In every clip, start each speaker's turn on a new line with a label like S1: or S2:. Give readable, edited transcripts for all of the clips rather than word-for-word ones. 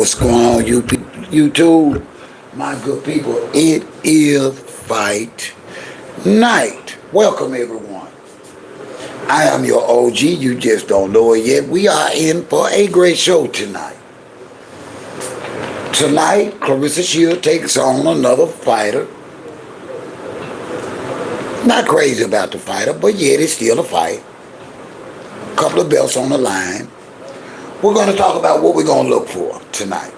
S1: What's going on, YouTube? My good people, it is fight night. Welcome, everyone. I am your OG. You just don't know it yet. We are in for a great show tonight. Tonight, Clarissa Shield takes on another fighter. Not crazy about the fighter, but yet it's still a fight. Couple of belts on the line. We're going to talk about what we're going to look for tonight.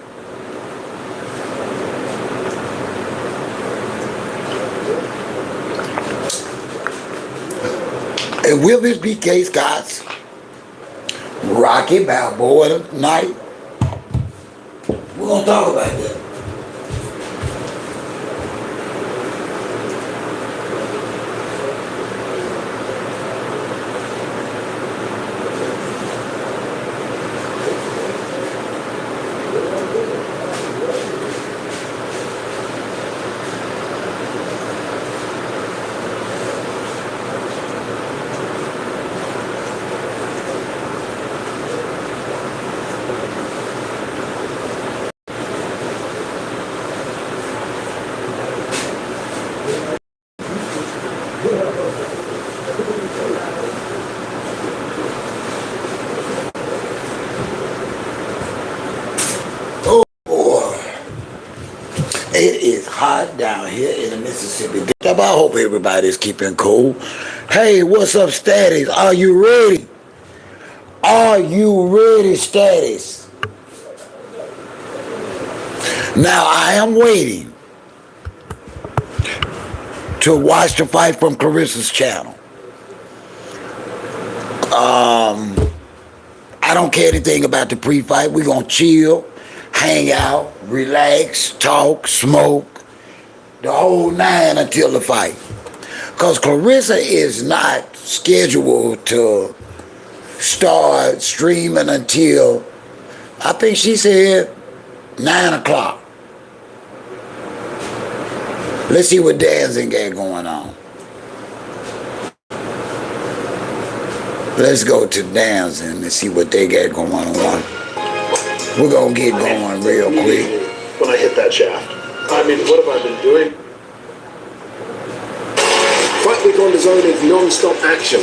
S1: And will this be K. Scott's Rocky Balboa night? We're going to talk about that. Oh boy, it is hot down here in the Mississippi. I hope everybody's keeping cool. Hey, what's up, Status? Are you ready? Are you ready, Status? Now I am waiting to watch the fight from Clarissa's channel. I don't care anything about the pre-fight. We're gonna chill, hang out, relax, talk, smoke, the whole nine until the fight. Because Clarissa is not scheduled to start streaming until, I think she said, 9 o'clock. Let's see what dancing got going on. Let's go to dancing and see what they got going on. We're going to get going real quick.
S2: When I hit that shaft. I mean, what have I been doing? Fight Week on the Zone is non-stop action.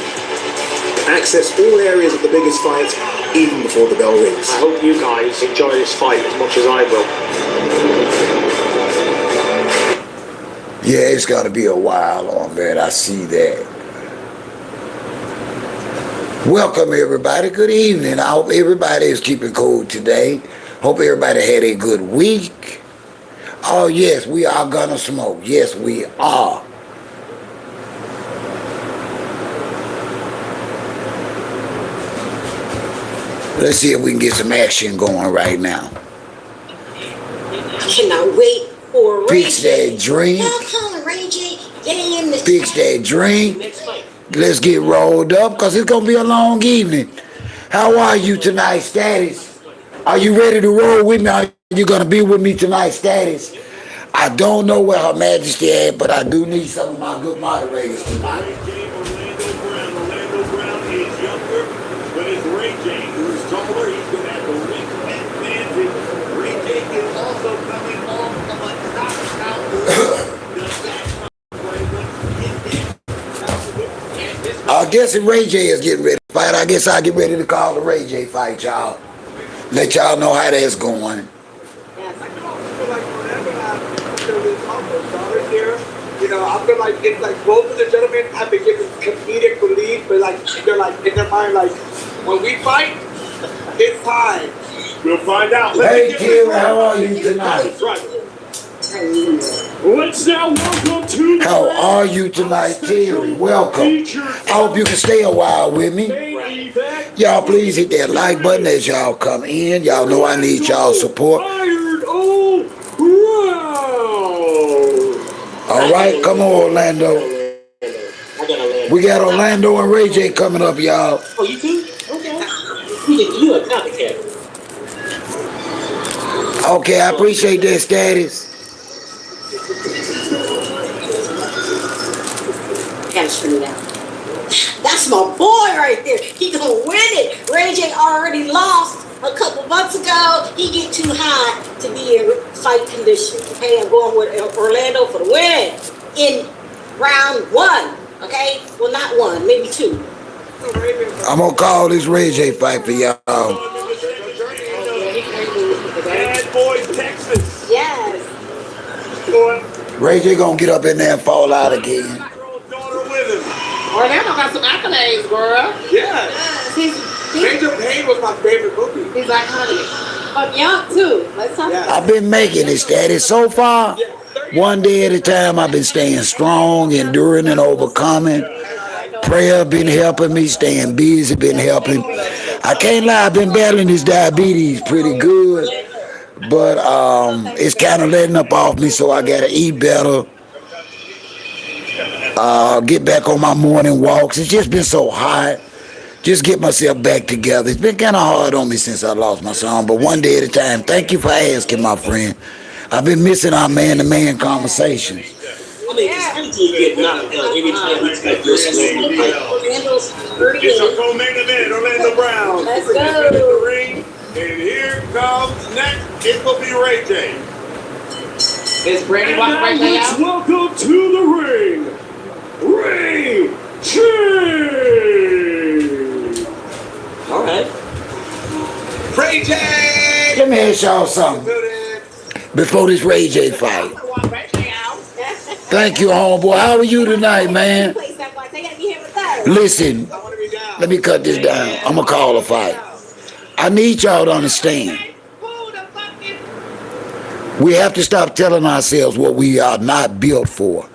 S2: Access all areas of the biggest fights, even before the bell rings.
S3: I hope you guys enjoy this fight as much as I will.
S1: Yeah, it's going to be a while on that. I see that. Welcome, everybody. Good evening. I hope everybody is keeping cool today. Hope everybody had a good week. Oh, yes, we are going to smoke. Yes, we are. Let's see if we can get some action going right now.
S4: I cannot wait for
S1: Fix that drink. Fix that drink. Let's get rolled up because it's going to be a long evening. How are you tonight, Status? Are you ready to roll with me? Are you going to be with me tonight, Status? I don't know where Her Majesty at, but I do need some of my good moderators tonight.
S5: Orlando Brown is younger, but it's Ray J who is taller. He's going to have the ring advantage. Ray J is also coming off of a knockout.
S1: I guess if Ray J is getting ready to fight, I guess I'll get ready to call the Ray J fight, y'all. Let y'all know how that's going.
S3: I feel like it's like both of the gentlemen have been given comedic relief, but like they're like in their mind like when we fight, it's time.
S5: We'll find out.
S1: Hey, Kim, how are you tonight?
S5: Let's now welcome to.
S1: How are you tonight, Terry? Welcome. I hope you can stay a while with me. Y'all please hit that like button as y'all come in. Y'all know I need y'all support. All right, come on, Orlando. We got Orlando and Ray J coming up, y'all.
S3: Oh, you too? Okay. You a copycat.
S1: Okay, I appreciate that, Status.
S4: Gotta scream it out. That's my boy right there. He gonna win it. Ray J already lost a couple months ago, he get too hot to be in fight condition. Okay, I'm going with Orlando for the win in round 1. Okay, well not 1, maybe 2.
S1: I'm gonna call this Ray J fight for y'all.
S5: Bad boy, Texas.
S4: Yes.
S1: Ray J gonna get up in there and fall out again.
S5: Daughter with him.
S6: Orlando got some accolades, girl.
S3: Yeah.
S4: He's
S3: Major Pain was my favorite movie.
S6: He's iconic.
S4: but young too. Let's talk.
S3: Yeah.
S1: I've been making it, Daddy. So far, one day at a time, I've been staying strong, enduring, and overcoming. Prayer been helping me, staying busy been helping. I can't lie, I've been battling this diabetes pretty good, but it's kind of letting up off me, so I gotta eat better. Get back on my morning walks. It's just been so hot. Just get myself back together. It's been kind of hard on me since I lost my son, but one day at a time. Thank you for asking, my friend. I've been missing our man-to-man conversations.
S7: I mean, it's easy to get knocked down anytime we take your swing.
S4: Orlando's
S5: It's our co-main event, Orlando Brown.
S4: Let's
S5: Super
S4: go.
S5: Express in the ring. And here comes next, it will be Ray J.
S6: Is Brandy walking right now?
S5: Welcome to the ring, Ray J.
S7: All right.
S3: Ray J.
S1: Let me ask y'all something before this Ray J fight. Thank you, homeboy. How are you tonight, man? Listen, let me cut this down. I'm going to call a fight. I need y'all to understand. We have to stop telling ourselves what we are not built for.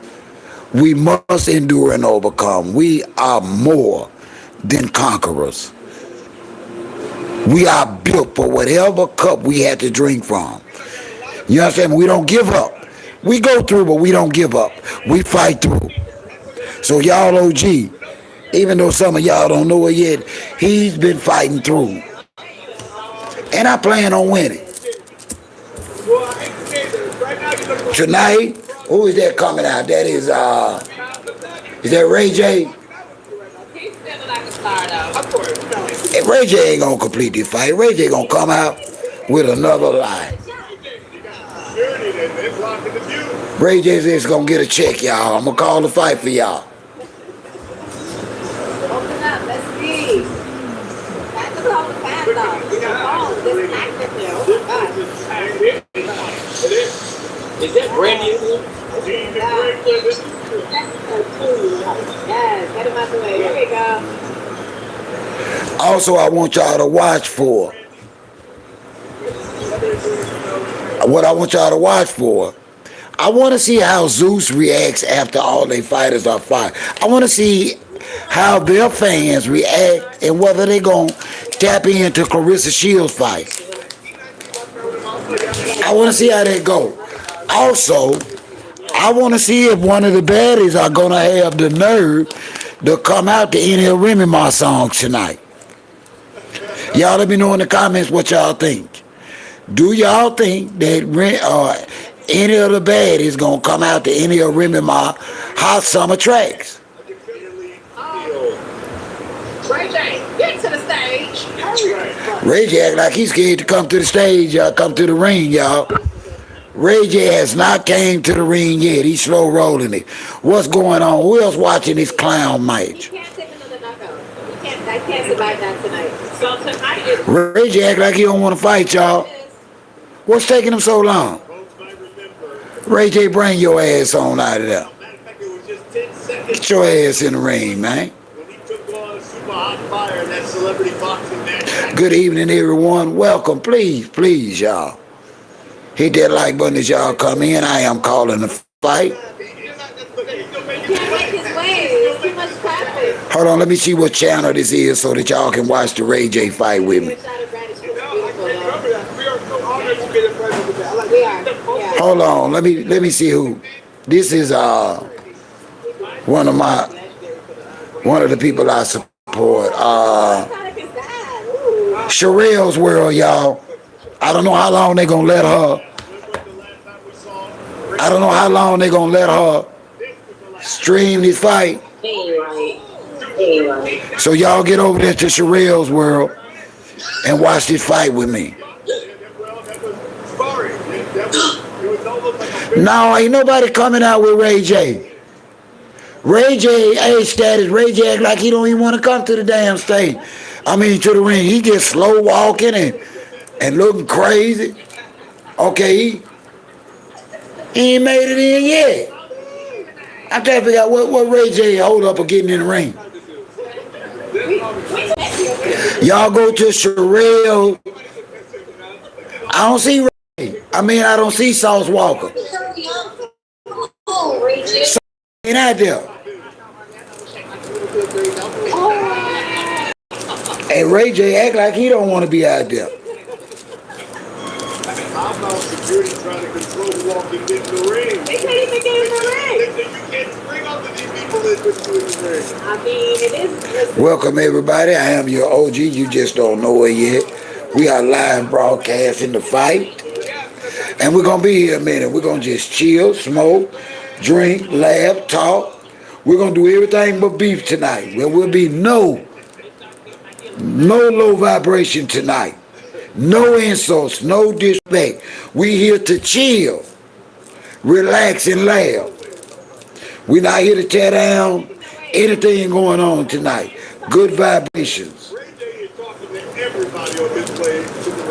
S1: We must endure and overcome. We are more than conquerors. We are built for whatever cup we had to drink from. You understand? We don't give up. We go through, but we don't give up. We fight through. So y'all OG, even though some of y'all don't know it yet, he's been fighting through. And I plan on winning. Tonight, who is that coming out? That is that Ray J? If Ray J ain't gonna complete this fight, Ray J gonna come out with another lie. Ray J is gonna get a check, y'all. I'm gonna call the fight for y'all.
S4: Open up, let's see. That's all the fans are. This active now. Oh my God.
S7: Is that Brandy in here?
S4: Yes, get him out the way. Here we go.
S1: Also, I want y'all to watch for what I want y'all to watch for. I want to see how Zeus reacts after all their fighters are fired. I want to see how their fans react and whether they're going to tap into Clarissa Shields' fight. I want to see how that go. Also, I want to see if one of the baddies are going to have the nerve to come out to any of Remy Ma songs tonight. Y'all let me know in the comments what y'all think. Do y'all think that any of the baddies going to come out to any of Remy Ma hot summer tracks?
S6: Ray J, get to the stage.
S1: Ray J act like he's scared to come to the stage, y'all. Come to the ring, y'all. Ray J has not came to the ring yet. He's slow rolling it. What's going on? Who else watching this clown match?
S4: You can't take another knockout. I can't survive that tonight.
S6: So tonight is
S1: Ray J act like he don't want to fight, y'all. What's taking him so long? Ray J, bring your ass on out of there. Get your ass in the ring, man. Good evening, everyone. Welcome, please, please, y'all. Hit that like button as y'all come in. I am calling the fight.
S4: You can't make his way. There's too much traffic.
S1: Hold on, let me see what channel this is so that y'all can watch the Ray J fight with me.
S4: Shot of radish was beautiful,
S3: We are so honored to be the president of that.
S4: We are. Yeah.
S1: Hold on, let me see who. This is one of the people I support.
S4: What product is that? Ooh.
S1: Sherelle's World, y'all. I don't know how long they gonna let her. I don't know how long they gonna let her stream this fight.
S4: Anyway.
S1: So y'all get over there to Sherelle's World and watch this fight with me. No, ain't nobody coming out with Ray J. Ray J, hey, status, Ray J act like he don't even want to come to the damn stage. I mean, to the ring. He just slow walking and looking crazy. Okay, he ain't made it in yet. I'm trying to figure out what Ray J hold up or getting in the ring. Y'all go to Sherelle. I don't see Ray. I mean, I don't see Sauce Walker.
S4: Oh, Ray J.
S1: Ain't out there. And Ray J act like he don't want to be out there.
S5: How about security trying to control walking in the ring?
S6: They can't even get in the ring.
S5: You can't bring up these people in with you in the ring.
S6: I mean, it is.
S1: Welcome everybody. I am your OG. You just don't know it yet. We are live broadcasting the fight. And we're going to be here a minute. We're going to just chill, smoke, drink, laugh, talk. We're going to do everything but beef tonight. There will be no low vibration tonight. No insults, no disrespect. We here to chill, relax, and laugh. We're not here to tear down anything going on tonight. Good vibrations.
S5: Ray J is talking to everybody on his way to the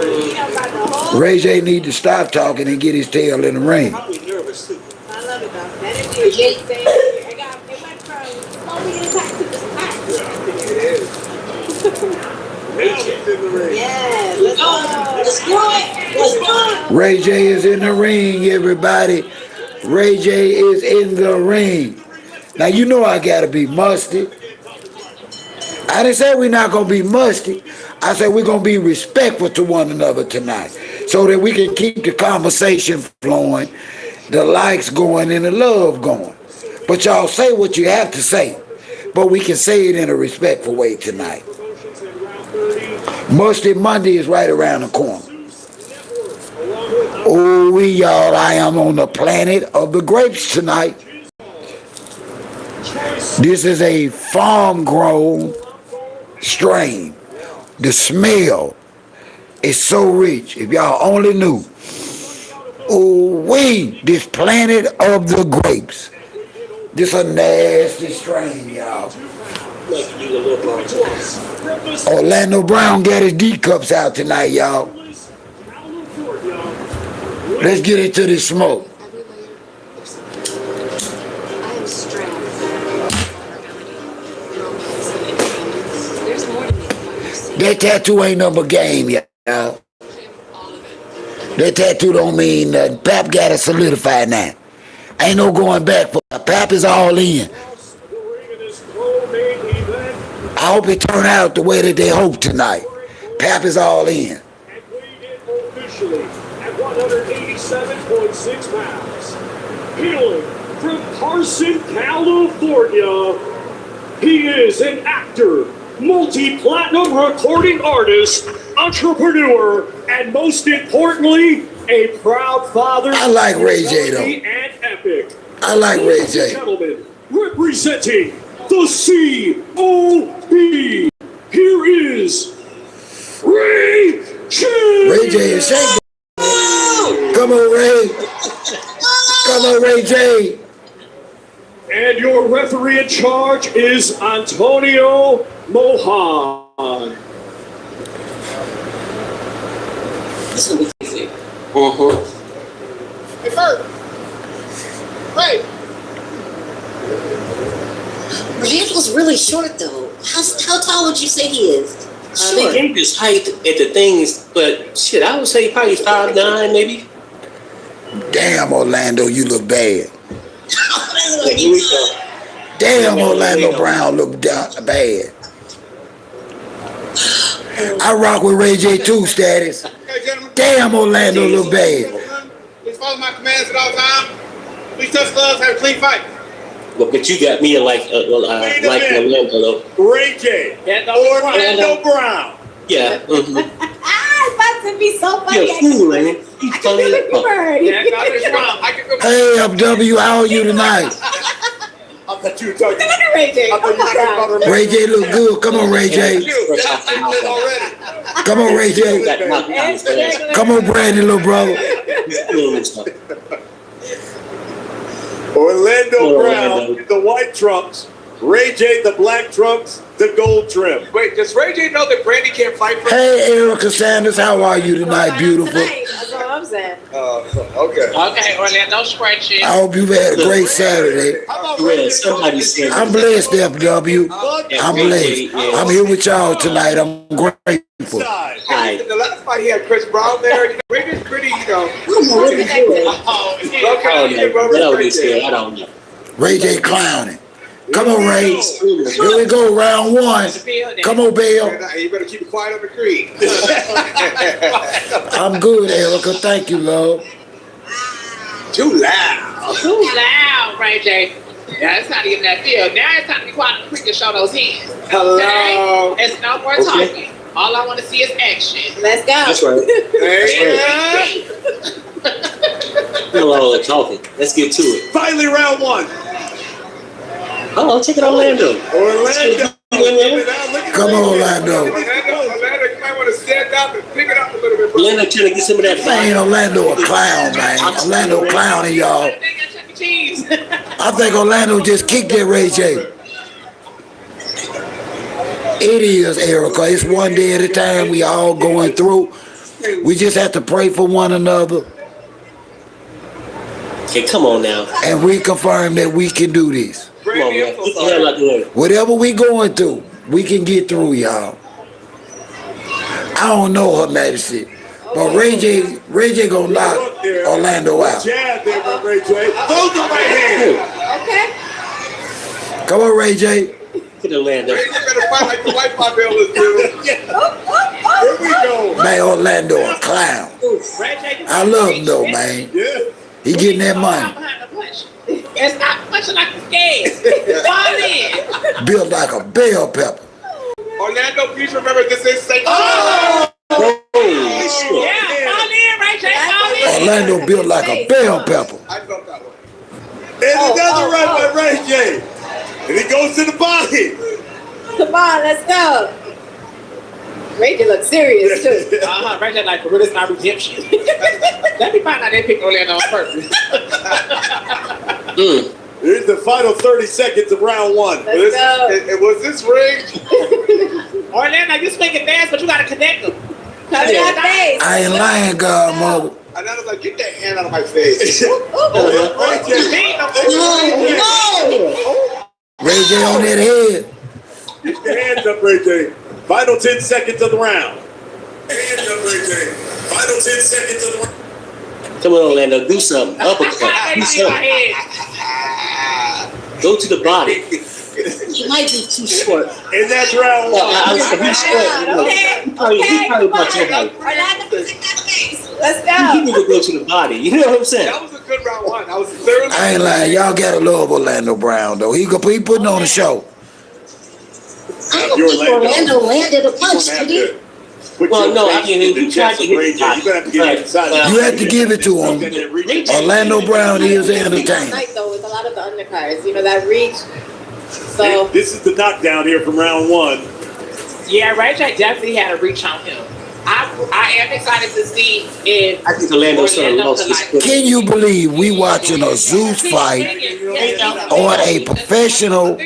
S5: ring.
S1: Ray J need to stop talking and get his tail in the ring.
S7: Probably nervous too.
S6: I love it though. That is it. It went from slowly attack to just attack.
S5: It is. Now he's in the ring.
S6: Yes, let's go.
S4: Let's do it. Let's do it.
S1: Ray J is in the ring, everybody. Ray J is in the ring. Now you know I gotta be musty. I didn't say we're not gonna be musty. I said we're gonna be respectful to one another tonight, so that we can keep the conversation flowing, the likes going, and the love going. But y'all say what you have to say, but we can say it in a respectful way tonight. Musty Monday is right around the corner. Oh, y'all, I am on the planet of the grapes tonight. This is a farm-grown strain. The smell is so rich. If y'all only knew. Oh, this planet of the grapes. This a nasty strain, y'all. Orlando Brown got his D cups out tonight, y'all. Let's get into this smoke.
S8: I am stressed. There's more to me than what you see.
S1: That tattoo ain't number game, y'all. That tattoo don't mean nothing. Pap got it solidified now. Ain't no going back for Pap is all in. I hope it turn out the way that they hope tonight. Pap is all in.
S5: And weighed in officially at 187.6 pounds. Hailing from Carson, California, he is an actor, multi-platinum recording artist, entrepreneur, and most importantly, a proud father.
S1: I like Ray J though.
S5: And epic.
S1: I like Ray
S5: Ladies and
S1: J.
S5: gentlemen, representing the C.O.B. Here is Ray J.
S1: Ray J is shaking. Come on, Ray. Come on, Ray J.
S5: And your referee in charge is Antonio Mohan.
S7: This will be easy.
S3: Hey, Bert. Ray.
S4: Randall's really short though. How tall would you say he is?
S7: They
S4: Short.
S7: gave his height at the things, but shit, I would say probably 5'9", maybe.
S1: Damn, Orlando, you look bad.
S7: Like, here we go.
S1: Damn, Orlando Brown look bad. I rock with Ray J too, status.
S3: Okay, gentlemen.
S1: Damn, Orlando look bad.
S3: Please follow my commands at all times. Please touch gloves, have a clean fight.
S7: But you got me like Orlando though.
S5: Ray J. Orlando Brown.
S7: Yeah. Mm-hmm.
S6: It's about to be so funny.
S7: You're a fool, ain't it? He's funny as fuck.
S3: Yeah, got this wrong. I can go.
S1: Hey, up W, how are you tonight?
S5: I thought you were talking.
S6: Ray J.
S5: I thought you were talking about
S1: Ray J look good. Come on, Ray J.
S3: Already.
S1: Come on, Ray J.
S7: Got knocked out his ass.
S1: Come on, Brandon, little brother.
S7: He's feeling himself.
S5: Orlando
S7: Oh,
S5: Brown
S7: Orlando.
S5: in the white trunks. Ray J, the black trunks, the gold trim.
S3: Wait, does Ray J know that Brandy can't fight for?
S1: Hey, Erica Sanders, how are you tonight, beautiful?
S6: That's all I'm saying.
S3: Okay.
S9: Okay, Orlando spreadsheet.
S1: I hope you've had a great Saturday.
S3: How about
S7: Yeah,
S3: Ray J
S7: somebody said
S1: I'm blessed, FW.
S7: Yeah,
S1: I'm
S7: Ray
S1: blessed.
S7: J, yeah.
S1: I'm here with y'all tonight. I'm grateful.
S5: Side.
S7: Hi.
S3: The last fight he had Chris Brown there. You know, Ray J's pretty, you know.
S9: Oh,
S3: Okay,
S7: I don't
S3: you
S7: know. That don't get said. I don't know.
S1: Ray J clowning. Come on, Ray. Here we go, round one. Come on, Bill.
S3: You better keep it quiet on the creek.
S1: I'm good, Erica. Thank you, love.
S3: Too loud.
S9: too loud, Ray J. Yeah, it's time to get in that field. Now it's time to be quiet on the creek and show those hands.
S3: Hello.
S9: Okay? It's no more talking. All I want to see is action.
S6: Let's go.
S7: That's right.
S3: Hey,
S7: No all the talking. Let's get to it.
S5: Finally, round one.
S7: Oh, take it Orlando.
S5: Orlando.
S1: Come on, Orlando.
S3: Orlando, you might want to stand up and pick it up a little bit. Bro.
S7: Orlando trying to get some of that
S1: Man,
S7: fire.
S1: Orlando a clown, man. Orlando clowning, y'all.
S9: Cheese.
S1: I think Orlando just kicked that Ray J. It is, Erica. It's one day at a time. We all going through. We just have to pray for one another
S7: Okay, come on now.
S1: and reconfirm that we can do this.
S7: Come on, man. Get the hell out the way.
S1: Whatever we going through, we can get through, y'all. I don't know Her Majesty, but Ray J gonna knock Orlando out.
S5: Jab there from Ray J. Throw the right hand.
S6: Okay.
S1: Come on, Ray J.
S7: Get Orlando.
S3: You better fight like the white Barbados do.
S5: Here we go.
S1: Man, Orlando a clown. I love him though, man.
S5: Yeah.
S1: He getting that money.
S9: It's not punching like a scared. Fall in.
S1: Built like a bell pepper.
S3: Orlando, please remember this is St.
S7: Oh, shit.
S9: Yeah, fall in, Ray J. Fall in.
S1: Orlando built like a bell pepper.
S3: I felt that way.
S5: And another right by Ray J. And he goes to the body.
S6: Come on, let's go. Ray J looks serious too.
S9: Ray J like, it's not redemption. Let me find out they picked Orlando on purpose.
S5: Here's the final 30 seconds of round one.
S6: Let's go.
S3: Was this rigged?
S9: Orlando, you speaking fast, but you gotta connect them.
S6: Come in our face.
S1: I ain't lying, godmother.
S3: And I was like, get that hand out of my face.
S5: Ray J.
S1: Ray J on that head.
S5: Get your hands up, Ray J. Final 10 seconds of the round. Hands up, Ray J. Final 10 seconds of the round.
S7: Come on, Orlando. Do something. Uppercut. Do something. Go to the body.
S4: He might be too short.
S5: And that's round
S7: Well,
S5: one.
S7: I was he's short.
S6: Okay.
S7: He probably about your height.
S6: Orlando, put in that face. Let's
S7: He
S6: go.
S7: need to go to the body. You know what I'm saying?
S3: That was a good round one. I was thoroughly.
S1: I ain't lying. Y'all gotta love Orlando Brown though. He putting on a show.
S4: I don't think Orlando landed a punch, did he?
S7: Well, no, I mean, he tried to hit
S5: Ray
S7: the
S5: J. You better have to get inside.
S1: You have to give it to him. Orlando Brown is entertaining.
S6: Night though with a lot of the undercards, you know that reach. So
S5: This is the knockdown here from round one.
S9: Yeah, Ray J definitely had a reach on him. I am excited to see if
S7: I think Orlando sort of lost his foot.
S1: Can you believe we watching a Zeus fight on a professional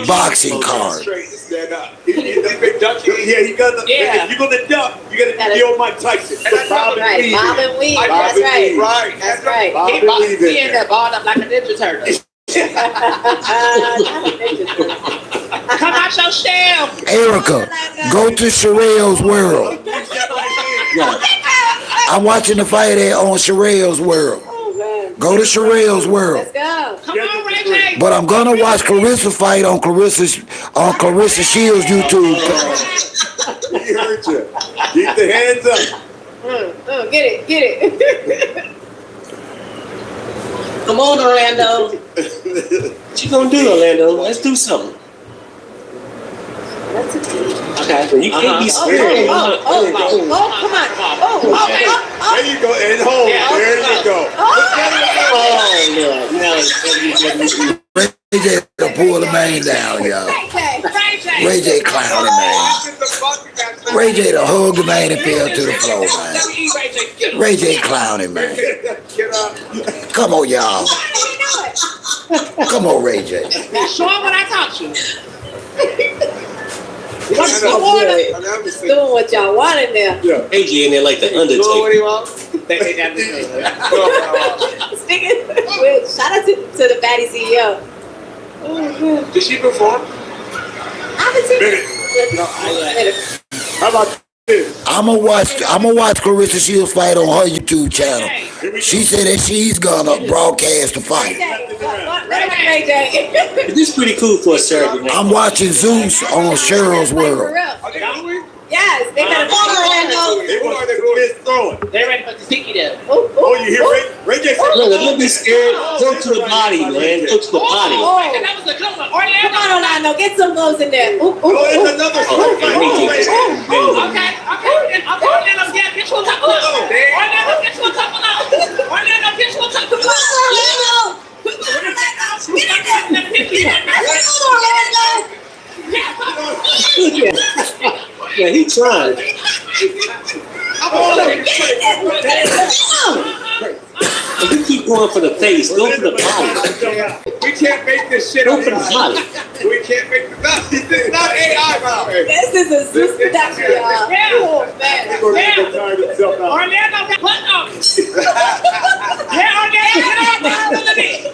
S1: boxing card?
S3: Straight to stand up. He's been ducking.
S5: Yeah, you got to.
S9: Yeah.
S5: If you're gonna duck, you got to be on Mike Tyson. Bob and
S6: right,
S5: weave.
S6: Bob and weave.
S5: Bob
S6: That's
S5: and
S6: right.
S5: weave.
S3: Right.
S6: That's right.
S5: Bob
S9: he,
S5: and
S9: bought,
S5: weave
S9: he
S5: in
S9: ended
S5: there.
S9: up balled up like a Ninja Turtle. Come out your shell.
S1: Erica, go to Sherelle's World.
S7: Yeah.
S1: I'm watching the fight on Sherelle's World. Go to Sherelle's World.
S6: Let's go.
S9: Come on, Ray J.
S1: But I'm gonna watch Clarissa fight on Clarissa Shields YouTube.
S5: He heard you. Keep the hands up.
S6: Get it, get it.
S7: Come on, Orlando. What you gonna do, Orlando? Let's do something.
S6: That's a team.
S7: Okay. You can't be scared.
S6: Come on.
S5: There you go. And hold. There you go.
S7: Oh, yeah. Now,
S1: Ray J to pull the man down, y'all.
S6: Okay.
S1: Ray J clowning, man. Ray J to hug the man and fell to the floor, man. Ray J clowning, man.
S3: Get up.
S1: Come on, y'all. Come on, Ray J.
S9: Show him what I taught you.
S6: What's the water? Doing what y'all want in there.
S7: AJ in there like the
S3: Doing what
S7: Undertaker.
S3: he wants.
S9: They never do that.
S6: Speaking, well, shout out to the Batty CEO.
S3: Did she perform?
S6: I haven't seen it.
S5: How about this?
S1: I'ma watch Clarissa Shields fight on her YouTube channel. She said that she's gonna broadcast the fight.
S6: Ray J.
S7: This is pretty cool for a Saturday night.
S1: I'm watching Zeus on Cheryl's World.
S3: Are they hungry?
S6: Yes, they got a
S5: They want to miss throwing.
S9: They ready for the sticky though.
S5: Oh, you hear Ray J?
S7: Look, don't be scared. Go to the body, man. Go to the body.
S9: And that was a good one. Orlando.
S6: Come on, Orlando, get some goals in there. Ooh, ooh,
S5: Oh, it's
S6: ooh.
S5: another
S7: Oh,
S5: strike by
S7: okay.
S5: Ray J.
S9: Okay. Orlando, get you a couple of. Orlando, get you a couple of. Orlando, get you a couple of.
S7: Yeah, he trying. If you keep going for the face, go for the body.
S3: We can't make this shit
S7: Go
S3: up.
S7: for the body.
S3: We can't make this. This is not AI, man.
S6: This is a Zeus production, y'all. Oh, man.
S5: He's going to get tired of himself now.
S9: Orlando, put on. Yeah, Orlando, get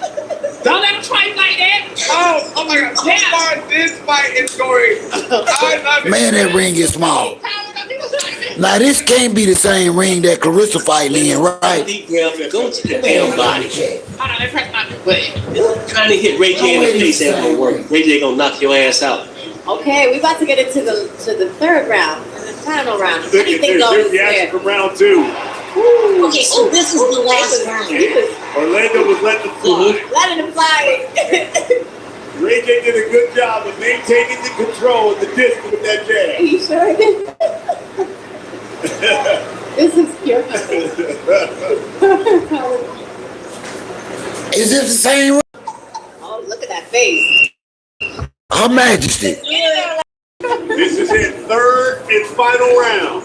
S9: on. Don't let him fight like that.
S3: Oh my God. So far, this fight is going. I love it.
S1: Man, that ring is small. Now this can't be the same ring that Clarissa fighting in, right?
S7: Deep breath and go to the damn body.
S9: Hold on, let me press my button.
S7: Trying to hit Ray J in the face ain't gonna work. Ray J gonna knock your ass out.
S6: Okay, we about to get into the third round, the final round. How do you think
S5: Here's
S6: goes
S5: the action
S6: there?
S5: from round two.
S4: Okay, so this is the last round.
S5: Orlando was letting them fly.
S6: Letting him fly.
S5: Ray J did a good job of maintaining the control of the distance with that jab.
S6: You sure did. This is pure nothing.
S1: Is this the same ring?
S6: Oh, look at that face.
S1: Her Majesty.
S5: This is it, third and final round.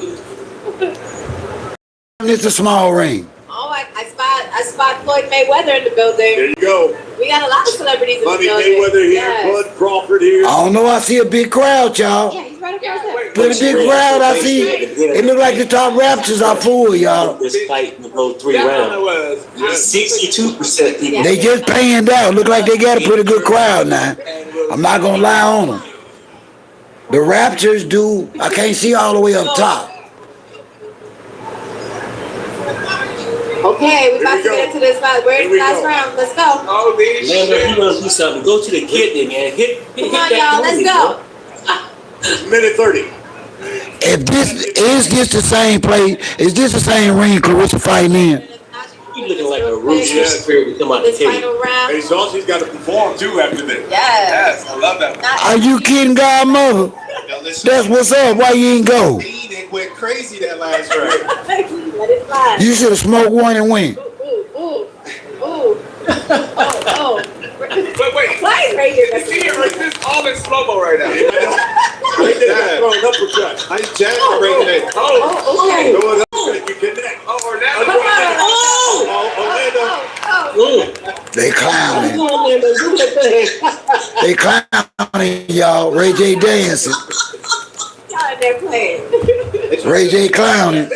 S1: It's a small ring.
S6: Oh, I spot Floyd Mayweather in the building.
S5: There you go.
S6: We got a lot of celebrities in
S5: Money
S6: the building.
S5: Mayweather here,
S6: Yes.
S5: Bud Crawford here.
S1: I don't know, I see a big crowd, y'all.
S6: Yeah, he's right across there.
S1: But a big crowd, I see. It look like the top Raptors are full, y'all.
S7: This fight will go 3
S3: That's what
S7: rounds.
S3: it was.
S7: 62% people.
S1: They just paying out. Look like they got a pretty good crowd now. I'm not gonna lie on them. The Raptors do. I can't see all the way up top.
S6: Okay, we about to get into this last. Where's
S5: Here
S6: the
S5: we
S6: last
S5: go.
S6: round? Let's go.
S3: Oh, these
S7: Orlando,
S3: shit.
S7: you gonna do something. Go to the kidney, man. Hit
S6: Come on,
S7: that
S6: y'all. Let's
S7: money,
S6: go.
S7: bro.
S5: Minute 30.
S1: If this the same play, is this the same ring Clarissa fighting in?
S7: You looking like a ruthless spirit come out the
S6: This
S7: cage.
S6: final round.
S5: Hey, Saucy's got to perform too after this.
S6: Yes.
S3: Yes, I love that.
S1: Are you kidding, Godmother?
S10: Yo, listen,
S1: That's what's up. Why you ain't go?
S10: they went crazy that last round.
S6: Let it fly.
S1: You should have smoked one and went.
S6: Ooh. Oh.
S3: Wait.
S6: Why is Ray here?
S3: You see it right? This all in slow-mo right now.
S5: Ray J got thrown an uppercut.
S10: Nice jab from Ray J.
S3: Oh,
S6: Oh, okay.
S5: Throw an uppercut, you connect.
S3: oh, Orlando.
S6: Come on.
S5: Orlando.
S1: They clowning.
S7: Come on, Orlando, do that thing.
S1: They clowning, y'all. Ray J dancing.
S6: Y'all in there playing.
S1: Ray J clowning.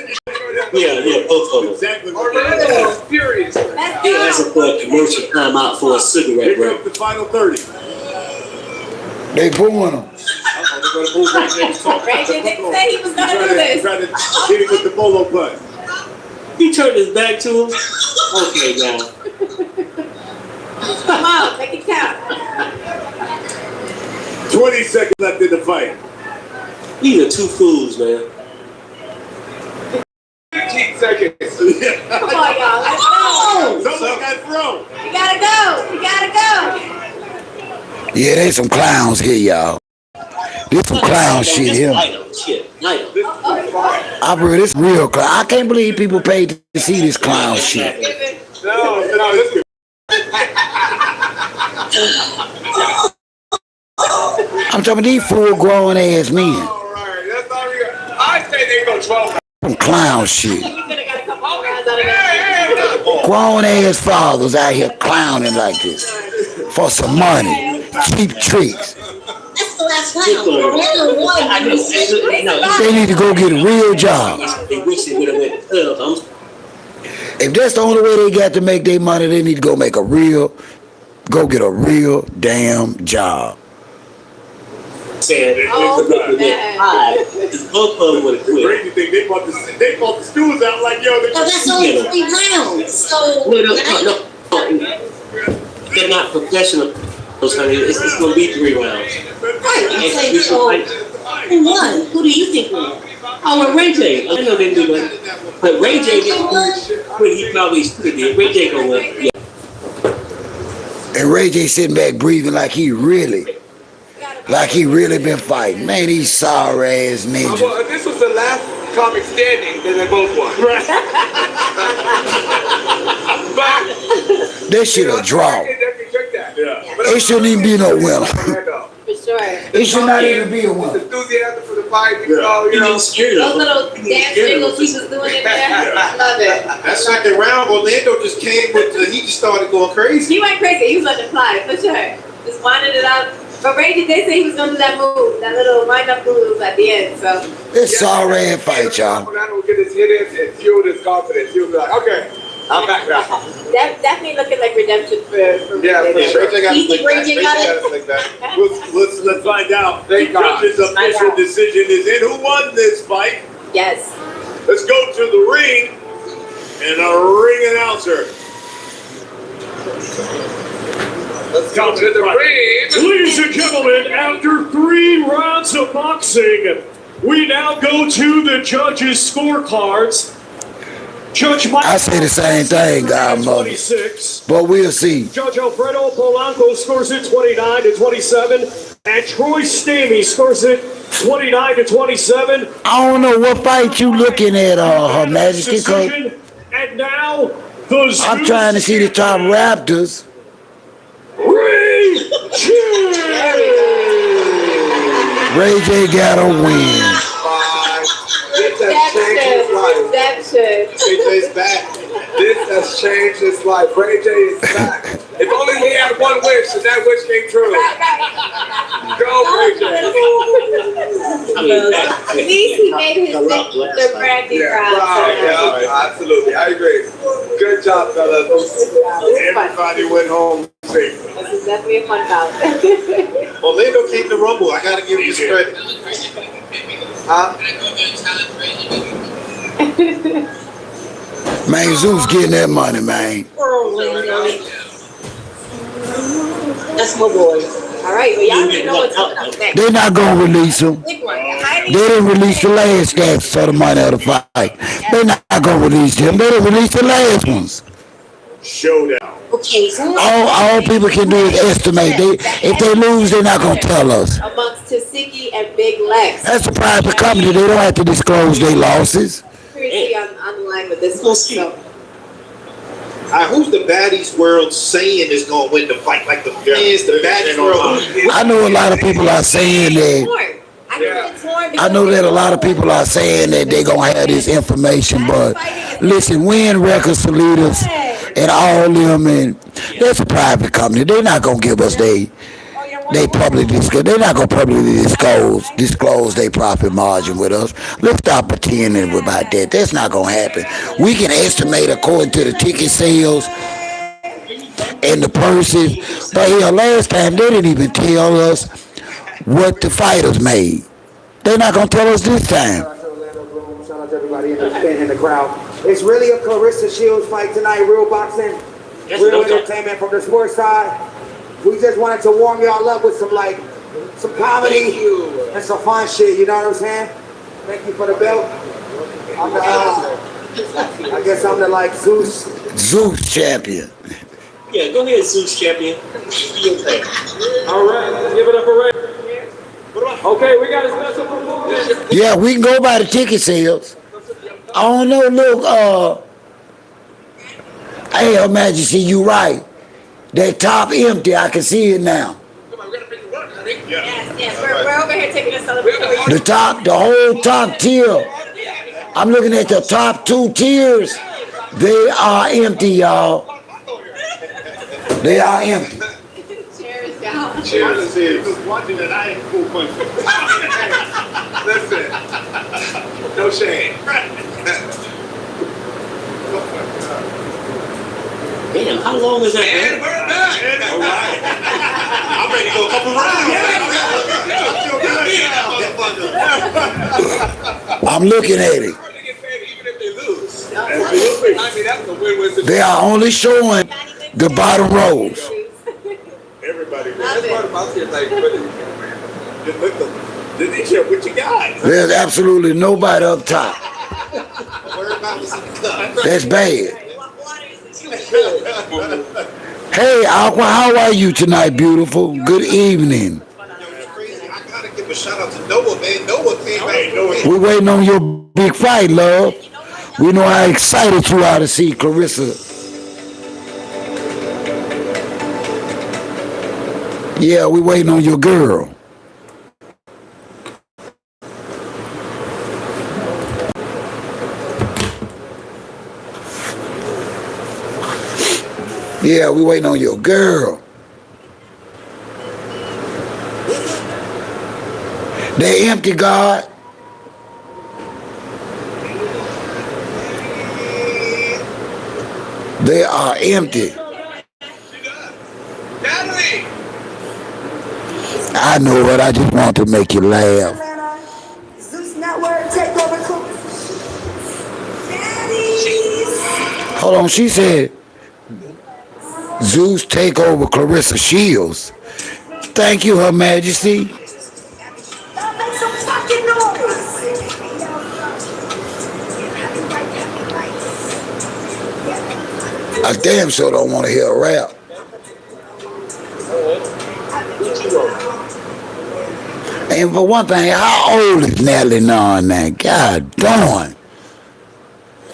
S7: Yeah, both of them.
S5: Exactly.
S3: Orlando is furious.
S6: Let's
S7: He asked for a commercial time out for a cigarette
S5: Here
S7: break.
S5: comes the final 30.
S1: They booing them.
S5: I'm going to move Ray J to talk.
S6: Ray J didn't say he was going to do this.
S5: Try to hit him with the bolo punch.
S7: He turned his back to him. Okay, now.
S6: Come on, make it count.
S5: 20 seconds left in the fight.
S7: These are two fools, man.
S3: 15 seconds.
S6: Come on, y'all. Let's go.
S5: Someone got thrown.
S6: We gotta go.
S1: Yeah, they some clowns here, y'all. This some clown shit
S7: Just
S1: here.
S7: light 'em, shit. Light 'em.
S1: I bro, this real clown. I can't believe people paid to see this clown shit.
S3: No, listen.
S1: I'm talking these full grown ass men.
S3: All right, that's all we got. I say they go 12.
S1: Some clown shit.
S6: You could have got a couple more rounds out of that.
S1: Grown ass fathers out here clowning like this for some money, cheap tricks.
S4: That's the last round. Orlando won.
S7: I know. No,
S1: They need to go get a real job.
S7: they wish they would have went to club.
S1: If that's the only way they got to make their money, they need to go get a real damn job.
S7: Saying
S6: Oh, man.
S7: both of them would have quit.
S5: Crazy thing, they bought the stools out like, yo,
S4: No, that's only 3 rounds. So
S7: No. They're not professional, honey. It's going to be 3 rounds.
S4: right. I'm saying, so who won? Who do you think won?
S7: Oh, well, Ray J. I know they do that. But Ray J didn't do what he probably should have did. Ray J going to win. Yeah.
S1: And Ray J sitting back breathing like he really been fighting. Man, these sorry ass ninjas.
S3: Well, if this was the last comic standing, then they both won. But
S1: That shit a draw. It shouldn't even be no winner.
S6: For sure.
S1: It should not even be a winner.
S3: Enthusiasm for the fight, you know.
S6: Those little dance jiggles he was doing in there. I love it.
S10: That second round, Orlando just came with, he just started going crazy.
S6: He went crazy. He was letting it fly, for sure. Just winding it up. But Ray did they say he was gonna do that move, that little wind up move at the end. So
S1: It's sorry ass fight, y'all.
S3: Orlando will get his hit in and fuel his confidence. He'll be like, okay, I'm back now.
S6: that definitely looking like redemption for
S3: Yeah, for
S6: Ray.
S3: sure.
S10: Ray J got to
S4: You think
S10: think
S4: Ray J got it?
S10: think that.
S5: Let's find out. The
S3: Thank God.
S5: judge's official decision is in. Who won this fight?
S6: Yes.
S5: Let's go to the ring and a ring announcer.
S3: Let's go to the ring.
S11: Ladies and gentlemen, after 3 rounds of boxing, we now go to the judges' scorecards. Judge Mike
S1: I say the same thing, godmother.
S11: 26.
S1: But we'll see.
S11: Judge Alfredo Polanco scores it 29-27, and Troy Stamey scores it 29-27.
S1: I don't know what fight you looking at, Her Majesty, cause
S11: Decision. And now the
S1: I'm trying to see the top Raptors.
S11: Ray J.
S1: Ray J got a win.
S3: This has changed his life.
S6: Redemption.
S10: AJ's back.
S3: This has changed his life. Ray J is back. If only he had one wish, and that wish came true. Go, Ray J.
S6: At least he made his the Brandy proud.
S3: Yeah, absolutely. I agree. Good job, fellas.
S5: Everybody went home safe.
S6: This is definitely a fun bout.
S10: Orlando came to Rumble. I got to give him his credit.
S1: Man, Zeus getting that money, man.
S4: That's my boy.
S6: All right, well, y'all already know what's coming up next.
S1: They're not gonna release him.
S6: Big one.
S1: They didn't release the last guys for the money of the fight. They're not gonna release them. They didn't release the last ones.
S5: Showdown.
S4: Okay, so
S1: All people can do is estimate. If they lose, they're not gonna tell us.
S6: Amongst Tasiki and Big Lex.
S1: That's a private company. They don't have to disclose their losses.
S6: Pretty on the line with this one. So.
S10: Who's the baddies world saying is going to win the fight? Like the fans, the baddies world.
S1: I know a lot of people are saying that. I know that a lot of people are saying that they're gonna have this information, but listen, Win Records leaders and all them, and that's a private company. They're not gonna give us they publicly disclose. They're not gonna publicly disclose their profit margin with us. Let's stop pretending about that. That's not gonna happen. We can estimate according to the ticket sales and the purses, but here last time they didn't even tell us what the fighters made. They're not gonna tell us this time.
S3: Shout out to everybody in the crowd. It's really a Clarissa Shields fight tonight. Real boxing, real entertainment from the sports side. We just wanted to warm y'all up with some comedy and some fun shit. You know what I'm saying? Thank you for the belt. I guess I'm the
S1: Zeus champion.
S7: Yeah, go ahead, Zeus champion.
S11: All right, let's give it up for Ray. Okay, we got a special performance.
S1: Yeah, we can go by the ticket sales. I don't know, look, hey, Her Majesty, you right. That top empty, I can see it now.
S6: Yes, we're over here taking a celebration.
S1: The whole top tier I'm looking at the top 2 tiers. They are empty, y'all. They are empty.
S6: Chairs down.
S5: Cheers. He was watching an ice pool punch. Listen. No shame.
S7: Damn, how long is that?
S5: And we're back. All right. I'm ready to go a couple rounds.
S1: I'm looking at it.
S5: Even if they lose. Absolutely. I mean, that's a win-win.
S1: They are only showing the bottom rows.
S5: Everybody. That's part about it. Like, just look the. Didn't care what you got.
S1: There's absolutely nobody up top. That's bad. Hey, Aqua, how are you tonight, beautiful? Good evening.
S10: I gotta give a shout out to Noah, man. Noah came back.
S1: We're waiting on your big fight, love. We know how excited you are to see Clarissa. Yeah, we're waiting on your girl. Yeah, we waiting on your girl. They empty, God. They are empty.
S5: Natalie.
S1: I know what. I just want to make you laugh.
S12: Zeus Network take over.
S1: Hold on, she said Zeus take over Clarissa Shields. Thank you, Her Majesty.
S12: Make some fucking noise.
S1: I damn sure don't want to hear a rap. And for one thing, how old is Natalie Nunn now? God darn.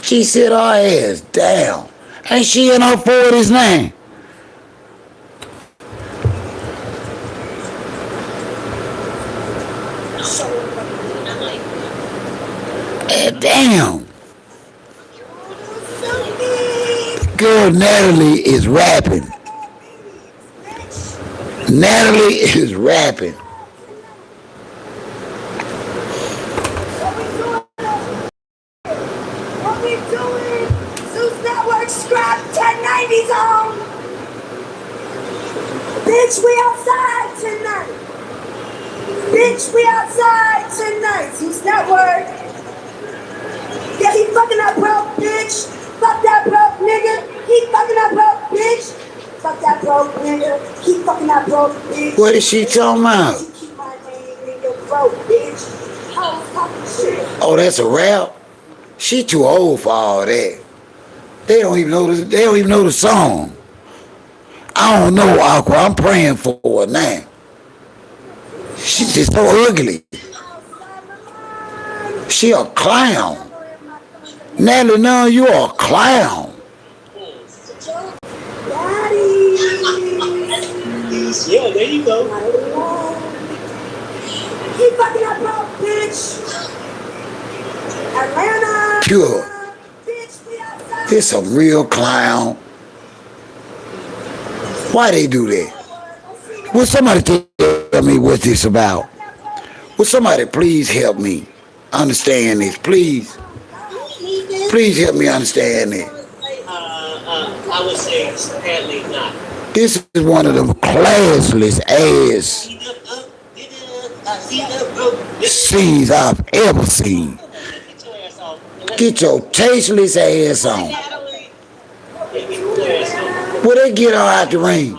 S1: She sit her ass down. Ain't she in her 40s now? Damn. Girl, Natalie is rapping. Natalie is rapping.
S12: What we doing? Zeus Network scrap 1090s on. Bitch, we outside tonight. Bitch, we outside tonight. Zeus Network. Yeah, he fucking that broke bitch. Fuck that broke nigga. He fucking that broke bitch. Fuck that broke nigga. He fucking that broke bitch.
S1: What is she talking about?
S12: You keep my name in your throat, bitch. Oh, fucking shit.
S1: Oh, that's a rap? She too old for all that. They don't even know the song. I don't know, Aqua. I'm praying for her now. She's just so ugly. She a clown. Natalie Nunn, you are a clown.
S7: Yeah, there you go.
S12: Keep fucking up, bro, bitch. Atlanta.
S1: Pure.
S12: Bitch, we outside.
S1: This some real clown. Why they do that? Will somebody tell me what this about? Will somebody please help me understand this, please? Please help me understand it.
S7: I would say sadly not.
S1: This is one of them classless ass scenes I've ever seen. Get your tasteless ass on. Will they get her out the ring?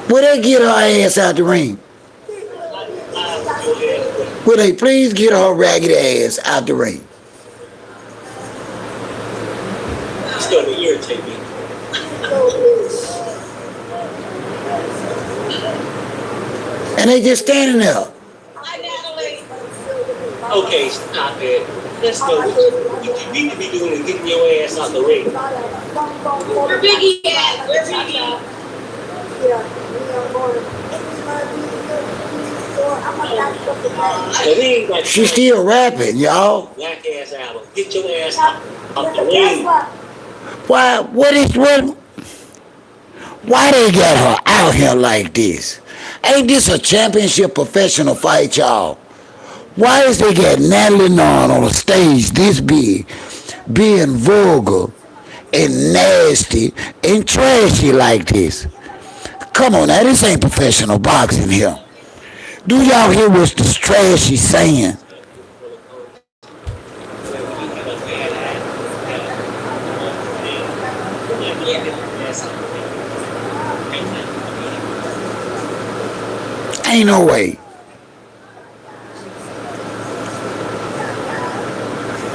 S1: Will they get her ass out the ring? Will they please get her ragged ass out the ring?
S7: It's going to irritate me.
S1: And they just standing there.
S7: Okay, stop it. Let's go. What you need to be doing is getting your ass out the ring.
S4: Where Biggie at? Where Biggie?
S7: So we ain't got
S1: She still rapping, y'all.
S7: black ass album. Get your ass out the lane.
S1: Why? Why they got her out here like this? Ain't this a championship professional fight, y'all? Why is they got Natalie Nunn on a stage this big, being vulgar and nasty and trashy like this? Come on now, this ain't professional boxing here. Do y'all hear what this trash is saying? Ain't no way.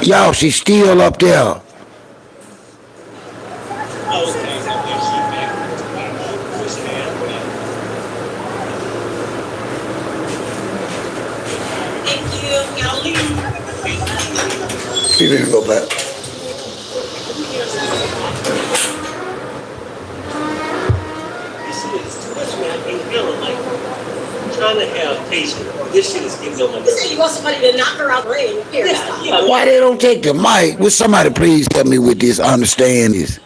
S1: Y'all, she's still up there.
S4: Thank you. Y'all leave.
S1: She didn't go back.
S7: Trying to have patience. This shit is getting on my nerves.
S4: You want somebody to knock her out the ring? Here, stop.
S1: Why they don't take the mic? Will somebody please help me with this? Understand this?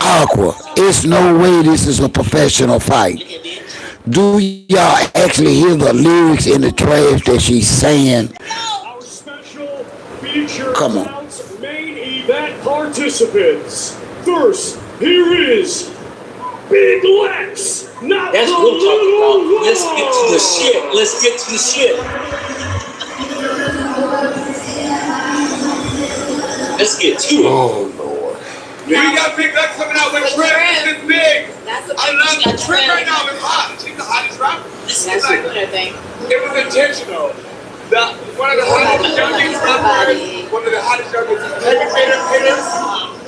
S1: Aqua, it's no way this is a professional fight. Do y'all actually hear the lyrics in the trash that she's saying?
S11: Our special feature
S1: Come on.
S11: bout's main event participants. First, here is Big Lex, not
S7: That's
S11: the
S7: what I'm talking
S11: little
S7: about. Let's get to the
S11: Lord.
S7: shit. Let's get to the shit. Let's get to it.
S1: Oh Lord.
S5: We got Big Lex coming out with Trim. This is big.
S6: That's a
S5: I love Trim right now. It's hot. She's the hottest rapper.
S6: That's a winner thing.
S5: It was intentional. One of the hottest youngest rappers, one of the hottest youngest hitters.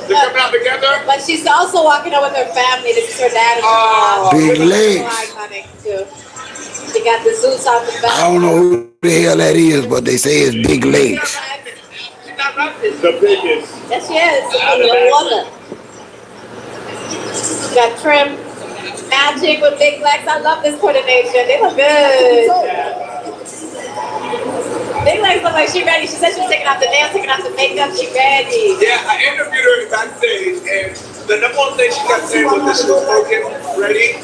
S5: They're coming out together.
S6: But she's also walking out with her family. This is her dad and her mom.
S1: Big legs.
S6: So iconic too. She got the Zeus out the back.
S1: I don't know who the hell that is, but they say it's Big Legs.
S5: She's not rapping.
S11: The biggest.
S6: Yes, she is. Got Trim, Magic with Big Lex. I love this coordination. They look good. Big Lex look like she ready. She said she was taking off the nails, taking off the makeup. She ready.
S5: Yeah, I interviewed her backstage, and the number one thing she kept saying was that she was broken, ready.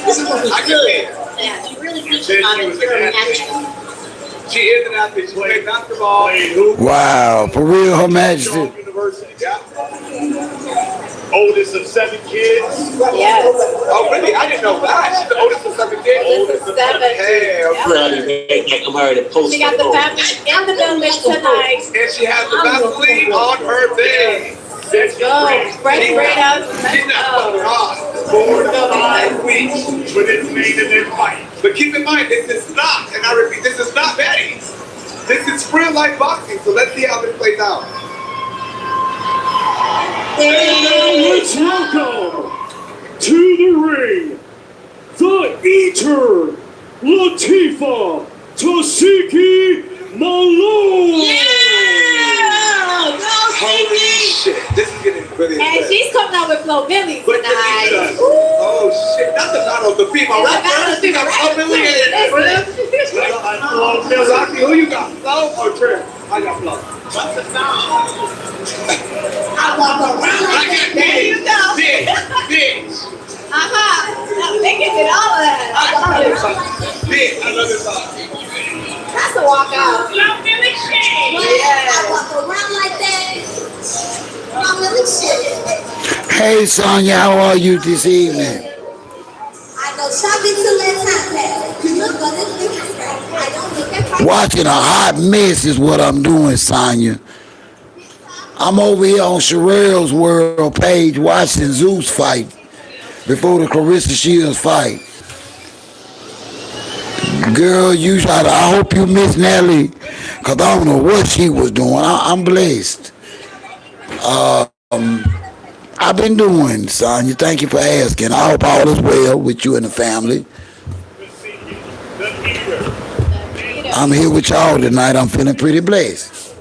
S4: This is what we
S5: I can
S4: good.
S5: see it.
S4: Yeah, she really
S5: Then
S4: preaching on
S5: she
S4: it.
S5: was
S4: You're
S5: an
S4: an
S5: athlete.
S4: athlete.
S5: She is an athlete. She played basketball.
S1: Wow, for real, Her Majesty.
S5: University. Yeah.
S11: Oldest of 7 kids.
S6: Yes.
S5: Oh, really? I didn't know that. She's the oldest of 7 kids.
S6: Oldest of 7.
S5: Hey,
S6: Yep.
S7: I'm already posted.
S6: She got the family in the building tonight.
S5: and she has the Vaseline on her thing.
S6: Let's go. Fresh braid out.
S5: She's not fucking
S6: Let's
S5: hot.
S11: 4 to 5 weeks with its main event fight.
S5: But keep in mind, this is not, and I repeat, this is not Betty's. This is real life boxing, so let's see how this plays out.
S11: And now let's welcome to the ring, the Eater, Latifah Tasiki Malone.
S5: Holy shit, this is getting really
S6: And
S5: intense.
S6: she's coming out with Flo Billy
S5: But
S6: tonight.
S5: this is oh shit, that's the battle of the female
S6: It's the battle of
S5: rapper.
S6: the female
S5: Flo Billy and Rocky, who you got? Flo or Trim? I got Flo. What's the sound?
S4: I walk around like that.
S6: There you go.
S5: Bitch.
S6: They can get all of that.
S5: Bitch, I love this song.
S6: That's a walkout.
S4: Flo Billy shit.
S6: Yes.
S4: I walk around like that. Flo Billy shit.
S1: Hey, Sonya, how are you this evening?
S4: I go shopping till that time passes. You look on this picture. I don't look at my
S1: Watching a hot mess is what I'm doing, Sonya. I'm over here on Sherelle's World page watching Zeus fight before the Clarissa Shields fight. Girl, I hope you miss Nelly, because I don't know what she was doing. I'm blessed. I've been doing, Sonya. Thank you for asking. I hope all is well with you and the family. I'm here with y'all tonight. I'm feeling pretty blessed.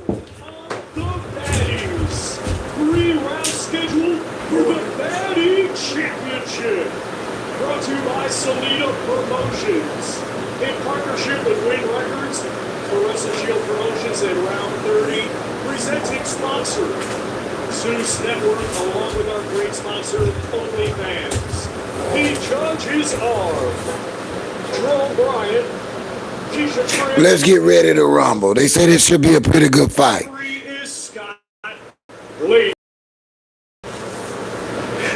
S11: The baddies. 3-round schedule for the baddie champion. presenting sponsor, Zeus Network, along with our great sponsor, OnlyFans. The judges are Jerome Bryant, Keisha Trent.
S1: Let's get ready to rumble. They say this should be a pretty good fight.
S11: Is Scott Lee.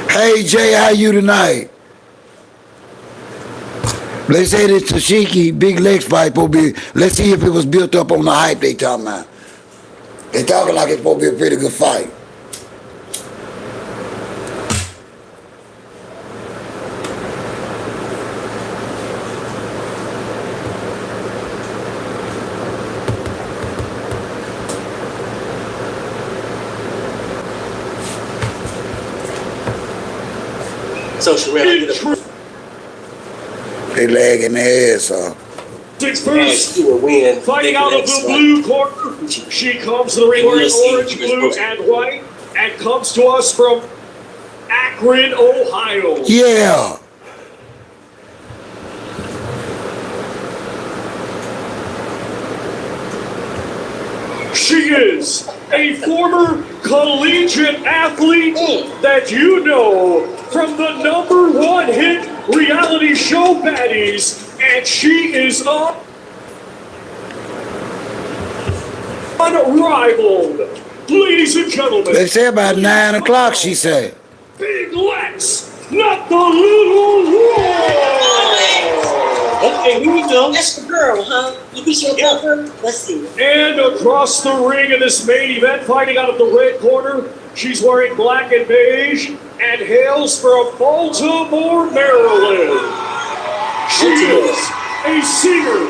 S1: Hey Jay, how you tonight? They say this Tashiki Big Legs fight will be. Let's see if it was built up on the hype they talking about. They talking like it's supposed to be a pretty good fight.
S7: So Sherelle,
S1: They lagging their ass off.
S11: First,
S7: to a win.
S11: fighting out of the blue corner, she comes to the ring wearing orange, blue, and white, and comes to us from Akron, Ohio.
S1: Yeah.
S11: She is a former collegiate athlete that you know from the #1 hit reality show Baddies, and she is unrivaled. Ladies and gentlemen,
S1: They say about 9 o'clock, she said.
S11: Big Lex, not the little one.
S7: Okay, here we go.
S4: That's the girl, huh? You think she'll help her? Let's see.
S11: And across the ring in this main event, fighting out of the red corner, she's wearing black and beige and hails from Baltimore, Maryland. She is a singer,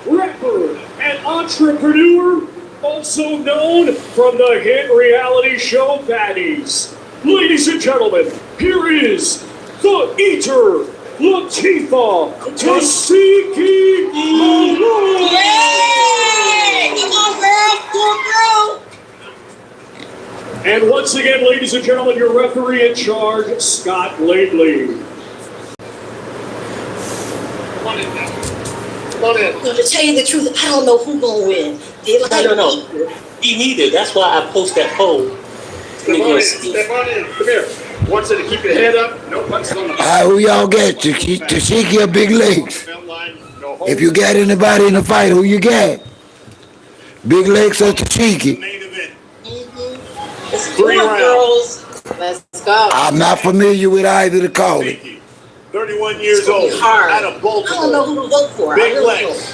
S11: rapper, and entrepreneur, also known from the hit reality show Baddies. Ladies and gentlemen, here is the Eater, Latifah Tasiki Malone.
S4: Yay! Come on, girl. Come on, girl.
S11: And once again, ladies and gentlemen, your referee in charge, Scott Lately.
S10: Come on in now. Come on in.
S4: To tell you the truth, I don't know who's gonna win. They like
S7: I don't know. Me neither. That's why I post that poll.
S10: Step on in. Step on in. Come here. Want you to keep your head up. No punches on the
S1: All right, who y'all got? Tashiki or Big Legs? If you got anybody in the fight, who you got? Big Legs or Tashiki?
S5: Main event.
S4: It's
S10: 3 rounds.
S4: girls.
S6: Let's go.
S1: I'm not familiar with either to call it.
S5: 31 years
S4: It's gonna be
S5: old.
S4: hard.
S5: Out of
S4: I don't know
S5: Baltimore.
S4: who to vote for. I
S5: Big
S4: really
S5: Lex.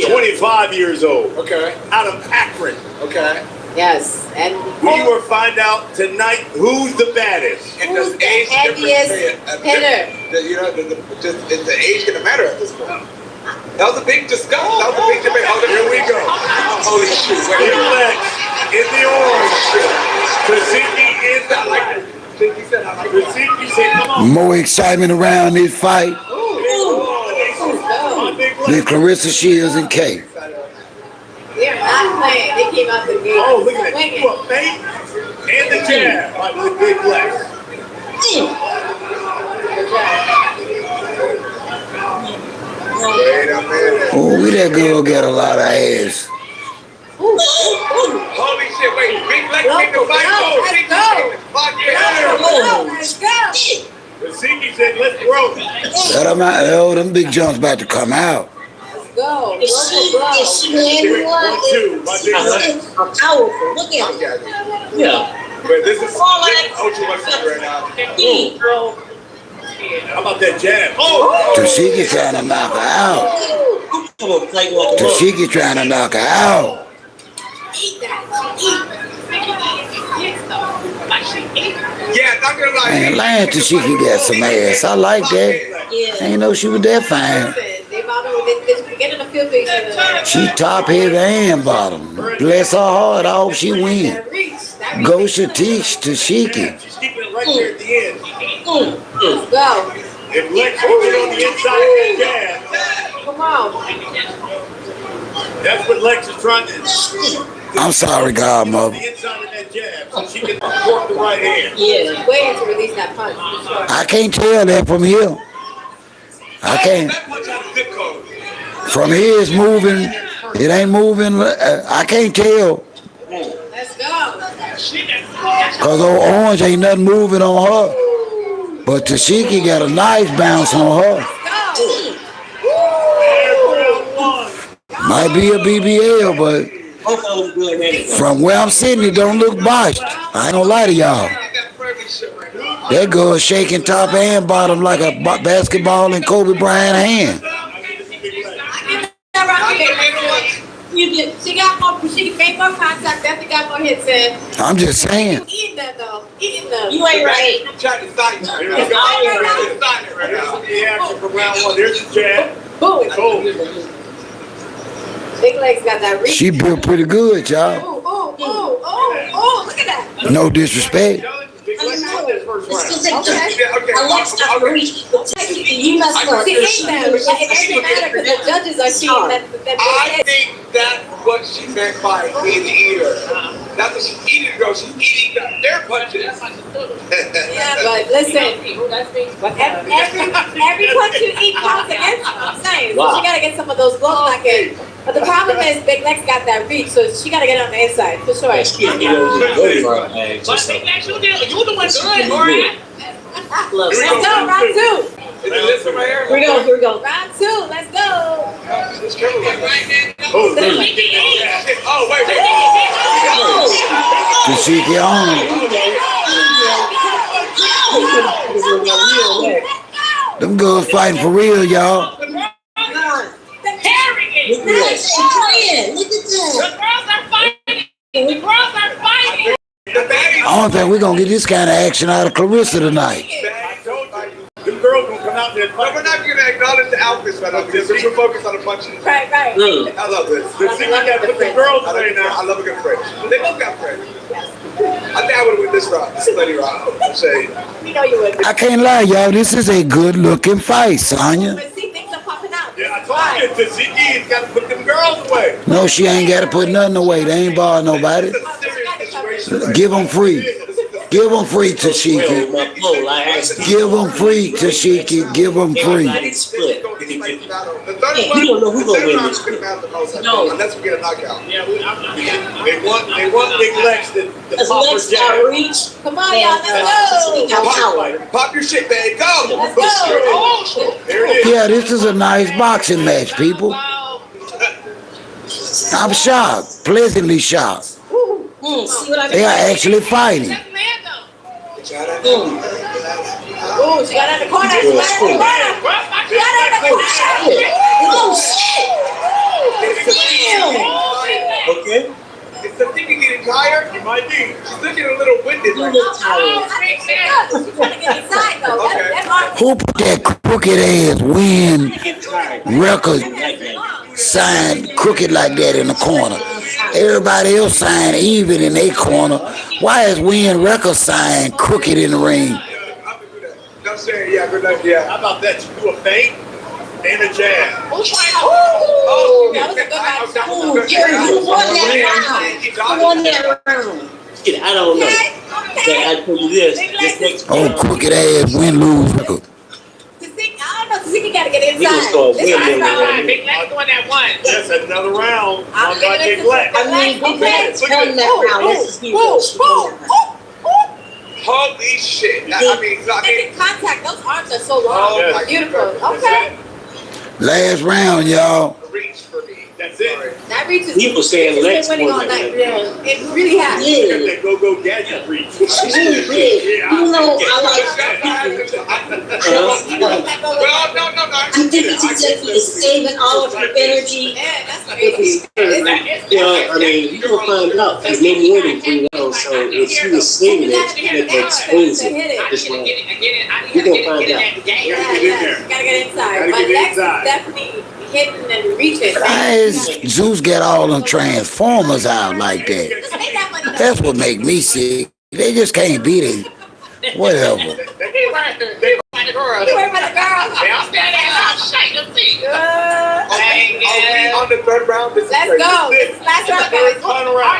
S5: 25 years old.
S10: Okay.
S5: Out of Akron.
S10: Okay.
S6: Yes. And
S5: We will find out tonight who's the baddest.
S10: And
S6: who's
S10: does
S6: the
S10: age
S6: heaviest
S10: difference
S6: hitter?
S10: You know, is the age gonna matter at this point? That was a big discussion. That was a big debate.
S5: Here we go.
S10: Holy shit!
S5: Big Lex in the orange. Tashiki in the black.
S10: He said, I like it.
S5: Tashiki said, come on.
S1: More excitement around this fight
S5: My Big
S1: than
S5: Lex.
S1: Clarissa Shields and Kay.
S6: They're not playing. They came out the gate.
S5: Oh, look at that.
S6: swinging.
S5: What, feint? And the jab by the Big Lex.
S10: Wait a minute.
S1: Oh, that girl got a lot of ass.
S10: Holy shit! Wait, Big Lex
S6: Go,
S10: take the fight.
S6: go,
S10: Go,
S6: let's
S10: Big
S6: go.
S10: Lex take the fight. Yeah.
S6: Let's go.
S5: Tashiki said, let's roll.
S1: Them big jumps about to come out.
S6: Let's go.
S4: If she landed one,
S5: 1-2 by Big Lex.
S4: it's powerful. Look at her.
S7: Yeah.
S10: But this is
S4: Fall like-
S10: ultra luxury right now.
S5: How about that jab? Oh!
S1: Tashiki trying to knock her out.
S7: I'm gonna fight like a mother.
S1: Tashiki trying to knock her out.
S10: Yeah, not gonna lie.
S1: Man, lying Tashiki got some ass. I like that.
S4: Yeah.
S1: Ain't know she was that fine.
S6: They about to get in the field picture.
S1: She top heavy and bottom. Bless her heart. I hope she win. Go Shatish Tashiki.
S5: Yeah, she's keeping it right there at the end.
S6: Let's go.
S5: If Lex can get on the inside of that jab,
S6: Come on.
S5: that's what Lex is trying to
S1: I'm sorry,
S5: on
S1: godmother.
S5: the inside of that jab so she can work the right hand.
S4: Yeah.
S6: Waiting to release that punch.
S1: I can't tell that from here. I can't.
S10: That punch out of zip code.
S1: From here it's moving. It ain't moving. I can't tell.
S6: Let's go.
S1: Cause old Orange ain't nothing moving on her. But Tashiki got a nice bounce on her. Might be a BBL, but from where I'm sitting, it don't look botched. I ain't gonna lie to y'all. That girl shaking top and bottom like a basketball in Kobe Bryant hand.
S6: She got more. She made more contact. Definitely got more hits in.
S1: I'm just saying.
S6: Eating that though. Eating them.
S4: You ain't right.
S5: The action from round one. There's the jab.
S6: Boom. Big Legs got that reach.
S1: She built pretty good, y'all.
S6: Look at that.
S1: No disrespect.
S5: Big Legs won that first round.
S4: Alexa, reach. You must go.
S6: She ate them. It doesn't matter because the judges are seeing that.
S9: I think that's what she meant by being the eater. Not that she's eating, girl. She's eating their punches.
S6: Yeah, but listen. Every punch you eat counts against you. I'm saying. So she gotta get some of those blows back in. But the problem is Big Legs got that reach, so she gotta get on the inside for sure.
S7: Let's
S9: But Big Legs, you the one good, Maureen.
S6: Let's go, round two.
S9: Is it this one right here?
S6: Here we go. Round two, let's go.
S9: This camera right there. Oh, wait.
S1: Tashiki on him. Them girls fighting for real, y'all.
S4: Nice. She's playing. Look at that.
S9: The girls are fighting.
S1: I don't think we're gonna get this kind of action out of Clarissa tonight.
S5: Them girls gonna come out there and
S9: But
S5: fight.
S9: we're not going to acknowledge the outfits right now because we're focused on the punches.
S6: Right.
S9: I love this.
S5: The thing we got to put the girls
S9: I
S5: away now.
S9: love a good friend. They both got friends. I think I would have won this round. This lady round. I'm saying.
S6: We know you would.
S1: I can't lie, y'all. This is a good looking fight, Sonya.
S6: But see, things are popping out.
S5: Yeah, I told you, Tashiki has got to put them girls away.
S1: No, she ain't got to put nothing away. They ain't barring nobody.
S9: This is a serious situation.
S1: Give them free. Give them free, Tashiki. Give them free, Tashiki. Give them free.
S7: Split.
S9: The
S7: You
S9: third
S7: don't know who's gonna win this.
S9: No, unless we get a knockout.
S5: Yeah, they want Big Legs to
S4: As
S5: pop her
S4: Lex
S5: jab.
S4: got reach.
S6: Come on, y'all, let's go.
S9: Pop your shit, babe. Go.
S6: Let's go.
S5: There it is.
S1: Yeah, this is a nice boxing match, people. I'm shocked, pleasantly shocked.
S4: See what I
S1: They are actually fighting.
S6: Ooh, she got in the corner. She got in the corner.
S4: Oh, shit.
S7: Okay.
S9: Is the thing getting tired?
S5: It might be.
S9: She's looking a little winded.
S4: You
S9: Right
S4: look tired.
S6: She's trying to get inside though. That arm.
S1: Who put that crooked ass win record sign crooked like that in the corner? Everybody else signed even in their corner. Why is Win record sign crooked in the ring?
S9: I'm saying, yeah, good luck, yeah.
S5: How about that? You do a feint and a jab.
S6: Oh, that was a good match.
S4: Ooh, Gary, who won that round? Who won that round?
S7: Shit, I don't know. But I tell you this next
S1: Oh, crooked ass win-lose record.
S6: I don't know. Tashiki got to get
S7: we gonna
S6: inside.
S7: start
S6: This
S7: winning.
S6: last round.
S9: Big Legs doing that one.
S5: That's another round.
S6: I'm
S5: Won by
S6: giving it
S5: Big
S6: to
S5: Legs.
S4: I mean, Big Legs won that round. Let's just be real. She won that round.
S9: Holy shit. I mean,
S6: Making contact. Those arms are so long.
S9: Oh, my
S6: Beautiful.
S9: God.
S6: Okay.
S1: Last round, y'all.
S9: reach for me.
S5: That's it.
S6: That reach is.
S7: People saying
S6: it's
S7: Lex
S6: been winning
S7: won
S6: all
S7: that
S6: night.
S7: round.
S6: Yeah, it really has.
S5: You got
S4: Yeah.
S5: that go gadget reach.
S4: She really did. You know, I like.
S9: No.
S4: I'm thinking Tizeki is saving all of her energy.
S6: Yeah, that's crazy.
S7: Yeah, I mean, you gonna find out. There's no more than 3 rounds, so if she was saving it, that explains it. This round. You're gonna find out.
S6: Gotta get inside.
S5: Gotta
S6: But
S5: get
S6: Lex is
S5: inside.
S6: definitely hitting and reaching.
S1: Why is Zeus got all them Transformers out like that?
S6: Just make that money.
S1: That's what make me sick. They just can't beat it. Whatever.
S6: You worry about the girl.
S9: On the third round, this is
S6: Let's
S9: crazy.
S6: go. This is last round,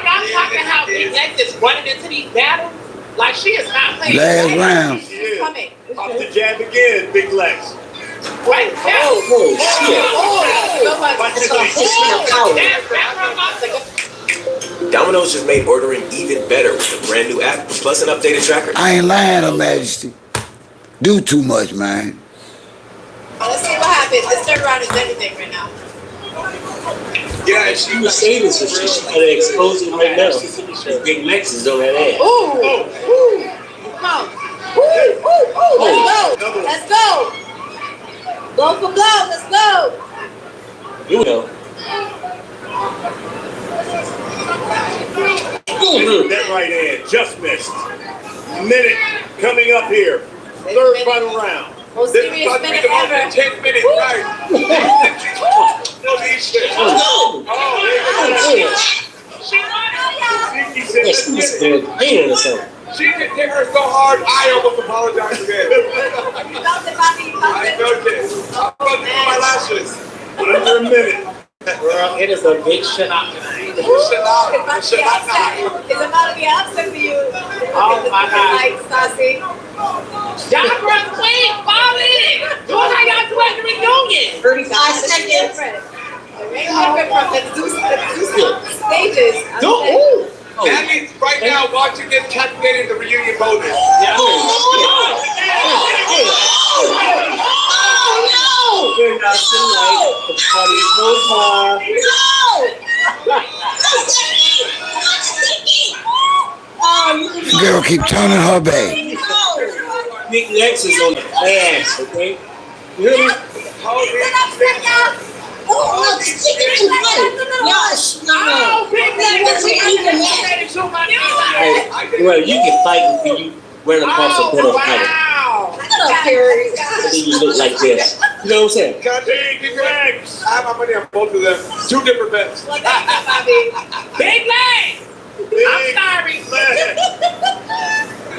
S6: guys.
S9: How Lex is running into these battles? Like she is not playing.
S1: Last round.
S6: She's coming.
S5: Off the jab again, Big Lex.
S9: Right now.
S7: Oh, shit.
S6: So much.
S5: Watch this
S6: Oh,
S5: thing.
S6: that's
S2: Domino's just made ordering even better with a brand new app plus an updated tracker.
S1: I ain't lying, Her Majesty. Do too much, man.
S6: Let's see what happens. This third round is everything right now.
S7: Yeah, she was saying this, so she's trying to expose it right now. Big Lex is on that ass.
S6: Ooh! Come on. Let's go! Blow for blow, let's go!
S7: You know.
S5: That right hand just missed. Minute coming up here. Third final round.
S6: Most serious minute ever.
S5: 10-minute fight. No, these shit.
S7: Oh,
S5: She didn't hit her so hard, I almost apologized again.
S6: You felt it, Bobby, you felt
S5: I
S6: it.
S5: felt it. I felt it in my lashes. Under a minute.
S7: girl, it is a big shut up tonight.
S6: It's about to be an upset for you.
S7: Oh my God.
S6: Like, Saucy.
S9: Y'all run quick, Bobby! Do what I got to at the reunion!
S4: 35 seconds.
S6: The ring different from the Zeus stages.
S7: Ooh.
S5: That means right now, watching this calculating the reunion bonus.
S7: Yeah. We're not tonight. The party is over.
S1: The girl keep turning her back.
S7: Big Lex is on the ass, okay? You hear me?
S4: Oh, look, sticky to play. Yes, no.
S7: Well, you can fight until you run across a better fighter. And then you look like this. You know what I'm saying?
S5: Big legs. I have my money on both of them. Two different bets.
S9: Big leg! I'm sorry.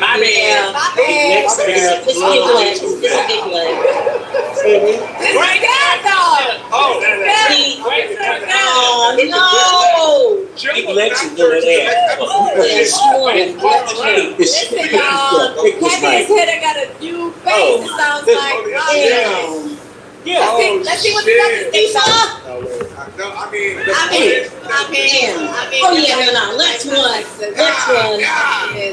S9: My man.
S7: Next
S4: It's big legs. It's big legs.
S9: Right there, dog.
S5: Oh,
S4: Oh, no.
S7: Big Lex is doing that
S6: Listen, y'all. Kevin's hitter got a new face. It sounds like.
S7: Yeah.
S6: Let's see what the judges think.
S5: no, I mean.
S6: I mean.
S4: Oh, yeah, no. Let's run.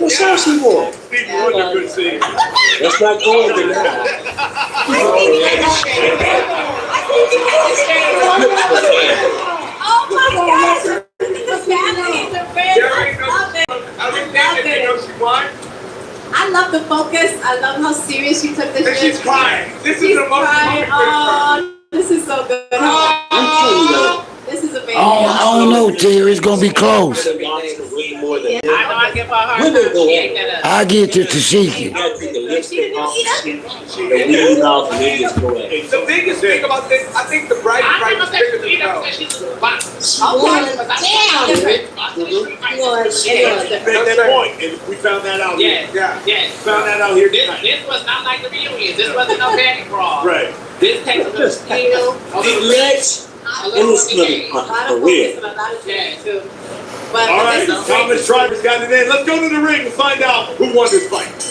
S7: What song she wore?
S5: People want a good scene.
S7: That's not going to deny.
S6: Oh my gosh. The family, the friends.
S5: She won.
S6: I love the focus. I love how serious she took this.
S5: And she's crying. This is
S6: She's
S5: the most
S6: crying.
S5: emotional.
S6: Oh, this is so good. This is amazing.
S1: I don't know, Terry. It's gonna be close.
S7: Way more than
S9: I know I give her a hard
S7: Women
S9: time.
S7: go
S9: She
S7: on.
S9: ain't that up.
S1: I get to Tashiki.
S7: You gotta take the lipstick off, the weed off, and then just go ahead.
S5: The biggest thing about this, I think the bride
S9: I
S5: price
S9: never
S5: is
S9: said
S5: bigger
S9: she
S5: than the
S9: never said she was a box.
S5: That point, and we found that out.
S9: Yes, yes.
S5: Found that out here
S9: This
S5: tonight.
S9: was not like the reunion. This wasn't no candy crawl.
S5: Right.
S9: This takes a little skill.
S7: Big Lex and this motherfucker, for real.
S6: But
S5: All right,
S6: this is
S5: Thomas Driver's got it in. Let's go to the ring and find out who won this fight.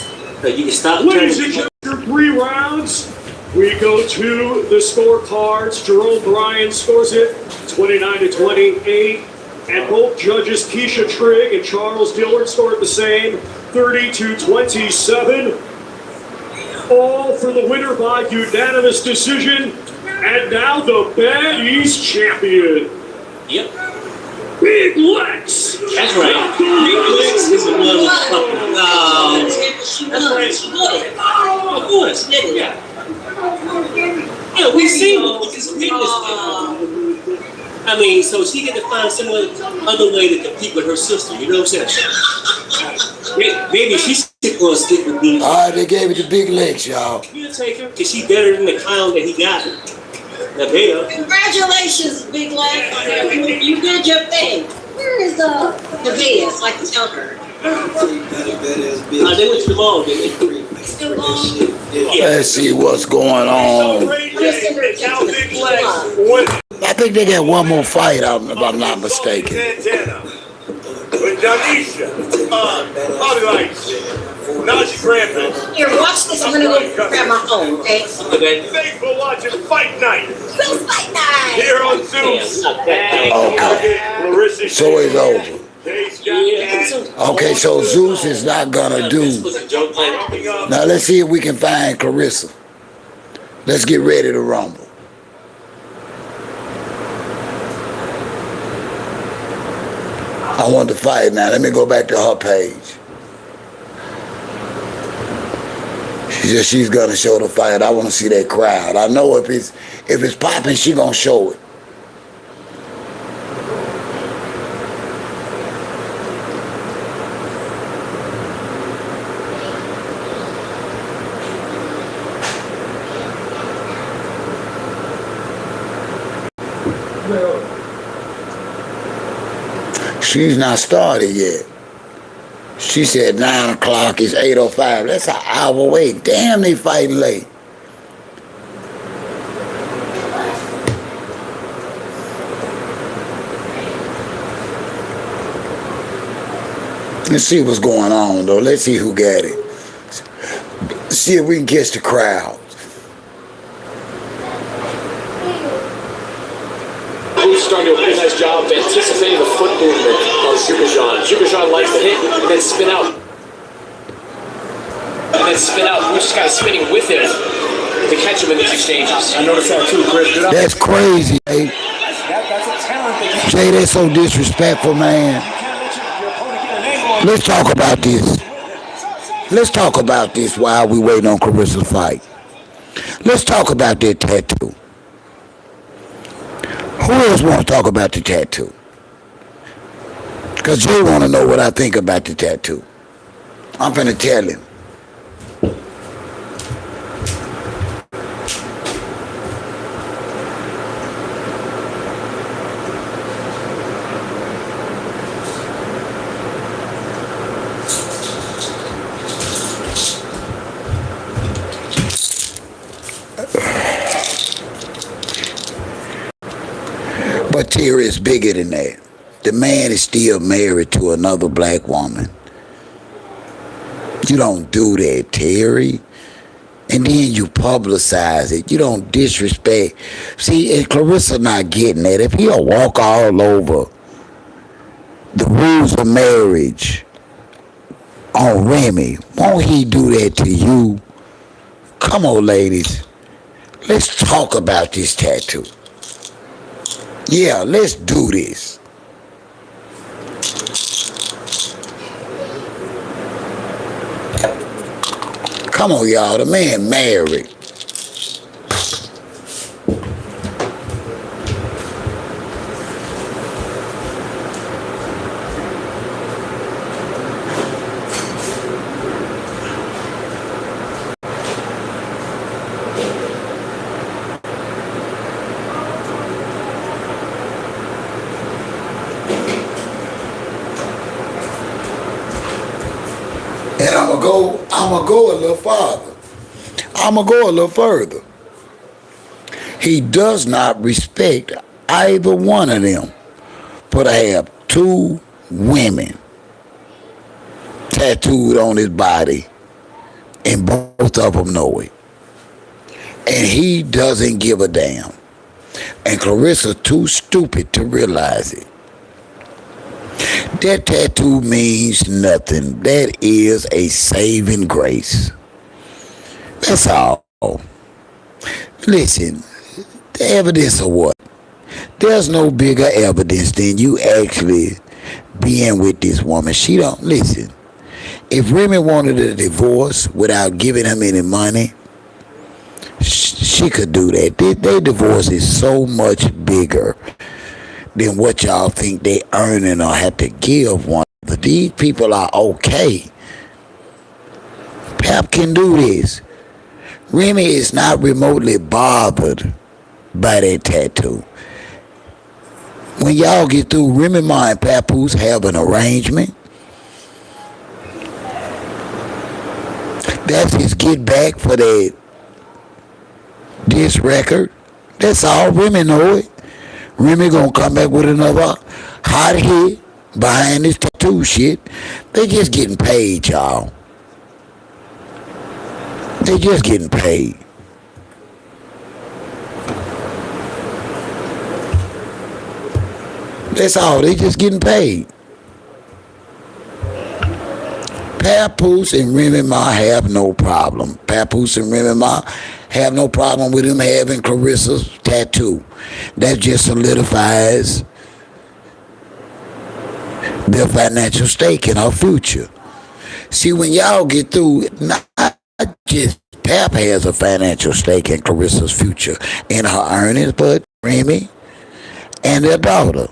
S7: So you can stop
S11: Ladies and
S7: turning.
S11: gentlemen, 3 rounds. We go to the scorecards. Jerome Bryan scores it 29-28. And both judges, Keisha Trigg and Charles Dillard, scored the same 30-27. All for the winner by unanimous decision. And now the Baddies champion,
S7: Yep.
S11: Big Lex.
S7: That's right. Big Lex is a motherfucker. That's right. Of course. Yeah. Yeah, we seen it. We just witnessed it. I mean, so she had to find some other way to compete with her sister. You know what I'm saying? Maybe she's gonna stick with me.
S1: All right, they gave it to Big Legs, y'all.
S7: We'll take her because she's better than the clown that he got. Now, there.
S4: Congratulations, Big Leg. You did your thing. Where is the beds, like the Joker?
S7: They went to the mall, didn't they?
S4: Still on?
S1: Let's see what's going on. I think they got one more fight, if I'm not mistaken.
S5: Santana. With Janisha. Bobby Lights. Najee Crampton.
S4: Here, watch this. I'm gonna go grab my phone, okay?
S5: Thanks for watching Fight Night
S4: Zeus Fight Night!
S5: here on Zeus.
S1: Okay,
S5: Larissa
S1: so it's over.
S5: Kaye
S1: Okay, so Zeus is not gonna do. Now let's see if we can find Clarissa. Let's get ready to rumble. I want to fight now. Let me go back to her page. She said she's gonna show the fight. I want to see that crowd. I know if it's popping, she gonna show it. She's not started yet. She said 9 o'clock is 8:05. That's an hour away. Damn, they fighting late. Let's see what's going on though. Let's see who got it. See if we can catch the crowd.
S13: He's starting to do a pretty nice job of anticipating the foot movement of Zhugajan. Zhugajan likes to hit and then spin out. And then spin out. Which is kind of spinning with him to catch him in these exchanges.
S2: I noticed that too, Chris.
S1: That's crazy, Jay.
S2: That's a talent that you
S1: Jay, that's so disrespectful, man. Let's talk about this. Let's talk about this while we wait on Carissa's fight. Let's talk about that tattoo. Who else want to talk about the tattoo? Because Jay want to know what I think about the tattoo. I'm finna tell him. But Terry is bigger than that. The man is still married to another black woman. You don't do that, Terry. And then you publicize it. You don't disrespect. See, and Clarissa not getting that. If he'll walk all over the rules of marriage on Remy, won't he do that to you? Come on, ladies. Let's talk about this tattoo. Yeah, let's do this. Come on, y'all. The man married. And I'm gonna go a little farther. I'm gonna go a little further. He does not respect either one of them. But I have two women tattooed on his body, and both of them know it. And he doesn't give a damn. And Clarissa too stupid to realize it. That tattoo means nothing. That is a saving grace. That's all. Listen, the evidence of what? There's no bigger evidence than you actually being with this woman. She don't listen. If Remy wanted a divorce without giving him any money, she could do that. Their divorce is so much bigger than what y'all think they earning or have to give one another. These people are okay. Pap can do this. Remy is not remotely bothered by that tattoo. When y'all get through, Remy Ma and Papoose have an arrangement. That's his get back for this record. That's all. Remy know it. Remy gonna come back with another hot hit behind this tattoo shit. They just getting paid, y'all. They just getting paid. That's all. They just getting paid. Papoose and Remy Ma have no problem. Papoose and Remy Ma have no problem with him having Clarissa's tattoo. That just solidifies their financial stake in her future. See, when y'all get through, not just Pap has a financial stake in Clarissa's future in her earnings, but Remy and their daughter.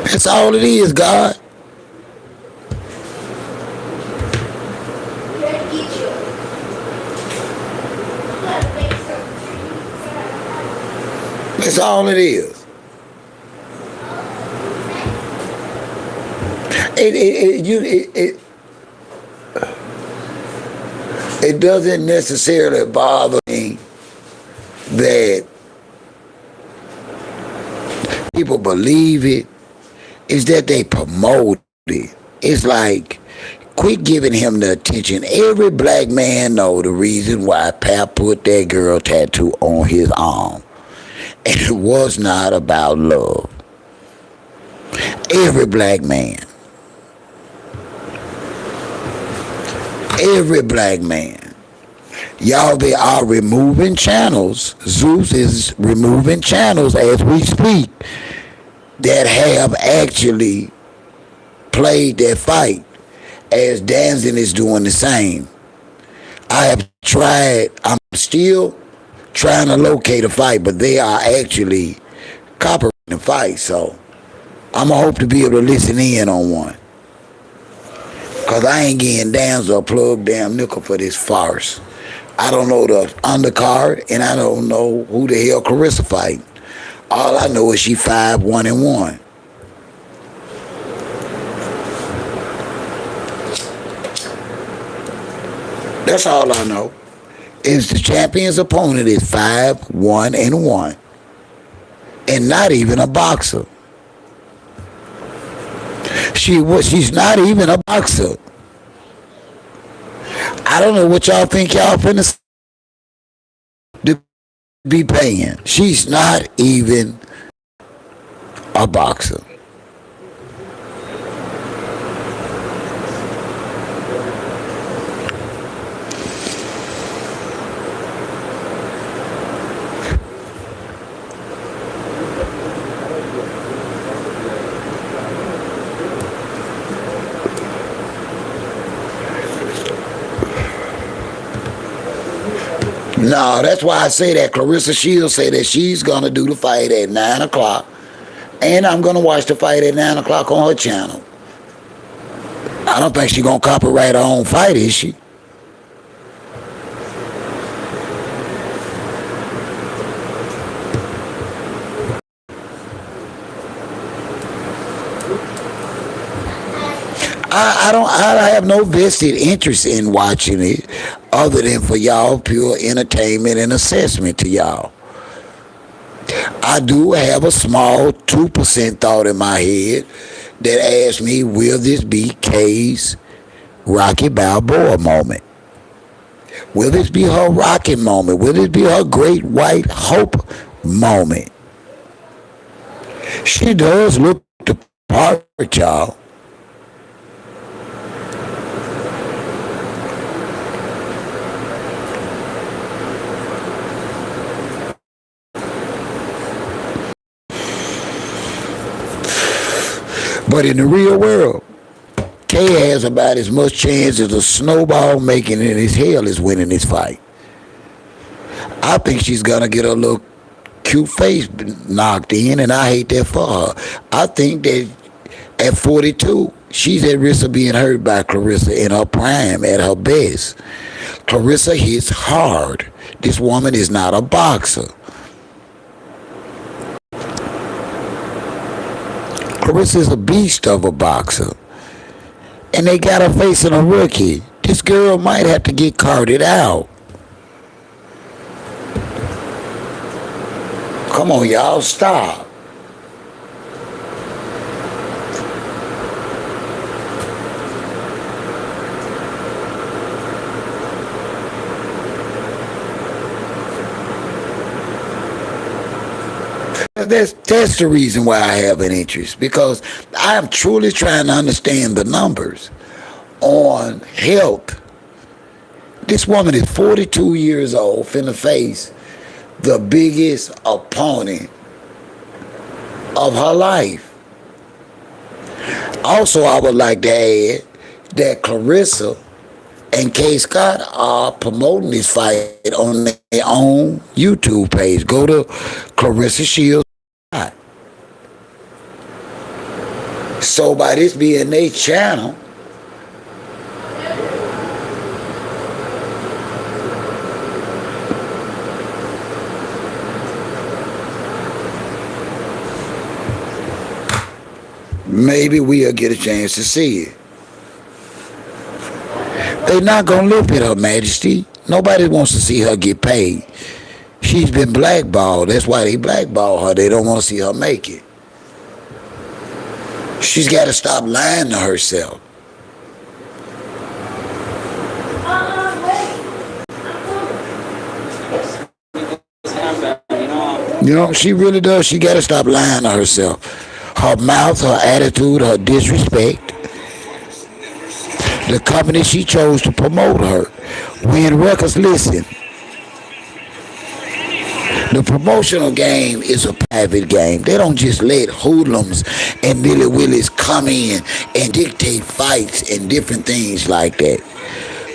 S1: That's all it is, God. That's all it is. It doesn't necessarily bother me that people believe it. It's that they promote it. It's like, quit giving him the attention. Every black man know the reason why Pap put that girl tattoo on his arm. And it was not about love. Every black man. Every black man. Y'all, they are removing channels. Zeus is removing channels as we speak that have actually played that fight, as Danzig is doing the same. I have tried, I'm still trying to locate a fight, but they are actually copyrighting the fight, so I'm going to hope to be able to listen in on one. Because I ain't getting Danzig a plug damn nickel for this farce. I don't know the undercard, and I don't know who the hell Clarissa fighting. All I know is she 5-1-1. That's all I know. Is the champion's opponent is 5-1-1, and not even a boxer. She's not even a boxer. I don't know what y'all think y'all finna be paying. She's not even a boxer. No, that's why I say that Clarissa Shields say that she's gonna do the fight at 9 o'clock, and I'm gonna watch the fight at 9 o'clock on her channel. I don't think she's gonna copyright her own fight, is she? I have no vested interest in watching it other than for y'all pure entertainment and assessment to y'all. I do have a small 2% thought in my head that asks me, will this be Kay's Rocky Balboa moment? Will this be her Rocky moment? Will this be her great white hope moment? She does look the part, y'all. But in the real world, Kay has about as much chance as a snowball making it as hell is winning this fight. I think she's going to get a little cute face knocked in, and I hate that for her. I think that at 42, she's at risk of being hurt by Clarissa in her prime, at her best. Clarissa hits hard. This woman is not a boxer. Clarissa is a beast of a boxer. And they got her facing a rookie. This girl might have to get carted out. Come on, y'all, stop. That's the reason why I have an interest, because I am truly trying to understand the numbers on health. This woman is 42 years old, finna face the biggest opponent of her life. Also, I would like to add that Clarissa and K. Scott are promoting this fight on their own YouTube page. Go to Clarissa Shields. So by this being their channel, maybe we'll get a chance to see it. They're not gonna look at Her Majesty. Nobody wants to see her get paid. She's been blackballed. That's why they blackball her. They don't want to see her make it. She's got to stop lying to herself. You know, she really does. She got to stop lying to herself. Her mouth, her attitude, her disrespect. The company she chose to promote her. When Ruckus, listen. The promotional game is a private game. They don't just let hoodlums and Billy Willis come in and dictate fights and different things like that.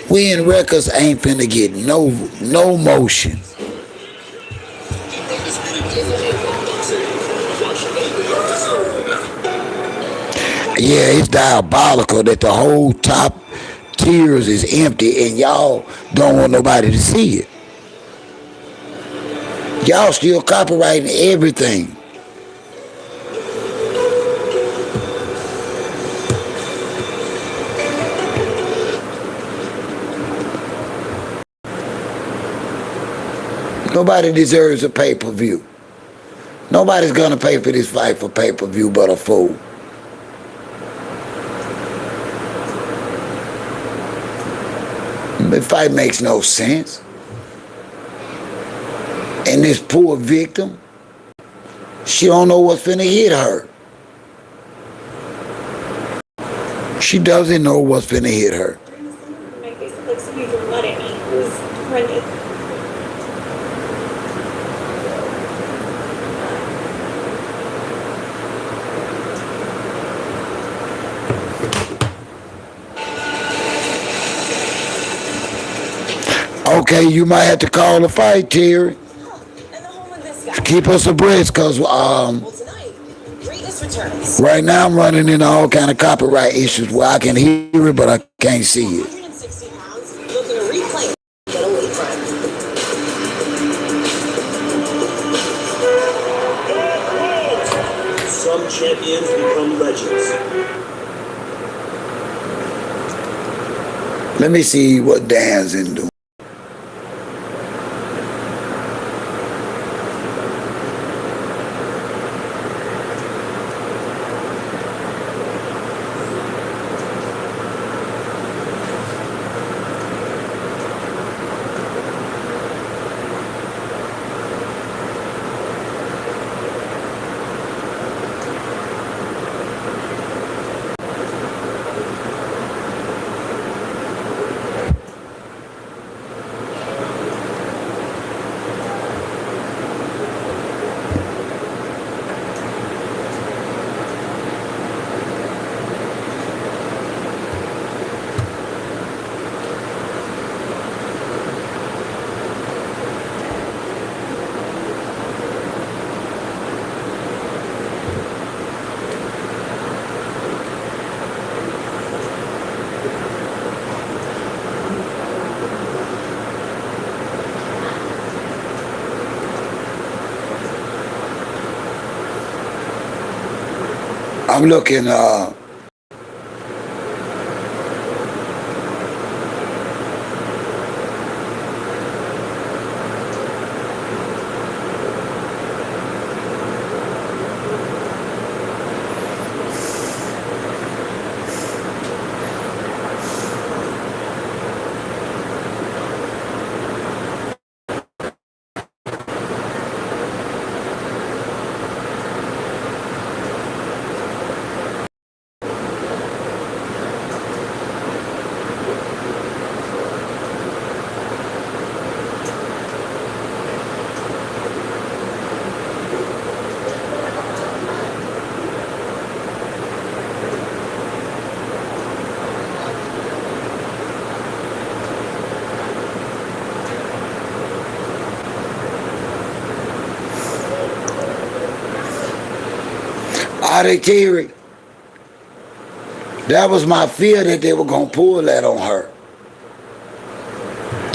S1: We in Records ain't finna get no motion. Yeah, it's diabolical that the whole top tiers is empty and y'all don't want nobody to see it. Y'all still copyrighting everything. Nobody deserves a pay-per-view. Nobody's gonna pay for this fight for pay-per-view but a fool. The fight makes no sense. And this poor victim, she don't know what's finna hit her. She doesn't know what's finna hit her.
S6: My face looked like somebody threw mud at me. It was horrendous.
S1: Okay, you might have to call the fight, Terry. Keep us abreast, cause right now I'm running into all kind of copyright issues where I can hear it but I can't see it.
S7: Some champions become legends.
S1: Let me see what Dan's in doing. I'm looking, Are they, Terry? That was my fear that they were going to pull that on her.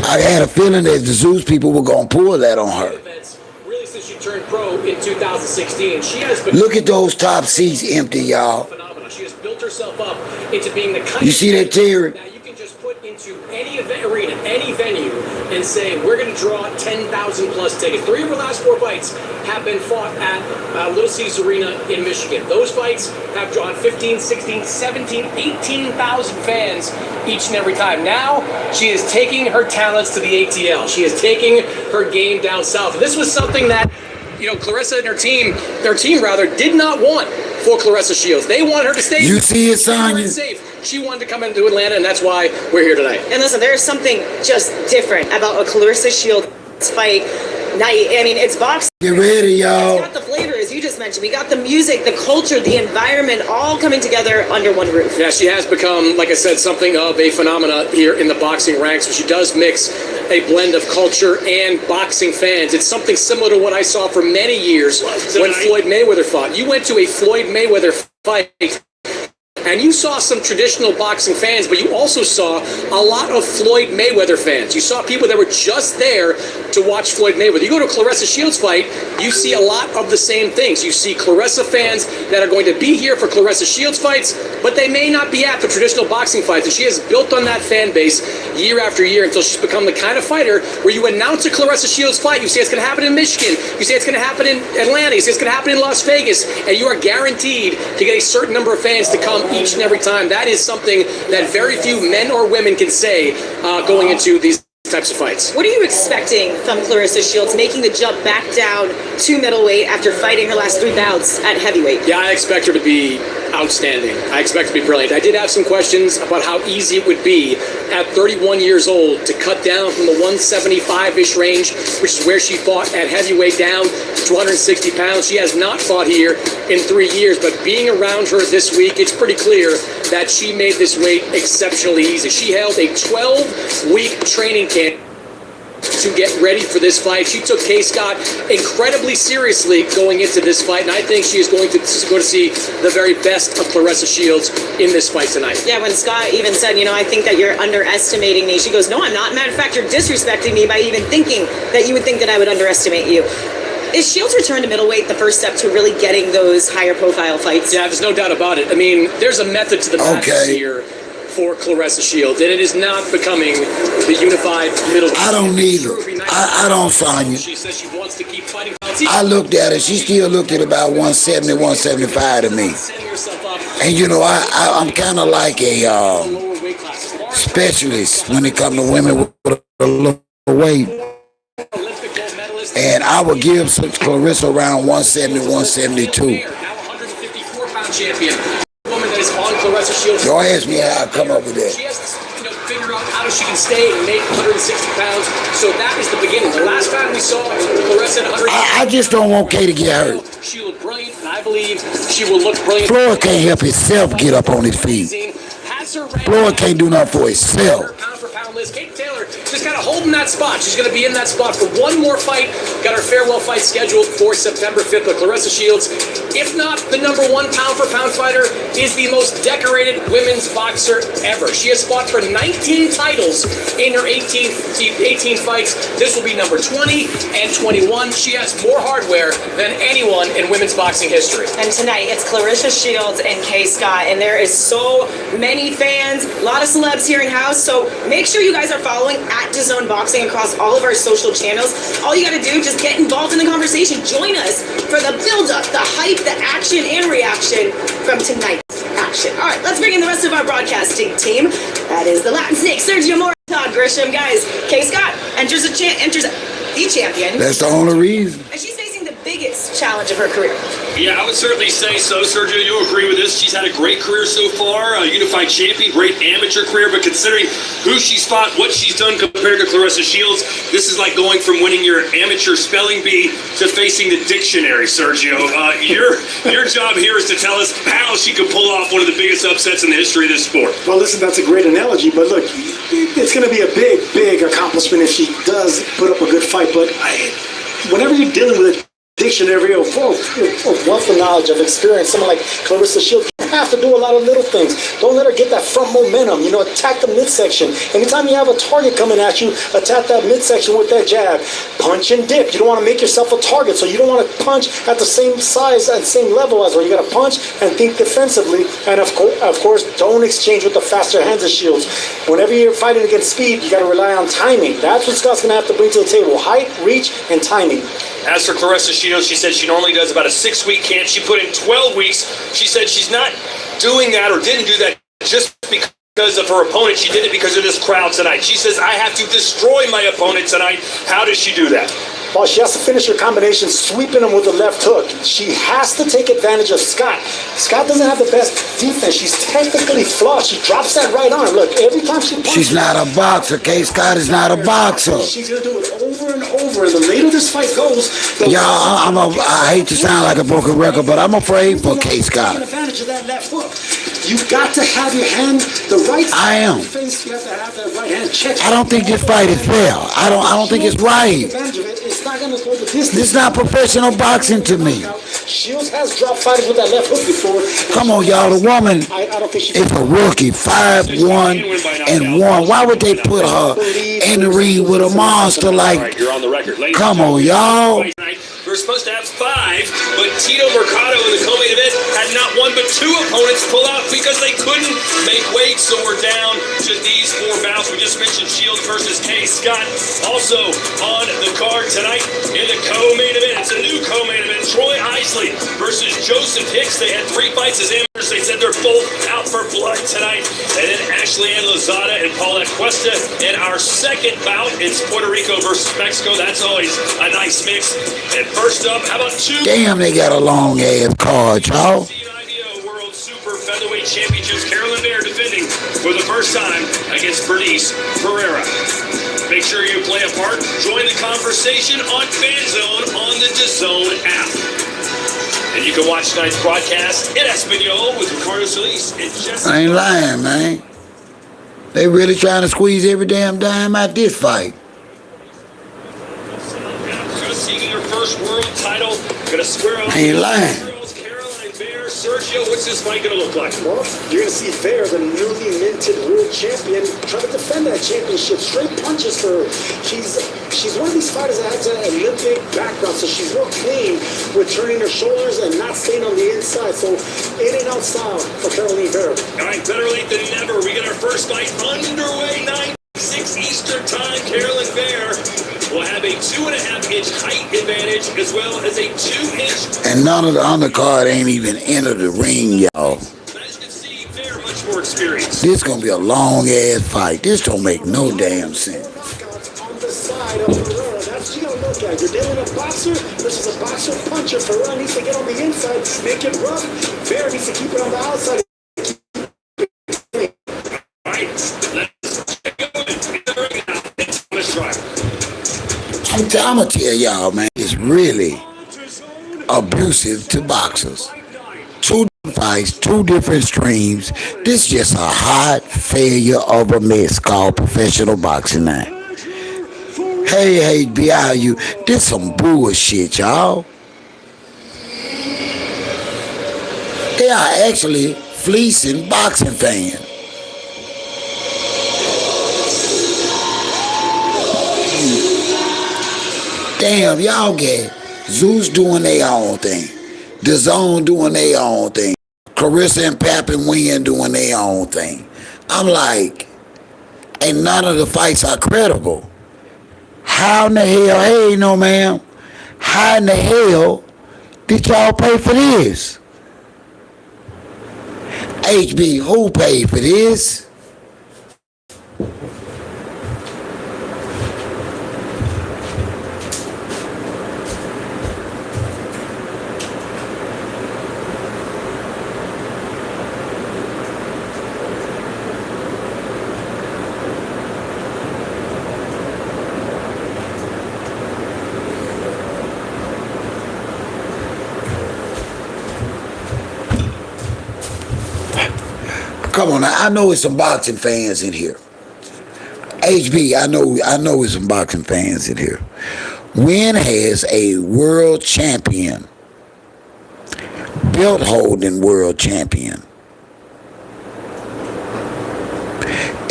S1: I had a feeling that the Zeus people were going to pull that on her.
S13: Really, since she turned pro in 2016, she has been.
S1: Look at those top seats empty, y'all.
S13: Phenomenal. She has built herself up into being the kind
S1: You see that, Terry?
S13: Now you can just put into any event arena, any venue, and say we're going to draw 10,000 plus tickets. 3 of her last 4 fights have been fought at Little Caesars Arena in Michigan. Those fights have drawn 15, 16, 17, 18,000 fans each and every time. Now she is taking her talents to the ATL. She is taking her game down south. This was something that, you know, Claressa and their team rather, did not want for Claressa Shields. They want her to stay.
S1: You see it, Sonya?
S13: Safe. She wanted to come into Atlanta, and that's why we're here tonight.
S14: And listen, there's something just different about a Claressa Shields fight night. I mean, it's boxing.
S1: Get ready, y'all.
S14: It's got the flavor, as you just mentioned. We got the music, the culture, the environment, all coming together under one roof.
S13: Yeah, she has become, like I said, something of a phenomena here in the boxing ranks. She does mix a blend of culture and boxing fans. It's something similar to what I saw for many years when Floyd Mayweather fought. You went to a Floyd Mayweather fight, and you saw some traditional boxing fans, but you also saw a lot of Floyd Mayweather fans. You saw people that were just there to watch Floyd Mayweather. You go to a Claressa Shields fight, you see a lot of the same things. You see Claressa fans that are going to be here for Claressa Shields fights, but they may not be at the traditional boxing fights. And she has built on that fan base year after year until she's become the kind of fighter where you announce a Claressa Shields fight, you say it's going to happen in Michigan, you say it's going to happen in Atlanta, you say it's going to happen in Las Vegas, and you are guaranteed to get a certain number of fans to come each and every time. That is something that very few men or women can say going into these types of fights.
S14: What are you expecting from Claressa Shields making the jump back down to middleweight after fighting her last 3 bouts at heavyweight?
S13: Yeah, I expect her to be outstanding. I expect her to be brilliant. I did have some questions about how easy it would be at 31 years old to cut down from the 175-ish range, which is where she fought at heavyweight, down to 160 pounds. She has not fought here in 3 years, but being around her this week, it's pretty clear that she made this weight exceptionally easy. She held a 12-week training camp to get ready for this fight. She took Kay Scott incredibly seriously going into this fight, and I think she is going to see the very best of Claressa Shields in this fight tonight.
S14: Yeah, when Scott even said, you know, I think that you're underestimating me, she goes, no, I'm not. Matter of fact, you're disrespecting me by even thinking that you would think that I would underestimate you. Is Shields' return to middleweight the first step to really getting those higher profile fights?
S13: Yeah, there's no doubt about it. I mean, there's a method to the madness here for Claressa Shields, and it is not becoming the unified middleweight.
S1: I don't need her. I don't, Sonya.
S13: She says she wants to keep fighting.
S1: I looked at her. She still looked at about 170, 175 to me. And you know, I'm kind of like a specialist when it comes to women with a low weight. And I would give Claressa around 170, 172.
S13: Now 154-pound champion. Woman that is on Claressa Shields.
S1: Don't ask me how I come up with that.
S13: She has to, figure out how she can stay and make 160 pounds. So that is the beginning. The last time we saw Claressa at 100.
S1: I just don't want Kay to get hurt.
S13: She looked brilliant, and I believe she will look brilliant.
S1: Floyd can't help himself get up on his feet. Floyd can't do nothing for himself.
S13: Pound for pound list. Kate Taylor just kind of holding that spot. She's going to be in that spot for one more fight. Got her farewell fight scheduled for September 5th. But Claressa Shields, if not the #1 pound for pound fighter, is the most decorated women's boxer ever. She has fought for 19 titles in her 18 fights. This will be number 20 and 21. She has more hardware than anyone in women's boxing history.
S14: And tonight, it's Claressa Shields and Kay Scott, and there is so many fans, a lot of celebs here in house, so make sure you guys are following at DAZN Boxing across all of our social channels. All you gotta do, just get involved in the conversation. Join us for the build-up, the hype, the action, and reaction from tonight's action. All right, let's bring in the rest of our broadcasting team. That is the Latin Snake, Sergio Mora, Todd Grisham. Guys, Kay Scott enters the champion.
S1: That's the only reason.
S14: And she's facing the biggest challenge of her career.
S15: Yeah, I would certainly say so, Sergio. You'll agree with this. She's had a great career so far, a unified champion, great amateur career, but considering who she's fought, what she's done compared to Claressa Shields, this is like going from winning your amateur spelling bee to facing the dictionary, Sergio. Your job here is to tell us how she could pull off one of the biggest upsets in the history of this sport.
S2: Well, listen, that's a great analogy, but look, it's going to be a big accomplishment if she does put up a good fight, but whenever you're dealing with a
S16: dictionary of wealth of knowledge, of experience. Someone like Claressa Shields, you have to do a lot of little things. Don't let her get that front momentum. You know, attack the midsection. Anytime you have a target coming at you, attack that midsection with that jab. Punch and dip. You don't want to make yourself a target, so you don't want to punch at the same size and same level as her. You got to punch and think defensively. And of course, don't exchange with the faster hands of Shields. Whenever you're fighting against speed, you got to rely on timing. That's what Scott's going to have to bring to the table: height, reach, and timing.
S15: As for Claressa Shields, she said she normally does about a 6-week camp. She put in 12 weeks. She said she's not doing that or didn't do that just because of her opponent. She did it because of this crowd tonight. She says, I have to destroy my opponent tonight. How does she do that?
S16: Well, she has to finish her combination sweeping him with the left hook. She has to take advantage of Scott. Scott doesn't have the best defense. She's technically flawed. She drops that right arm. Look, every time she punches,
S1: she's not a boxer. Kaye Scott is not a boxer.
S16: She's going to do it over and over. And the later this fight goes,
S1: I hate to sound like a broken record, but I'm afraid for Kaye Scott.
S16: Taking advantage of that left hook. You've got to have your hand, the right side.
S1: I am.
S16: Defense, you have to have that right hand checked.
S1: I don't think this fight is fair. I don't think it's right.
S16: It's not going to go the distance.
S1: This is not professional boxing to me.
S16: Shields has dropped fighters with that left hook before.
S1: Come on, y'all. The woman is a rookie, 5'1" Why would they put her in the ring with a monster like?
S15: You're on the record.
S1: Come on, y'all.
S15: We're supposed to have 5, but Tito Mercado in the co-main event had not 1 but 2 opponents pull out because they couldn't make weight. So we're down to these 4 bouts. We just mentioned Shields versus Kaye Scott. Also on the card tonight in the co-main event. It's a new co-main event. Troy Isley versus Joseph Hicks. They had 3 fights as amateurs. They said they're both out for blood tonight. And then Ashley Ann Lozada and Paulette Cuesta in our second bout. It's Puerto Rico versus Mexico. That's always a nice mix. And first up, how about 2?
S1: Damn, they got a long ass card, y'all.
S15: World Super Featherweight Championships. Carolyn Bear defending for the first time against Bernice Pereira. Make sure you play a part. Join the conversation on FanZone on the DAZN app. And you can watch tonight's broadcast in Espanol with Ricardo Solis and Jesse.
S1: I ain't lying, man. They really trying to squeeze every damn dime out this fight.
S15: Seeking her first world title. Gonna square up.
S1: I ain't lying.
S15: Sergio, what's this fight going to look like?
S16: Well, you're going to see Fair, the newly minted world champion, try to defend that championship. Straight punches for her. She's one of these fighters that has an Olympic background, so she's real clean with turning her shoulders and not staying on the inside. So in and out style for Caroline Fair.
S15: All right, better late than never. We get our first fight underway, 9:06 Eastern Time. Carolyn Fair will have a 2.5-inch height advantage as well as a 2-inch.
S1: And none of the undercard ain't even entered the ring, y'all.
S15: As you can see, Fair much more experienced.
S1: This gonna be a long ass fight. This don't make no damn sense.
S16: On the side of Ferreira, that's what you gotta look at. You're dealing with a boxer versus a boxer puncher. Ferreira needs to get on the inside, make it rough. Fair needs to keep it on the outside.
S15: All right, let's go in the ring now. It's Thomas Driver.
S1: I'm gonna tell y'all, man, it's really abusive to boxers. 2 different fights, 2 different streams. This is just a hot failure of a mess called professional boxing now. Hey, BIU, this some bullshit, y'all. They are actually fleecing boxing fans. Damn, y'all get Zeus doing their own thing. DAZN doing their own thing. Claressa and Pap and Wynn doing their own thing. I'm like, and none of the fights are credible. How in the hell, hey, no ma'am, how in the hell did y'all pay for this? HB, who paid for this? Come on now, I know it's some boxing fans in here. HB, I know it's some boxing fans in here. When has a world champion, belt holding world champion,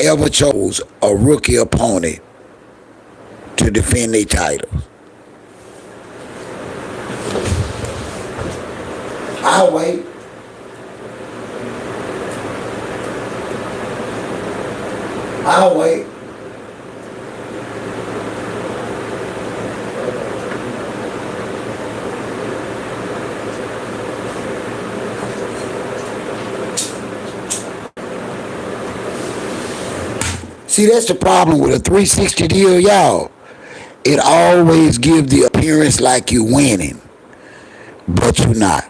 S1: ever chose a rookie opponent to defend their titles? I'll wait. I'll wait. See, that's the problem with a 360 deal, y'all. It always gives the appearance like you're winning, but you're not.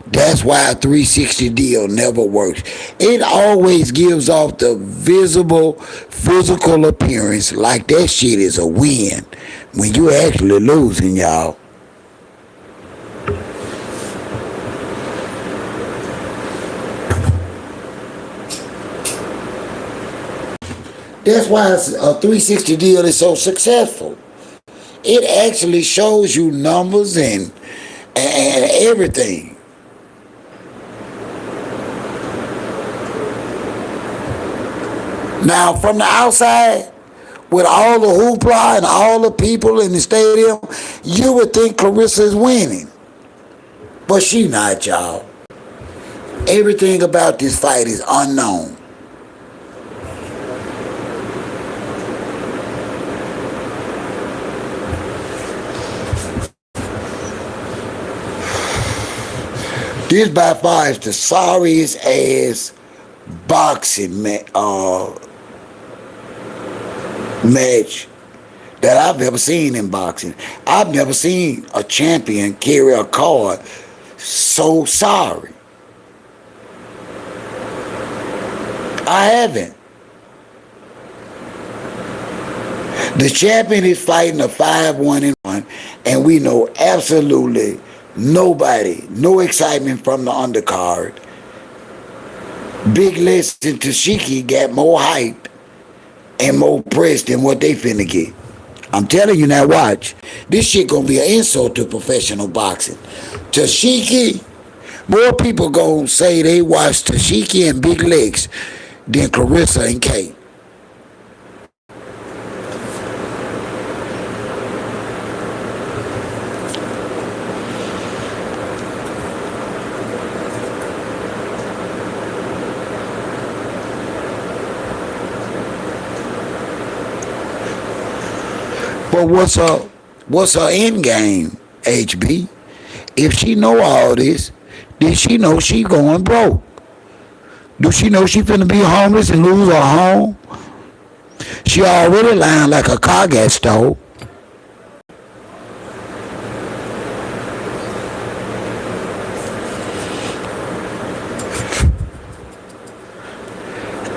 S1: That's why a 360 deal never works. It always gives off the visible, physical appearance like that shit is a win when you're actually losing, y'all. That's why a 360 deal is so successful. It actually shows you numbers and everything. Now, from the outside, with all the hoopla and all the people in the stadium, you would think Clarissa is winning. But she not, y'all. Everything about this fight is unknown. This by far is the sorriest ass boxing match that I've ever seen in boxing. I've never seen a champion carry a card so sorry. I haven't. The champion is fighting a 5-1-1, and we know absolutely nobody, no excitement from the undercard. Big Les and Tashiki got more hype and more press than what they finna get. I'm telling you now, watch. This shit gonna be an insult to professional boxing. Tashiki, more people gonna say they watch Tashiki and Big Legs than Clarissa and Kaye. But what's her end game, HB? If she know all this, then she know she going broke. Do she know she finna be homeless and lose her home? She already lying like a car got stole.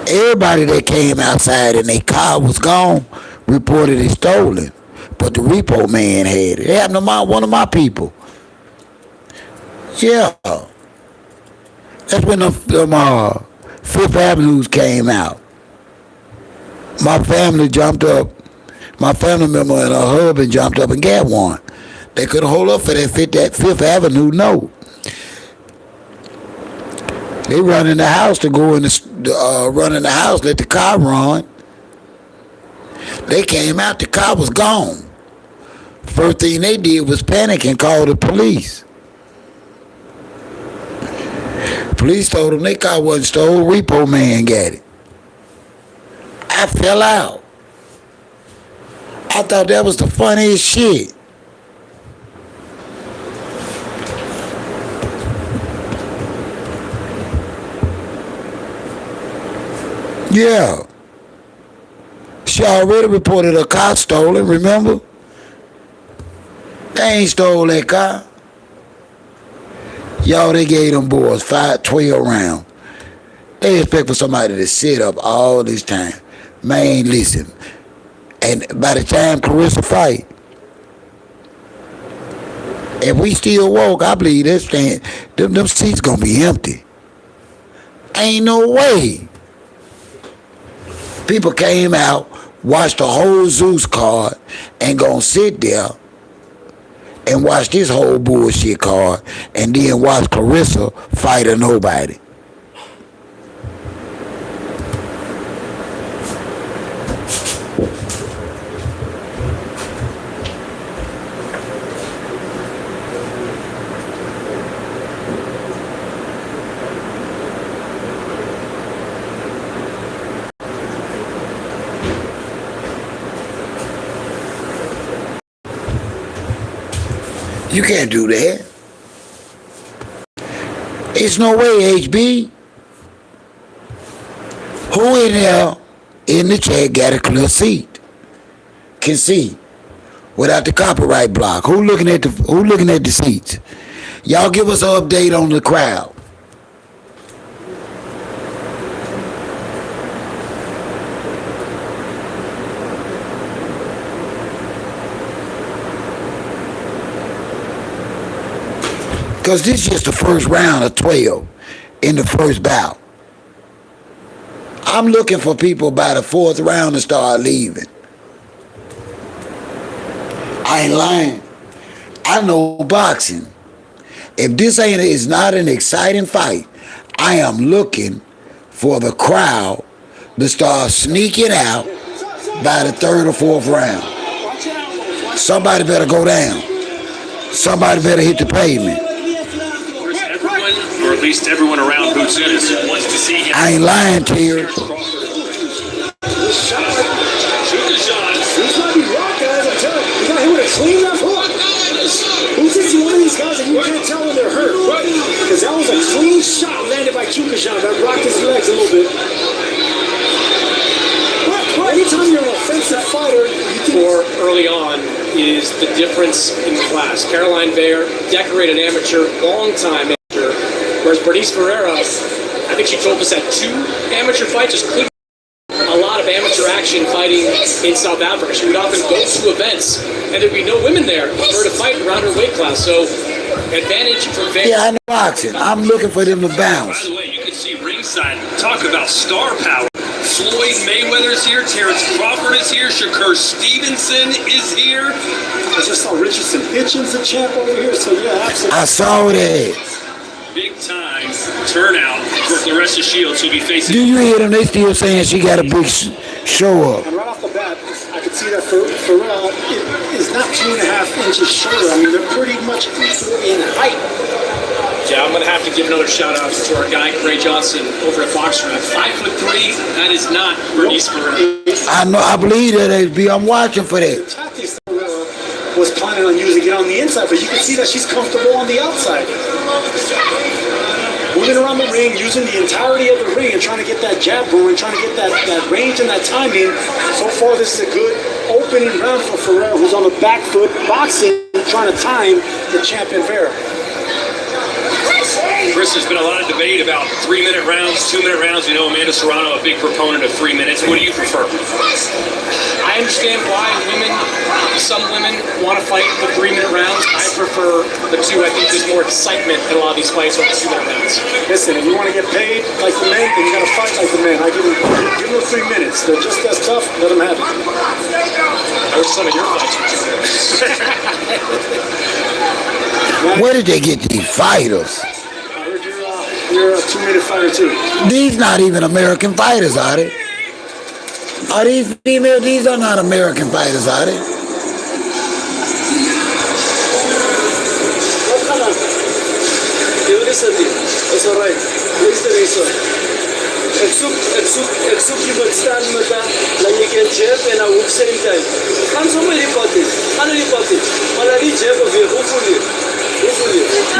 S1: Everybody that came outside and their car was gone reported it stolen. But the repo man had it. It happened to one of my people. Yeah. That's when them Fifth Avenues came out. My family jumped up. My family member and her husband jumped up and got one. They couldn't hold up for that Fifth Avenue note. They run in the house to go in run in the house, let the car run. They came out, the car was gone. First thing they did was panic and call the police. Police told them their car wasn't stolen, repo man got it. I fell out. I thought that was the funniest shit. Yeah. She already reported her car stolen, remember? They ain't stole that car. Y'all, they gave them boys 12 rounds. They expect for somebody to sit up all this time. Man, listen. And by the time Clarissa fight, if we still walk, I believe them seats gonna be empty. Ain't no way. People came out watch the whole Zeus card and gonna sit there and watch this whole bullshit card and then watch Clarissa fight a nobody. You can't do that. It's no way, HB. Who in there in the chat got a clear seat? Can see without the copyright block. Who looking at the seats? Y'all give us an update on the crowd. Because this is just the first round of 12 in the first bout. I'm looking for people by the fourth round to start leaving. I ain't lying. I know boxing. If this is not an exciting fight, I am looking for the crowd to start sneaking out by the third or fourth round. Somebody better go down. Somebody better hit the pavement.
S15: Or at least everyone around Boots Ennis wants to see him.
S1: I ain't lying to you.
S11: He's might be rock, guys. I'm telling you. He got hit with a clean left hook. Who's this one of these guys that you can't tell when they're hurt? Because that was a clean shot landed by Kukashan. That rocked his legs a little bit. Anytime you're an offensive fighter,
S13: for early on is the difference in class. Caroline Bayer, decorated amateur, long-time amateur, whereas Bernice Ferreira, I think she told us that 2 amateur fights just couldn't a lot of amateur action fighting in South Africa. She would often go to events and there'd be no women there for her to fight around her weight class. So advantage for Bayer.
S1: Yeah, I know boxing. I'm looking for them to bounce.
S15: By the way, you can see ringside. Talk about star power. Floyd Mayweather's here, Terrence Crawford is here, Shakur Stevenson is here.
S11: I just saw Richardson Hitchens, the champ over here, so yeah, absolutely.
S1: I saw that.
S15: Big time turnout for Clarissa Shields, who'll be facing.
S1: Do you hear them? They still saying she got a big show up.
S11: And right off the bat, I could see that Ferreira is not 2.5 inches shorter. I mean, they're pretty much equal in height.
S13: Yeah, I'm going to have to give another shout out to our guy, Gray Johnson, over at Boxer. 5'3", that is not Bernice Ferreira.
S1: I know, I believe that, HB. I'm watching for that.
S11: Tatis was planning on using it on the inside, but you can see that she's comfortable on the outside. Moving around the ring, using the entirety of the ring and trying to get that jab going, trying to get that range and that timing. So far, this is a good opening round for Ferreira, who's on the back foot, boxing, trying to time the champion Vera.
S15: Chris, there's been a lot of debate about 3-minute rounds, 2-minute rounds. You know, Amanda Serrano, a big proponent of 3 minutes. What do you prefer?
S13: I understand why some women want to fight the 3-minute rounds. I prefer the 2. I think there's more excitement in a lot of these fights over 2-minute rounds.
S11: Listen, if you want to get paid like the men, then you got to fight like the men. I give them 3 minutes. They're just as tough. Let them have it.
S13: I wish some of your fights were 2 minutes.
S1: Where did they get these fighters?
S11: You're a 2-minute fighter too.
S1: These not even American fighters, are they? Are these female? These are not American fighters, are they?
S17: It's alright. What's the reason? Exuk you would stand with that, like you can jab and a hook same time. I'm so many parties. How do you party? When I need jab of you, hopefully.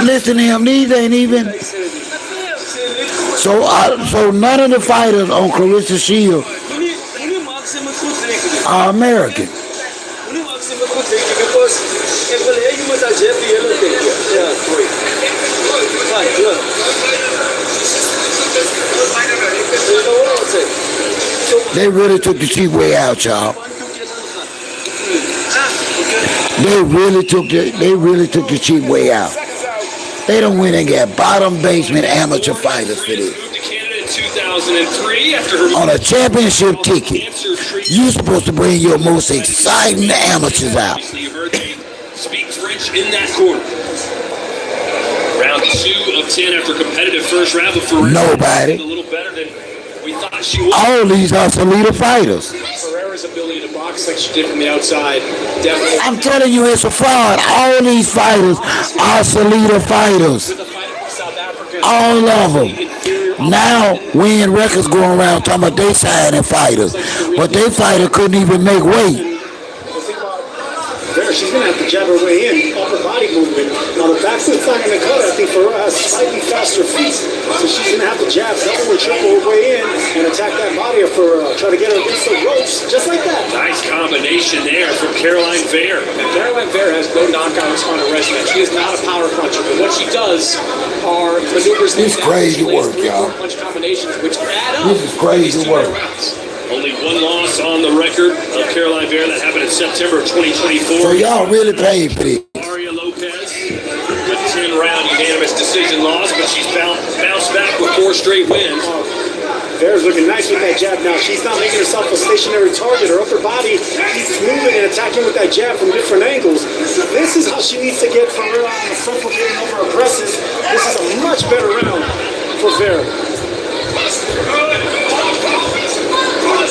S1: Listen to him, these ain't even. So none of the fighters on Clarissa Shields are American. They really took the cheap way out, y'all. They really took the cheap way out. They don't win and get bottom basement amateur fighters for this.
S15: Moved to Canada in 2000. 2003 after her
S1: On a championship ticket, you're supposed to bring your most exciting amateurs out.
S15: You heard me speak French in that corner. Round 2 of 10 after competitive first round, but Ferreira
S1: Nobody.
S15: a little better than we thought she would.
S1: All these are Salida fighters.
S13: Ferreira's ability to box like she did from the outside, definitely.
S1: I'm telling you, it's a fraud. All these fighters are Salida fighters. All of them. Now, Win Records going around talking about they signing fighters, but they fighter couldn't even make weight.
S16: There, she's going to have to jab her way in, upper body movement. Now, the backfoot's not going to cut. I think Ferreira has slightly faster feet, so she's going to have to jab double or triple her way in and attack that body of Ferreira. Try to get her against the ropes, just like that.
S15: Nice combination there from Caroline Vare.
S13: Caroline Vare has no knockouts on her resume. She is not a power puncher, but what she does are maneuvers.
S1: This is crazy work, y'all.
S13: Punch combinations, which add up.
S1: This is crazy work.
S15: Only one loss on the record of Caroline Vare. That happened in September of 2024.
S1: So y'all really paid for this.
S15: Maria Lopez with 10-round unanimous decision loss, but she's bounced back with 4 straight wins.
S16: Vare's looking nice with that jab now. She's not making herself a stationary target. Her upper body keeps moving and attacking with that jab from different angles. This is how she needs to get Ferreira on the front for getting over aggressive. This is a much better round for Vare.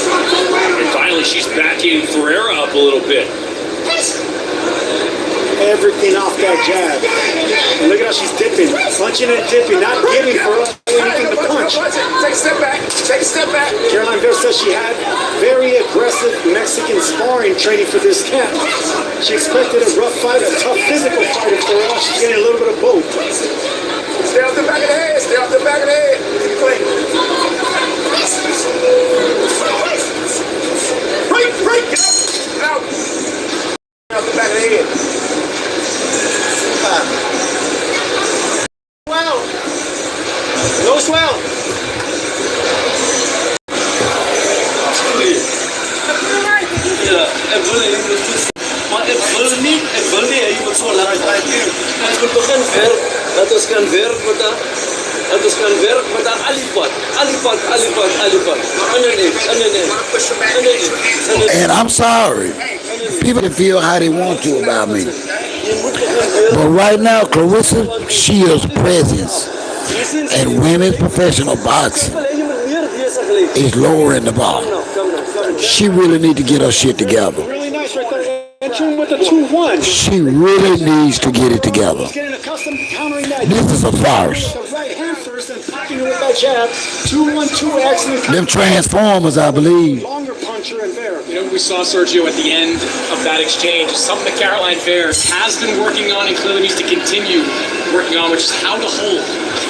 S15: And finally, she's backing Ferreira up a little bit.
S16: Everything off that jab. And look at how she's dipping, punching and dipping, not giving Ferreira anything to punch.
S2: Take a step back. Take a step back.
S16: Caroline Vare says she had very aggressive Mexican sparring training for this camp. She expected a rough fight, a tough physical fight of Ferreira. She's getting a little bit of both.
S2: Stay off the back of the head. Stay off the back of the head. Clean. Break. Get out. Get off the back of the head.
S16: No swell.
S1: And I'm sorry. People can feel how they want to about me. But right now, Clarissa Shields' presence in women's professional boxing is lowering the bar. She really needs to get her shit together.
S16: Really nice right there. Entering with a 2-1.
S1: She really needs to get it together.
S16: Getting accustomed to countering that.
S1: This is a farce.
S16: The right hand first and packing it with that jab. 2-1-2 excellent.
S1: Them transformers, I believe.
S16: Longer puncher and Vare.
S13: You know, we saw Sergio at the end of that exchange. Something that Caroline Vare has been working on and clearly needs to continue working on, which is how to hold.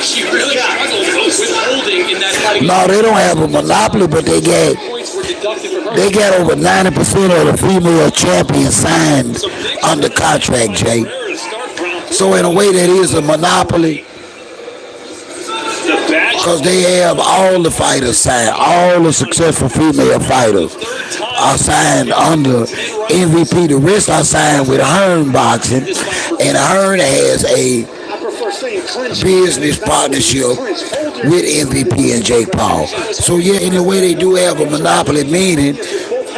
S13: She really struggled with holding in that fight.
S1: No, they don't have a monopoly, but they got over 90% of the female champions signed under contract, Jay. So in a way, that is a monopoly. Because they have all the fighters signed, all the successful female fighters are signed under MVP. The rest are signed with Hearn Boxing, and Hearn has a business partnership with MVP and Jake Paul. So yeah, in a way they do have a monopoly, meaning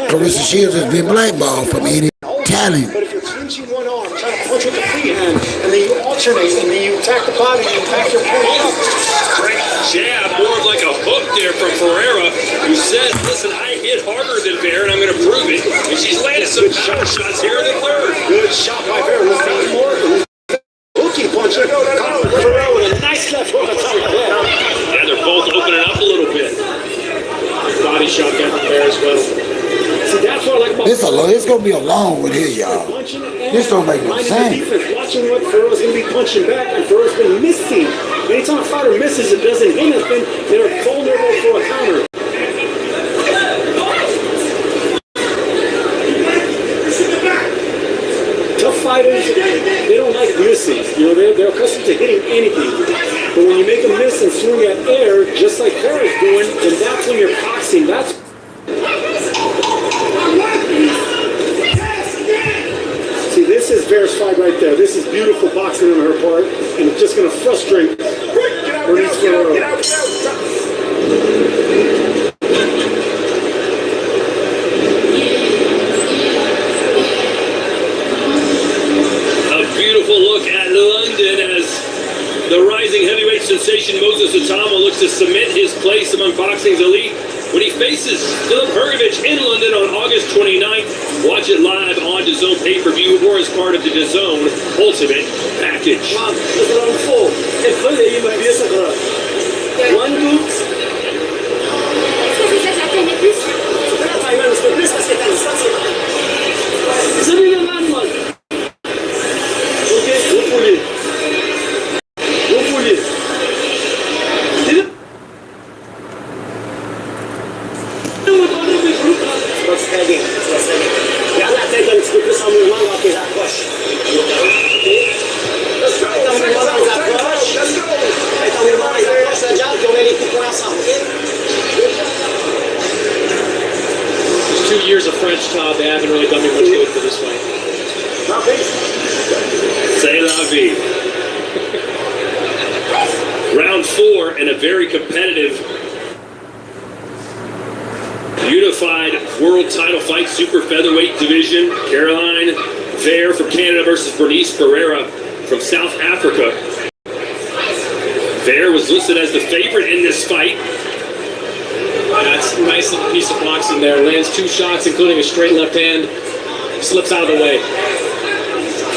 S1: Clarissa Shields has been blackballed from any talent.
S16: But if you're clinching one arm, trying to punch with the free hand, and then you alternate, and then you attack the body, and attack your point up.
S15: Great jab, more of like a hook there from Ferreira, who said, listen, I hit harder than Vare, and I'm going to prove it. And she's landed some power shots here in the third.
S16: Good shot by Vare. Let's see more. Hooking punch. Ferreira with a nice left hook on top of the head.
S15: Yeah, they're both opening up a little bit.
S16: Body shot there from Vare as well. See, that's what I like about
S1: It's going to be a long one here, y'all. This don't make no sense.
S16: Watching what Ferreira's going to be punching back, and Ferreira's been missing. Anytime a fighter misses, it doesn't hit nothing. They're vulnerable for a counter. Tough fighters, they don't like missing. You know, they're accustomed to hitting anything. But when you make a miss and swing at air, just like Ferreira's doing, then that's when you're boxing. That's see, this is Vare's fight right there. This is beautiful boxing on her part, and it's just going to frustrate Bernice Ferreira.
S15: Beautiful look at London as the rising heavyweight sensation Moses Atama looks to cement his place among boxing's elite when he faces Filip Hrgović in London on August 29th. Watch it live on DAZN pay-per-view or as part of the DAZN Ultimate Package.
S17: Round 4. One, two.
S13: There's 2 years of French, Todd. They haven't really done me much good for this fight.
S15: C'est la vie. Round 4 in a very competitive unified world title fight, super featherweight division. Caroline Vare from Canada versus Bernice Ferreira from South Africa. Vare was listed as the favorite in this fight.
S13: That's a nice little piece of boxing there. Lands 2 shots, including a straight left hand. Slips out of the way.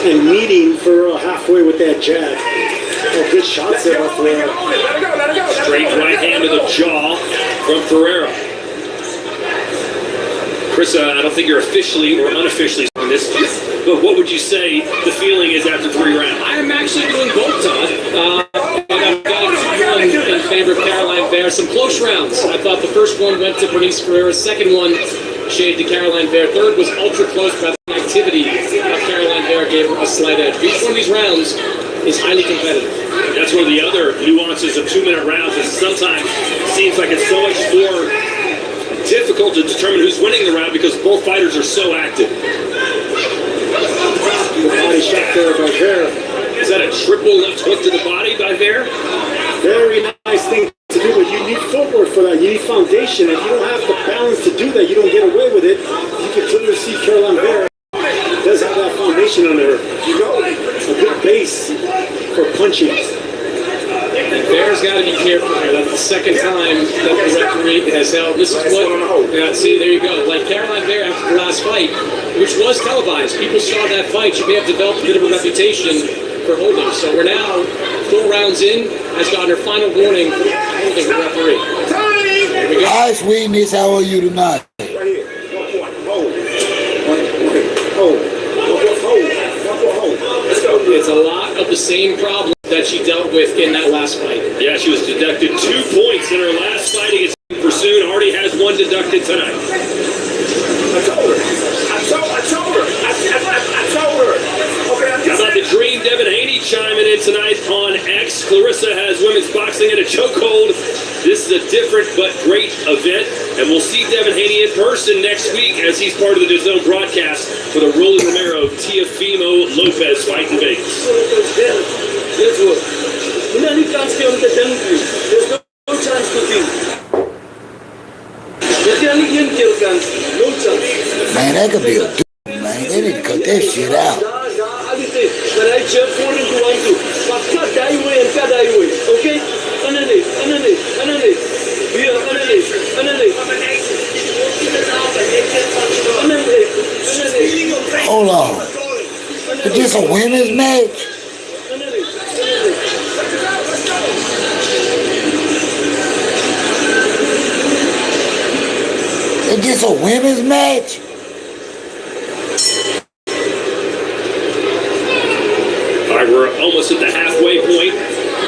S16: And meeting Ferreira halfway with that jab. Oh, good shots there by Ferreira.
S15: Straight right hand to the jaw from Ferreira. Chris, I don't think you're officially or unofficially on this, but what would you say the feeling is after 3 rounds?
S13: I'm actually doing both, Todd. And I've got 2-1 in favor of Caroline Vare. Some close rounds. I thought the first one went to Bernice Ferreira. Second one shaded to Caroline Vare. Third was ultra close, but the activity of Caroline Vare gave her a slight edge. Each one of these rounds is highly competitive.
S15: That's one of the other nuances of 2-minute rounds. Is sometimes it seems like it's so much more difficult to determine who's winning the round because both fighters are so active.
S16: Body shot there by Vare.
S15: Is that a triple left hook to the body by Vare?
S16: Very nice thing to do, but you need footwork for that. You need foundation. If you don't have the balance to do that, you don't get away with it. You can clearly see Caroline Vare does have that foundation under her. You know, a good base for punching.
S13: And Vare's got to be careful here. That's the second time that the referee has held. This is what, see, there you go. Like Caroline Vare after the last fight, which was televised. People saw that fight. She may have developed a bit of a reputation for holding. So we're now 4 rounds in, has gotten her final warning for holding the referee. There we go.
S1: Hi, sweetness. How are you tonight?
S13: It's a lot of the same problem that she dealt with in that last fight.
S15: Yeah, she was deducted 2 points in her last fight against Pursuit. Already has 1 deducted tonight.
S5: I told her. Okay, I'm
S15: How about the Dream Devin Haney chiming in tonight on X? Clarissa has women's boxing in a chokehold. This is a different but great event, and we'll see Devin Haney in person next week as he's part of the DAZN broadcast for the Rolly Romero Teofimo Lopez fight in Vegas.
S17: Guess what? You know, you can't stay on the temple. There's no chance to think. No chance.
S1: Man, that could be a dude, man. They need to cut that shit out.
S17: Okay?
S1: Hold on. Is this a women's match? Is this a women's match?
S15: All right, we're almost at the halfway point.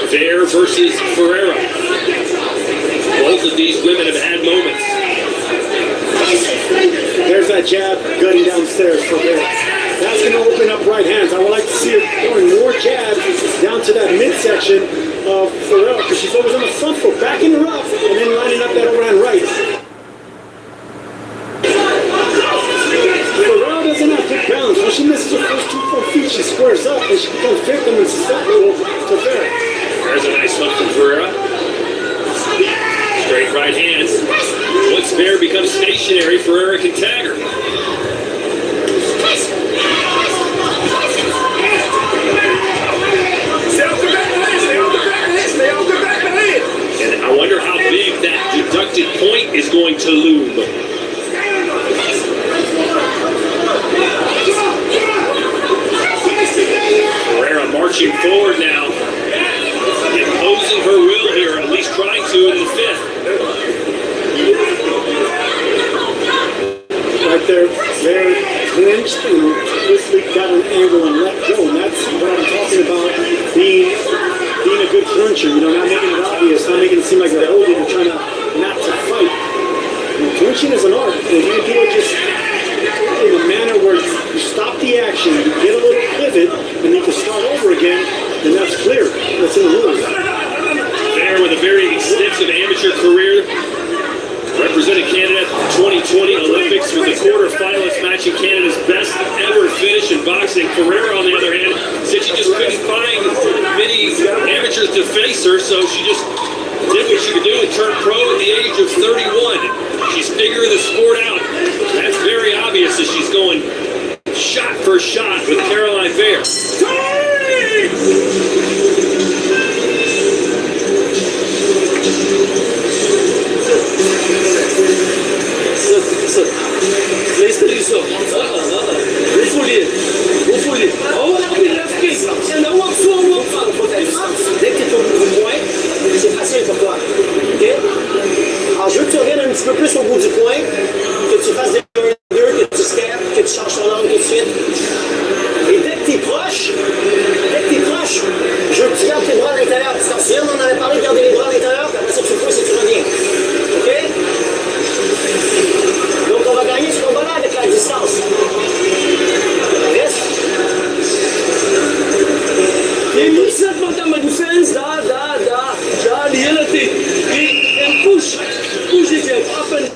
S15: Vare versus Ferreira. Both of these women have had moments.
S16: There's that jab gutting downstairs for Vare. That's going to open up right hands. I would like to see her throwing more jabs down to that midsection of Ferreira because she's always on the front foot, backing her up, and then lining up that overhand right. Ferreira doesn't have good balance. When she misses her first 2 full feet, she squares up and she becomes victim and susceptible to Vare.
S15: There's a nice one from Ferreira. Straight right hands. Once Bear becomes stationary, Ferreira can tag her. And I wonder how big that deducted point is going to loom. Ferreira marching forward now, imposing her will here, at least trying to in the fifth.
S16: Right there, they're clinched and quickly got an angle and let go. And that's what I'm talking about, being a good clincher, you know, not making it obvious, not making it seem like they're holding and trying to not to fight. And clinching is an art. And if you do it just in a manner where you stop the action, you get a little pivot, and you can start over again, then that's clear. That's in the rules.
S15: There with a very extensive amateur career, represented Canada at the 2020 Olympics, was a quarterfinalist matching Canada's best ever finish in boxing. Ferreira, on the other hand, said she just couldn't find many amateurs to face her, so she just did what she could do and turned pro at the age of 31. She's figuring the sport out. That's very obvious as she's going shot for shot with Caroline Bear.
S17: Liste isso. Refoulé. Oh, oui, c'est un walk sur un walk. Dès que tu es au bout du point, c'est facile pour toi. OK? Alors, je veux que tu reviennes un petit peu plus au bout du point, que tu fasses des 1-2, que tu steps, que tu changes ton angle tout de suite. Et dès que tu es proche, je veux que tu gardes tes bras à l'intérieur. Tu t'en souviens, on en avait parlé de garder les bras à l'intérieur, puis après ça, tu pousses et tu reviens. OK? Donc, on va gagner ce combat-là avec la distance. Reste. Et nous, ça, madame ma defense, da, reality. And push it up and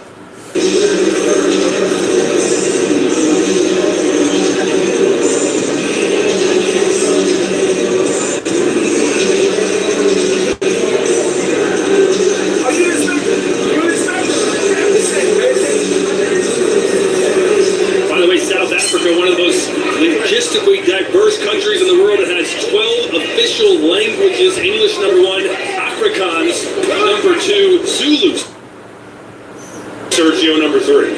S15: One of the most logistically diverse countries in the world. It has 12 official languages. English #1, Afrikaans #2, Zulu. Sergio #3.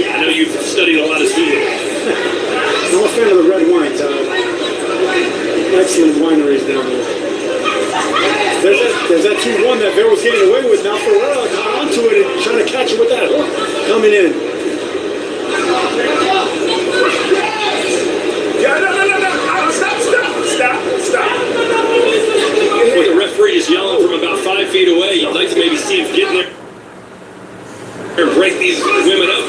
S15: I know you've studied a lot of Zulu.
S16: I'm a fan of the red wine, excellent wineries down there. There's that 2-1 that Bear was getting away with. Now Ferreira caught onto it and trying to catch it with that hook coming in.
S15: Stop. Well, the referee is yelling from about 5 feet away. You'd like to maybe see him get in there and break these women up.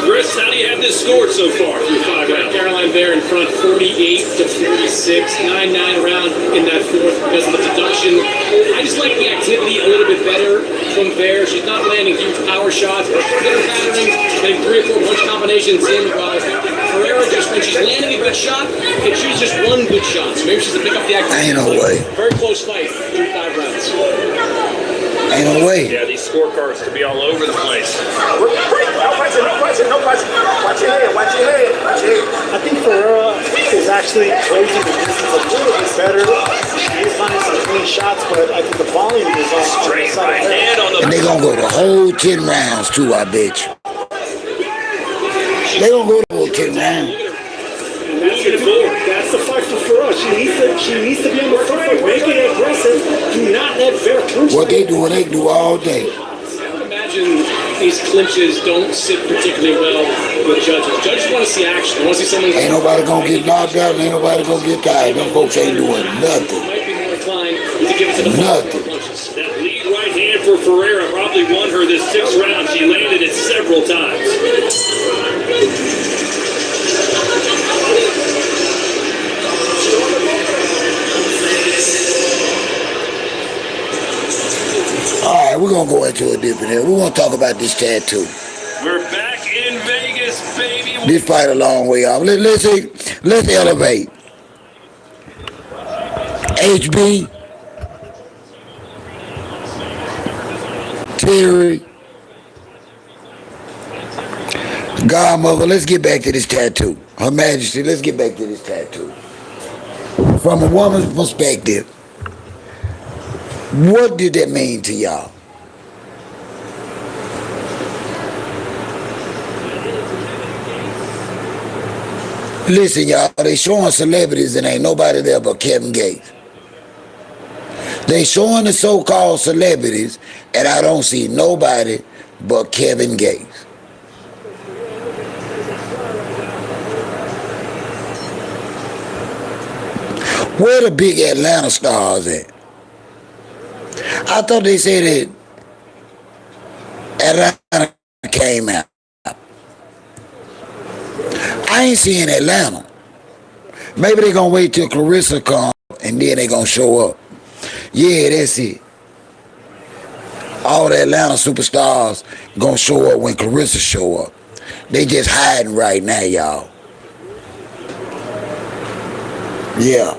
S15: Chris, how do you have this scored so far through 5 rounds?
S13: Caroline Bear in front, 48-46, 9-9 round in that fourth because of the deduction. I just like the activity a little bit better from Bear. She's not landing huge power shots, but better patterning, getting 3 or 4 punch combinations in. While Ferreira, just when she's landing a good shot, can choose just one good shot. So maybe she's to pick up the activity.
S1: Ain't no way.
S13: Very close fight through 5 rounds.
S1: Ain't no way.
S15: Yeah, these scorecards could be all over the place.
S3: No punching. Watch your head.
S16: I think Ferreira is actually closing the distance a little bit better. He is finding some clean shots, but I think the volume is on
S15: straight right hand on the.
S1: And they're gonna go the whole 10 rounds too, I bet you. They're gonna go the whole 10 rounds.
S16: And that's the fight for Ferreira. She needs to be on the front foot, make it aggressive. Do not let Bear clinch.
S1: What they do all day.
S13: I would imagine these clinches don't sit particularly well with judges. Judges want to see action. They want to see someone.
S1: Ain't nobody gonna get knocked out, and ain't nobody gonna get tired. Them folks ain't doing nothing.
S13: Might be more inclined to give it to the
S1: nothing.
S15: That lead right hand for Ferreira probably won her this 6th round. She landed it several times.
S1: All right, we're gonna go into a different area. We're gonna talk about this tattoo.
S15: We're back in Vegas, baby.
S1: This fight a long way off. Let's elevate. HB, Terry, Godmother, let's get back to this tattoo. Her Majesty, let's get back to this tattoo. From a woman's perspective, what did that mean to y'all? Listen, y'all, they showing celebrities and ain't nobody there but Kevin Gates. They showing the so-called celebrities and I don't see nobody but Kevin Gates. Where the big Atlanta stars at? I thought they said that Atlanta came out. I ain't seeing Atlanta. Maybe they gonna wait till Clarissa come and then they gonna show up. Yeah, that's it. All the Atlanta superstars gonna show up when Clarissa show up. They just hiding right now, y'all. Yeah.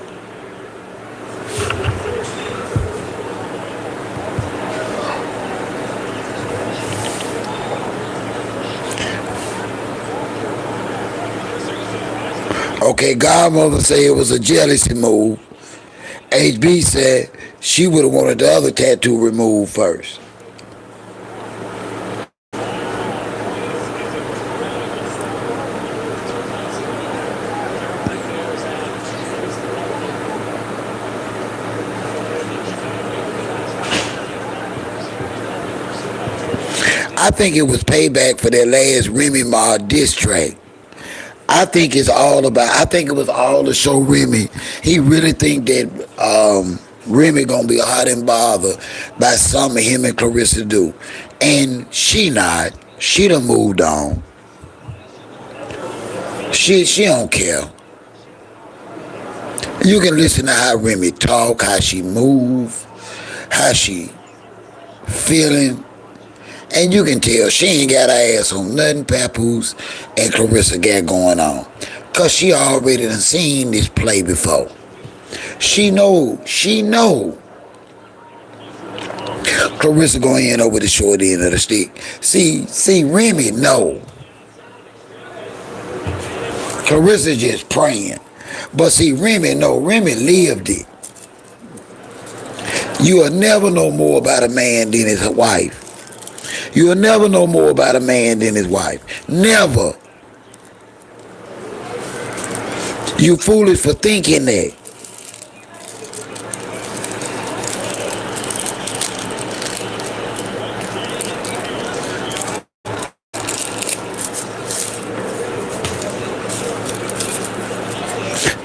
S1: Okay, Godmother said it was a jealousy move. HB said she would have wanted the other tattoo removed first. I think it was payback for that last Remy Ma diss track. I think it's all about. I think it was all to show Remy. He really think that Remy gonna be hot and bothered by something him and Clarissa do, and she not. She done moved on. She don't care. You can listen to how Remy talk, how she move, how she feeling. And you can tell she ain't got her ass on nothing Papoose and Clarissa got going on. Cause she already done seen this play before. She know. Clarissa gonna end up with the short end of the stick. See, Remy know. Clarissa just praying. But see, Remy know. Remy lived it. You'll never know more about a man than his wife. You'll never know more about a man than his wife. Never. You foolish for thinking that.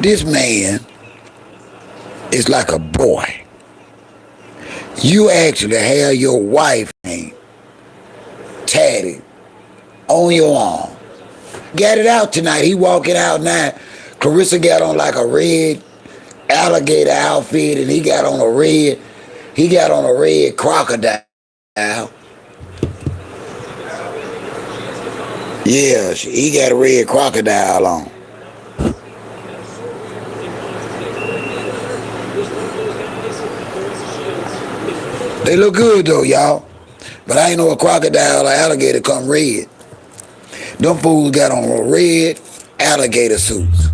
S1: This man is like a boy. You actually have your wife name tatted on your arm. Got it out tonight. He walking out now. Clarissa got on like a red alligator outfit and he got on a red crocodile. Yeah, he got a red crocodile on. They look good though, y'all. But I ain't know a crocodile or alligator come red. Them fools got on red alligator suits.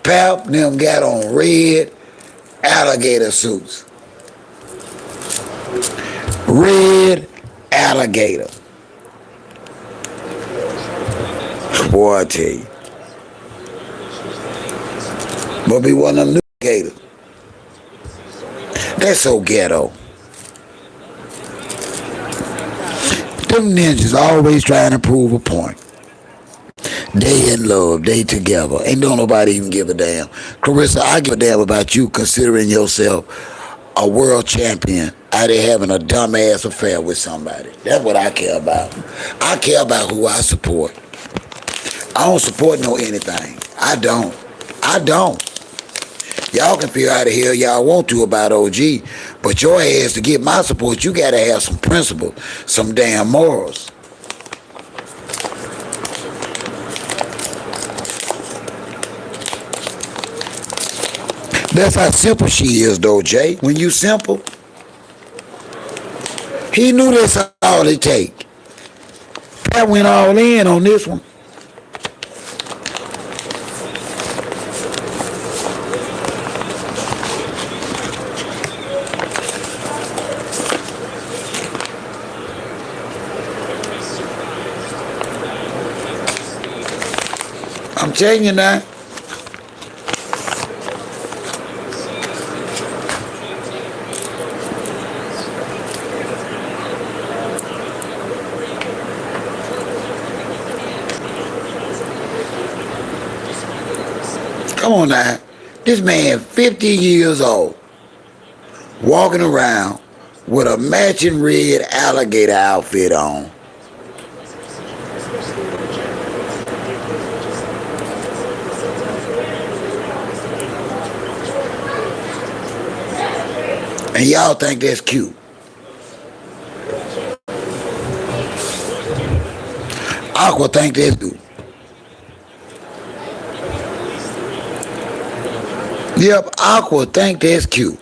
S1: Pap them got on red alligator suits. Red alligator. Boy, I tell you. But be one of them new gators. That's so ghetto. Them ninjas always trying to prove a point. They in love, they together. Ain't don't nobody even give a damn. Clarissa, I give a damn about you considering yourself a world champion out there having a dumbass affair with somebody. That's what I care about. I care about who I support. I don't support no anything. I don't. Y'all can feel how the hell y'all want to about OG, but your ass to get my support, you gotta have some principle, some damn morals. That's how simple she is, though, Jay. When you simple, he knew that's all it take. Pat went all in on this one. I'm telling you now. Come on now. This man 50 years old, walking around with a matching red alligator outfit on. And y'all think that's cute. Aqua think that's cute. Yep, Aqua think that's cute.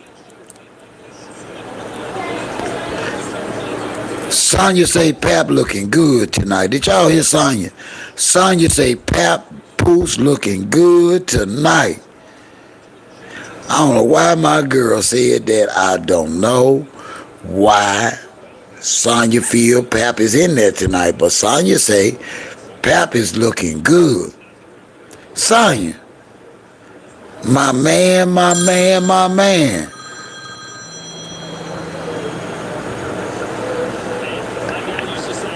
S1: Sonya say Pap looking good tonight. Did y'all hear Sonya? Sonya say Pap Poos looking good tonight. I don't know why my girl said that. I don't know why Sonya feel Pap is in there tonight. But Sonya say Pap is looking good. Sonya, my man, my man, my man.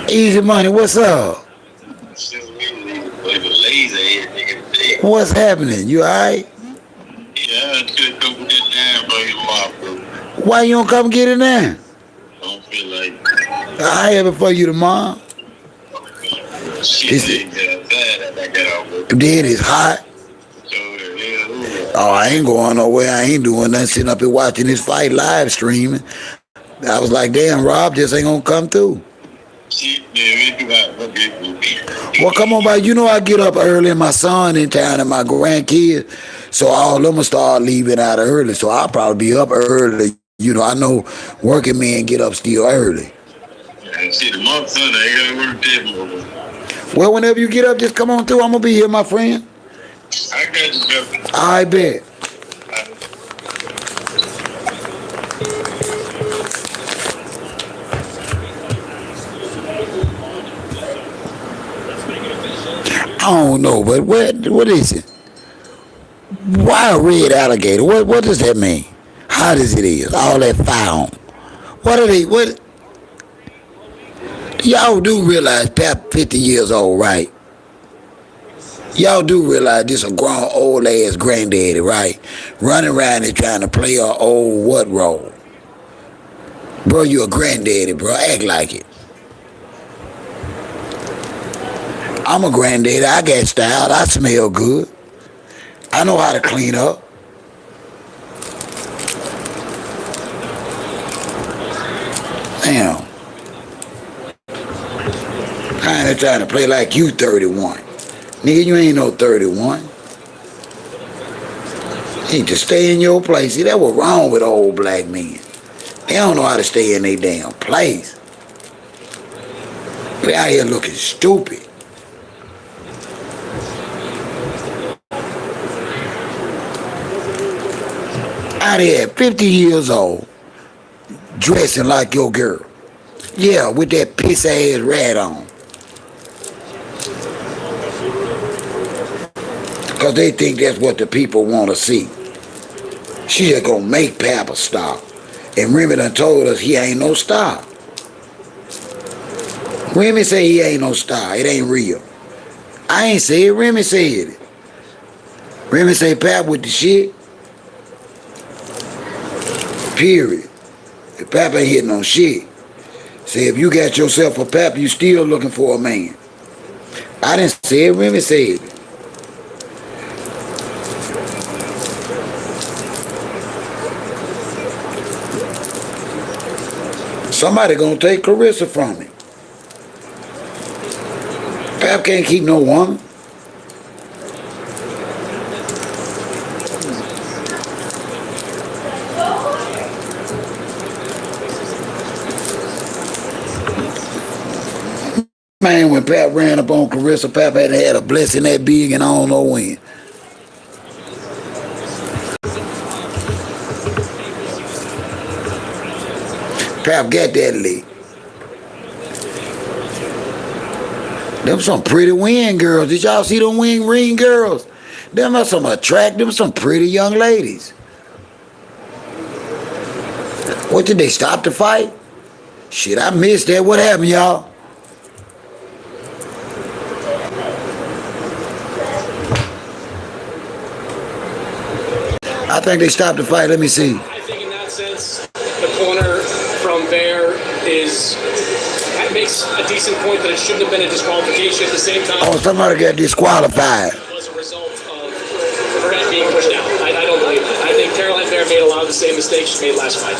S1: Easy Money, what's up? What's happening? You alright?
S18: Yeah, I took a couple this down for your mom.
S1: Why you don't come get it now?
S18: Don't feel like
S1: I have it for you tomorrow.
S18: shit ain't that bad. I got out with
S1: Then it's hot. Oh, I ain't going nowhere. I ain't doing nothing. Sitting up here watching this fight live streaming. I was like, damn, Rob just ain't gonna come through. Well, come on, buddy. You know I get up early and my son in town and my grandkids. So all of them will start leaving out early. So I'll probably be up early. You know, I know working men get up still early.
S18: See, the month Sunday, I gotta work that.
S1: Well, whenever you get up, just come on through. I'm gonna be here, my friend.
S18: I got you, brother.
S1: I bet. I don't know, but what is it? Why a red alligator? What does that mean? How does it is? All that found. What are they? What? Y'all do realize Pap 50 years old, right? Y'all do realize this a grown old ass granddaddy, right? Running around and trying to play a old what role? Bro, you a granddaddy, bro. Act like it. I'm a granddaddy. I got style. I smell good. I know how to clean up. Damn. I ain't trying to play like you 31. Nigga, you ain't no 31. You need to stay in your place. See, that's what's wrong with old black men. They don't know how to stay in their damn place. They out here looking stupid. Out here at 50 years old, dressing like your girl. Yeah, with that piss ass rat on. Because they think that's what the people want to see. She just gonna make Papa stop. And Remy done told us he ain't no star. Remy say he ain't no star. It ain't real. I ain't say it. Remy said it. Remy say Pap with the shit. Period. If Pap ain't hitting on shit. Say if you got yourself a Pap, you still looking for a man. I didn't say it. Remy said it. Somebody gonna take Clarissa from him. Pap can't keep no woman. when Pap ran up on Clarissa, Pap had a blessing that big and I don't know when. Pap got that lick. Them some pretty wing girls. Did y'all see them wing ring girls? Them are some attractive, some pretty young ladies. What, did they stop the fight? Shit, I missed that. What happened, y'all? I think they stopped the fight. Let me see.
S13: I think in that sense, the corner from there makes a decent point that it shouldn't have been a disqualification. At the same time,
S1: oh, somebody got disqualified.
S13: It was a result of her head being pushed out. I don't believe that. I think Caroline Fair made a lot of the same mistakes she made last fight.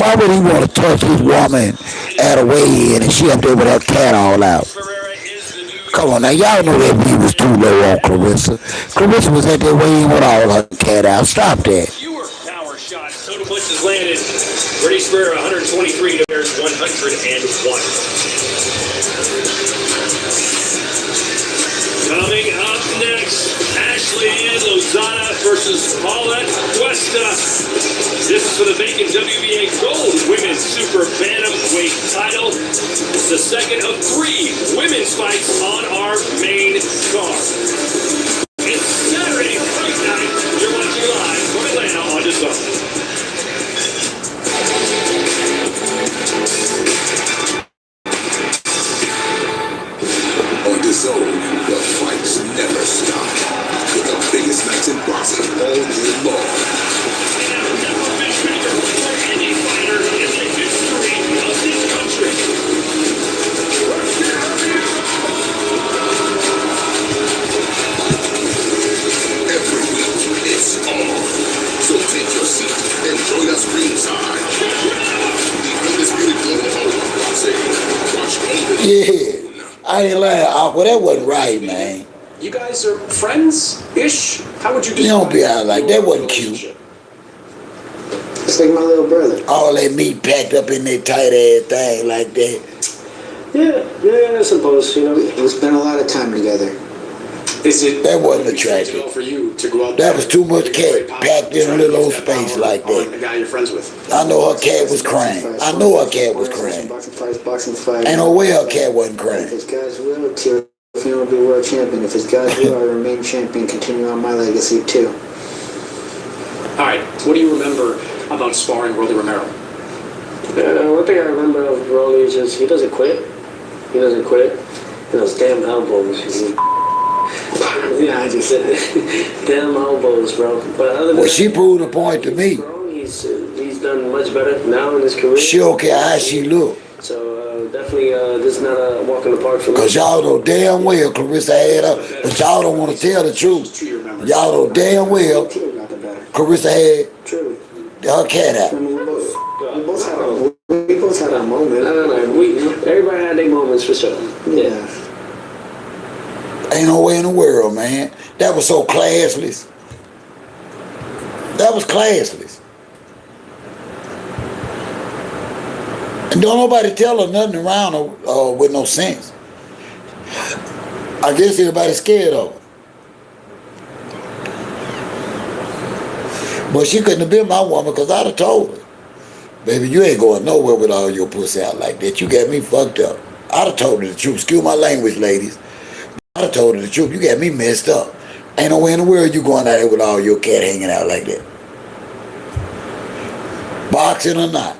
S1: Why would he want to touch his woman at a weigh-in and she up there with her cat all out? Come on now, y'all know that we was too low on Clarissa. Clarissa was at that weigh-in with all her cat out. Stop that.
S15: Fewer power shots. Total punches landed. Brady Square 123 to Bears 101. Coming up next, Ashley Lozada versus Paulette Cuesta. This is for the vacant WBA Gold Women's Super Bantamweight title. It's the second of 3 women's fights on our main card. It's Saturday fight night. You're watching live from Atlanta on DAZN.
S2: On DAZN, the fights never stop. With the biggest nights in boxing all year long.
S15: Never been bigger for any fighter in the history of this country.
S2: Every week, it's on. So take your seat and join us ringside. The undisputed global home of boxing. Watch only.
S1: Yeah, I ain't lying. Well, that wasn't right, man.
S13: You guys are friends-ish? How would you describe
S1: You don't be out like that. Wasn't cute.
S3: It's like my little brother.
S1: All that meat packed up in that tight ass thing like that.
S3: Yeah, I suppose. You know, we spent a lot of time together.
S1: That wasn't attractive.
S13: For you to go out
S1: That was too much cat packed in a little old space like
S13: the
S1: that.
S13: guy you're friends with.
S1: I know her cat was crying. I know her cat was crying.
S3: Boxing fights.
S1: Ain't no way her cat wasn't
S3: If
S1: crying.
S3: it's God's will, Teal will be world champion. If it's God's will, I remain champion. Continue on my legacy too.
S13: All right, what do you remember about sparring Rolly Romero?
S17: One thing I remember of Rolly is just he doesn't quit. He doesn't quit. And those damn elbows. Yeah, I just said it. Damn elbows, bro. But other than
S1: Well, she proved a point to me.
S17: he's done much better now in his career.
S1: She don't care how she look.
S17: So definitely, this is not a walk in the park for me.
S1: Cause y'all know damn well Clarissa had her, but y'all don't want to tell the truth. Y'all know damn well Clarissa had her cat out.
S3: We both had our moment.
S17: Everybody had their moments for sure. Yeah.
S1: Ain't no way in the world, man. That was so classless. That was classless. And don't nobody tell her nothing around her with no sense. I guess everybody's scared of her. But she couldn't have been my woman because I'd have told her. Baby, you ain't going nowhere with all your pussy out like that. You got me fucked up. I'd have told her the truth. Excuse my language, ladies. I'd have told her the truth. You got me messed up. Ain't no way in the world you going out there with all your cat hanging out like that. Boxing or not.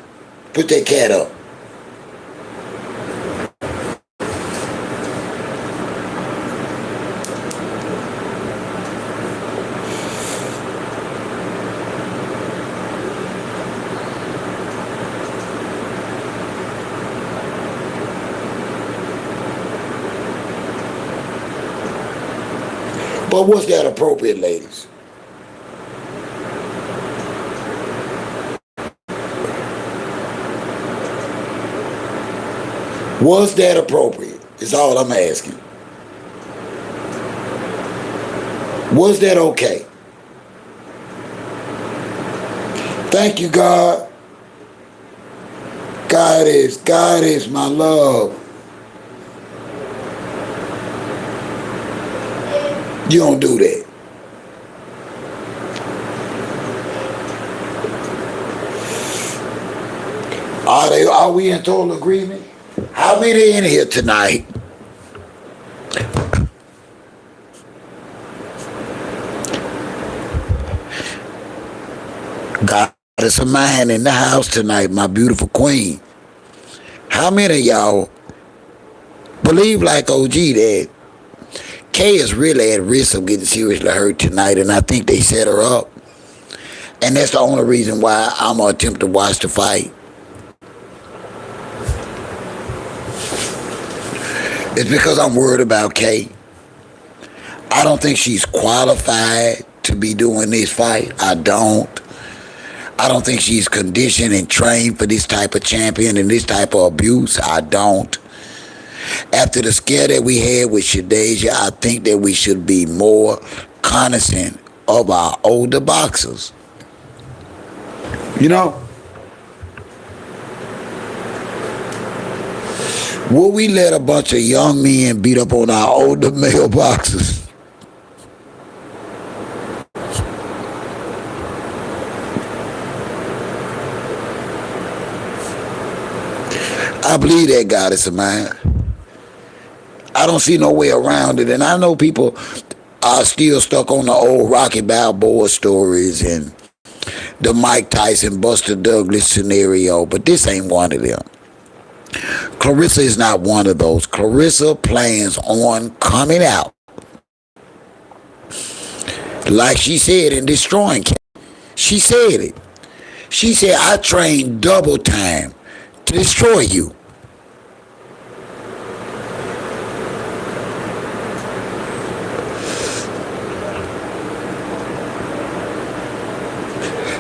S1: Put that cat up. But was that appropriate, ladies? Was that appropriate? Is all I'm asking. Was that okay? Thank you, God. God is my love. You don't do that. Are we in total agreement? How many in here tonight? Goddess of mine in the house tonight, my beautiful queen. How many of y'all believe like OG that Kay is really at risk of getting seriously hurt tonight, and I think they set her up. And that's the only reason why I'm going to attempt to watch the fight. It's because I'm worried about Kay. I don't think she's qualified to be doing this fight. I don't think she's conditioned and trained for this type of champion and this type of abuse. I don't. After the scare that we had with Shadeja, I think that we should be more cognizant of our older boxers. You know? Will we let a bunch of young men beat up on our older male boxers? I believe that, goddess of mine. I don't see no way around it. And I know people are still stuck on the old Rocky Balboa stories and the Mike Tyson, Buster Douglas scenario, but this ain't one of them. Clarissa is not one of those. Clarissa plans on coming out, like she said, in destroying Kay. She said it. She said, I trained double time to destroy you.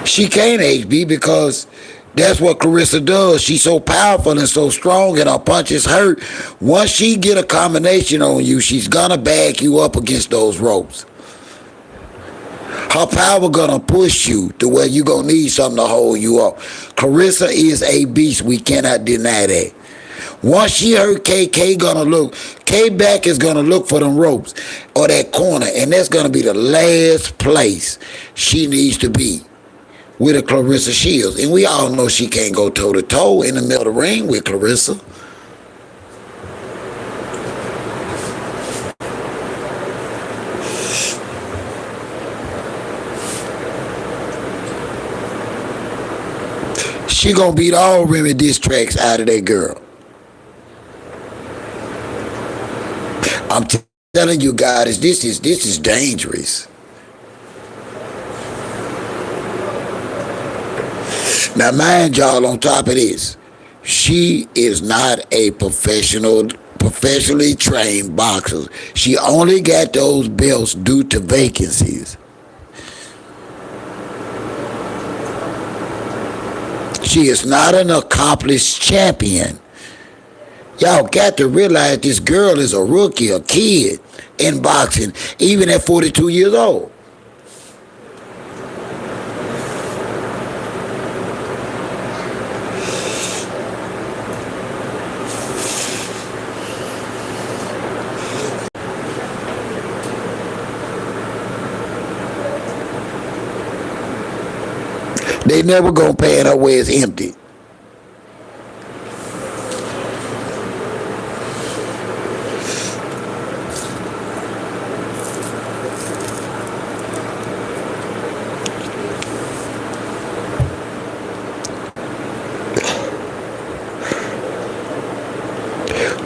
S1: She can't HB because that's what Clarissa does. She's so powerful and so strong and her punches hurt. Once she get a combination on you, she's gonna back you up against those ropes. Her power gonna push you to where you gonna need something to hold you up. Clarissa is a beast. We cannot deny that. Once she hurt Kay back is gonna look for them ropes or that corner, and that's gonna be the last place she needs to be with a Clarissa Shields. And we all know she can't go toe-to-toe in the middle of the ring with Clarissa. She gonna beat all Remy diss tracks out of that girl. I'm telling you guys, this is dangerous. Now, mind y'all, on top of this, she is not a professionally trained boxer. She only got those belts due to vacancies. She is not an accomplished champion. Y'all got to realize this girl is a rookie, a kid in boxing, even at 42 years old. They never gonna pan her where it's empty.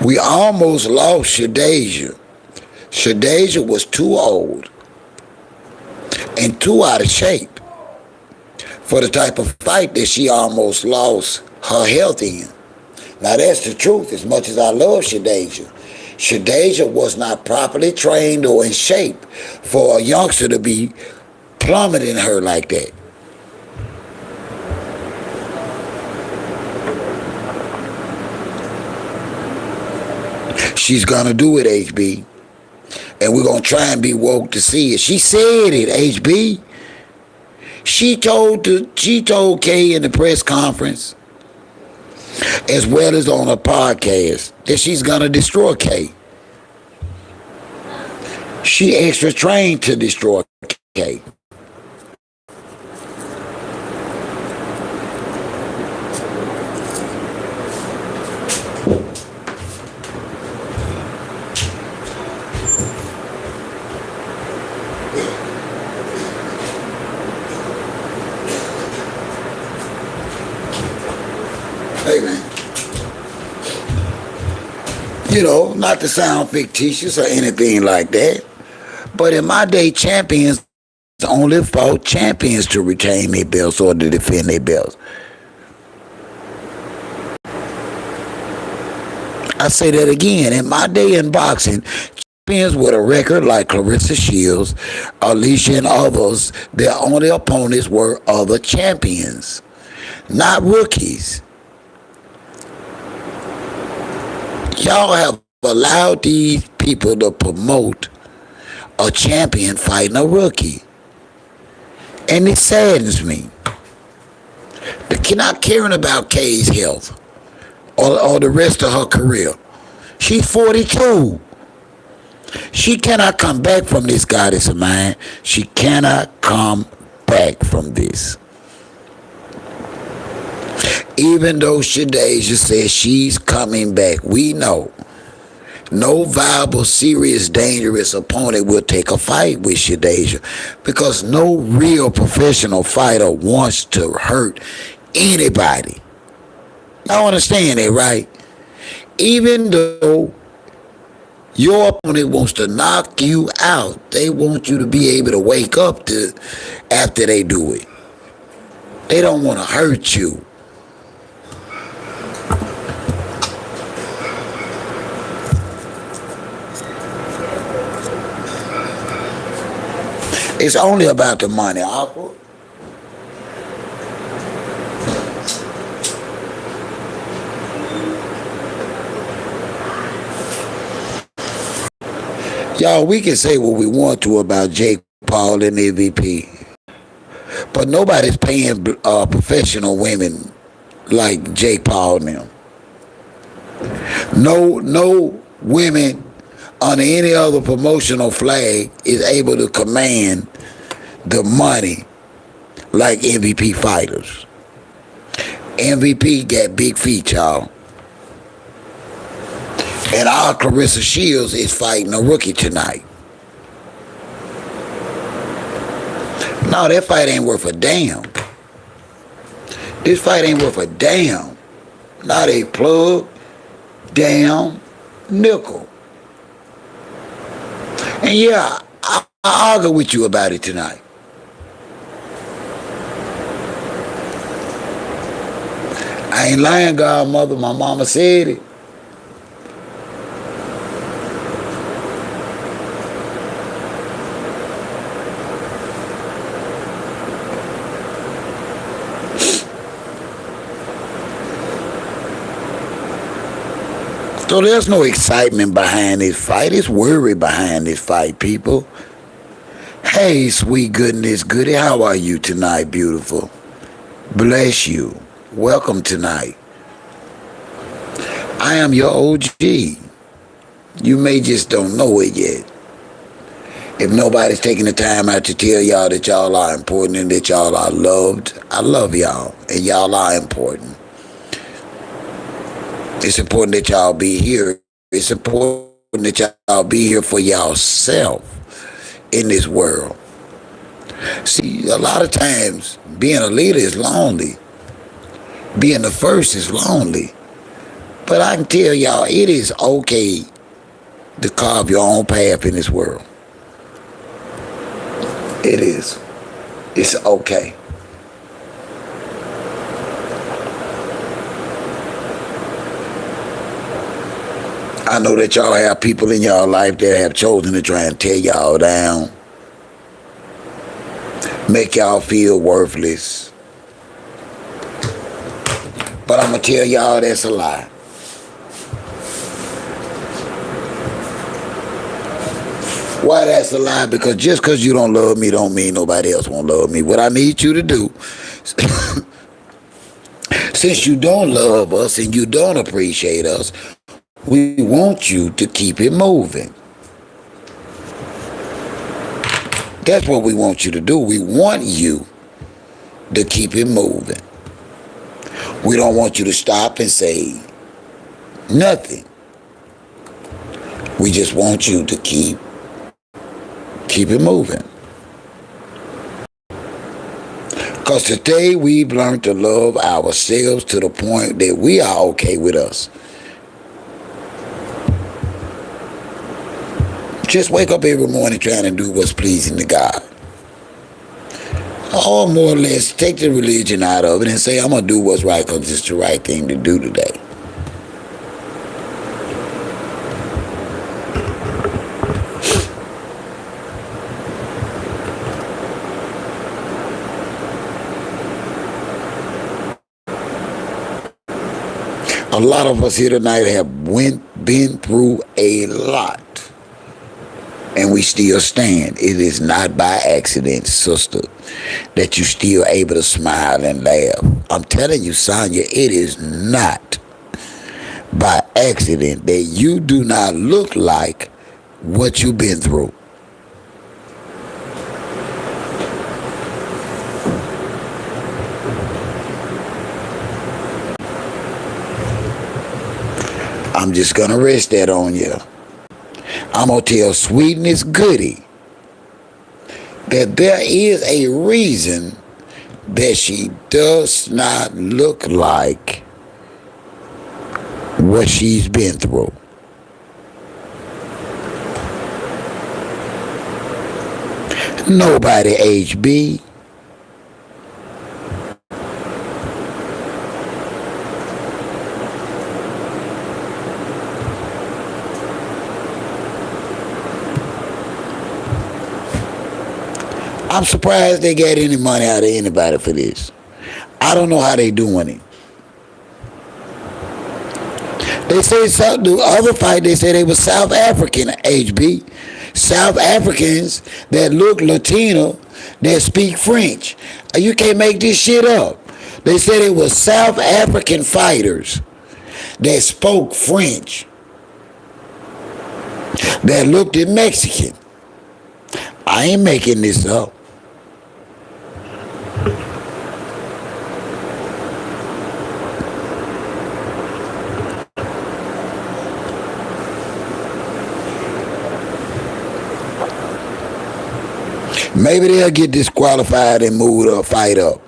S1: We almost lost Shadeja. Shadeja was too old and too out of shape for the type of fight that she almost lost her health in. Now that's the truth. As much as I love Shadeja, Shadeja was not properly trained or in shape for a youngster to be plummeting her like that. She's gonna do it, HB. And we're gonna try and be woke to see it. She said it, HB. She told Kay in the press conference, as well as on her podcast, that she's gonna destroy Kay. She extra trained to destroy Kaye. Hey man, you know, not to sound fictitious or anything like that, but in my day, champions only fought champions to retain their belts or to defend their belts. I say that again. In my day in boxing, champions with a record like Clarissa Shields, Alicia, and others, their only opponents were other champions, not rookies. Y'all have allowed these people to promote a champion fighting a rookie. And it saddens me. They're not caring about Kaye's health or the rest of her career. She's 42. She cannot come back from this, goddess of mine. She cannot come back from this. Even though Shadeja says she's coming back, we know no viable, serious, dangerous opponent will take a fight with Shadeja because no real professional fighter wants to hurt anybody. Y'all understand that, right? Even though your opponent wants to knock you out, they want you to be able to wake up to after they do it. They don't want to hurt you. It's only about the money, Aqua. Y'all, we can say what we want to about Jake Paul and MVP, but nobody's paying professional women like Jake Paul and them. No women under any other promotional flag is able to command the money like MVP fighters. MVP got big feet, y'all. And our Clarissa Shields is fighting a rookie tonight. No, that fight ain't worth a damn. This fight ain't worth a damn. Not a plug, damn nickel. And yeah, I argue with you about it tonight. I ain't lying, godmother. My mama said it. So there's no excitement behind this fight. It's worry behind this fight, people. Hey, sweet goodness, goody, how are you tonight, beautiful? Bless you. Welcome tonight. I am your OG. You may just don't know it yet. If nobody's taking the time out to tell y'all that y'all are important and that y'all are loved, I love y'all, and y'all are important. It's important that y'all be here. It's important that y'all be here for y'allself in this world. See, a lot of times being a leader is lonely. Being the first is lonely. But I can tell y'all, it is okay to carve your own path in this world. It is. It's okay. I know that y'all have people in y'all life that have chosen to try and tear y'all down, make y'all feel worthless. But I'm going to tell y'all that's a lie. Why that's a lie? Because just because you don't love me don't mean nobody else won't love me. What I need you to do, since you don't love us and you don't appreciate us, we want you to keep it moving. That's what we want you to do. We want you to keep it moving. We don't want you to stop and say nothing. We just want you to keep it moving. Because today we've learned to love ourselves to the point that we are okay with us. Just wake up every morning trying to do what's pleasing to God. Or more or less take the religion out of it and say, I'm going to do what's right because it's the right thing to do today. A lot of us here tonight have been through a lot. And we still stand. It is not by accident, sister, that you still able to smile and laugh. I'm telling you, Sonya, it is not by accident that you do not look like what you've been through. I'm just going to rest that on you. I'm going to tell Sweetness Goody that there is a reason that she does not look like what she's been through. Nobody, HB. I'm surprised they got any money out of anybody for this. I don't know how they doing it. They say the other fight, they say they were South African, HB. South Africans that look Latino, that speak French. You can't make this shit up. They said it was South African fighters that spoke French, that looked at Mexican. I ain't making this up. Maybe they'll get disqualified and move the fight up.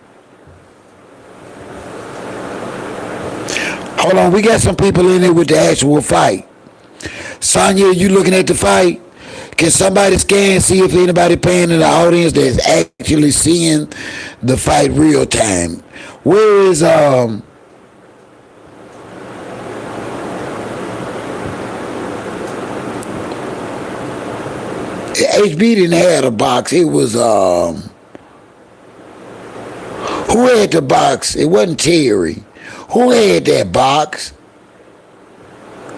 S1: Hold on, we got some people in there with the actual fight. Sonya, you looking at the fight? Can somebody scan and see if anybody paying in the audience that's actually seeing the fight real time? Where is HB didn't have a box. It was who had the box? It wasn't Terry. Who had that box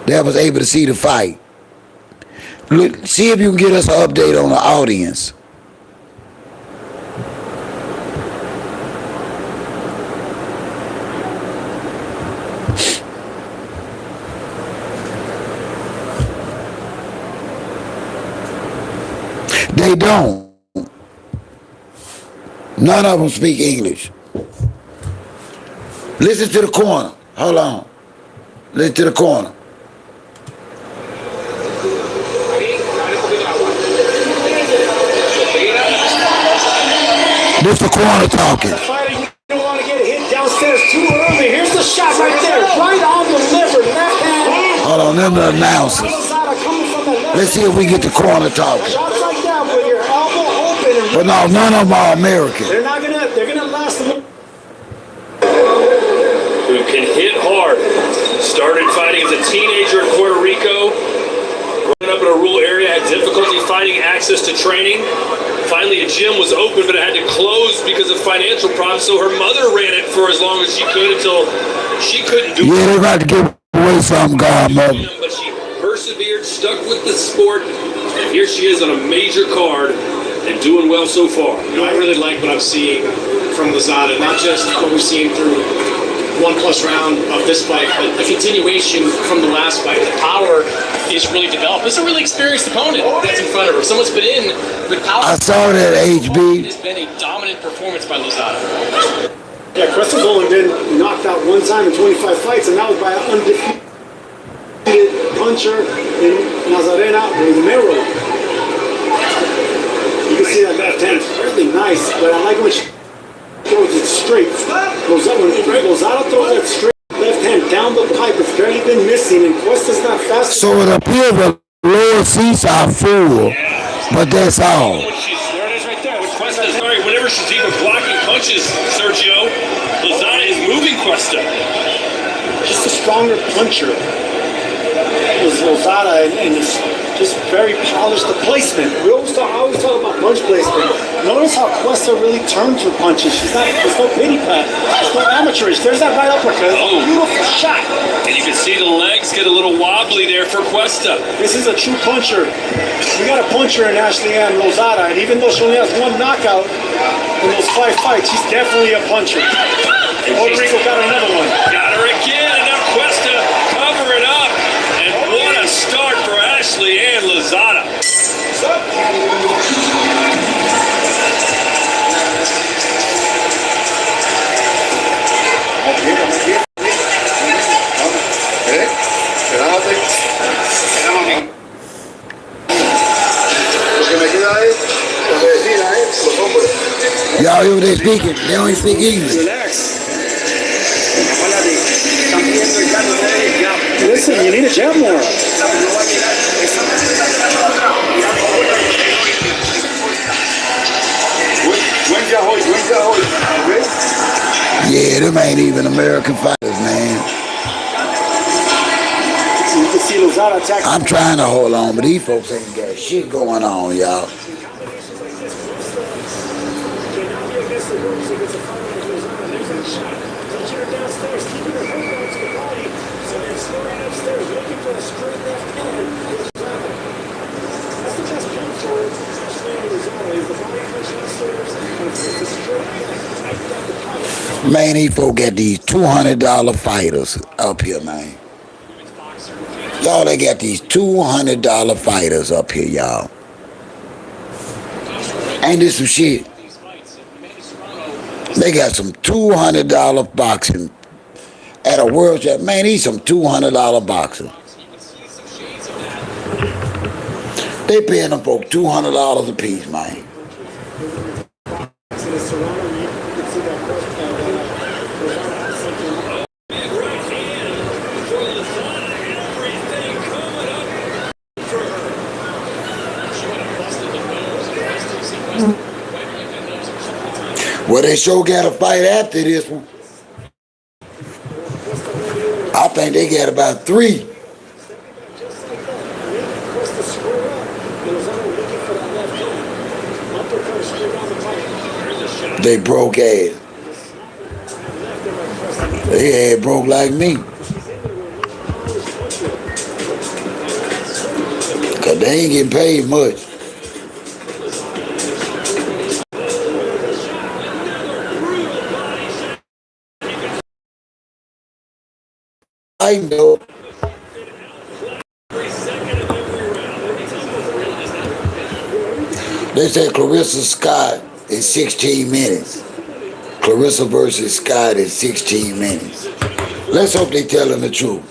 S1: that was able to see the fight? Look, see if you can get us an update on the audience. They don't. None of them speak English. Listen to the corner. Hold on. Listen to the corner. This the corner talking.
S16: You don't want to get hit downstairs too early. Here's the shot right there. Right on the liver. Left hand.
S1: Hold on, them the announcers. Let's see if we get the corner talking.
S16: Shots like that with your elbow open.
S1: But no, none of them are American.
S16: They're gonna last a little.
S15: Who can hit hard. Started fighting as a teenager in Puerto Rico. Growing up in a rural area, had difficulty finding access to training. Finally, a gym was open, but it had to close because of financial problems. So her mother ran it for as long as she could until she couldn't do it.
S1: Yeah, they got to give away some, godmother.
S15: But she persevered, stuck with the sport, and here she is on a major card and doing well so far.
S16: You know, I really like what I'm seeing from Lazada, not just what we're seeing through
S13: 1+ round of this fight, but a continuation from the last fight. The power is really developed. It's a really experienced opponent that's in front of her. Someone's been in with power.
S1: I saw that HB.
S13: It has been a dominant performance by Lozada.
S16: Yeah, Cresta's only been knocked out one time in 25 fights, and that was by an undefeated puncher in Nazarena Romero. You can see that left hand really nice, but I like when she throws it straight. Lozada throws that straight left hand down the pipe. It's barely been missing, and Cuesta's not fast.
S1: So it appears the lower seats are full, but that's all.
S15: There it is right there. With Cuesta, sorry, whenever she's even blocking punches, Sergio, Lozada is moving Cuesta.
S16: Just a stronger puncher was Lozada, and it's just very polished. The placement. I always talk about punch placement. Notice how Cuesta really turns her punches. There's no pity pat. There's no amateurish. There's that right uppercut. It's a beautiful shot.
S15: And you can see the legs get a little wobbly there for Cuesta.
S16: This is a true puncher. We got a puncher in Ashley Ann Lozada, and even though she only has one knockout in those 5 fights, she's definitely a puncher. And Puerto Rico got another one.
S15: Got her again, and now Cuesta covering up. And what a start for Ashley Ann Lozada.
S1: Y'all hear what they speaking? They don't speak English.
S16: Listen, you need to jab more.
S1: Yeah, them ain't even American fighters, man.
S16: You can see Lozada attack.
S1: I'm trying to hold on, but these folks ain't got shit going on, y'all. Man, these folks got these $200 fighters up here, man. Y'all, they got these $200 fighters up here, y'all. Ain't this some shit? They got some $200 boxing at a world champ. Man, these some $200 boxers. They paying them folks $200 a piece, man. Well, they sure got a fight after this one. I think they got about 3. They broke ass. They had broke like me. Cause they ain't getting paid much. I know. They said Clarissa Scott in 16 minutes. Clarissa versus Scott in 16 minutes. Let's hope they telling the truth.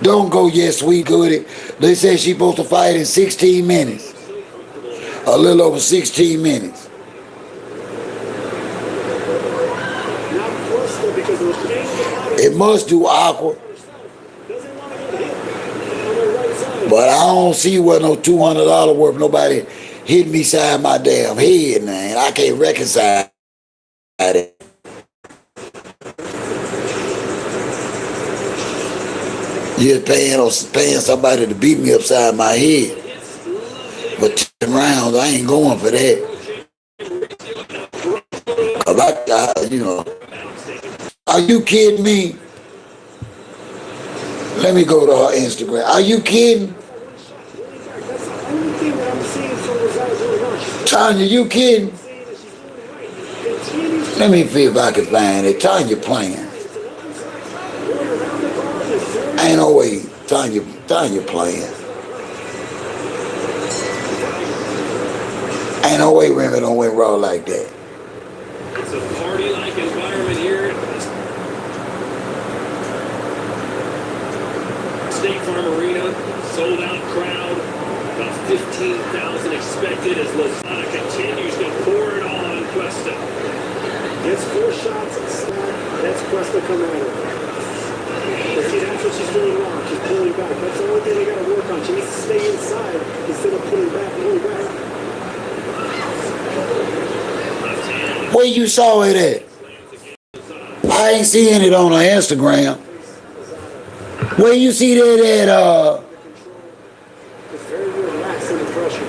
S1: Don't go, yes, we good. They said she supposed to fight in 16 minutes. A little over 16 minutes. It must do awkward. But I don't see what no $200 worth nobody hit me side my damn head, man. I can't reconcile it. Just paying somebody to beat me upside my head. But 10 rounds, I ain't going for that. Cause are you kidding me? Let me go to her Instagram. Are you kidding? Tanya, you kidding? Let me see if I can find it. Tanya playing. Ain't no way Tanya playing. Ain't no way Remy don't win Raw like that.
S15: It's a party-like environment here. State Farm Arena, sold out crowd, about 15,000 expected as Lozada continues to pour it all on Cuesta.
S16: Gets 4 shots and snap. That's Cuesta coming at her. But see, that's what she's doing wrong. She's pulling back. That's the only thing they got to work on. She needs to stay inside instead of pulling back.
S1: Where you saw it at? I ain't seeing it on her Instagram. Where you see that at?
S16: It's very relaxed under pressure.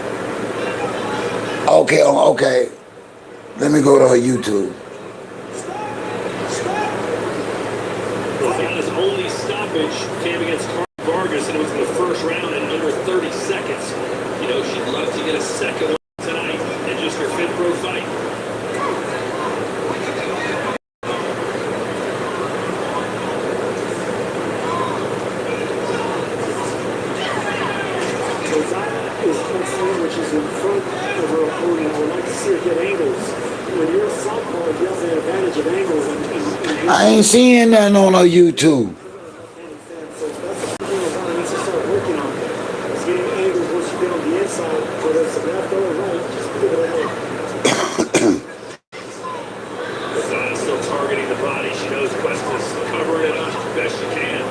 S1: Okay. Let me go to her YouTube.
S15: Lozada's only stoppage came against Carl Vargas, and it was in the first round in under 30 seconds. You know, she'd love to get a second one tonight in just her 5th pro fight.
S16: Lozada is concerned when she's in front of her opponent. I would like to see her get angles. When you're a southpaw, you have the advantage of angles.
S1: I ain't seeing nothing on her YouTube.
S16: So that's the thing Lozada needs to start working on. Is getting angles once you get on the inside, whether it's a left or a right, just give it a look.
S15: Lozada's still targeting the body. She knows Cuesta's covering it up as best she can.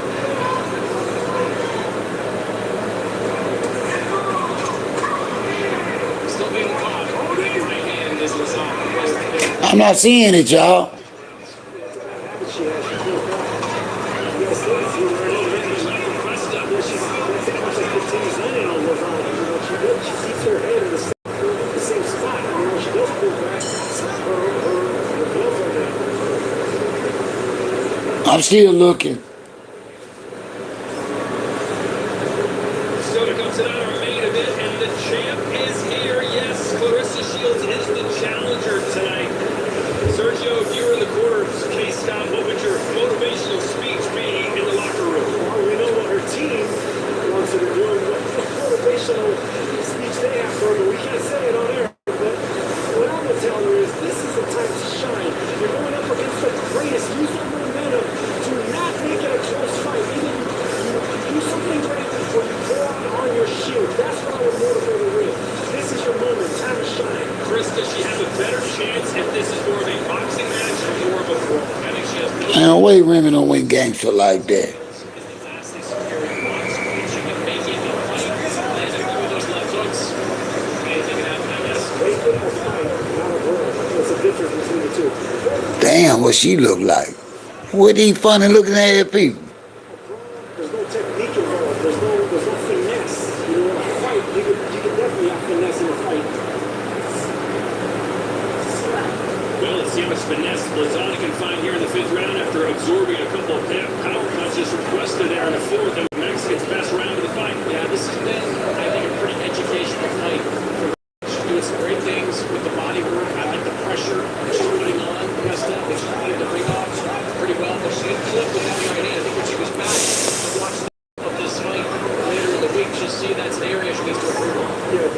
S13: Still being caught. Right hand is Lozada.
S1: I'm not seeing it, y'all. I'm still looking.
S15: Still to come tonight, our main event, and the champ is here. Yes, Clarissa Shields is the challenger tonight. Sergio, if you were in the corner of Kay Scott, what would your motivational speech be in the locker room?
S16: Well, we know what her team wants her to do and what motivational speech they have for her, but we can't say it on air. But what I'm going to tell her is this is the time to shine. You're going up against the greatest. Use that momentum. Do not make it a close fight. Even do something great before you pour on your shield. That's what I would motivate her with. This is your moment. Time to shine.
S15: Chris, does she have a better chance if this is more of a boxing match or more of a brawl? I think she has no
S1: Ain't no way Remy don't win gangster like that. Damn, what she look like. What these funny looking ass people?
S16: There's no technique involved. There's no finesse. You know, in a fight, you can definitely have finesse in a fight.
S15: Well, let's see how much finesse Lozada can find here in the 5th round after absorbing a couple of power punches from Cuesta there in the 4th. And Mexican's best round of the fight.
S13: Yeah, this has been, I think, a pretty educational fight. She's doing some great things with the body work. I like the pressure she's putting on Cuesta, which she's putting the ring off pretty well. But she didn't flip with that right hand. I think when she was back to watch of this fight later in the week, she'll see that's the area she needs to improve on.
S16: Yeah,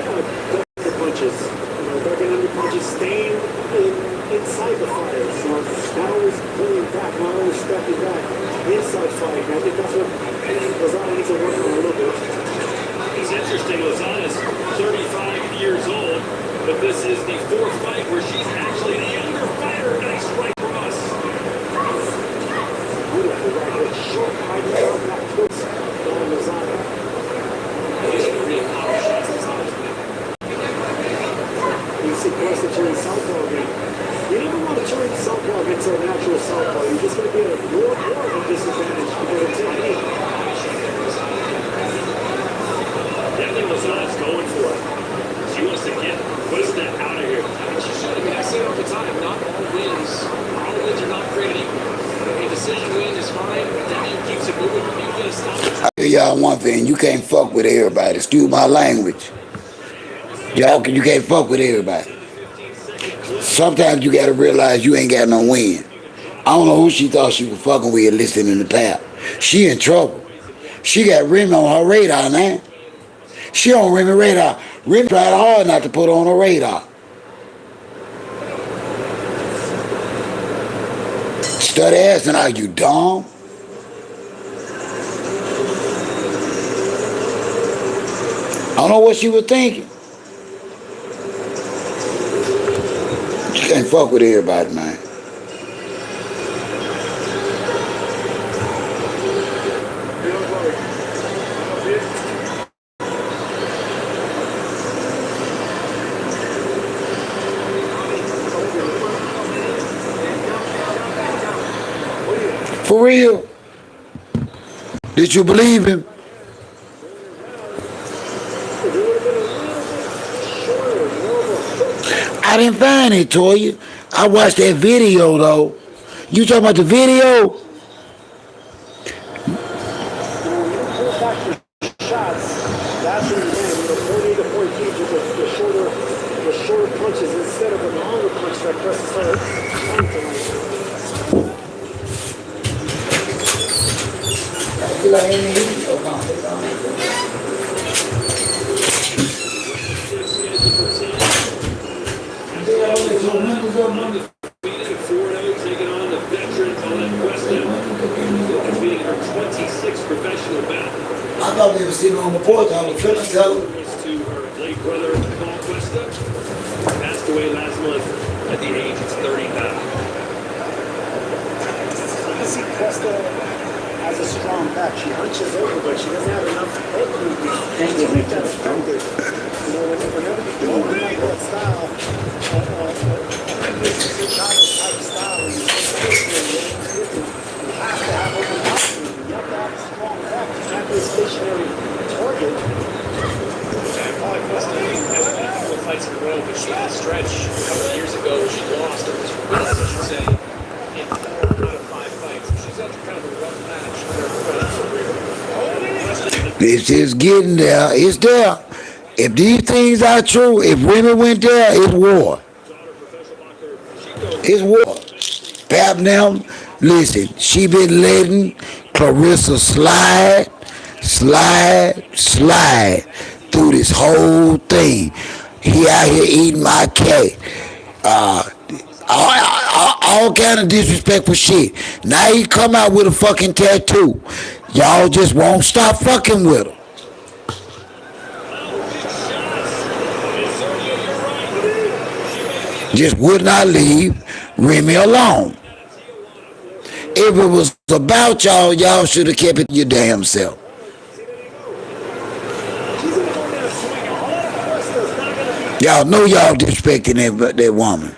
S16: duck punches. You know, duck and under punches, staying inside the fight. So not always pulling back, not always stepping back. Inside fight. And I think that's what Lozada needs to work on a little bit.
S15: It's interesting, Lozada's 35 years old, but this is the 4th fight where she's actually the younger fighter. Nice right cross.
S16: Beautiful right hook. Short right hook. That puts on Lozada.
S13: These are real power shots Lozada's making.
S16: You see Cuesta turn southpaw again. You never want to turn southpaw against a natural southpaw. You're just going to be at a more of a disadvantage because of technique.
S15: Definitely Lozada's going for it. She wants to get Cuesta out of here.
S13: She should. I mean, I say it all the time. Not all wins are not created equal. A decision win is fine, but then you keeps it moving. You get a stop.
S1: I tell y'all one thing, you can't fuck with everybody. Excuse my language. You can't fuck with everybody. Sometimes you gotta realize you ain't got no win. I don't know who she thought she was fucking with listening to Pap. She in trouble. She got Remy on her radar now. She on Remy radar. Remy tried hard not to put her on her radar. Study asking, are you dumb? I don't know what she was thinking. You can't fuck with everybody, man. For real? Did you believe him? I didn't find it, Toya. I watched that video, though. You talking about the video?
S11: That's what you need to point each with the shorter punches instead of the longer punch that presses her.
S15: Taking on the veteran Cuesta, competing her 26th professional bout.
S1: I thought they were sitting on the porch. I was feeling tell them.
S15: To her late brother, Paul Cuesta, passed away last month at the age of 39.
S11: I see Cuesta has a strong back. She hunches over, but she doesn't have enough head movement to make that effective. You know, whenever you do that style, Chicago type style, and you have to have open boxing. You have to have a strong back. You can't be a stationary target.
S13: Paul Cuesta has won a couple of fights in a row, but she had a stretch a couple of years ago where she lost, or was released, I should say, in 4 out of 5 fights. She's had kind of a rough match in her professional career.
S1: It's just getting there. It's there. If these things are true, if women went there, it's war. It's war. Pap now, listen, she been letting Clarissa slide through this whole thing. He out here eating my cat. All kind of disrespectful shit. Now he come out with a fucking tattoo. Y'all just won't stop fucking with him. Just would not leave Remy alone. If it was about y'all, y'all should have kept it your damn self. Y'all know y'all disrespecting that woman.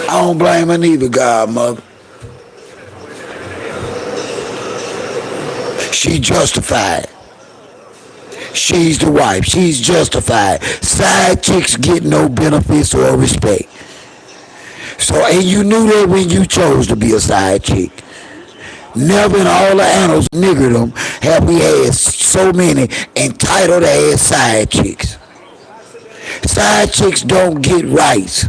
S1: I don't blame her neither, godmother. She justified. She's the wife. She's justified. Side chicks get no benefits or respect. So, and you knew that when you chose to be a side chick. Never in all the annals, niggerdom, have we had so many entitled ass side chicks. Side chicks don't get rights.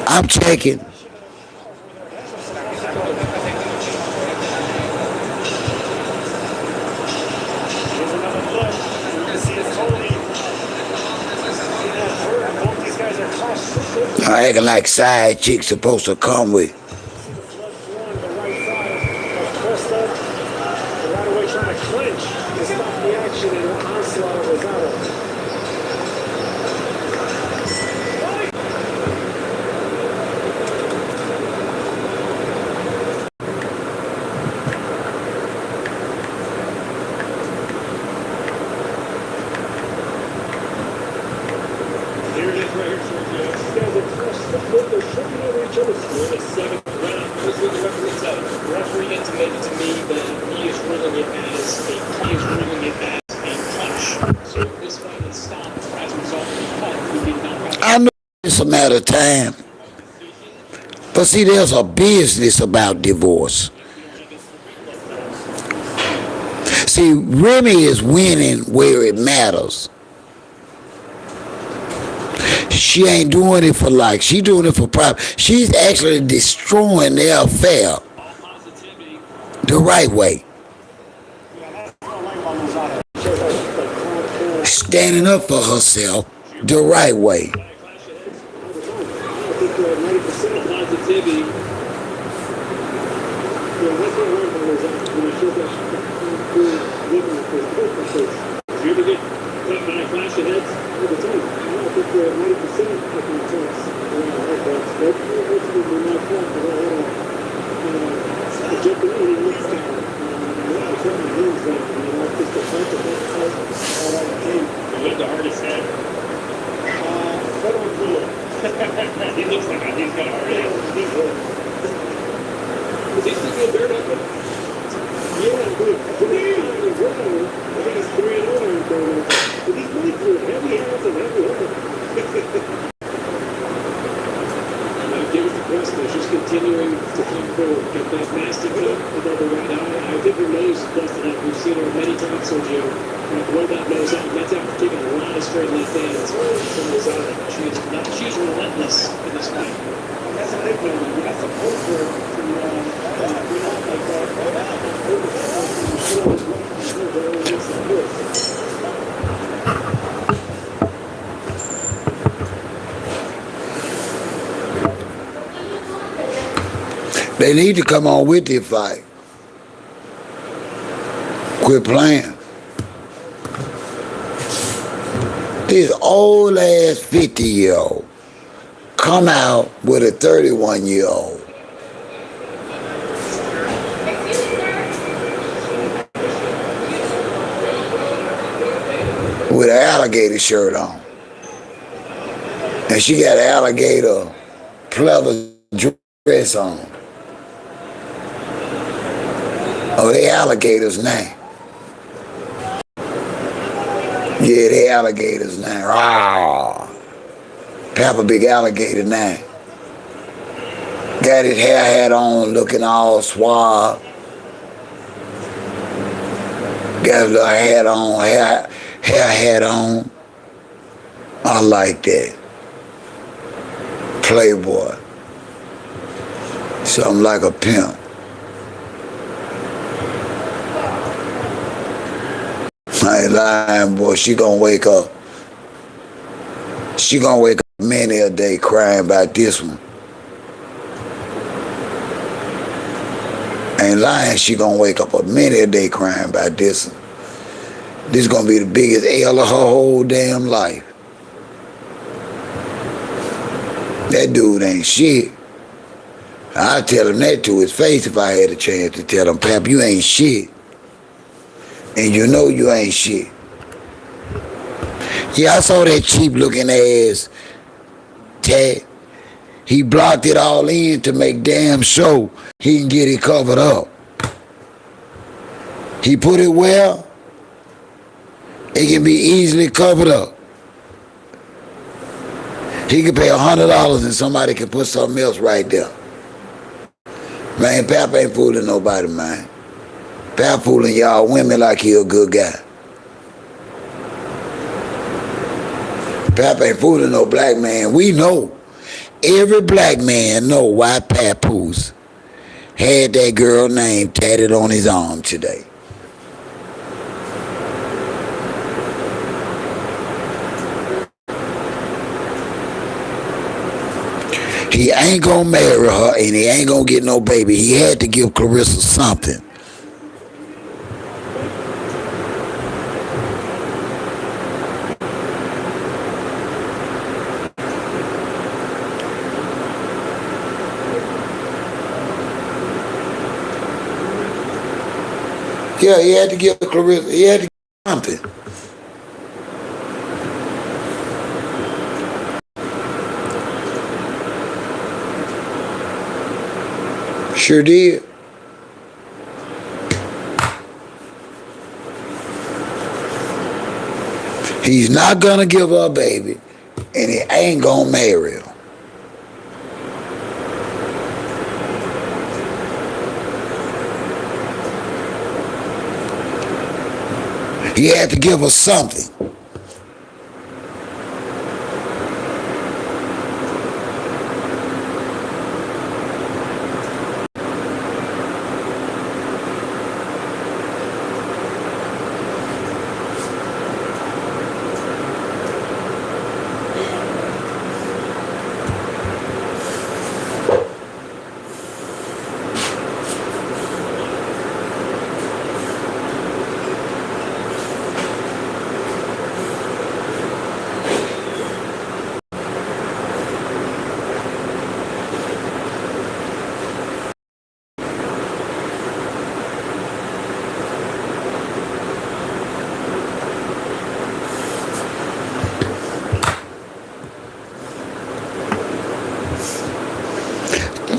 S1: I'm checking. Acting like side chicks supposed to come with.
S11: Right away trying to clinch to stop the action and onslaught was out.
S15: Here it is right here, Sergio. They're tripping over each other. We're in the 7th round. Here's what the referee said. The referee intimated to me that he is ruling it as a punch. So this fight is stopped as a result of the cut. We did not have.
S1: I know it's a matter of time. But see, there's a business about divorce. See, Remy is winning where it matters. She ain't doing it for like. She doing it for pride. She's actually destroying their affair the right way. Standing up for herself the right way.
S5: The hardest head. He looks like he's got a hard head. Is he still getting dirt up? Yeah, but I think he's 3-0 but he's really good. Heavy hands and heavy arm. Give us the Preston. She's continuing to come forward. Got that nasty cut above the right eye. I think her nose is busted up. We've seen her many times, Sergio. Blow that nose out. That's after taking a lot of straight left hands from Rosada. She's relentless in this fight. That's a big one. That's a poker to bring out like
S1: They need to come on with this fight. Quit playing. This old ass 50-year-old come out with a 31-year-old. With an alligator shirt on. And she got an alligator pleather dress on. Oh, they alligators now. Yeah, they alligators now. Ah, Papa big alligator now. Got his hair hat on, looking all suave. Got a little hat on, hair hat on. I like that. Playboy. Something like a pimp. I ain't lying, boy. She gonna wake up. She gonna wake up many a day crying about this one. Ain't lying, she gonna wake up many a day crying about this one. This gonna be the biggest L of her whole damn life. That dude ain't shit. I'd tell him that to his face if I had a chance to tell him, Pap, you ain't shit. And you know you ain't shit. Yeah, I saw that cheap looking ass tag. He blocked it all in to make damn sure he can get it covered up. He put it where it can be easily covered up. He could pay $100 and somebody can put something else right there. Man, Pap ain't fooling nobody, man. Pap fooling y'all women like he a good guy. Pap ain't fooling no black man. We know. Every black man know why Papoose had that girl name tatted on his arm today. He ain't gonna marry her and he ain't gonna get no baby. He had to give Clarissa something. Yeah, he had to give Clarissa, he had to give something. Sure did. He's not gonna give her a baby, and he ain't gonna marry her. He had to give her something.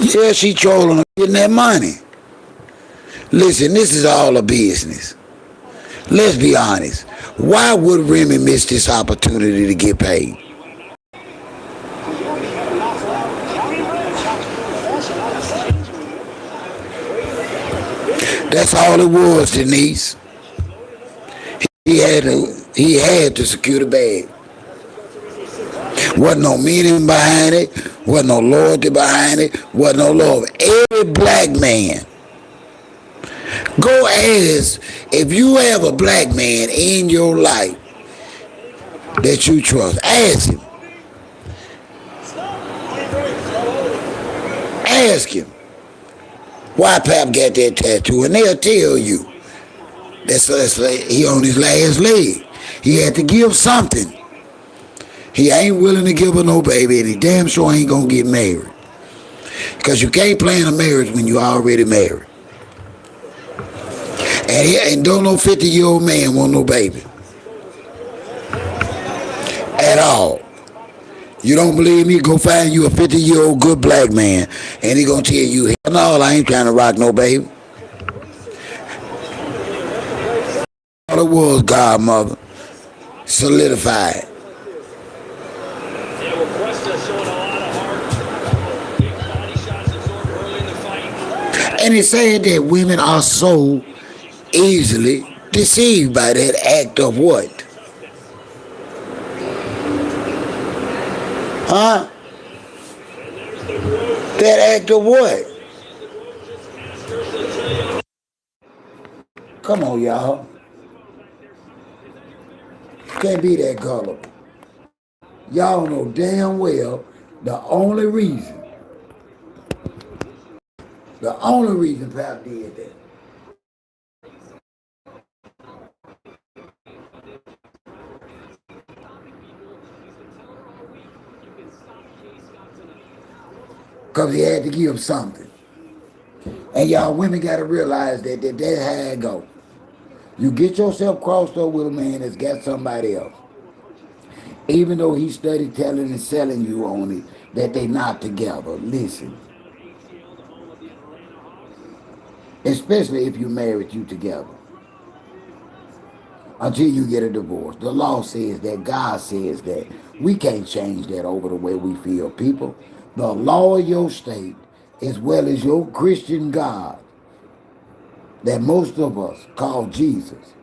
S1: Yeah, she trolling her, getting that money. Listen, this is all a business. Let's be honest. Why would Remy miss this opportunity to get paid? That's all it was, Denise. He had to secure the bag. Wasn't no meaning behind it. Wasn't no loyalty behind it. Wasn't no love. Every black man, go ask if you have a black man in your life that you trust. Ask him. Ask him why Pap got that tattoo, and they'll tell you that's he on his last leg. He had to give something. He ain't willing to give her no baby, and he damn sure ain't gonna get married. Because you can't plan a marriage when you already married. And don't no 50-year-old man want no baby. At all. You don't believe me? Go find you a 50-year-old good black man, and he gonna tell you, hell no, I ain't trying to rock no baby. All it was, godmother, solidified. And it said that women are so easily deceived by that act of what? Huh? That act of what? Come on, y'all. Can't be that gullible. Y'all know damn well the only reason Pap did that. Because he had to give something. And y'all women got to realize that's how it go. You get yourself crossed up with a man that's got somebody else. Even though he studied telling and selling you on it, that they not together. Listen. Especially if you married you together. Until you get a divorce. The law says that. God says that. We can't change that over the way we feel, people. The law of your state, as well as your Christian God, that most of us call Jesus,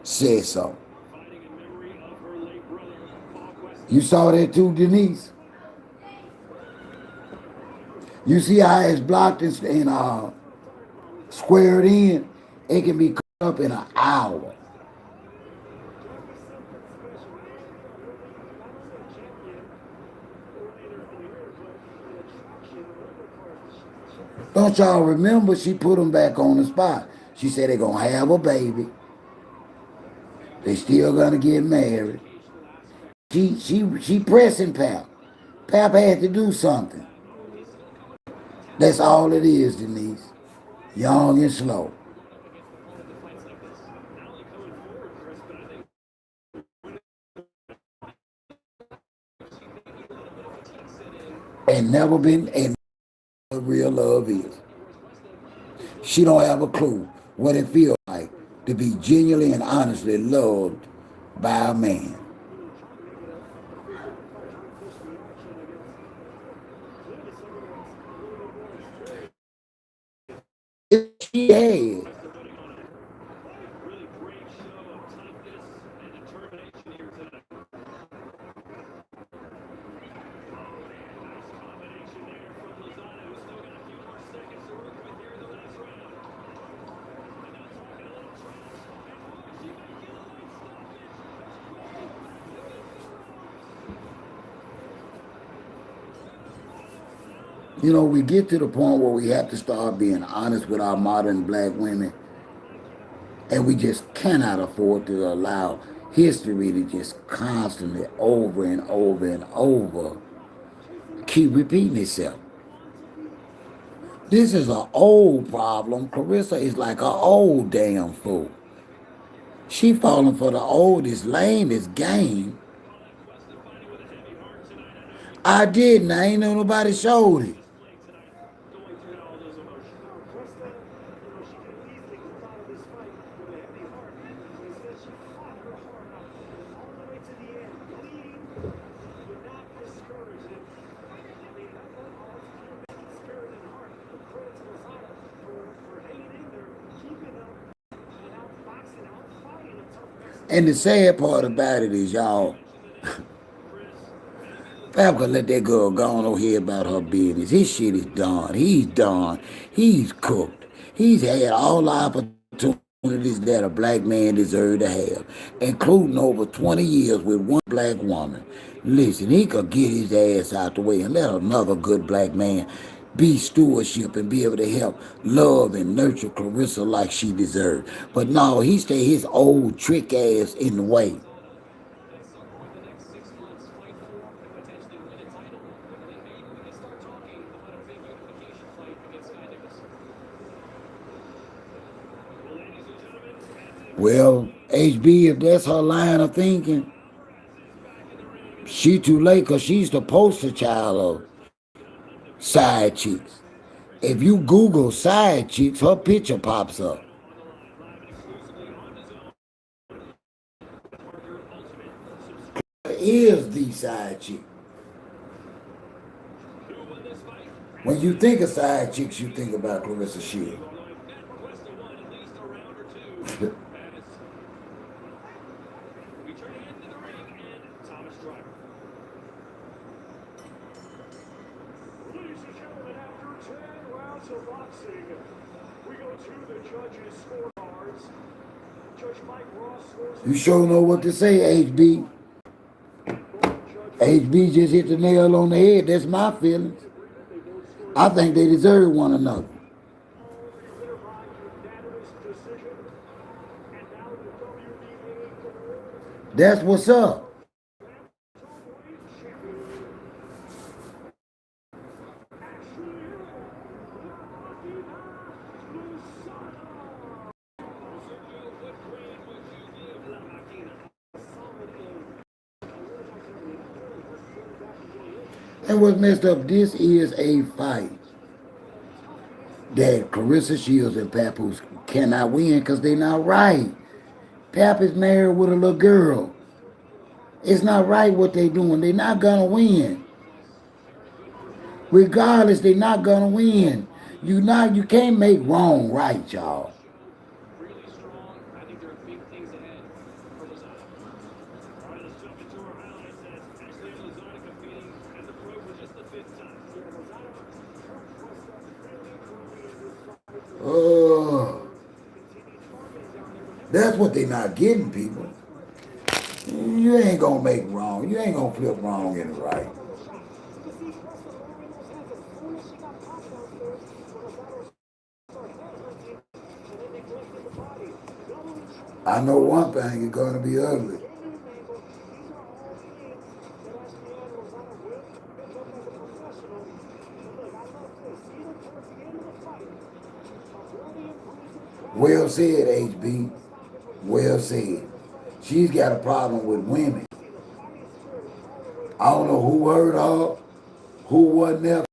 S1: says so. You saw that too, Denise? You see how it's blocked and squared in? It can be cut up in an hour. Don't y'all remember she put them back on the spot? She said they're going to have a baby. They still going to get married. She pressing Pap. Pap had to do something. That's all it is, Denise. Young and slow. And never been, and what real love is. She don't have a clue what it feels like to be genuinely and honestly loved by a man. She had. You know, we get to the point where we have to start being honest with our modern black women, and we just cannot afford to allow history to just constantly over and over and over keep repeating itself. This is an old problem. Clarissa is like an old damn fool. She falling for the oldest, lamest game. I didn't. I ain't know nobody showed it. And the sad part about it is, y'all, Fab could let that girl go on over here about her business. His shit is done. He's done. He's cooked. He's had all the opportunities that a black man deserved to have, including over 20 years with one black woman. Listen, he could get his ass out the way and let another good black man be stewardship and be able to help love and nurture Clarissa like she deserved. But no, he stayed his old trick ass in the way. Well, HB, if that's her line of thinking, she too late because she's the poster child of side chicks. If you Google side chicks, her picture pops up. Is the side chick. When you think of side chicks, you think about Clarissa Shields. You sure know what to say, HB. HB just hit the nail on the head. That's my feelings. I think they deserve one another. That's what's up. And what's messed up, this is a fight that Clarissa Shields and Papoose cannot win because they're not right. Pap is married with a little girl. It's not right what they're doing. They're not gonna win. Regardless, they're not gonna win. You can't make wrong right, y'all. That's what they're not getting, people. You ain't gonna make wrong. You ain't gonna flip wrong into right. I know one thing, it's gonna be ugly. Well said, HB. Well said. She's got a problem with women. I don't know who hurt her, who wasn't there,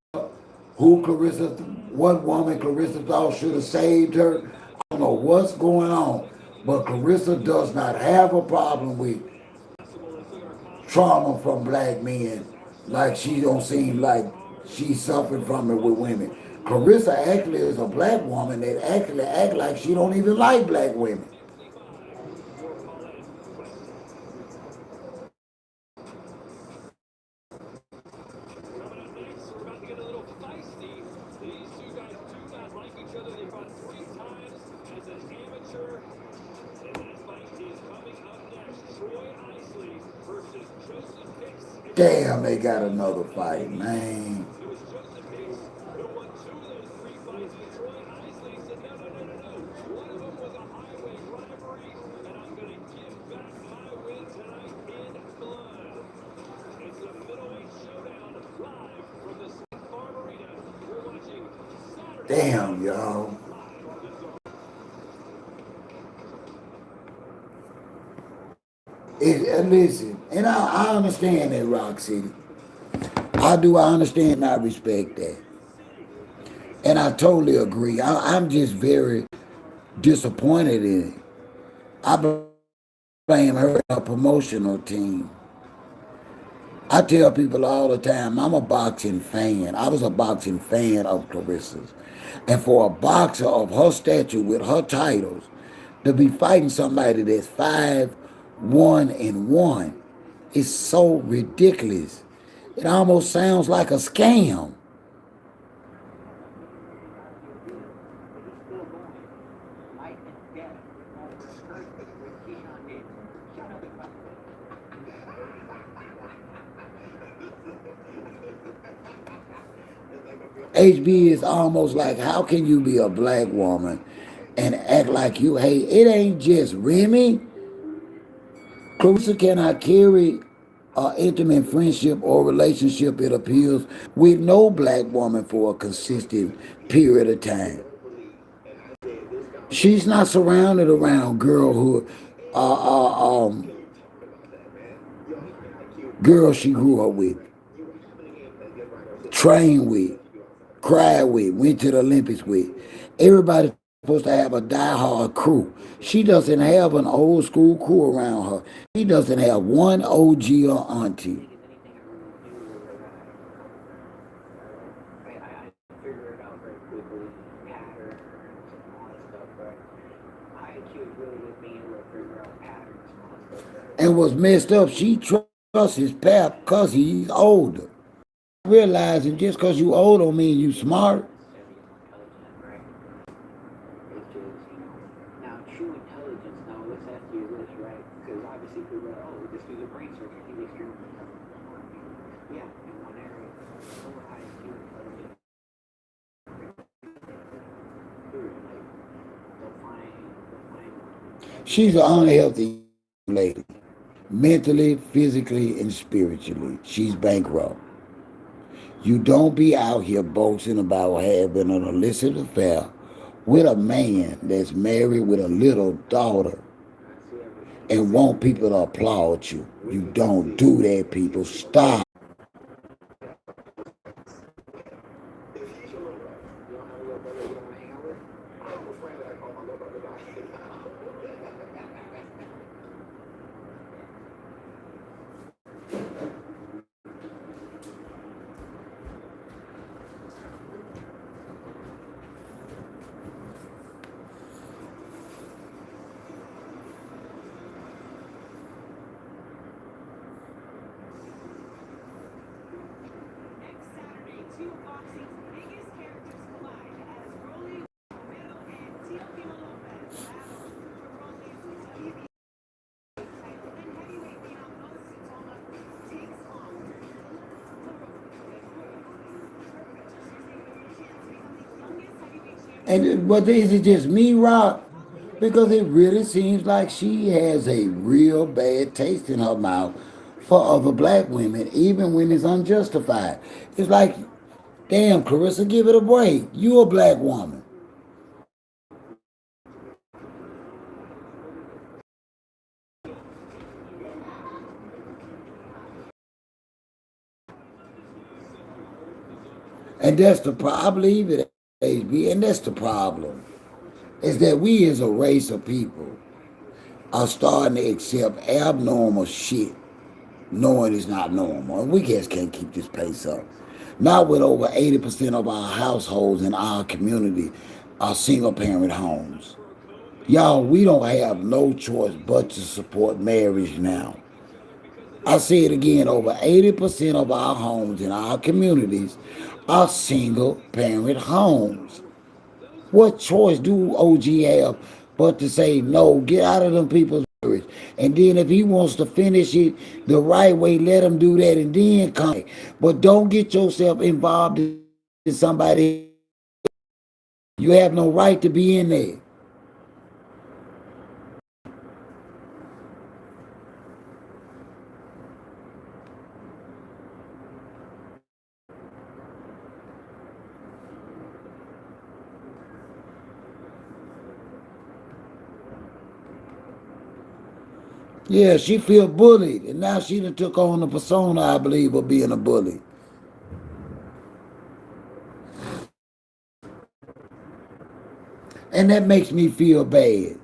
S1: what woman Clarissa thought should have saved her. I don't know what's going on, but Clarissa does not have a problem with trauma from black men like she don't seem like she's suffering from it with women. Clarissa actually is a black woman that actually act like she don't even like black women. Damn, they got another fight, man. Damn, y'all. Listen, and I understand that, Rock City. I do. I understand. I respect that, and I totally agree. I'm just very disappointed in it. I blame her and her promotional team. I tell people all the time, I'm a boxing fan. I was a boxing fan of Clarissa's. And for a boxer of her stature with her titles to be fighting somebody that's 5-1-1 is so ridiculous. It almost sounds like a scam. HB is almost like, how can you be a black woman and act like you hate? It ain't just Remy. Clarissa cannot carry an intimate friendship or relationship, it appears, with no black woman for a consistent period of time. She's not surrounded around girlhood, girls she grew up with, trained with, cried with, went to the Olympics with. Everybody's supposed to have a diehard crew. She doesn't have an old school crew around her. She doesn't have one OG or auntie. And what's messed up, she trusts his pap because he's older. Realizing just because you old don't mean you smart. She's an unhealthy lady. Mentally, physically, and spiritually. She's bankrupt. You don't be out here boasting about having an illicit affair with a man that's married with a little daughter and want people to applaud you. You don't do that, people. Stop. And but is it just me, Rock? Because it really seems like she has a real bad taste in her mouth for other black women, even when it's unjustified. It's like, damn, Clarissa, give it a break. You a black woman. And that's the problem. I believe it, HB, and that's the problem. Is that we as a race of people are starting to accept abnormal shit, knowing it's not normal. And we just can't keep this pace up. Not with over 80% of our households in our community are single parent homes. Y'all, we don't have no choice but to support marriage now. I say it again, over 80% of our homes in our communities are single parent homes. What choice do OG have but to say, no, get out of them people's marriage? And then if he wants to finish it the right way, let him do that and then come. But don't get yourself involved in somebody. You have no right to be in there. Yeah, she feel bullied, and now she done took on the persona, I believe, of being a bully. And that makes me feel bad.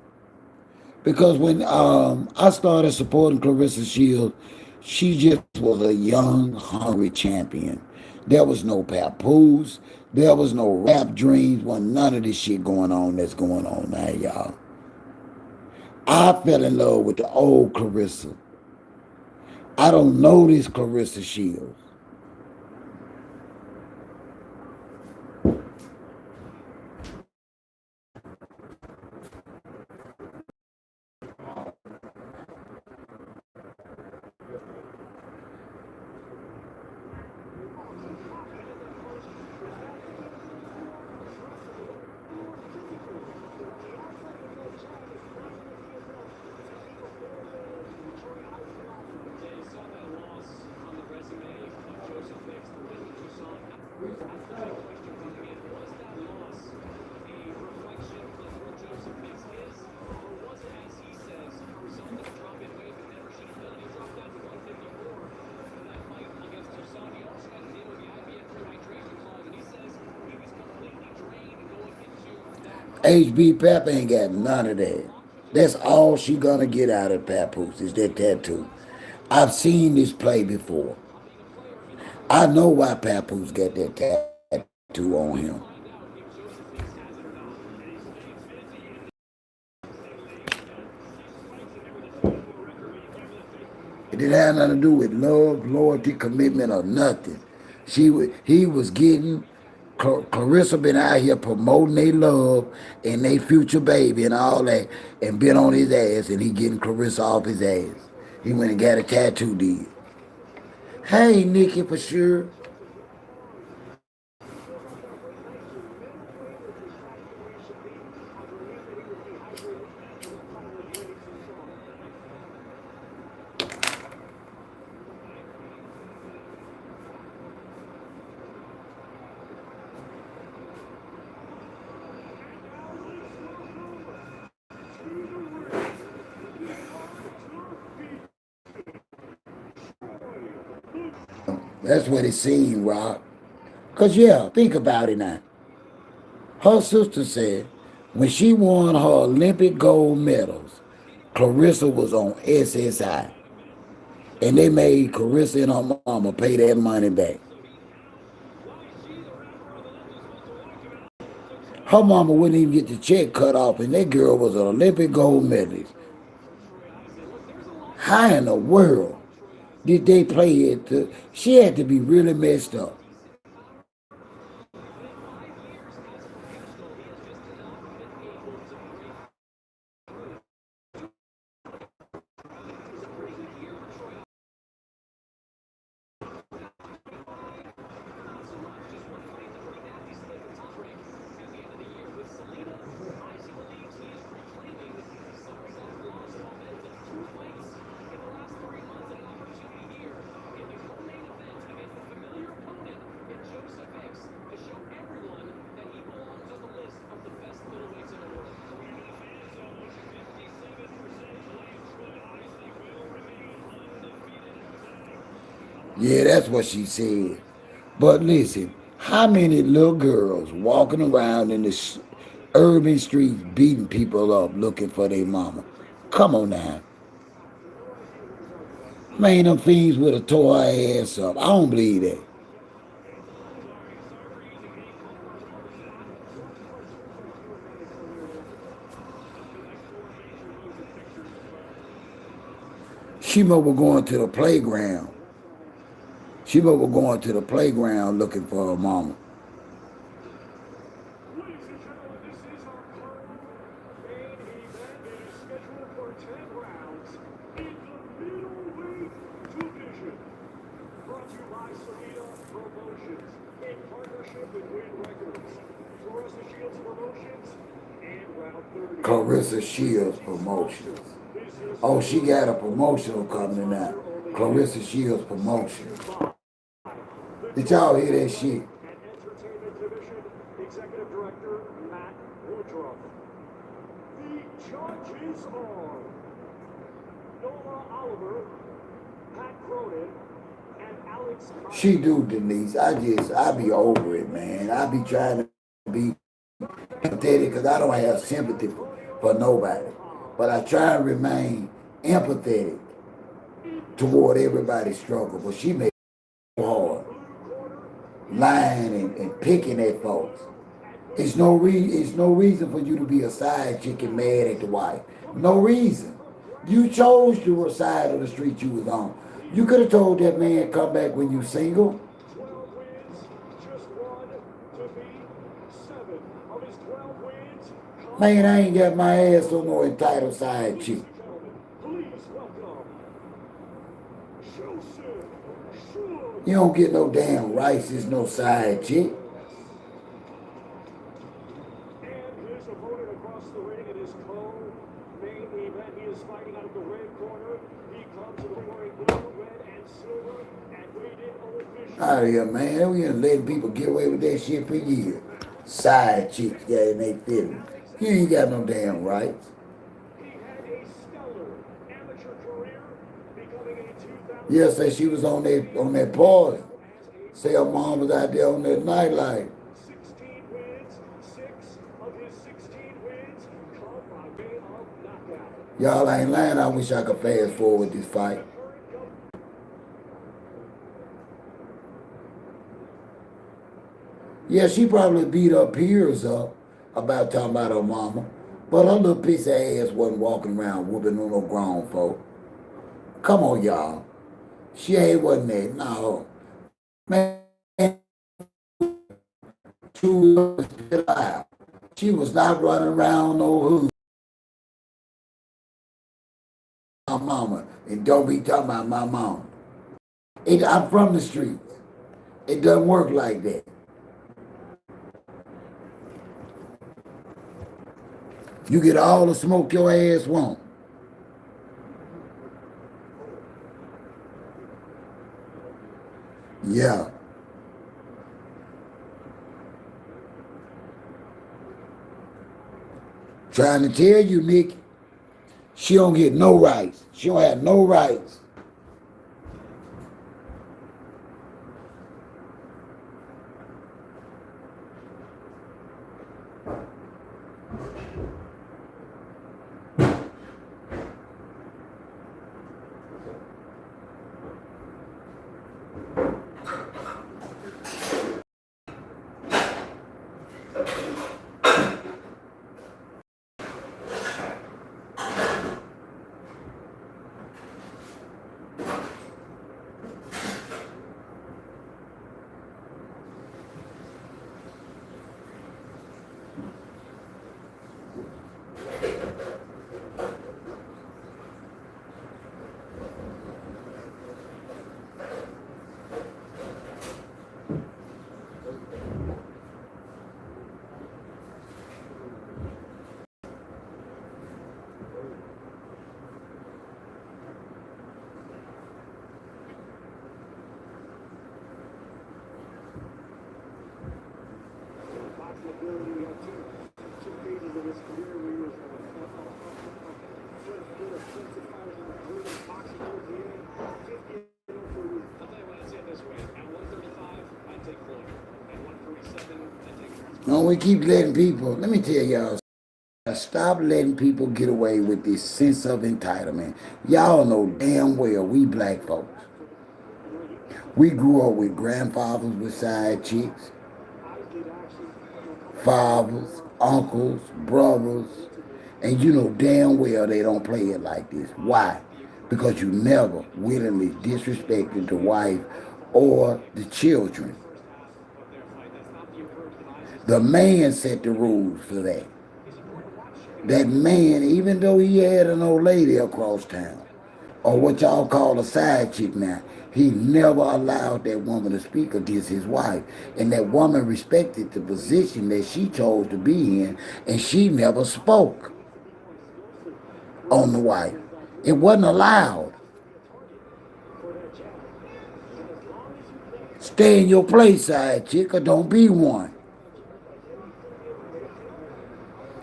S1: Because when I started supporting Clarissa Shields, she just was a young, hungry champion. There was no papoose. There was no rap dreams. Wasn't none of this shit going on that's going on now, y'all. I fell in love with the old Clarissa. I don't know this Clarissa Shields. HB Pep ain't got none of that. That's all she gonna get out of Papoose is that tattoo. I've seen this play before. I know why Papoose got that tattoo on him. It didn't have nothing to do with love, loyalty, commitment, or nothing. He was getting Clarissa been out here promoting their love and their future baby and all that, and been on his ass, and he getting Clarissa off his ass. He went and got a tattoo did. Hey, Nikki, for sure. That's what it seemed, Rob. Cause yeah, think about it now. Her sister said when she won her Olympic gold medals, Clarissa was on SSI. And they made Clarissa and her mama pay that money back. Her mama wouldn't even get the check cut off, and that girl was an Olympic gold medalist. How in the world did they play it? She had to be really messed up. Yeah, that's what she said. But listen, how many little girls walking around in the urban streets beating people up looking for their mama? Come on now. Man, them fiends would have tore her ass up. I don't believe that. She must was going to the playground. She must was going to the playground looking for her mama. Clarissa Shields Promotions. Oh, she got a promotional coming out. Clarissa Shields Promotions. Did y'all hear that shit?
S11: Executive Director Matt Woodruff. The judges are
S1: She do, Denise. I be over it, man. I be trying to be empathetic because I don't have sympathy for nobody. But I try and remain empathetic toward everybody's struggle. But she made it hard, lying and picking at folks. It's no reason for you to be a side chick and mad at the wife. No reason. You chose the side of the street you was on. You could have told that man come back when you single. Man, I ain't got my ass on no entitled side chick. You don't get no damn rights, there's no side chick. Out of here, man. We been letting people get away with that shit for years. Side chicks got in their feelings. You ain't got no damn rights. Yeah, say she was on that party. Say her mom was out there on that nightlife. Y'all ain't lying. I wish I could fast forward this fight. Yeah, she probably beat her peers up about talking about her mama. But her little piece of ass wasn't walking around whooping on no grown folk. Come on, y'all. She ain't wasn't that. No. Man, she was alive. She was not running around no hood. My mama. And don't be talking about my mama. I'm from the streets. It doesn't work like that. You get all the smoke your ass want. Yeah. Trying to tell you, Nick, she don't get no rights. She don't have no rights. No, we keep letting people, let me tell y'all, stop letting people get away with this sense of entitlement. Y'all know damn well we black folks. We grew up with grandfathers with side chicks, fathers, uncles, brothers, and you know damn well they don't play it like this. Why? Because you never willingly disrespected the wife or the children. The man set the rules for that. That man, even though he had an old lady across town, or what y'all call a side chick now, he never allowed that woman to speak against his wife. And that woman respected the position that she chose to be in, and she never spoke on the wife. It wasn't allowed. Stay in your place, side chick, or don't be one.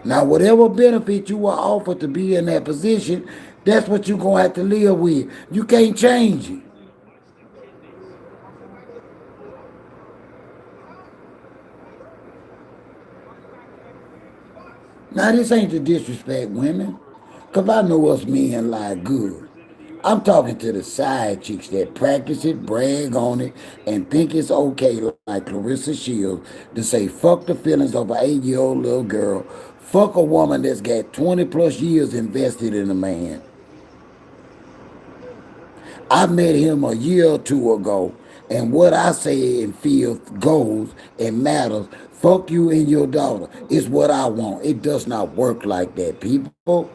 S1: Now, whatever benefit you were offered to be in that position, That's what you're going to have to live with. You can't change it. Now, this ain't to disrespect women, because I know us men lie good. I'm talking to the side chicks that practice it, brag on it, and think it's okay, like Clarissa Shields, to say fuck the feelings of an 8-year-old little girl, fuck a woman that's got 20 plus years invested in a man. I met him a year or two ago, and what I say and feel goes and matters. Fuck you and your daughter is what I want. It does not work like that, people.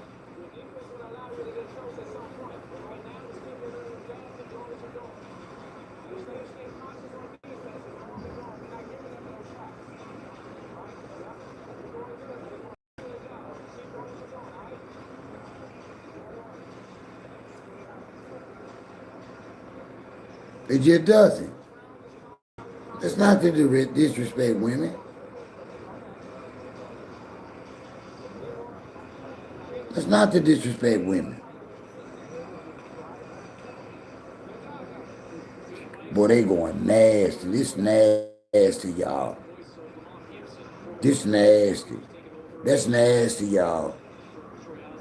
S1: It just doesn't. It's not to disrespect women. It's not to disrespect women. Boy, they going nasty. This nasty, y'all. This nasty. That's nasty, y'all.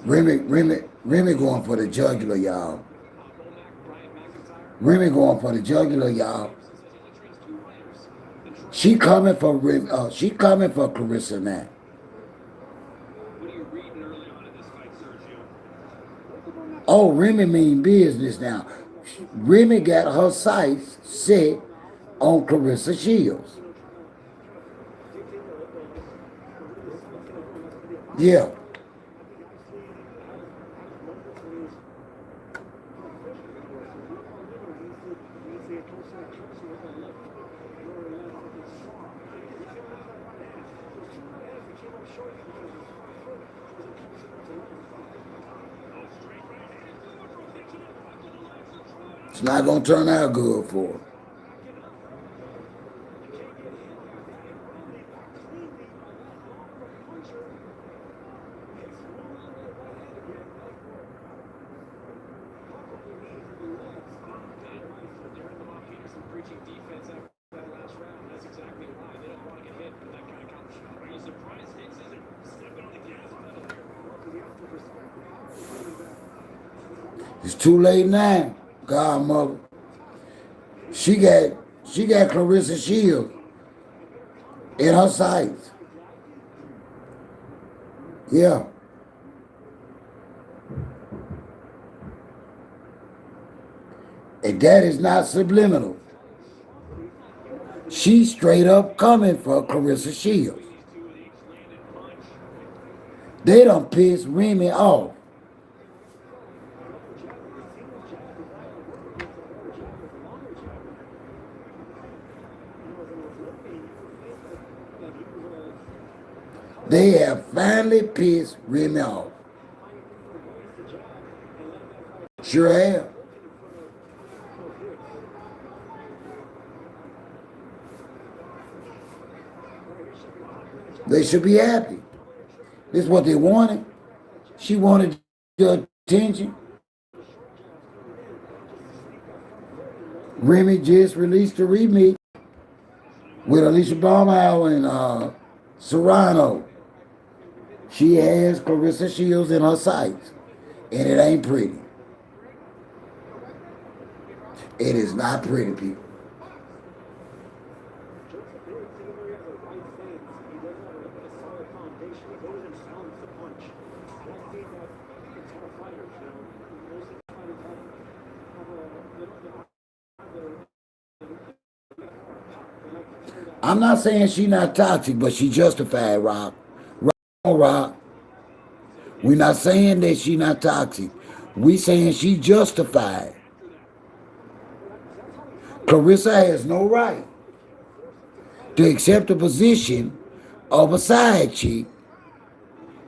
S1: Remy going for the jugular, y'all. Remy going for the jugular, y'all. She coming for she coming for Clarissa now. Oh, Remy mean business now. Remy got her sights set on Clarissa Shields. Yeah. It's not going to turn out good for her. It's too late now, godmother. She got Clarissa Shields in her sights. Yeah. And that is not subliminal. She's straight up coming for Clarissa Shields. They done pissed Remy off. They have finally pissed Remy off. Sure have. They should be happy. This is what they wanted. She wanted the attention. Remy just released a remix with Alicia Baumhower and Serrano. She has Clarissa Shields in her sights, and it ain't pretty. It is not pretty, people. I'm not saying she not toxic, but she justified, Rock. Rock. We're not saying that she not toxic. We saying she justified. Clarissa has no right to accept the position of a side chick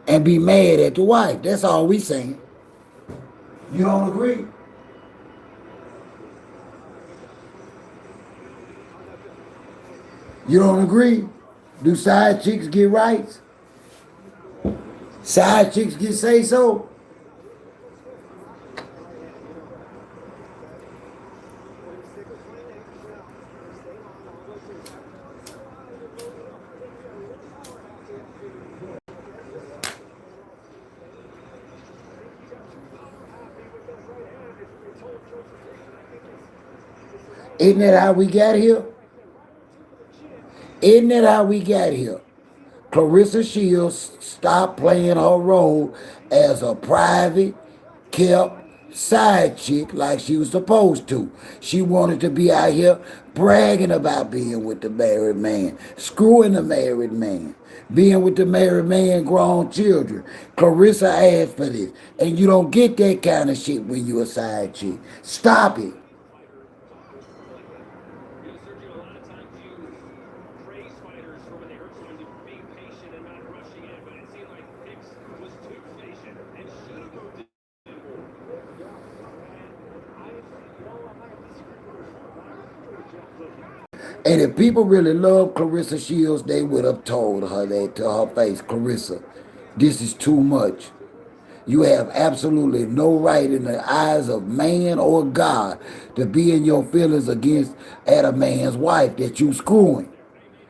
S1: and be mad at the wife. That's all we saying. You don't agree? You don't agree? Do side chicks get rights? Side chicks get say so? Isn't that how we got here? Isn't that how we got here? Clarissa Shields stopped playing her role as a private, kept side chick like she was supposed to. She wanted to be out here bragging about being with the married man, screwing the married man, being with the married man, grown children. Clarissa asked for this, and you don't get that kind of shit when you a side chick. Stop it. And if people really love Clarissa Shields, they would have told her that to her face. Clarissa, this is too much. You have absolutely no right in the eyes of man or God to be in your feelings against at a man's wife that you screwing.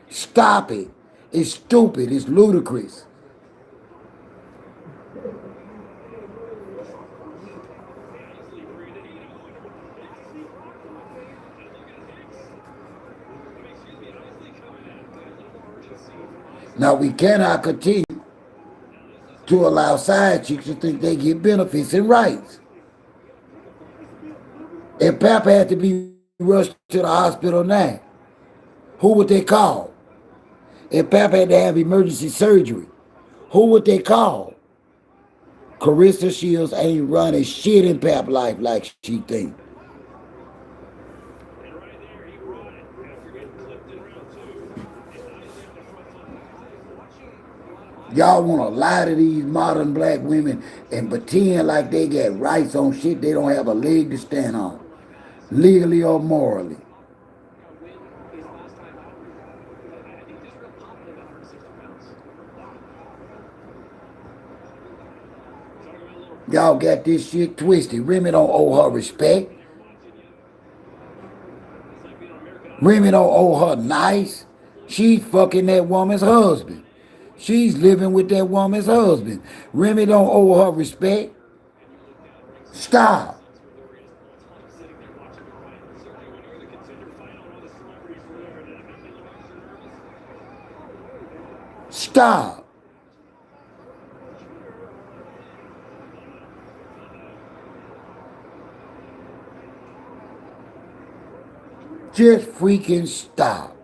S1: Stop it. It's stupid. It's ludicrous. Now we cannot continue to allow side chicks to think they get benefits and rights. If Papa had to be rushed to the hospital now, who would they call? If Papa had to have emergency surgery, who would they call? Clarissa Shields ain't running shit in Pap life like she think. Y'all want to lie to these modern black women and pretend like they got rights on shit they don't have a leg to stand on, legally or morally. Y'all got this shit twisted. Remy don't owe her respect. Remy don't owe her nice. She's fucking that woman's husband. She's living with that woman's husband. Remy don't owe her respect. Stop. Stop. Just freaking stop.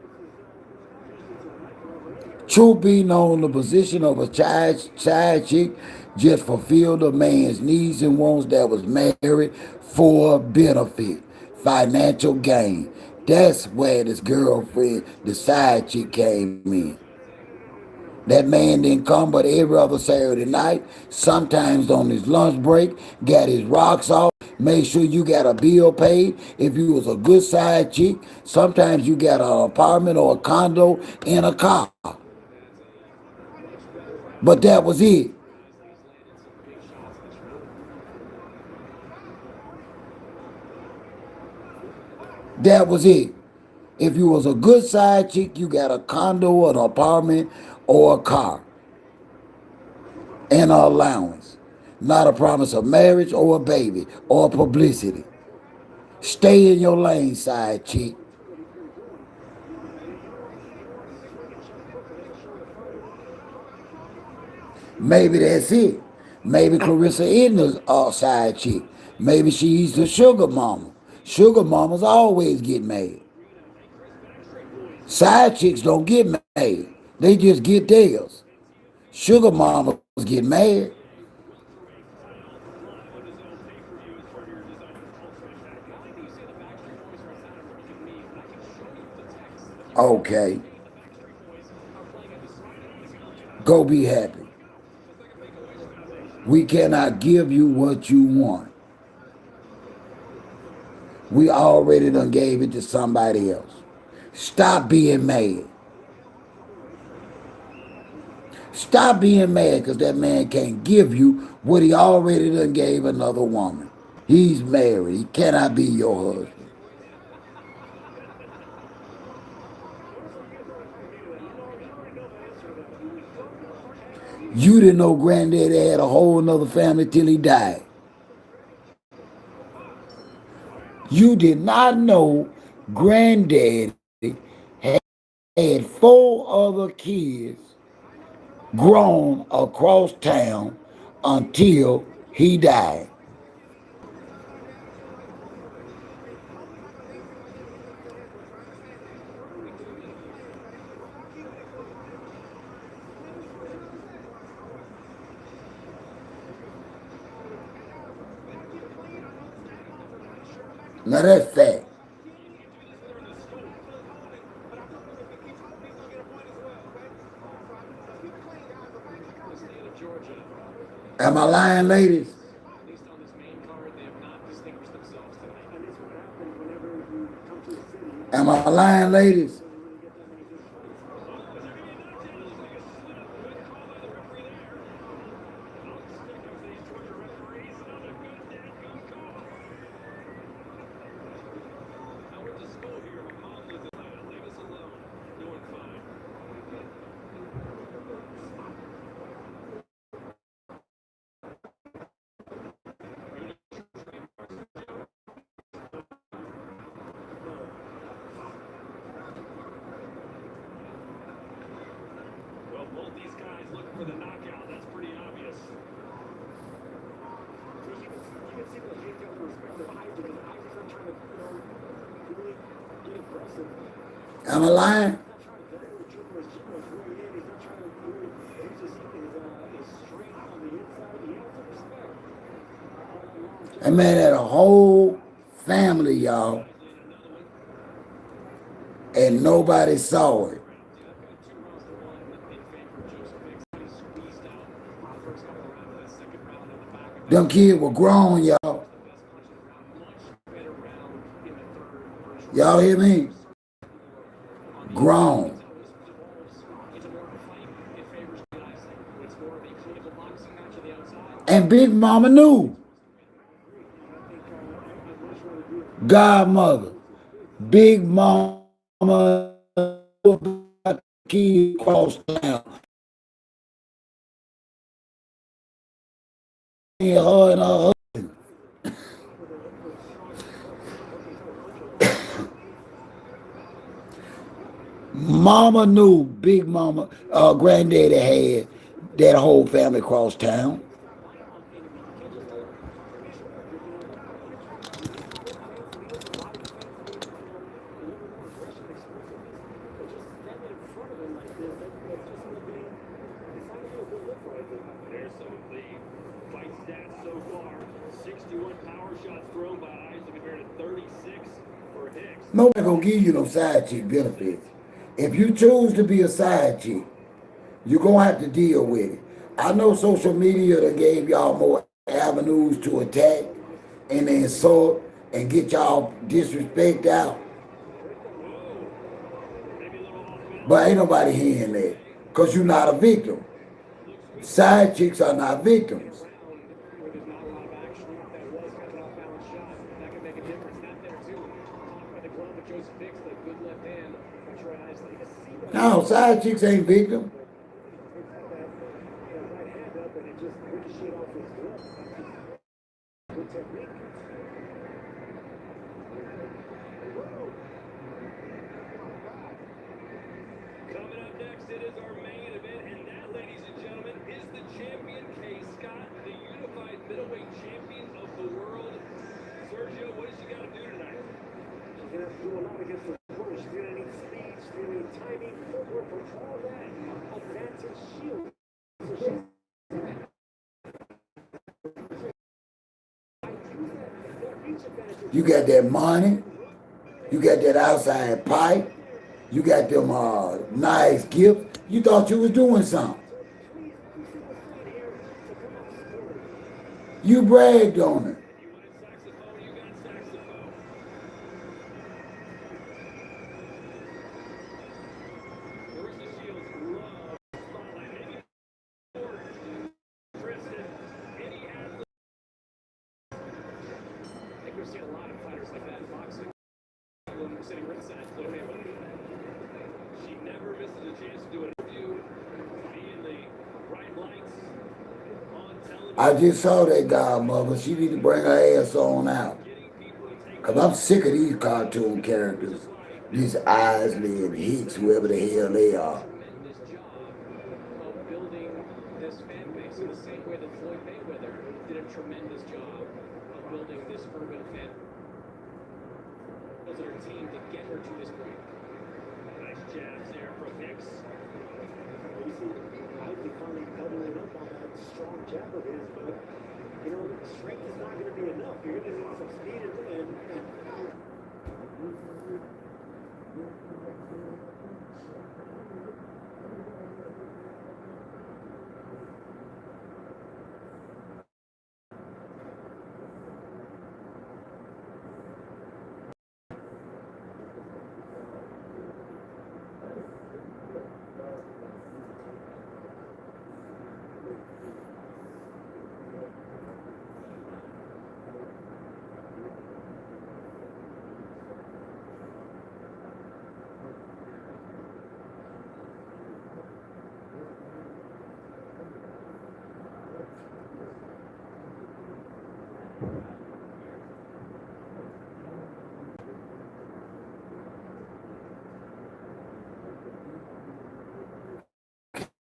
S1: Truth be known, the position of a child chick just fulfilled a man's needs and wants that was married for benefit, financial gain. That's where this girlfriend, the side chick, came in. That man didn't come but every other Saturday night, sometimes on his lunch break, got his rocks off, made sure you got a bill paid. If you was a good side chick, sometimes you got an apartment or a condo and a car. But that was it. That was it. If you was a good side chick, you got a condo, an apartment, or a car. And an allowance. Not a promise of marriage or a baby or publicity. Stay in your lane, side chick. Maybe that's it. Maybe Clarissa isn't a side chick. Maybe she's the sugar mama. Sugar mamas always get mad. Side chicks don't get mad. They just get theirs. Sugar mamas get mad. Okay. Go be happy. We cannot give you what you want. We already done gave it to somebody else. Stop being mad. Stop being mad because that man can't give you what he already done gave another woman. He's married. He cannot be your husband. You didn't know granddaddy had a whole nother family till he died. You did not know granddaddy had 4 other kids grown across town until he died. Now that's fact. Am I lying, ladies? Am I lying, ladies?
S11: Well, both these guys looking for the knockout. That's pretty obvious. You can see the detail and respect of eyes because eyes is not trying to, really get aggressive.
S1: Am I lying? That man had a whole family, y'all, and nobody saw it. Them kids were grown, y'all. Y'all hear me? Grown. And Big Mama knew. Godmother. Big Mama kid across town. And her and her husband. Mama knew Big Mama, granddaddy had that whole family across town.
S11: There's some of the fight stats so far. 61 power shots thrown by Isaac compared to 36 for Hicks.
S1: Nobody gonna give you no side chick benefits. If you choose to be a side chick, you're gonna have to deal with it. I know social media that gave y'all more avenues to attack and insult and get y'all disrespect out. But ain't nobody hearing that. Because you're not a victim. Side chicks are not victims. No, side chicks ain't victims.
S11: Coming up next, it is our main event, and that, ladies and gentlemen, is the champion, Kaye Scott, the unified middleweight champion of the world. Sergio, what does she got to do tonight? She's going to have to do a lot against the world. She's going to need speed, she's going to need timing, footwork, and all that. Advantage shield. So she's...
S1: You got that money. You got that outside pipe. You got them nice gifts. You thought you was doing something. You bragged on it.
S11: We've seen a lot of fighters like that in boxing. Sitting ringside, she never misses a chance to do an interview, be in the bright lights, on television.
S1: I just saw that godmother. She need to bring her ass on out. Cause I'm sick of these cartoon characters. These Isley and Hicks, whoever the hell they are.
S13: This fan base in the same way that Floyd Mayweather did a tremendous job of building this urban fan team to get her to this point. Nice jabs there from Hicks.
S11: You see, I'd be finally doubling up on that strong jab of his, but you know, strength is not going to be enough. You're going to need some speed and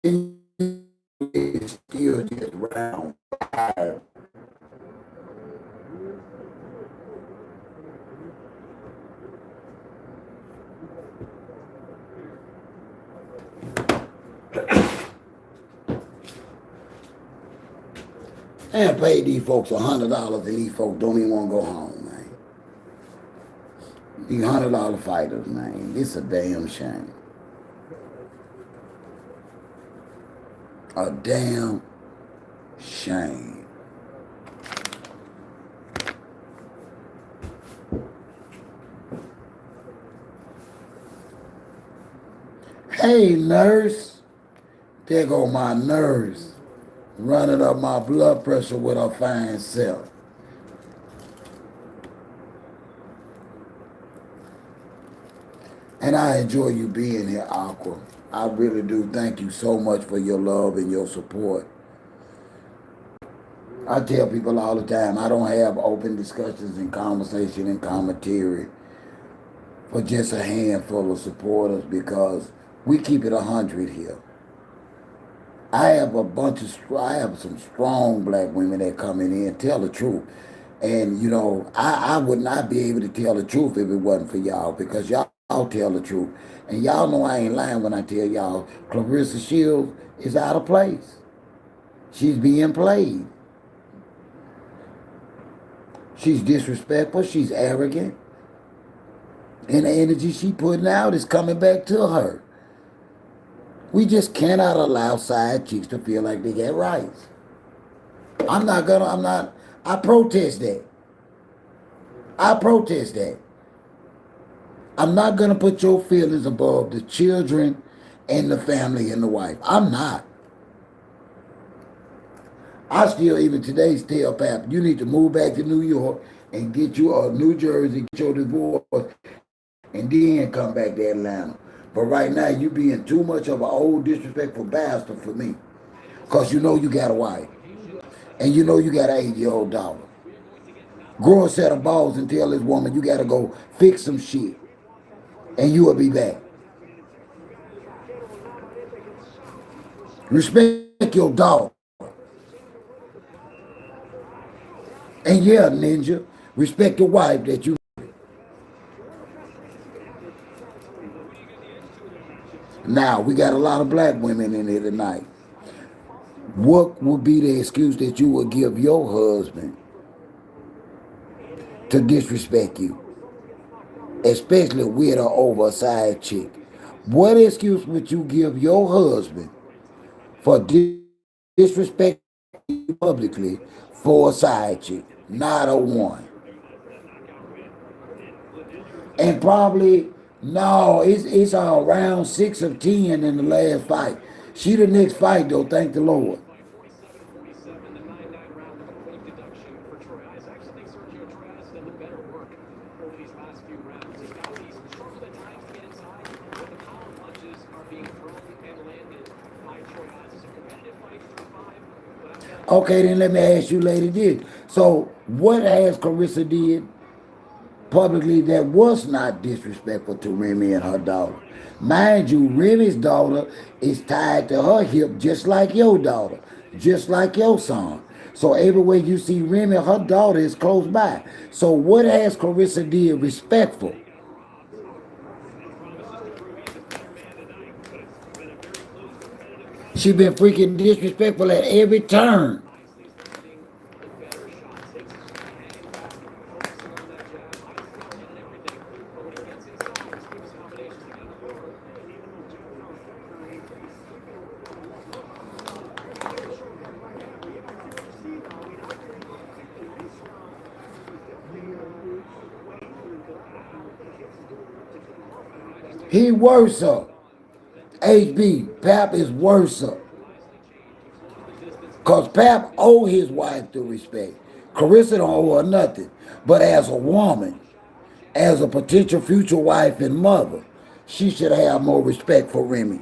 S1: Still just round. And pay these folks $100 and these folks don't even want to go home, man. These $100 fighters, man. It's a damn shame. A damn shame. Hey, nurse. There go my nurse. Running up my blood pressure with her fine self. And I enjoy you being here, Aqua. I really do. Thank you so much for your love and your support. I tell people all the time, I don't have open discussions and conversation and commentary for just a handful of supporters because we keep it 100 here. I have some strong black women that come in here and tell the truth. And, you know, I would not be able to tell the truth if it wasn't for y'all because y'all tell the truth. And y'all know I ain't lying when I tell y'all Clarissa Shields is out of place. She's being played. She's disrespectful. She's arrogant. And the energy she putting out is coming back to her. We just cannot allow side chicks to feel like they get rights. I protest that. I protest that. I'm not going to put your feelings above the children and the family and the wife. I'm not. I still, even today, tell Pap, you need to move back to New York and get you a New Jersey, get your divorce, and then come back to Atlanta. But right now, you being too much of an old, disrespectful bastard for me. Because you know you got a wife. And you know you got an 8-year-old daughter. Grow a set of balls and tell this woman you got to go fix some shit. And you will be back. Respect your daughter. And yeah, Ninja, respect your wife that you. Now, we got a lot of black women in here tonight. What would be the excuse that you would give your husband to disrespect you? Especially with or over a side chick. What excuse would you give your husband for disrespecting you publicly for a side chick? Not a one. And probably, no, it's around 6 of 10 in the last fight. She the next fight though, thank the Lord. Okay, then let me ask you, lady, this. So what has Clarissa did publicly that was not disrespectful to Remy and her daughter. Mind you, Remy's daughter is tied to her hip just like your daughter, just like your son. So everywhere you see Remy, her daughter is close by. So what has Clarissa did respectful? She been freaking disrespectful at every turn. He worse up. HB, Pap is worse up. Because Pap owe his wife the respect. Carissa don't owe her nothing. But as a woman, as a potential future wife and mother, she should have more respect for Remy.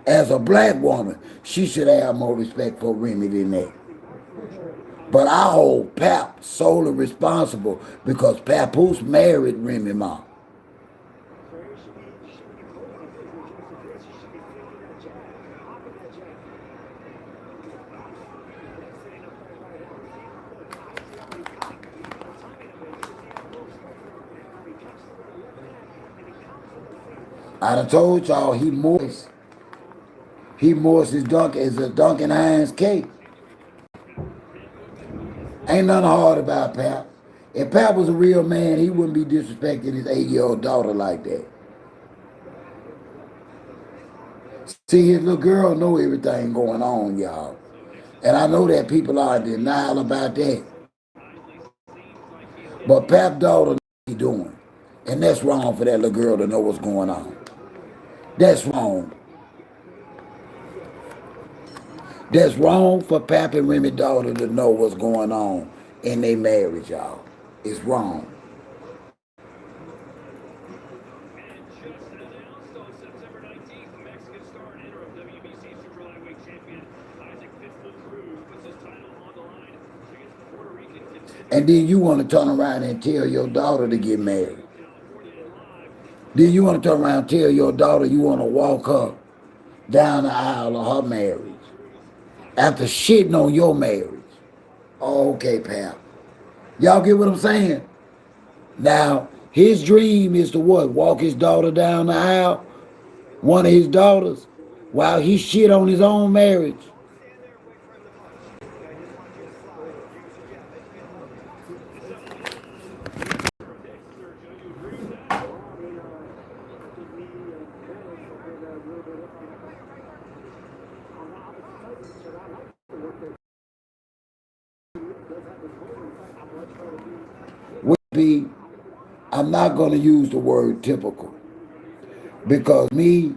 S1: As a black woman, she should have more respect for Remy than that. But I hold Pap solely responsible because Papoose married Remy Ma. I done told y'all he moist his dunk as a Duncan Hines cake. Ain't nothing hard about Pap. If Pap was a real man, he wouldn't be disrespecting his 8-year-old daughter like that. See, his little girl know everything going on, y'all. And I know that people are in denial about that. But Pap daughter know what he doing. And that's wrong for that little girl to know what's going on. That's wrong. That's wrong for Pap and Remy daughter to know what's going on in their marriage, y'all. It's wrong. And then you want to turn around and tell your daughter to get married. Then you want to turn around and tell your daughter you want to walk her down the aisle of her marriage after shitting on your marriage. Oh, okay, pal. Y'all get what I'm saying? Now, his dream is to what? Walk his daughter down the aisle, one of his daughters, while he shit on his own marriage. Would be, I'm not going to use the word typical because me,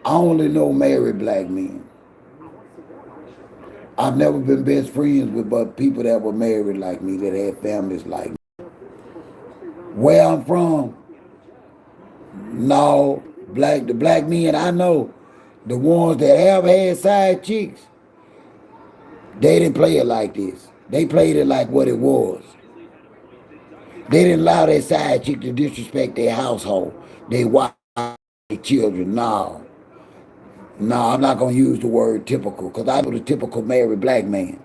S1: I only know married black men. I've never been best friends with but people that were married like me, that had families like me. Where I'm from, no, the black men I know, the ones that have had side chicks, they didn't play it like this. They played it like what it was. They didn't allow their side chick to disrespect their household, their wife, their children. No. No, I'm not going to use the word typical because I know the typical married black man.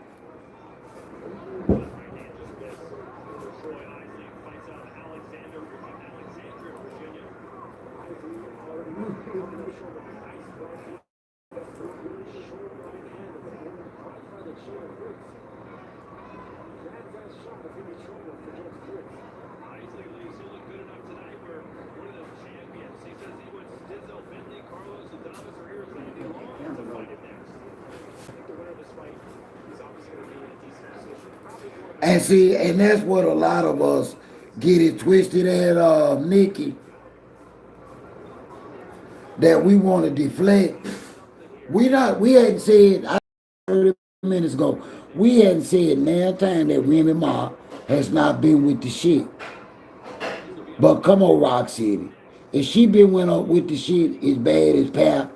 S1: And see, and that's what a lot of us get it twisted at, Nikki, that we want to deflect. We hadn't said, I 30 minutes ago, we hadn't said now time that Remy Ma has not been with the shit. But come on, Rock City. If she been went up with the shit as bad as Pap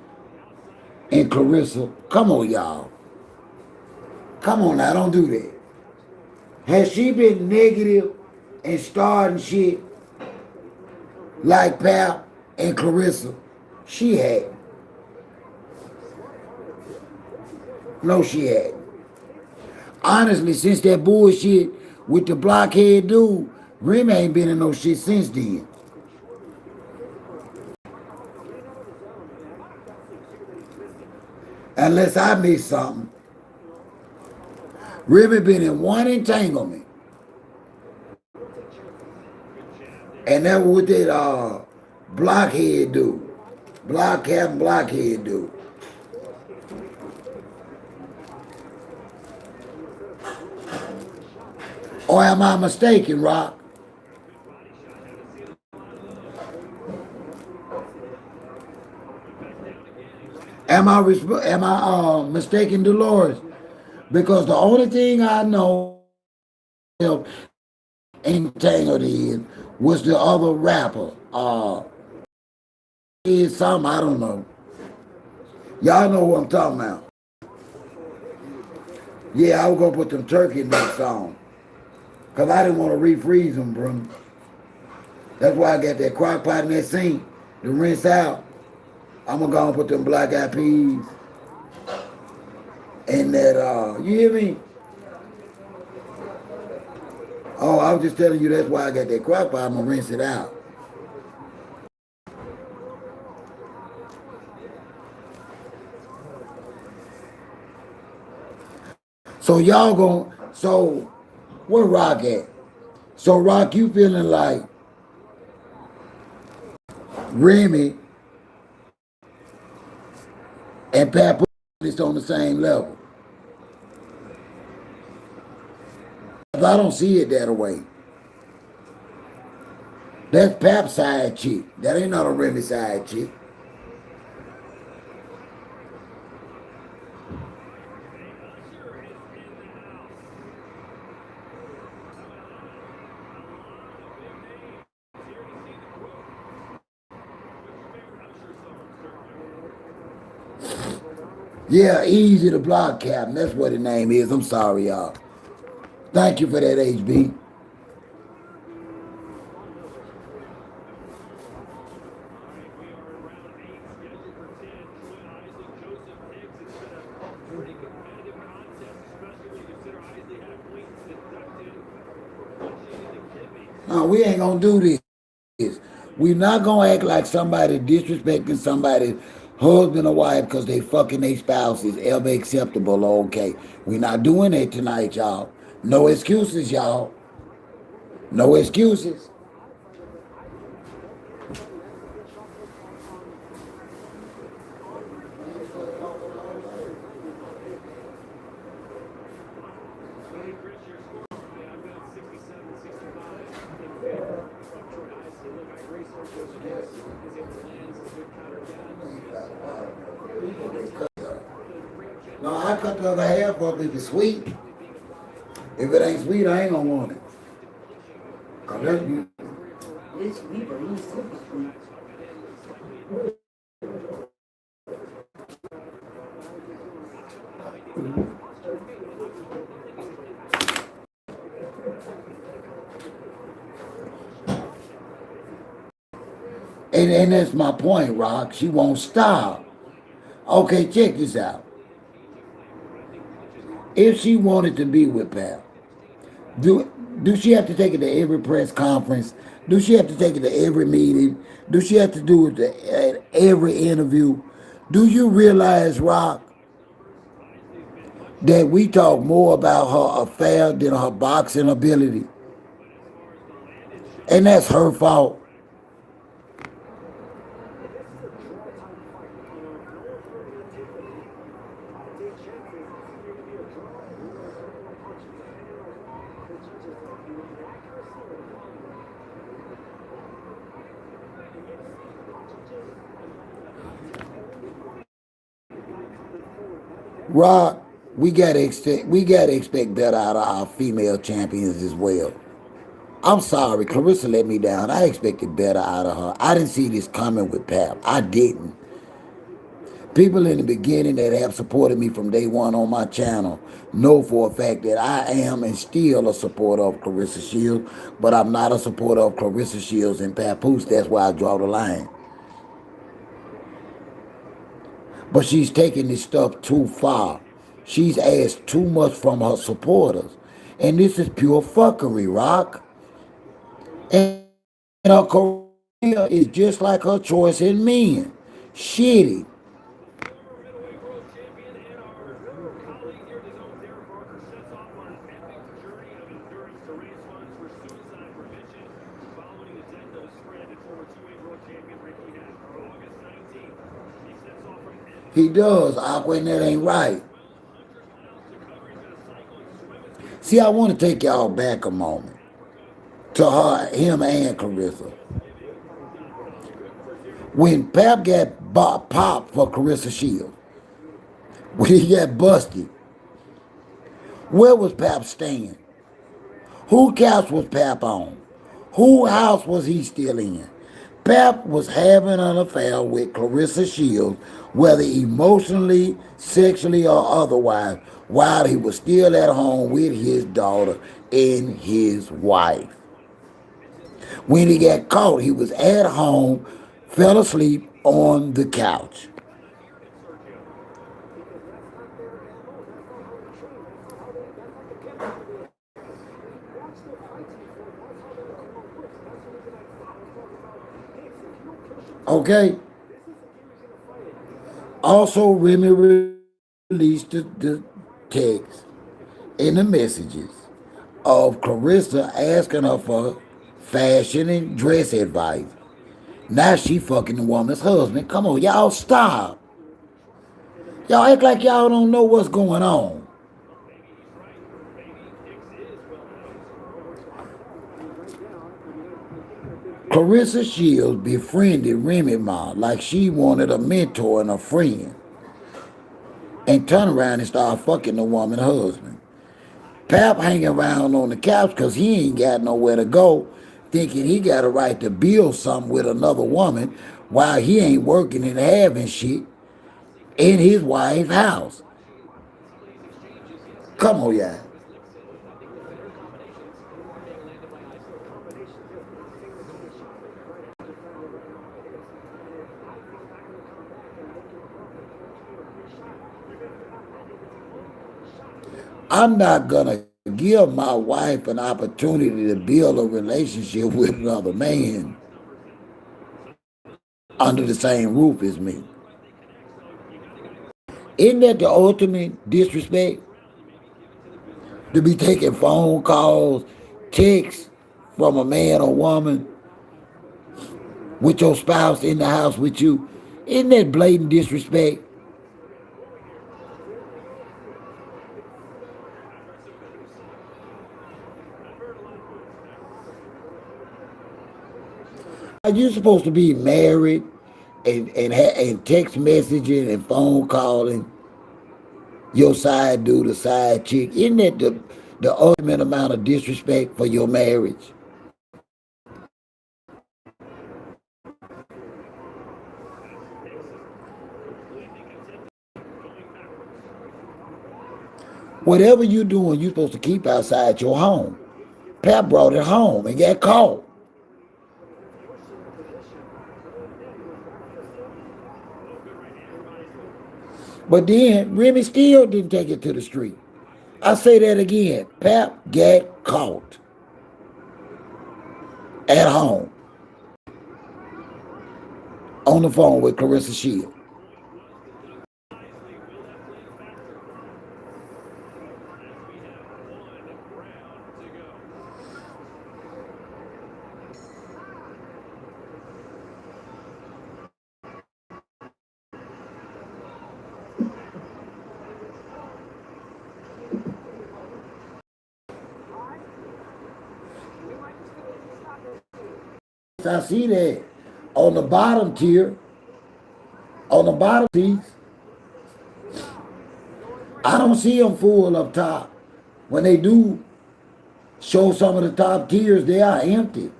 S1: and Clarissa, come on, y'all. Come on now, don't do that. Has she been negative and starting shit like Pap and Clarissa, she had. No, she had. Honestly, since that bullshit with the blockhead dude, Remy ain't been in no shit since then. Unless I missed something. Remy been in one entanglement. And that was with that blockhead dude. Blockhead dude. Or am I mistaken, Rock? Am I mistaken, Dolores? Because the only thing I know entangled in was the other rapper. Is something I don't know. Y'all know what I'm talking about. Yeah, I was gonna put them turkey in that song. Cause I didn't want to refreeze them, bro. That's why I got that crock pot in that sink to rinse out. I'm gonna go and put them black eyed peas in that you hear me? Oh, I was just telling you that's why I got that crock pot, I'm gonna rinse it out. So y'all so where Rock at? So Rock, you feeling like Remy and Papoose is on the same level? I don't see it that way. That's Pap's side chick. That ain't not a Remy side chick. Yeah, Easy the Block Captain. That's what his name is. I'm sorry, y'all. Thank you for that, HB. No, we ain't gonna do this. We not gonna act like somebody disrespecting somebody's husband or wife because they fucking their spouse is ever acceptable or okay. We not doing that tonight, y'all. No excuses, y'all. No excuses. No, I cut the other half up if it's sweet. If it ain't sweet, I ain't gonna want it. Cause that's you.
S12: It's sweet, but it's super sweet.
S1: And that's my point, Rock. She won't stop. Okay, check this out. If she wanted to be with Pap, do she have to take it to every press conference? Do she have to take it to every meeting? Do she have to do it to every interview? Do you realize, Rock, that we talk more about her affair than her boxing ability? And that's her fault. Rock, we gotta expect better out of our female champions as well. I'm sorry, Clarissa let me down. I expected better out of her. I didn't see this coming with Pap. I didn't. People in the beginning that have supported me from day one on my channel know for a fact that I am and still a supporter of Clarissa Shields, but I'm not a supporter of Clarissa Shields and Papoose. That's why I draw the line. But she's taking this stuff too far. She's asked too much from her supporters. And this is pure fuckery, Rock. And her career is just like her choice in men. Shitty. He does, Aqua, and that ain't right. See, I want to take y'all back a moment to him and Clarissa. When Pap got popped for Clarissa Shields, when he got busted, where was Pap staying? Who couch was Pap on? Who house was he still in? Pap was having an affair with Clarissa Shields, whether emotionally, sexually, or otherwise, while he was still at home with his daughter and his wife. When he got caught, he was at home, fell asleep on the couch. Okay? Also, Remy released the text and the messages of Clarissa asking her for fashion and dress advice. Now she fucking the woman's husband. Come on, y'all stop. Y'all act like y'all don't know what's going on. Clarissa Shields befriended Remy Ma like she wanted a mentor and a friend, and turn around and start fucking the woman's husband. Pap hanging around on the couch because he ain't got nowhere to go, thinking he got a right to build something with another woman while he ain't working and having shit in his wife's house. Come on, y'all. I'm not gonna give my wife an opportunity to build a relationship with another man under the same roof as me. Isn't that the ultimate disrespect? To be taking phone calls, texts from a man or woman with your spouse in the house with you. Isn't that blatant disrespect? Are you supposed to be married and text messaging and phone calling your side dude or side chick? Isn't that the ultimate amount of disrespect for your marriage? Whatever you're doing, you're supposed to keep outside your home. Pap brought it home and got caught. But then Remy still didn't take it to the street. I say that again. Pap got caught at home on the phone with Clarissa Shields. I see that on the bottom tier, on the bottom seats, I don't see them full up top. When they do show some of the top tiers, they are empty.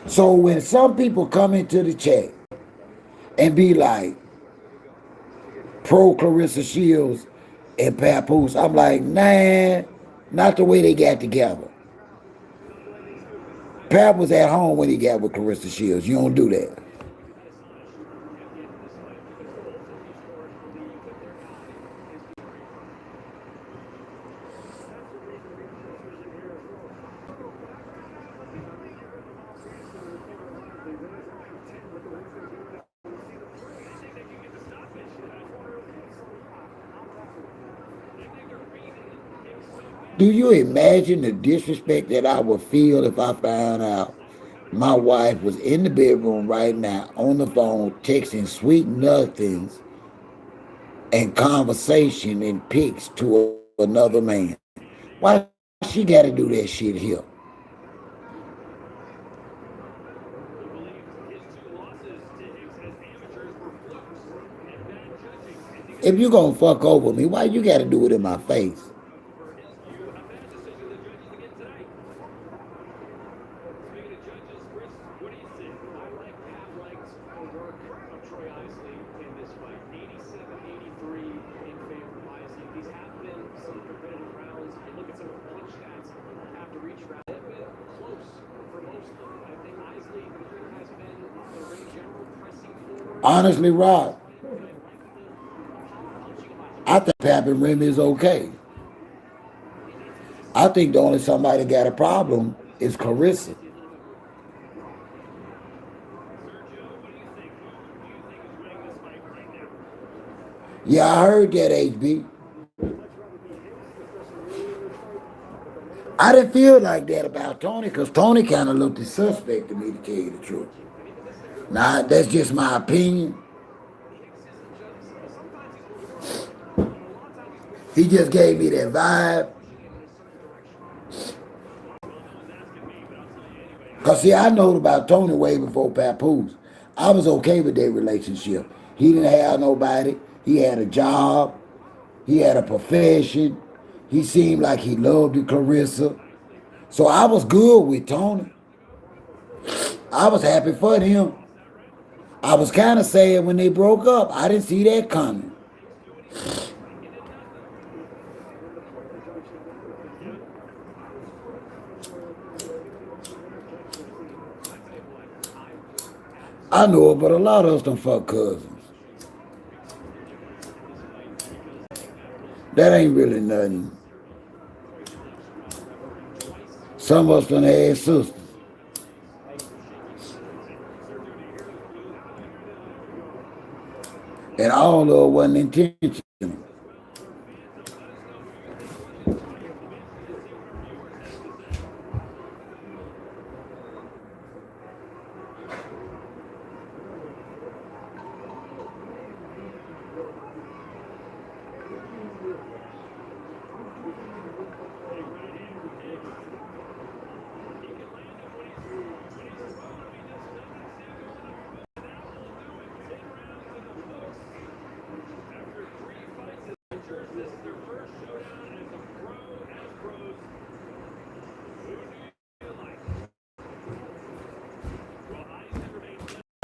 S1: So when some people come into the chat and be like pro Clarissa Shields and Papoose, I'm like, nah, not the way they got together. Pap was at home when he got with Clarissa Shields. You don't do that. Do you imagine the disrespect that I would feel if I found out my wife was in the bedroom right now on the phone texting sweet nothings and conversation and pics to another man? Why she got to do that shit here? If you gonna fuck over me, why you got to do it in my face? Honestly, Rob, I think Pap and Remy is okay. I think the only somebody got a problem is Clarissa. Yeah, I heard that, HB. I didn't feel like that about Tony because Tony kind of looked suspect to me, to tell you the truth. Now, that's just my opinion. He just gave me that vibe. Because, see, I know about Tony way before Papoose. I was okay with their relationship. He didn't have nobody. He had a job. He had a profession. He seemed like he loved Clarissa. So I was good with Tony. I was happy for him. I was kind of sad when they broke up. I didn't see that coming. I know it, but a lot of us don't fuck cousins. That ain't really nothing. Some of us done had sisters. And all of it wasn't intentional.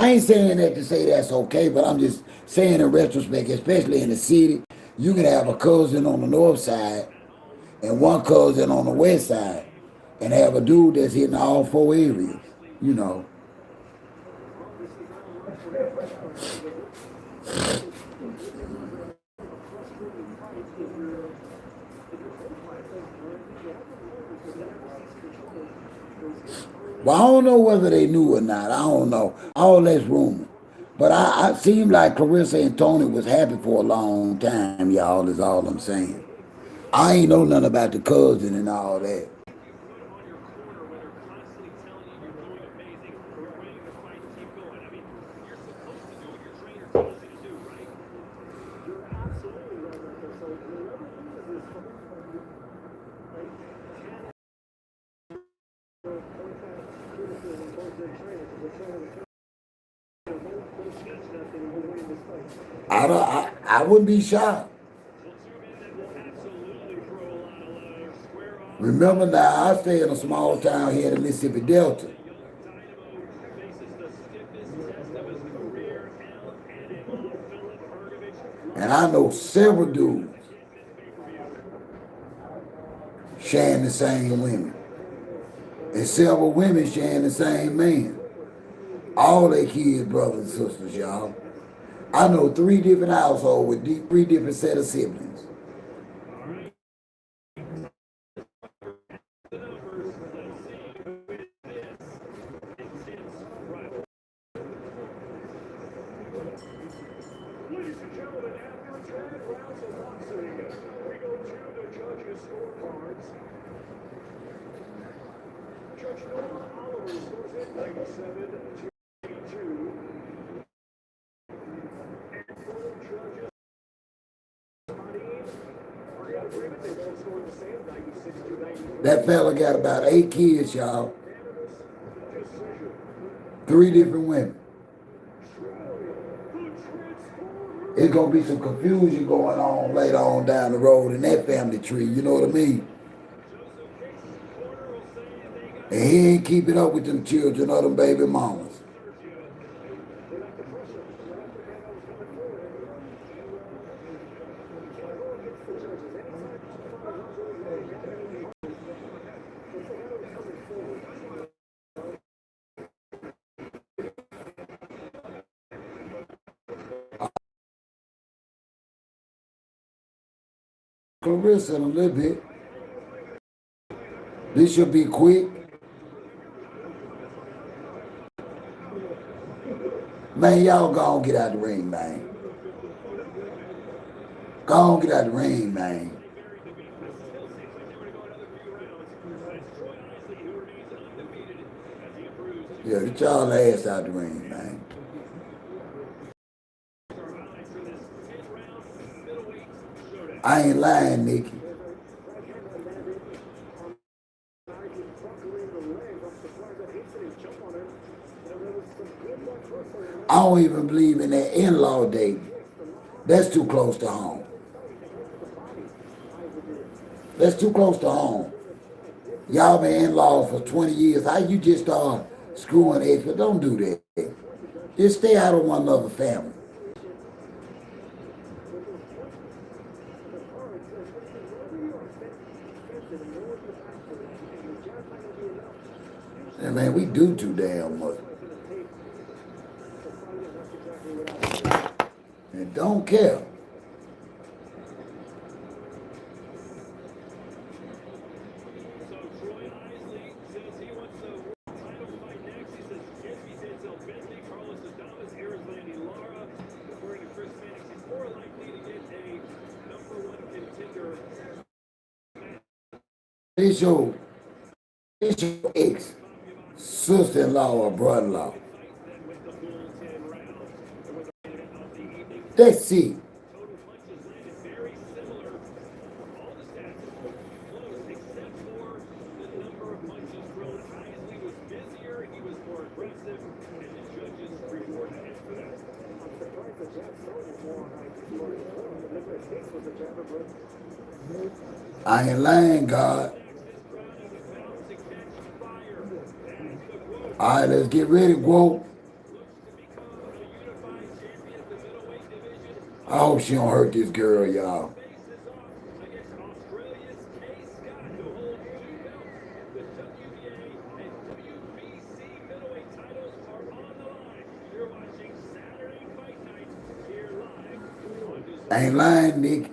S1: I ain't saying that to say that's okay, but I'm just saying in retrospect, especially in the city, you can have a cousin on the north side and one cousin on the west side and have a dude that's hitting all four areas, you know. Well, I don't know whether they knew or not. I don't know. All that's rumor. But I seemed like Clarissa and Tony was happy for a long time, y'all, is all I'm saying. I ain't know nothing about the cousin and all that. I wouldn't be shocked. Remember now, I stay in a small town here in the Mississippi Delta. I know several dudes sharing the same women. And several women sharing the same man. All their kids, brothers and sisters, y'all. I know 3 different households with 3 different set of siblings.
S11: Ladies and gentlemen, after 10 rounds of boxing, we go to the judges' scorecards. Judge Noah Oliver scores it 97 to 82. And for the judges, are in agreement. They both scored the same, 96 to 93.
S1: That fella got about 8 kids, y'all. 3 different women. It's gonna be some confusion going on later on down the road in that family tree, you know what I mean? And he ain't keeping up with them children or them baby mamas. Clarissa in a little bit. This should be quick. Man, y'all go on get out the ring, man. Go on get out the ring, man. Yeah, get y'all ass out the ring, man. I ain't lying, Nikki. I don't even believe in that in-law dating. That's too close to home. That's too close to home. Y'all been in-laws for 20 years. How you just start screwing eggs? But don't do that. Just stay out of one another's family. And man, we do too damn much. And don't care. It's your ex, sister-in-law or brother-in-law. That's it. I ain't lying, God. All right, let's get ready, whoa. I hope she don't hurt this girl, y'all. I ain't lying, Nikki.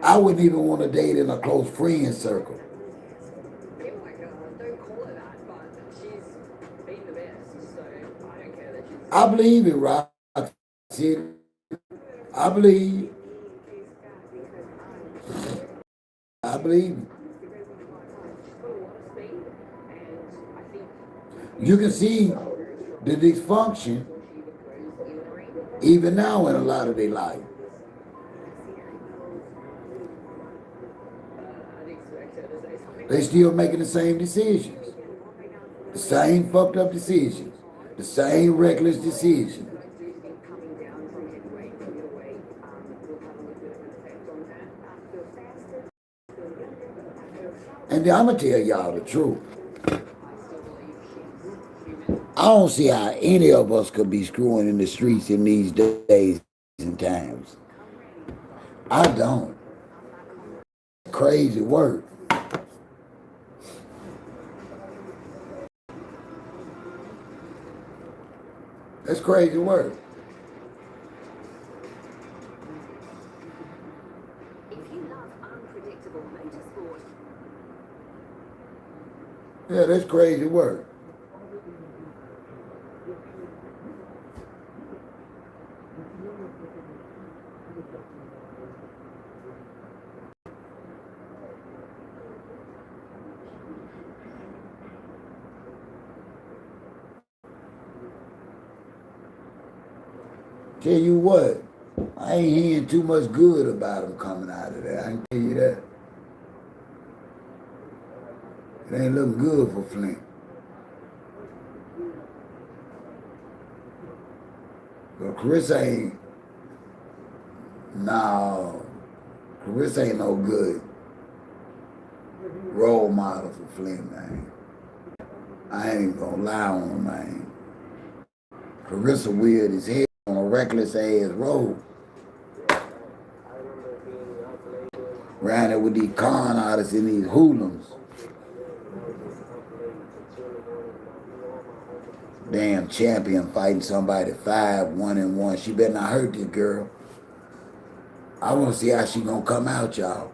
S1: I wouldn't even want to date in a close friend circle. I believe it, Rock. I believe. I believe. You can see the dysfunction even now in a lot of their life. They still making the same decisions. The same fucked up decisions. The same reckless decisions. And I'm going to tell y'all the truth. I don't see how any of us could be screwing in the streets in these days and times. I don't. Crazy work. That's crazy work. Yeah, that's crazy work. Tell you what, I ain't hearing too much good about him coming out of there. I can tell you that. It ain't looking good for Flint. But Carissa ain't, no, Carissa ain't no good role model for Flint, man. I ain't gonna lie on him, man. Carissa weird as hell on a reckless ass road. Around there with these con artists and these hoodlums. Damn champion fighting somebody 5-1-1. She better not hurt this girl. I want to see how she gonna come out, y'all.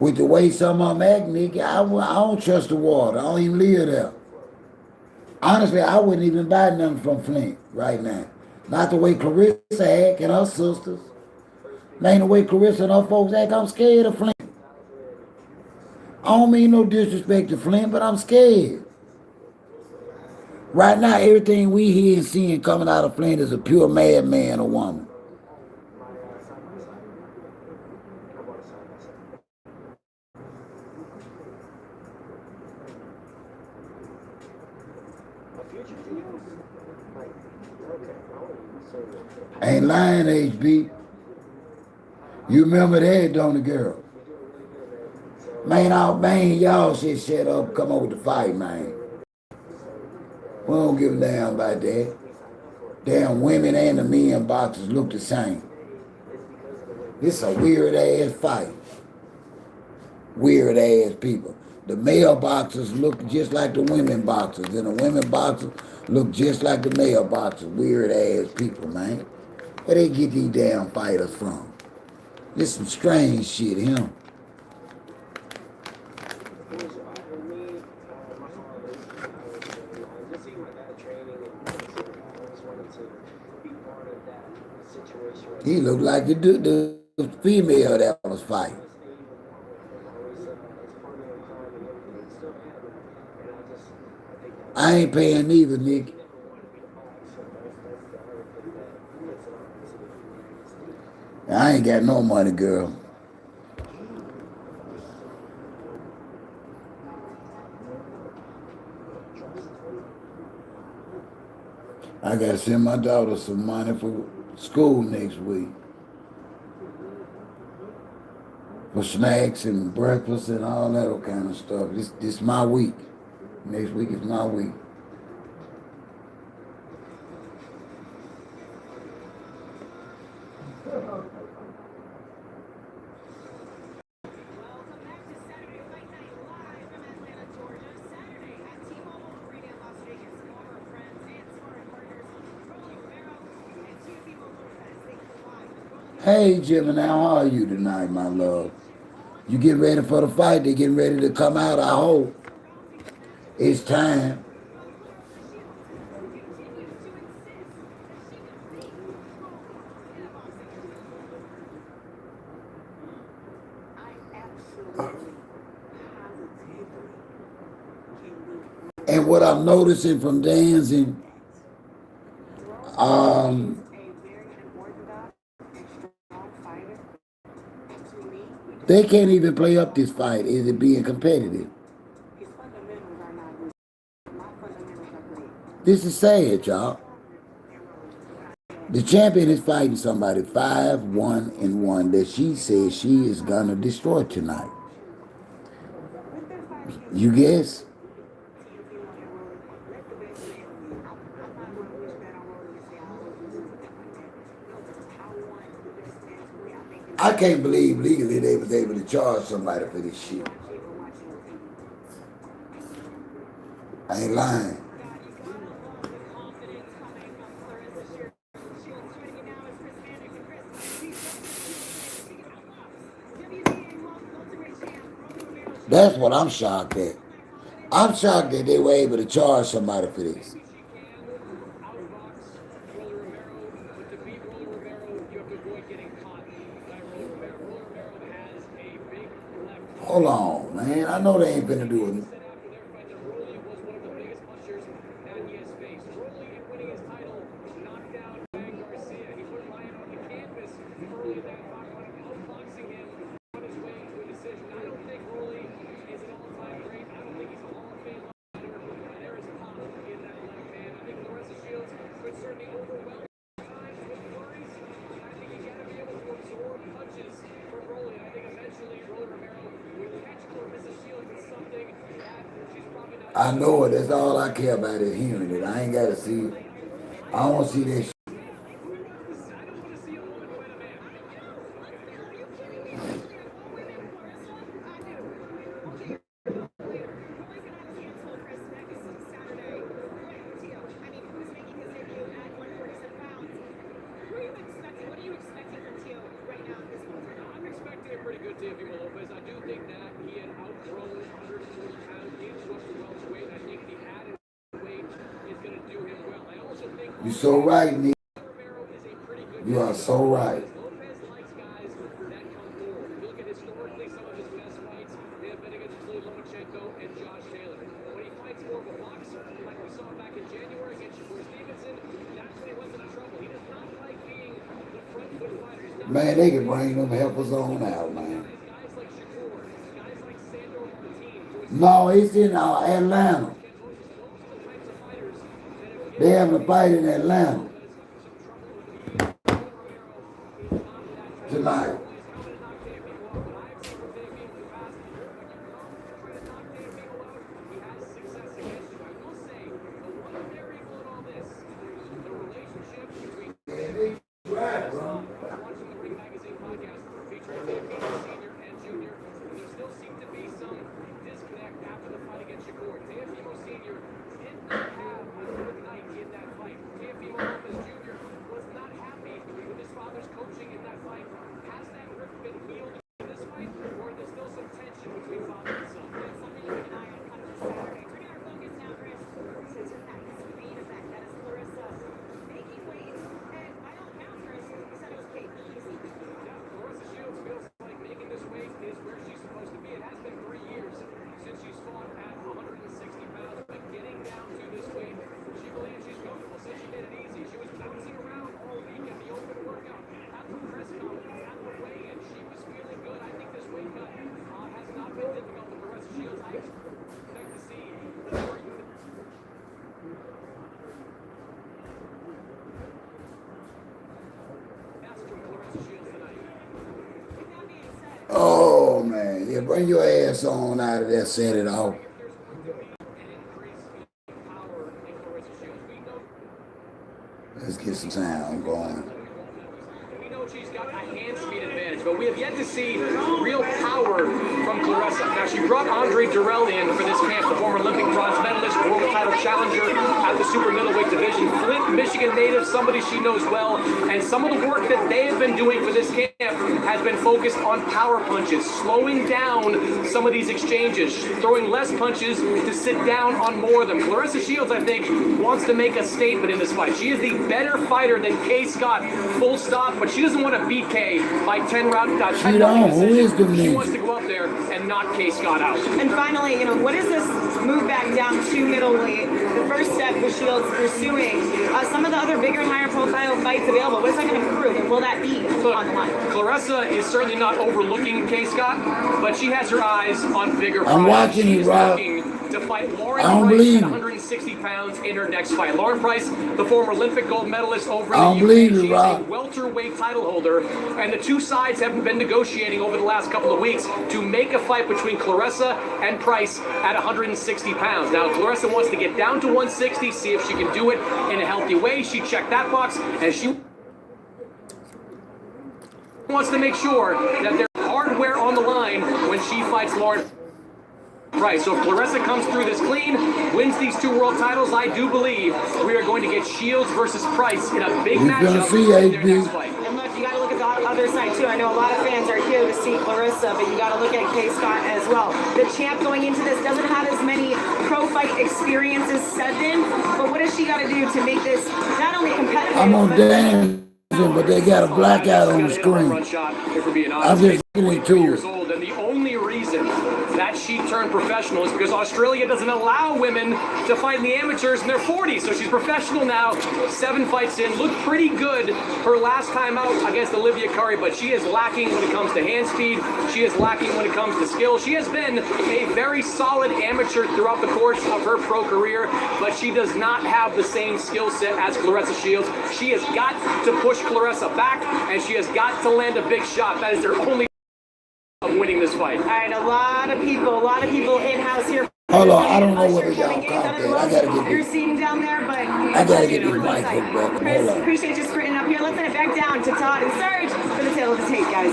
S1: With the way some of them act, nigga, I don't trust the water. I don't even live there. Honestly, I wouldn't even buy nothing from Flint right now. Not the way Clarissa act and her sisters. Ain't the way Clarissa and her folks act. I'm scared of Flint. I don't mean no disrespect to Flint, but I'm scared. Right now, everything we hear and seeing coming out of Flint is a pure madman or woman. Ain't lying, HB. You remember that, don't you, girl? Man, y'all should shut up, come over to fight, man. We don't give a damn about that. Damn women and the men boxers look the same. This a weird ass fight. Weird ass people. The male boxers look just like the women boxers, and the women boxers look just like the male boxers. Weird ass people, man. Where they get these damn fighters from? This some strange shit, him. He looked like the female that was fighting. I ain't paying neither, Nick. I ain't got no money, girl. I gotta send my daughter some money for school next week. For snacks and breakfast and all that kind of stuff. This my week. Next week is my week. Hey, Gemini, how are you tonight, my love? You getting ready for the fight? They getting ready to come out, I hope. It's time. And what I'm noticing from dancing, they can't even play up this fight. Is it being competitive? This is sad, y'all. The champion is fighting somebody 5-1-1 that she says she is gonna destroy tonight. You guess? I can't believe legally they was able to charge somebody for this shit. I ain't lying. That's what I'm shocked at. I'm shocked that they were able to charge somebody for this. Hold on, man. I know they ain't finna do it. I know it. That's all I care about is hearing it. I ain't got to see it. I don't want to see that shit. You're so right, Nick. You are so right. Man, they can bring them helpers on out, man. No, it's in Atlanta. They having a fight in Atlanta tonight. Oh, man. Yeah, bring your ass on out of there, set it off. Let's get some sound going.
S13: We know she's got a hand speed advantage, but we have yet to see real power from Claressa. Now, she brought Andre Durrell in for this camp, the former Olympic bronze medalist, world title challenger at the super middleweight division. Flint, Michigan native, somebody she knows well, and some of the work that they have been doing for this camp has been focused on power punches, slowing down some of these exchanges, throwing less punches to sit down on more of them. Claressa Shields, I think, wants to make a statement in this fight. She is the better fighter than Kay Scott, full stop, but she doesn't want to beat Kay by 10 round
S1: She don't. Who is the
S13: She wants to go up there and knock Kay Scott out.
S14: And finally, what is this move back down to middleweight the first step for Shields pursuing some of the other bigger, higher profile fights available. What is that going to prove, and will that be on the line?
S13: Claressa is certainly not overlooking Kay Scott, but she has her eyes on bigger fights.
S1: I'm watching you, Rob.
S13: To fight Lauren
S1: I don't
S13: Price
S1: believe
S13: at
S1: you.
S13: 160 pounds in her next fight. Lauren Price, the former Olympic gold medalist over
S1: I don't
S13: in the
S1: believe
S13: UK,
S1: you,
S13: she's a
S1: Rob.
S13: welterweight title holder, and the two sides have been negotiating over the last couple of weeks to make a fight between Claressa and Price at 160 pounds. Now, Claressa wants to get down to 160, see if she can do it in a healthy way. She checked that box, and she wants to make sure that there's hardware on the line when she fights Lauren Price. So if Claressa comes through this clean, wins these two world titles, I do believe we are going to get Shields versus Price in a big matchup in their next fight.
S14: And look, you got to look at the other side too. I know a lot of fans are here to see Claressa, but you got to look at Kay Scott as well. The champ going into this doesn't have as many pro fight experiences set in, but what does she got to do to make this not only competitive?
S1: I'm on dancing, but they got a blackout on the screen. I'm just getting to it.
S13: And the only reason that she turned professional is because Australia doesn't allow women to fight in the amateurs in their 40s. So she's professional now, 7 fights in, looked pretty good her last time out against Olivia Curry, but she is lacking when it comes to hand speed. She is lacking when it comes to skill. She has been a very solid amateur throughout the course of her pro career, but she does not have the same skill set as Claressa Shields. She has got to push Claressa back, and she has got to land a big shot. That is their only of winning this fight.
S14: All right, a lot of people in-house here.
S1: Hold on, I don't know whether y'all caught that. I gotta get
S14: You're
S1: this.
S14: seeing down there, but
S1: I gotta get this mic hooked up.
S14: Chris,
S1: Hold on.
S14: appreciate you sprinting up here. Let's send it back down to Todd and Serge for the tail of the tape, guys.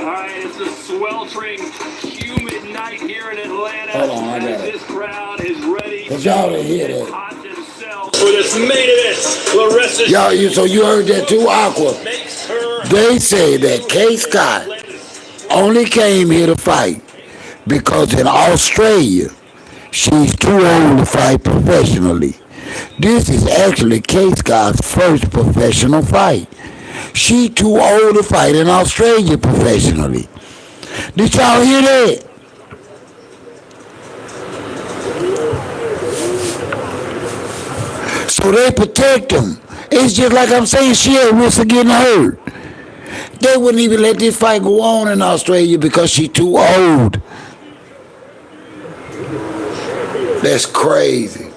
S15: All right, it's a sweltering, humid night here in Atlanta.
S1: Hold on, I got it.
S15: This crowd is ready
S1: Cause y'all didn't hear that.
S15: for this main event. Claressa
S1: So you heard that too, Aqua? They say that Kay Scott only came here to fight because in Australia, she's too old to fight professionally. This is actually Kay Scott's first professional fight. She too old to fight in Australia professionally. Did y'all hear that? So they protect them. It's just like I'm saying, she at risk of getting hurt. They wouldn't even let this fight go on in Australia because she's too old. That's crazy.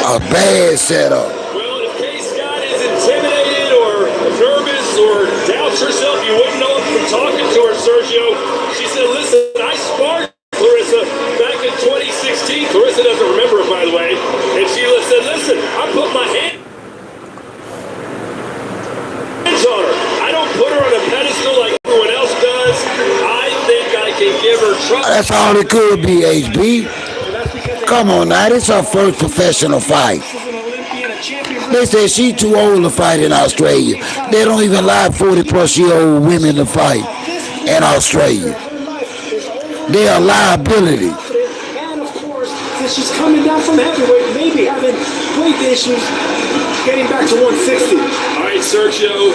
S1: A bad setup.
S15: Well, if Kay Scott is intimidated or nervous or doubts herself, you wouldn't know it from talking to her, Sergio. She said, listen, I sparred Claressa back in 2016. Claressa doesn't remember it, by the way. And she said, listen, I put my hands on her. I don't put her on a pedestal like everyone else does. I think I can give her trust.
S1: That's all it could be, HB. Come on now, this is her first professional fight. They say she too old to fight in Australia. They don't even allow 40-plus-year-old women to fight in Australia. They are liability.
S17: And of course, since she's coming down from heavyweight, maybe having weight issues, getting back to 160.
S15: All right, Sergio,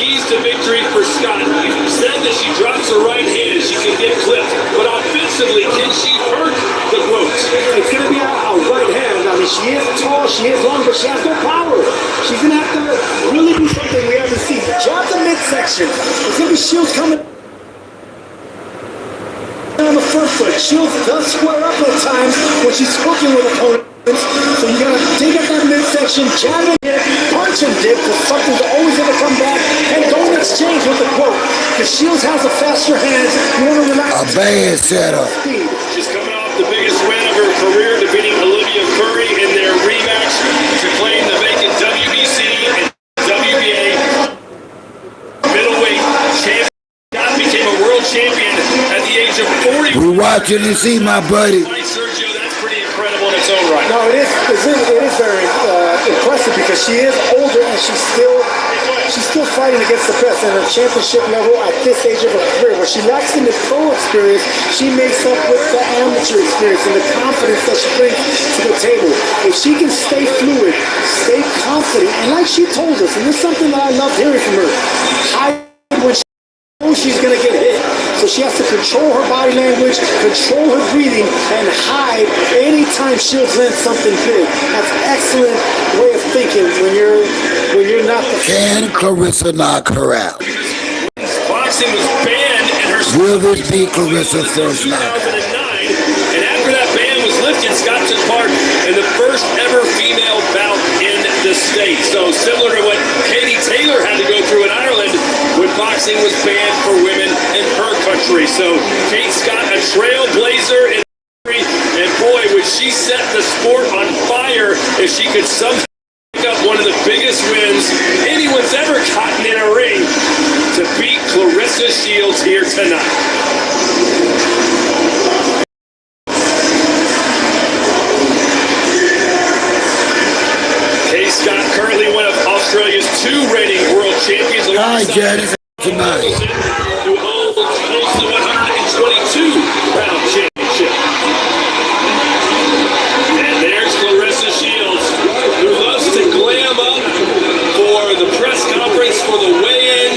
S15: keys to victory for Scott. You said that she drops her right hand, she can get clipped. But offensively, can she hurt the quotes?
S17: It's going to be a right hand. I mean, she is tall, she is long, but she has no power. She's going to have to really do something we haven't seen. Jab the midsection. It's going to be Shields coming on the front foot. Shields does square up at times when she's working with opponents. So you gotta take up that midsection, jab and dip, punch and dip, because something's always gonna come back, and don't exchange with the quote. Because Shields has a faster hands. You wanna relax.
S1: A bad setup.
S15: She's coming off the biggest win of her career, defeating Olivia Curry in their rematch to claim the vacant WBC and WBA middleweight champion. Scott became a world champion at the age of 40.
S1: We watching and see my buddy.
S15: Sergio, that's pretty incredible in its own right.
S17: No, it is very impressive because she is older and she's
S16: she's still fighting against the best at a championship level at this stage of her career. Where she lacks in the pro experience, she makes up with the amateur experience and the confidence that she brings to the table. If she can stay fluid, stay confident, and like she told us, and this is something that I loved hearing from her, hide when she knows she's going to get hit. So she has to control her body language, control her breathing, and hide anytime Shields lands something big. That's an excellent way of thinking when you're not the...
S1: Can Clarissa knock her out?
S15: Boxing was banned in her...
S1: Will this be Clarissa's first knockout?
S15: And after that ban was lifted, Scott took part in the first ever female bout in the state. So similar to what Katie Taylor had to go through in Ireland when boxing was banned for women in her country. So Kate Scott, a trailblazer in history, and boy, would she set the sport on fire if she could somehow pick up one of the biggest wins anyone's ever gotten in a ring to beat Clarissa Shields here tonight. Scott, currently one of Australia's 2 reigning world champions.
S1: Hi, Janice, tonight.
S15: Who holds the 122-pound championship. And there's Clarissa Shields, who loves to glam up for the press conference, for the weigh-in.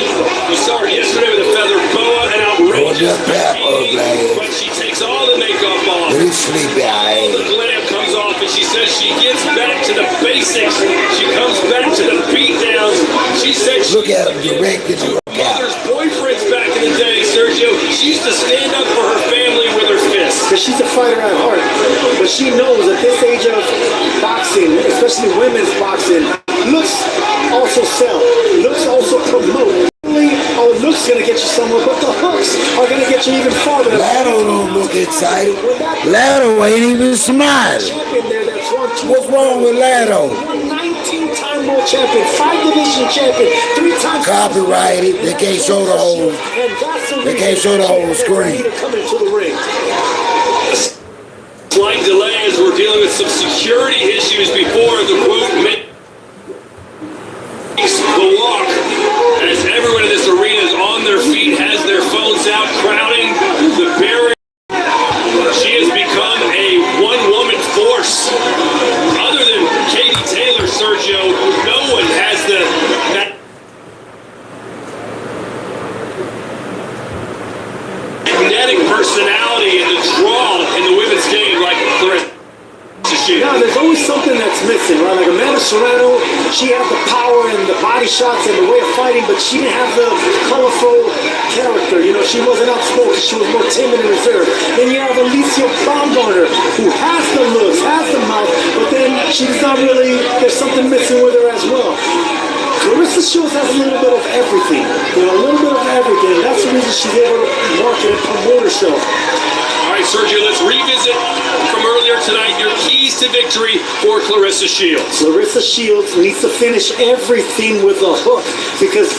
S15: You saw her yesterday with a feather boa, an outrageous bikini, but she takes all the makeup off.
S1: Pretty sleepy,
S15: All the glam comes off, and she says she gets back to the basics. She comes back to the beatdowns. She said she
S1: look at him directing the
S15: mother's boyfriends back in the day, Sergio. She used to stand up for her family with her fists.
S16: Because she's a fighter at heart. But she knows at this age of boxing, especially women's boxing, looks also sell. Looks also promote. Oh, looks gonna get you somewhere, but the hooks are gonna get you even farther.
S1: Lado don't look excited. Lado ain't even smiling. What's wrong with Lado?
S16: 19-time world champion, 5-division champion, 3 times
S1: copyrighted. They can't show the whole. They can't show the whole screen.
S15: Slight delay as we're dealing with some security issues before the quote makes the walk. As everyone in this arena is on their feet, has their phones out, crowding the barrier. She has become a one-woman force. Other than Katie Taylor, Sergio, no one has the magnetic personality and the draw in the women's game like Clarissa.
S16: Yeah, there's always something that's missing, right? Like Amanda Serrano, she had the power and the body shots and the way of fighting, but she didn't have the colorful character. You know, she wasn't outspoken. She was more timid and reserved. Then you have Alicia Baumgartner, who has the looks, has the mouth, but then she's not really, there's something missing with her as well. Clarissa Shields has a little bit of everything. You know, a little bit of everything. And that's the reason she's able to market and promote herself.
S15: All right, Sergio, let's revisit from earlier tonight your keys to victory for Clarissa Shields.
S16: Clarissa Shields needs to finish everything with a hook, because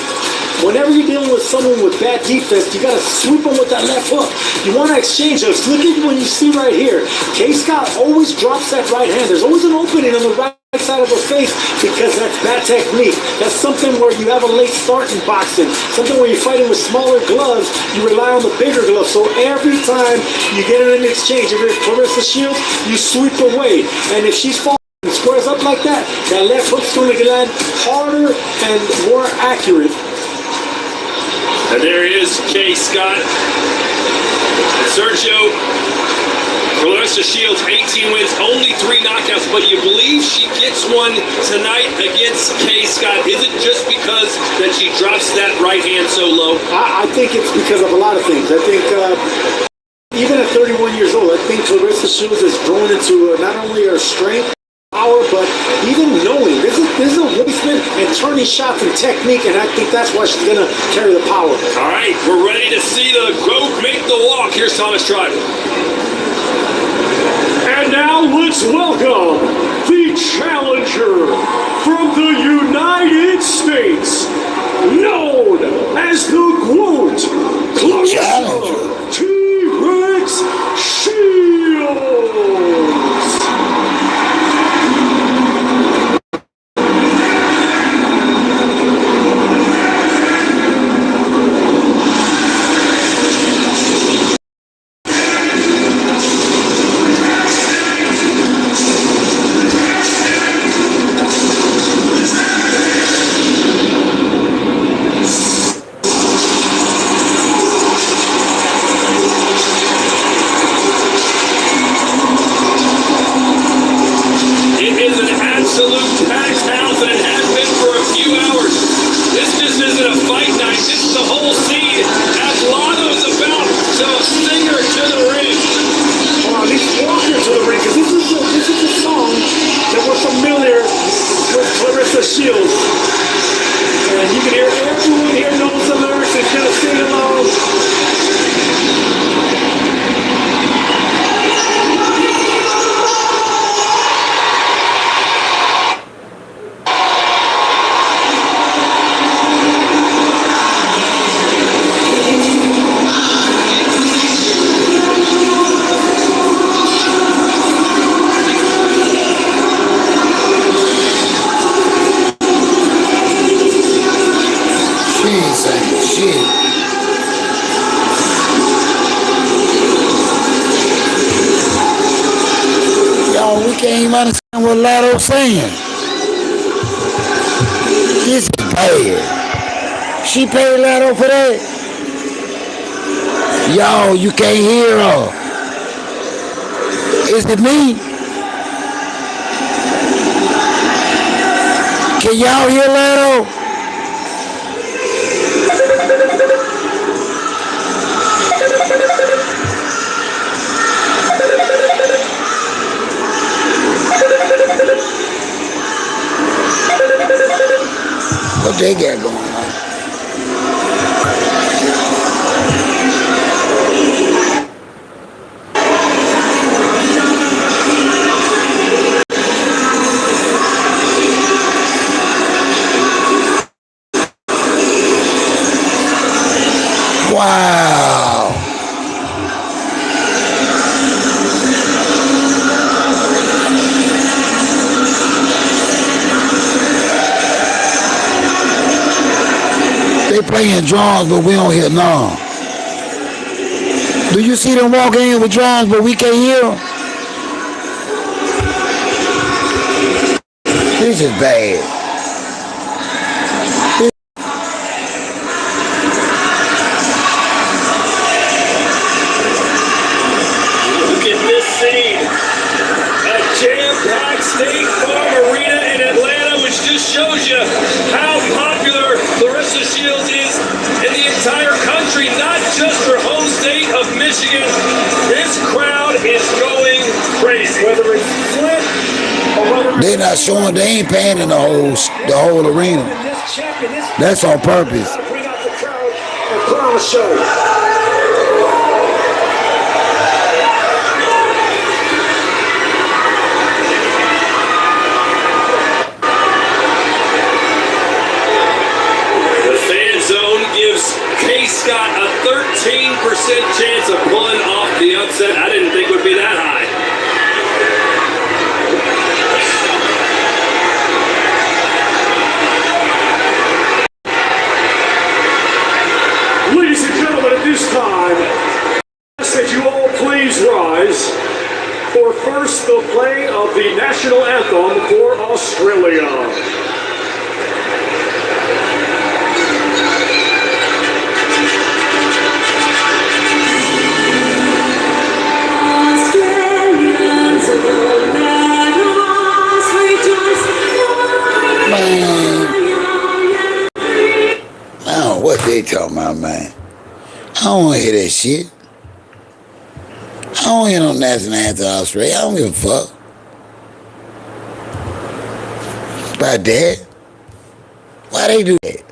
S16: whenever you're dealing with someone with bad defense, you got to sweep them with that left hook. You want to exchange those. Look at when you see right here. Kay Scott always drops that right hand. There's always an opening on the right side of her face because that's bad technique. That's something where you have a late start in boxing. Something where you're fighting with smaller gloves, you rely on the bigger gloves. So every time you get in an exchange, if you're Clarissa Shields, you sweep away. And if she's falling and squares up like that, that left hook's going to land harder and more accurate.
S15: And there is Kay Scott. Sergio, Clarissa Shields, 18 wins, only 3 knockouts, but you believe she gets one tonight against Kay Scott. Is it just because that she drops that right hand so low?
S16: I think it's because of a lot of things. I think even at 31 years old, I think Clarissa Shields has grown into not only her strength, power, but even knowing. This is a wasteman and turning shots and technique, and I think that's why she's going to carry the power.
S15: All right, we're ready to see the GOAT make the walk. Here's Thomas Treiber.
S11: And now let's welcome the challenger from the United States, known as the GOAT, Clarissa T-Rex Shields.
S15: whole scene as Lotto's about to sing her to the ring.
S11: Well, at least walk her to the ring, because this is a song that we're familiar with Clarissa Shields. And you can hear everyone here knows the lyrics and kind of sing along.
S1: She ain't saying shit. Y'all, we can't even understand what Lotto's saying. This is bad. She paid Lotto for that? Y'all, you can't hear her. Is it me? Can y'all hear Lotto? What they got going on? Wow. They playing drums, but we don't hear none. Do you see them walking in with drums, but we can't hear them? This is bad.
S11: Look at this scene. A jam-packed State Farm Arena in Atlanta, which just shows you how popular Clarissa Shields is in the entire country, not just her home state of Michigan. This crowd is going crazy. Whether it's Flint or whether
S1: They're not showing, they ain't paying in the whole arena. That's on purpose.
S11: bring out the crowd and put on a show.
S15: K-Scott a 13% chance of pulling off the upset. I didn't think would be that high.
S11: Ladies and gentlemen, at this time, I ask that you all please rise for first the play of the national anthem for Australia.
S1: Man, I don't know what they talking about, man. I don't want to hear that shit. I don't hear no national anthem of Australia. I don't give a fuck about that. Why they do that?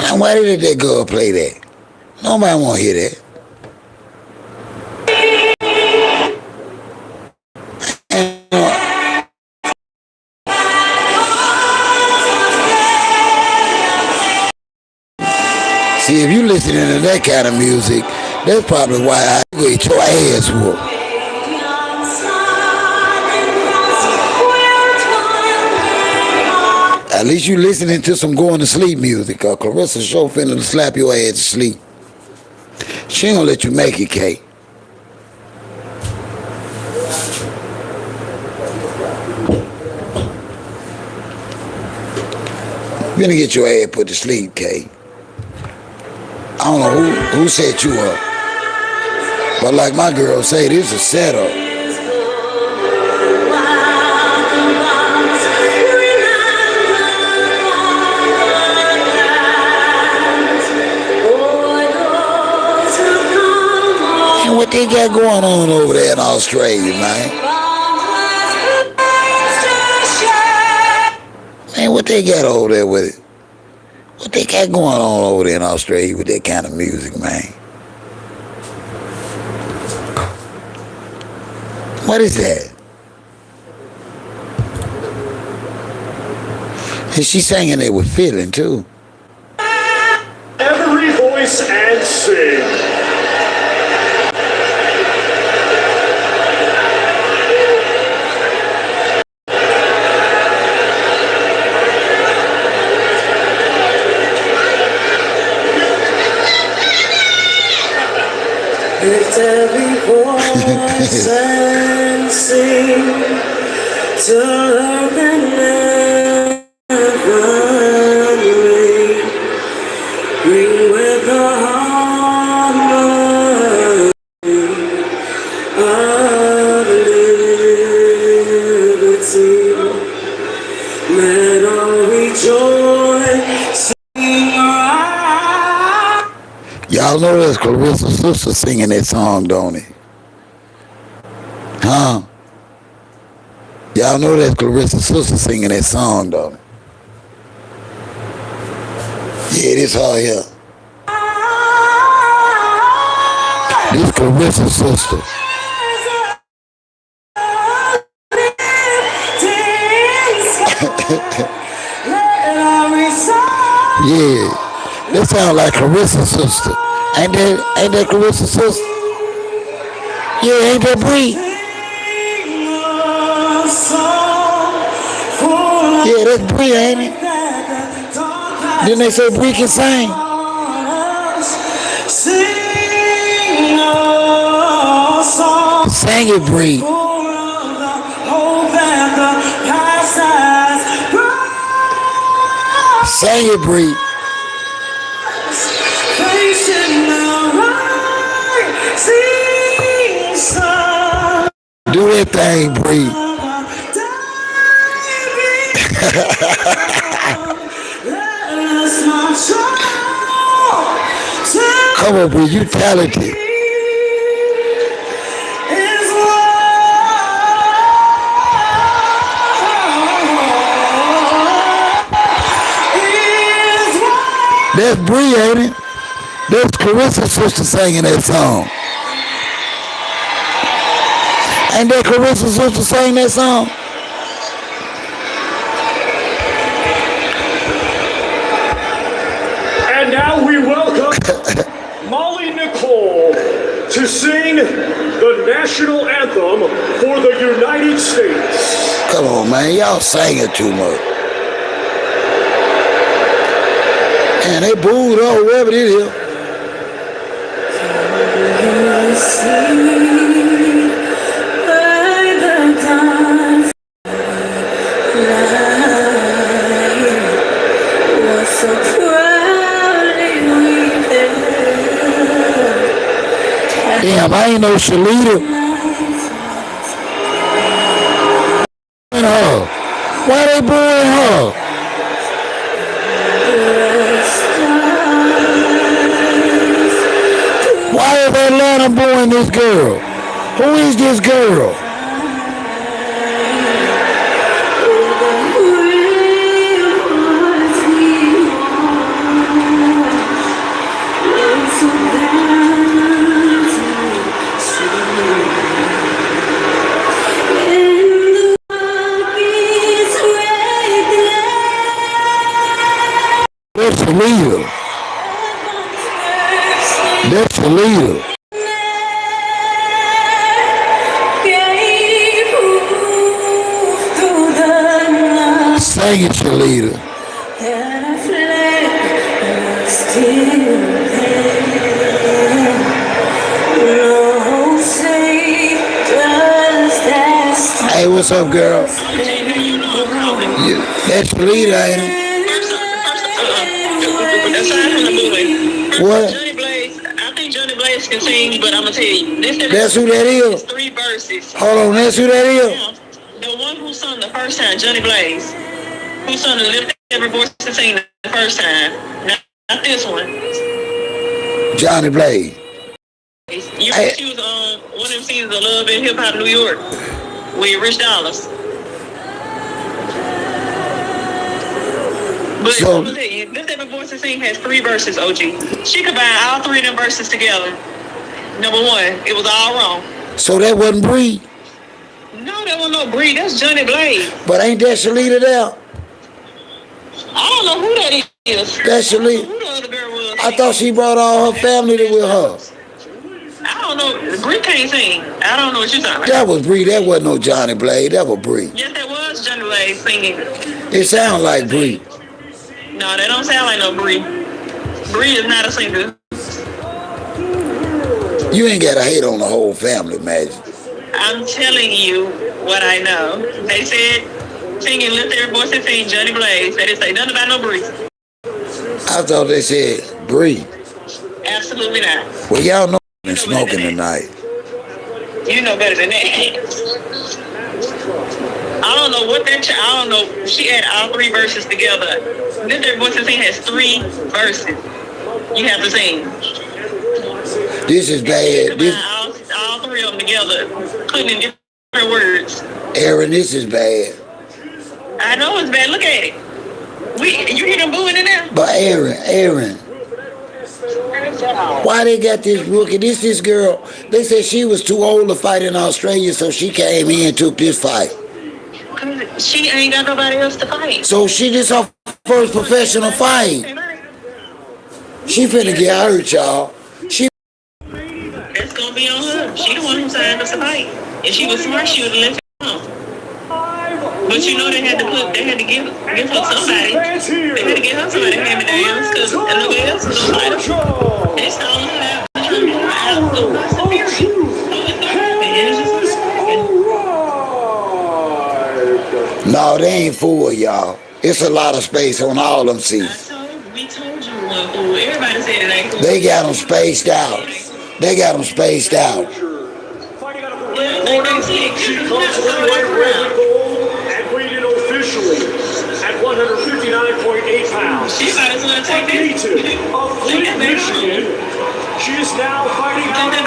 S1: And why did that girl play that? Nobody want to hear that. See, if you listening to that kind of music, that's probably why I get your ass whooped. At least you listening to some going to sleep music, cause Clarissa sure finna slap your ass to sleep. She ain't gonna let you make it, Kay. You gonna get your ass put to sleep, Kay. I don't know who set you up. But like my girl say, this is a setup. And what they got going on over there in Australia, man? Man, what they got over there with it? What they got going on over there in Australia with that kind of music, man? What is that? And she's singing it with feeling, too.
S11: Every voice and sing.
S19: Lift every voice and sing to love and never ring. Ring with the harmony of liberty. Let all rejoice.
S1: Y'all know that's Clarissa's sister singing that song, don't it? Huh? Y'all know that's Clarissa's sister singing that song, don't it? Yeah, this her here. This Clarissa's sister. Yeah, that sound like Clarissa's sister. Ain't that Clarissa's sister? Yeah, ain't that Bree? Yeah, that's Bree, ain't it? Didn't they say Bree can sing? Sing it, Bree. Sing it, Bree. Do that thing, Bree. Come on, Bree, you talented. That's Bree, ain't it? That's Clarissa's sister singing that song. Ain't that Clarissa's sister singing that song?
S11: And now we welcome Molly Nicole to sing the national anthem for the United States.
S1: Come on, man. Y'all singing too much. Man, they booed her wherever it is. Damn, I ain't no Shalita. Why they booing her? Why is Atlanta booing this girl? Who is this girl? That's the leader. That's the leader. Sing it, your leader. Hey, what's up, girl? Yeah, that's the leader, ain't it? What?
S20: Blaze can sing, but I'm gonna tell you,
S1: That's who that is?
S20: 3 verses.
S1: Hold on, that's who that is?
S20: Now, the one who sung the first time, Johnny Blaze, who sung the Lift Every Voice and Sing the first time. Not this one.
S1: Johnny Blaze.
S20: You remember she was on one of them seasons of Love and Hip Hop New York with Rich Dollars. But I'm gonna tell you, Lift Every Voice and Sing has 3 verses, OG. She combined all 3 of them verses together. Number 1, it was all wrong.
S1: So that wasn't Bree?
S20: No, that wasn't no Bree. That's Johnny Blaze.
S1: But ain't that Shalita there?
S20: I don't know who that is.
S1: That's Shalita.
S20: Who the other girl was?
S1: I thought she brought all her family with her.
S20: I don't know. Bree can't sing. I don't know what you're talking about.
S1: That was Bree. That wasn't no Johnny Blaze. That was Bree.
S20: Yes, that was Johnny Blaze singing.
S1: It sounds like Bree.
S20: No, that don't sound like no Bree. Bree is not a singer.
S1: You ain't got to hate on the whole family, Magic.
S20: I'm telling you what I know. They said singing Lift Every Voice and Sing Johnny Blaze. They didn't say nothing about no Bree.
S1: I thought they said Bree.
S20: Absolutely not.
S1: Well, y'all know I'm smoking tonight.
S20: You know better than that. I don't know what that. I don't know. She had all 3 verses together. Lift Every Voice and Sing has 3 verses. You have to sing.
S1: This is bad. This,
S20: all 3 of them together, putting in different words.
S1: Aaron, this is bad.
S20: I know it's bad. Look at it. You hear them booing in there?
S1: But Aaron, why they got this rookie? This girl, they said she was too old to fight in Australia, so she came in and took this fight.
S20: She ain't got nobody else to fight.
S1: So this her first professional fight. She finna get hurt, y'all.
S20: That's gonna be on her. She the one who signed us to fight. If she was smart, she would have let it go. But you know they had to give her somebody. They had to give her somebody hand-me-downs because nobody else was gonna fight her. They stole her out.
S1: No, they ain't full, y'all. It's a lot of space on all them seats.
S20: We told you one fool. Everybody said it ain't cool.
S1: They got them spaced out. They got them spaced out.
S11: She comes to the ring red and gold and weighed in officially at 159.8 pounds.
S20: She might as well take
S11: a native of Flint, Michigan. She is now fighting out of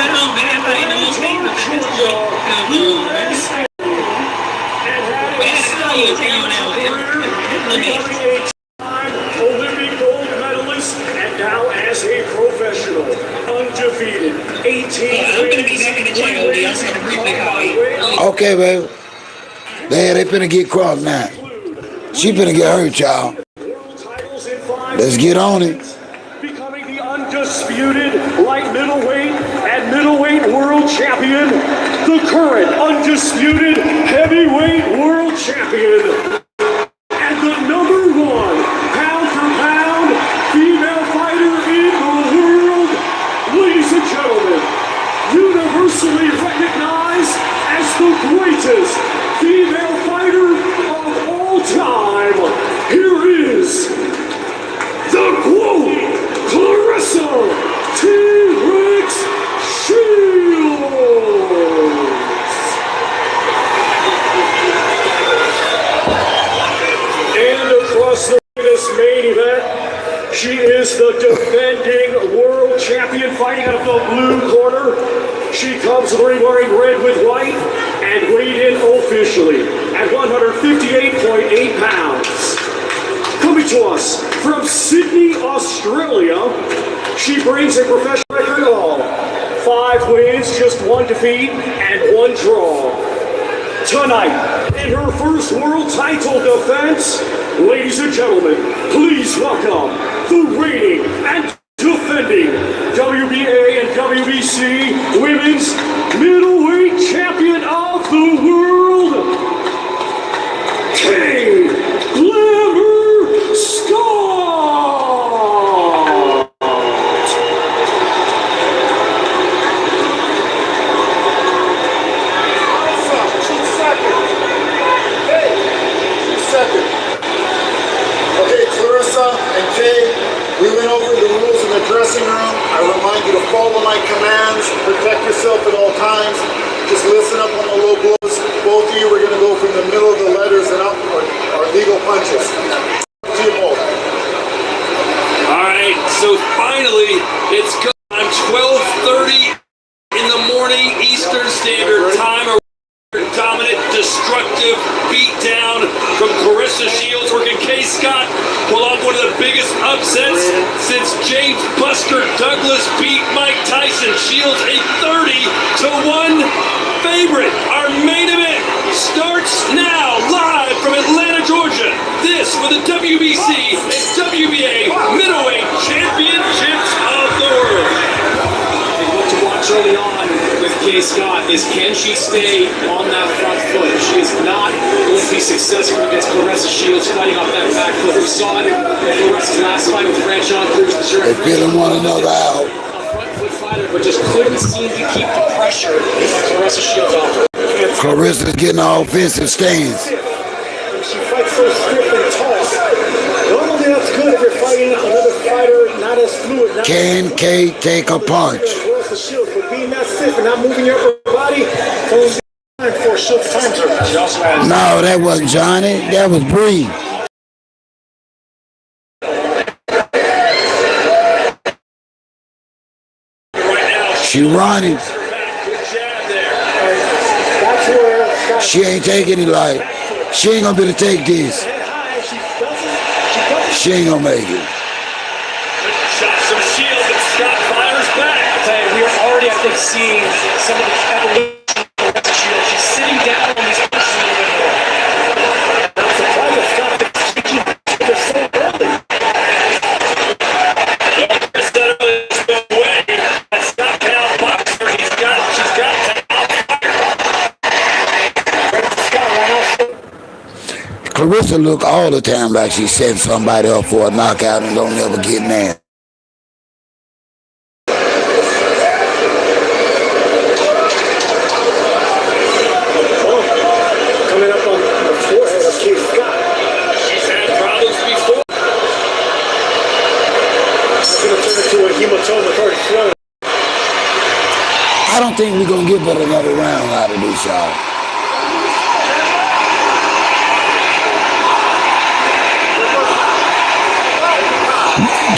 S11: Georgia, USA. And had a stellar career, becoming a time Olympic gold medalist and now as a professional. Undefeated. 18 wins.
S1: Okay, baby. They finna get crossed now. She finna get hurt, y'all. Let's get on it.
S11: Becoming the undisputed light middleweight and middleweight world champion, the current undisputed heavyweight world champion, and the #1 pound-for-pound female fighter in the world, ladies and gentlemen, universally recognized as the greatest female fighter of all time, here is the quote, Clarissa T-Rex Shields. And across the this main event, she is the defending world champion fighting out of the blue corner. She comes to the ring wearing red with white and weighed in officially at 158.8 pounds. Coming to us from Sydney, Australia, she brings a professional record of 5 wins, just 1 defeat, and 1 draw. Tonight, in her first world title defense, ladies and gentlemen, please welcome the reigning and defending WBA and WBC Women's Middleweight Champion of the World, Kaye Scott.
S21: Okay, Clarissa and Kaye, we went
S10: went over the rules in the dressing room. I remind you to follow my commands, protect yourself at all times. Just listen up on the low blows. Both of you are going to go from the middle of the letters and up for our legal punches. To you both.
S15: All right, so finally, it's on 12:30 in the morning Eastern Standard Time. Dominant, destructive beatdown from Clarissa Shields, working Kay Scott pull off one of the biggest upsets since James Buster Douglas beat Mike Tyson. Shields a 30-1 favorite. Our main event starts now, live from Atlanta, Georgia. This for the WBC and WBA middleweight championships of the world.
S11: What to watch early on with Kay Scott is, can she stay on that front foot? She is not going to be successful against Clarissa Shields fighting off that back foot. We saw it in Clarissa's last fight with Franchon Cruz.
S1: They feeling one another out.
S11: A front foot fighter, but just couldn't seem to keep the pressure that Clarissa Shields offered.
S1: Clarissa's getting an offensive stance.
S16: She fights so stiff and tall. Normally that's good if you're fighting another fighter not as fluid.
S1: Can Kay take a punch?
S16: Shield, but being that stiff and not moving your upper body, it's time for Shield's time to. She also has.
S1: No, that wasn't Johnny. That was Bree. She running.
S16: That's where
S1: she ain't taking it light. She ain't gonna be able to take this. She ain't gonna make it.
S15: Shots from Shields and Scott fires back.
S11: We are already, I think, seeing some of the evolution of Clarissa Shields. She's sitting down on these punches a little bit more.
S16: I'm surprised that Scott is taking it so early.
S15: Chris said it's no way. That's not Cal Boxer. She's got
S1: Clarissa look all the time like she's setting somebody up for a knockout and don't ever get mad. I don't think we're gonna get but another round out of this, y'all.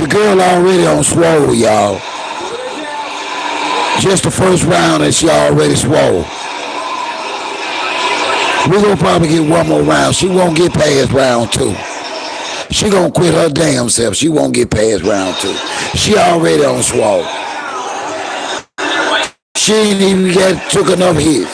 S1: The girl already on swole, y'all. Just the first round and she already swole. We're gonna probably get one more round. She won't get past round 2. She gonna quit her damn self. She won't get past round 2. She already on swole. She ain't even took enough hits.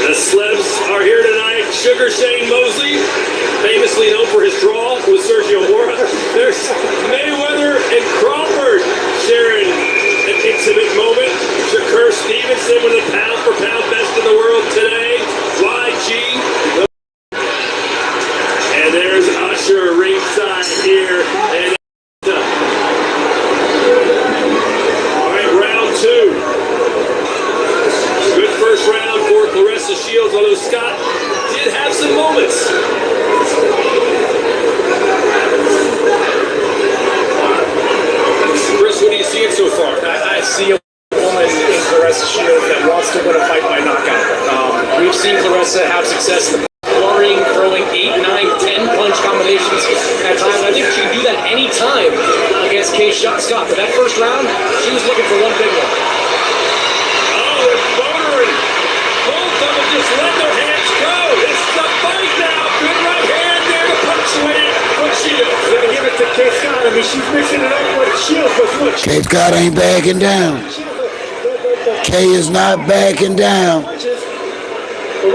S15: The Slebs are here tonight. Sugar Shane Mosley, famously known for his draw with Sergio Mora. There's Mayweather and Crawford sharing an intimate moment. Shakur Stevenson with a pound-for-pound best in the world today. YG. And there's Usher ringside here. And all right, round 2. Good first round for Clarissa Shields, although Scott did have some moments. Chris, what are you seeing so far?
S11: I see a woman in Clarissa Shields that wants to win a fight by knockout. We've seen Clarissa have success in the flurrying, throwing 8, 9, 10 punch combinations at times. I think she can do that any time against Kay Scott. But that first round, she was looking for one big one.
S15: Oh, it's motoring. Both of them just let their hands go. It's the fight now. Good right hand there to punctuate what Shields.
S16: They're gonna give it to Kay Scott. I mean, she's mixing it up with Shields, but look.
S1: Kay Scott ain't backing down. Kay is not backing down.
S16: But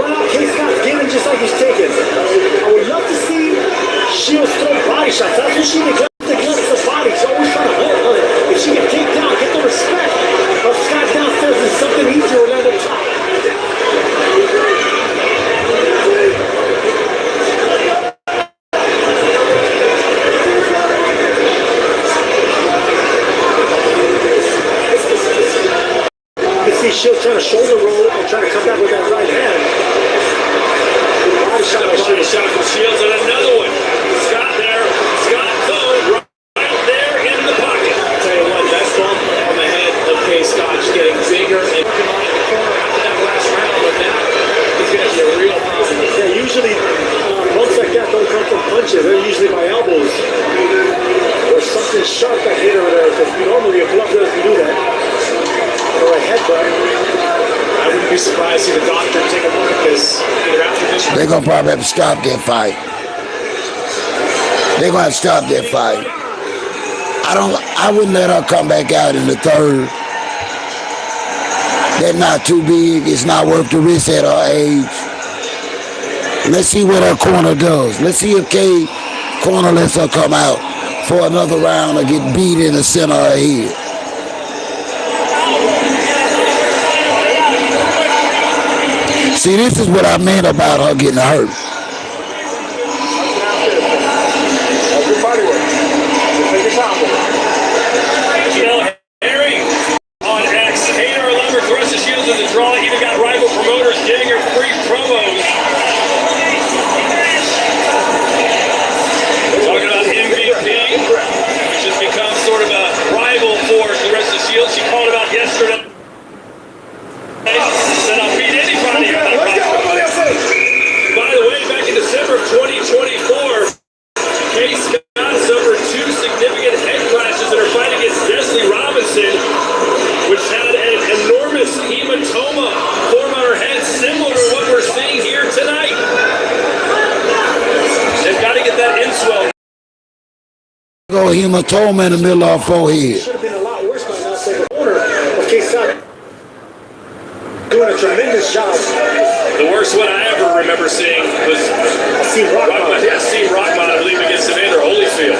S16: right now, Kay Scott's giving just like he's taking. I would love to see Shields throw body shots. That's what she did. It's the body. She's always trying to hold on it. If she can take down, get the respect of Scott downstairs, and something easier will end up top. You see Shields trying to shoulder roll and trying to come back with that right hand.
S11: be surprised to see the doctor take a look at this either after this.
S1: They're gonna probably have to stop that fight. They're gonna have to stop that fight. I wouldn't let her come back out in the third. That's not too big. It's not worth the risk at her age. Let's see what her corner does. Let's see if Kaye corner lets her come out for another round or get beat in the center of her head. See, this is what I meant about her getting hurt.
S5: Harry on X, hater or lover, Clarissa Shields is a draw. Even got rival promoters getting her free promos. Talking about MVP, which has become sort of a rival for Clarissa Shields. She called him out yesterday. Said I'll beat anybody. By the way, back in December of 2024, Kaye Scott suffered 2 significant head clashes in her fight against Leslie Robinson, which had an enormous hematoma form on her head, similar to what we're seeing here tonight. They've got to get that inswell.
S1: Go hematoma in the middle of her forehead.
S16: Should have been a lot worse by now. So the owner of Kaye Scott doing a tremendous job.
S5: The worst one I ever remember seeing was Steve Rockmont. Yeah, Steve Rockmont, I believe, against Evander Holyfield.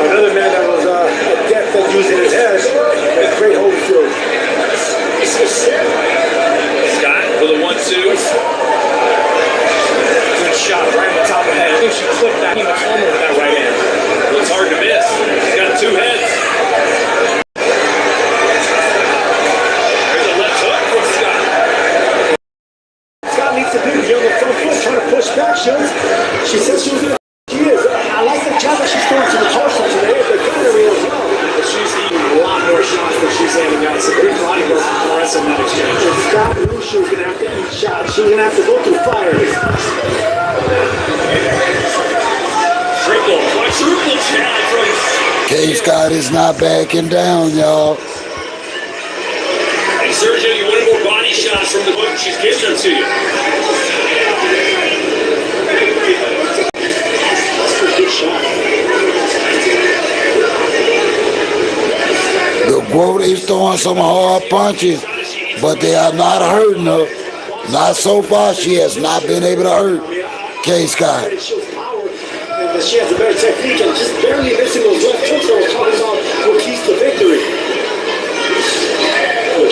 S16: Another man that was adept at using his head is Great Holyfield.
S5: Scott with a 1-2.
S11: Good shot right on the top of the head. I think she clipped that hematoma with that right hand.
S5: It's hard to miss. He's got 2 heads. There's a left hook from Scott.
S16: Scott needs to be on the front foot trying to push back. She said she was going to. She is. I like the jab that she's throwing to the torso today. They got her real well.
S11: But she's eating a lot more shots than she's handing out. It's a big body blow from Clarissa in that exchange.
S16: If Scott knew she was going to have to eat shots, she was going to have to go through fire.
S5: Quadruple jab from
S1: Kaye Scott is not backing down, y'all.
S5: And Sergio, you wanted more body shots from the book. She's giving them to you.
S16: That's a good shot.
S1: The quote is throwing some hard punches, but they are not hurting her. Not so far. She has not been able to hurt Kaye Scott.
S16: That she has a better technique and just barely missing those left hooks that I was talking about what keys to victory.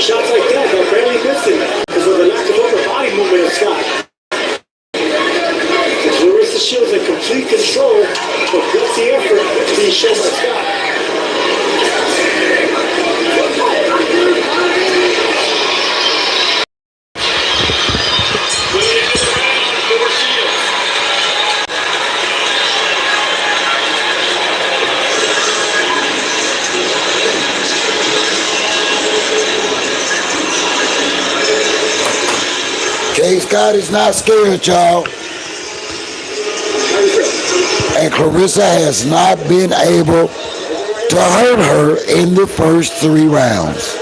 S16: Shots like that, they're barely missing because of the lack of upper body movement of Scott. Clarissa Shields in complete control, but gutsy effort being shown by Scott.
S1: Kaye Scott is not scared, y'all. And Clarissa has not been able to hurt her in the first 3 rounds.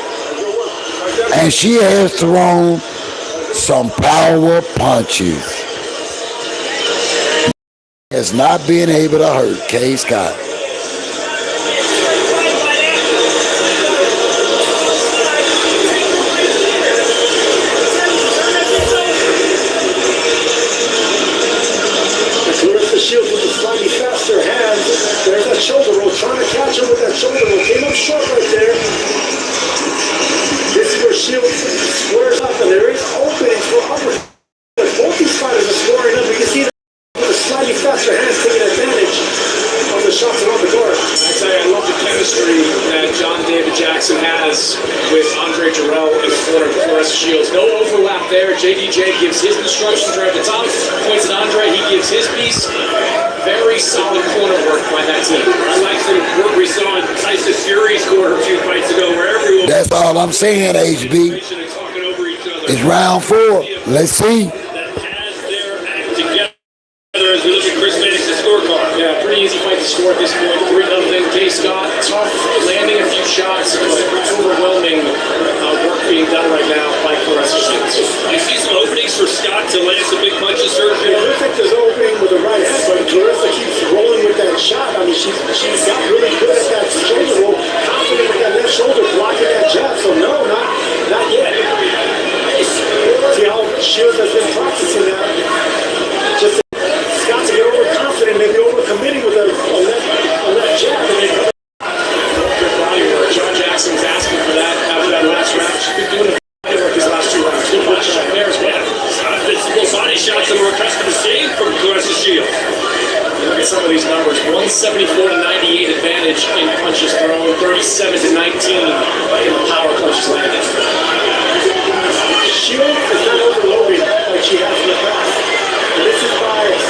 S1: And she has thrown some power punches. Has not been able to hurt Kaye Scott.
S16: Shields with a slightly faster hand. There's that shoulder roll, trying to catch her with that shoulder roll. Came up short right there. This is where Shields squares up, and there is openings for upper. But both these fighters are scoring up. You can see them with a slightly faster hands taking advantage of the shots around the guard.
S11: I tell you, I love the chemistry that John David Jackson has with Andre Jarrell in the corner of Clarissa Shields. No overlap there. JDJ gives his instructions right at the top, points at Andre, he gives his piece. Very solid corner work by that team.
S5: I like the work we saw in Tyson Fury's corner a few fights ago, where everyone.
S1: That's all I'm saying, HB. It's round 4. Let's see.
S5: That has their act together as we look at Chris Mannix's scorecard.
S11: Yeah, pretty easy fight to score at this point. 3-0. Kaye Scott, tough, landing a few shots, but overwhelming work being done right now by Clarissa.
S15: You see some openings for Scott to land some big punches, Sergio?
S16: Yeah, I think there's an opening with the right hand, but Clarissa keeps rolling with that shot. I mean, she's got really good at that shoulder roll, confident with that left shoulder, blocking that jab. So no, not yet. See how Shields has been practicing that. Just Scott to get overconfident, maybe overcommitting with a left jab, and then come.
S11: John Jackson's asking for that after that last round. She's been doing it these last 2 rounds. Good punch there as well.
S15: It's body shots that we're accustomed to seeing from Clarissa Shields.
S11: Look at some of these numbers. 174 to 98 advantage in punches thrown. 37 to 19 in power punches landed.
S16: Shields is not overloading like she has in the past. And this is bias.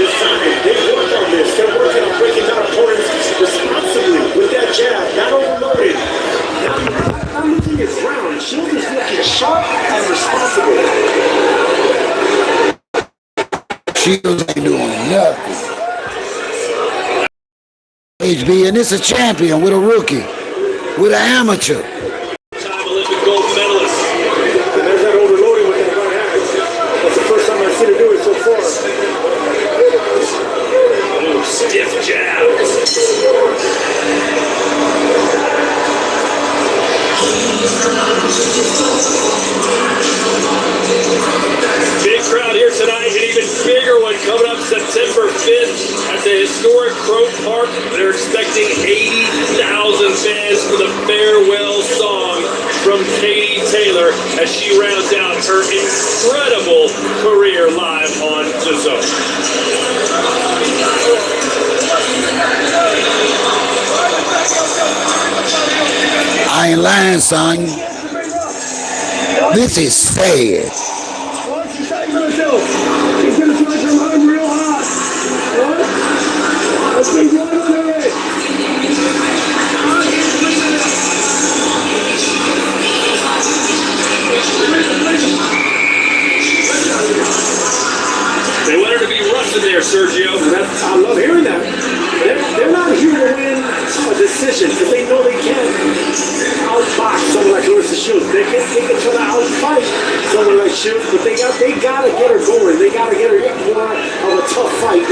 S16: This time, they've worked on this. They're working on breaking down opponents responsibly with that jab, not overloaded. Not looking at ground. Shields is looking sharp and responsible.
S1: Shields ain't doing nothing. HB, and this is a champion with a rookie, with an amateur.
S15: Time Olympic gold medalist.
S16: And there's that overloading with that right hand. That's the first time I've seen her do it so far.
S15: Oh, stiff jab. Big crowd here tonight, an even bigger one coming up September 5th at the historic Crow Park. They're expecting 80,000 fans for the farewell song from Kaye Taylor as she rounds out her incredible career live on DAZN.
S1: I ain't lying, son. This is sad.
S19: What's he gonna do? He's gonna try to come home real hard. What? Let's be right on the edge.
S15: They want her to be rough in there, Sergio.
S16: I love hearing that. They're not here to win a decision because they know they can't outbox someone like Clarissa Shields. They can try to outfight someone like Shields, but they gotta get her going. They gotta get her more of a tough fight.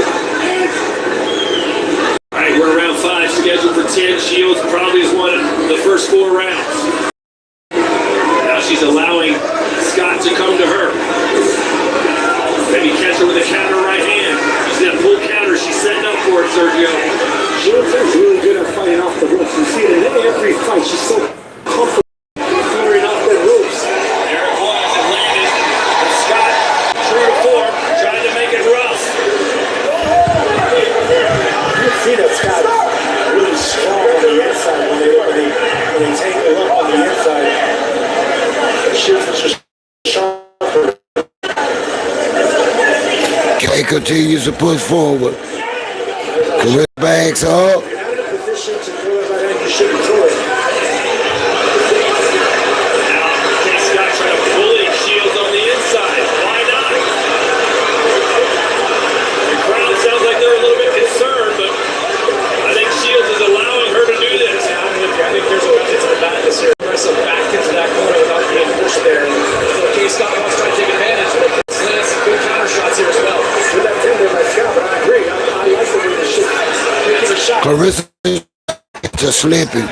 S15: All right, we're around 5, scheduled for 10. Shields probably has won the first 4 rounds. Now she's allowing Scott to come to her. Maybe catch her with a counter right hand. She's that full counter. She's setting up for it, Sergio.
S16: Shields is really good at fighting off the ropes. You see it in every fight. She's so comfortable clearing off the ropes.
S15: There it was. It landed. And Scott, true to form, trying to make it rough.
S16: You see that Scott really strong on the inside when they tangle up on the inside. Shields is just sharper.
S1: Kaye continues to push forward. Clarissa backs up.
S16: You're not in a position to throw it right hand. You shouldn't throw it.
S15: Now, Kaye Scott trying to bully Shields on the inside. Why not? The crowd sounds like they're a little bit concerned, but I think Shields is allowing her to do this.
S11: Yeah, I'm with you. I think there's a method to the madness here. Clarissa backed into that corner without being pushed there. So Kaye Scott wants to try to take advantage, but it's landed some good counter shots here as well.
S16: With that tender by Scott, but I agree. I like the way this shit taking a shot.
S1: Clarissa just slipping.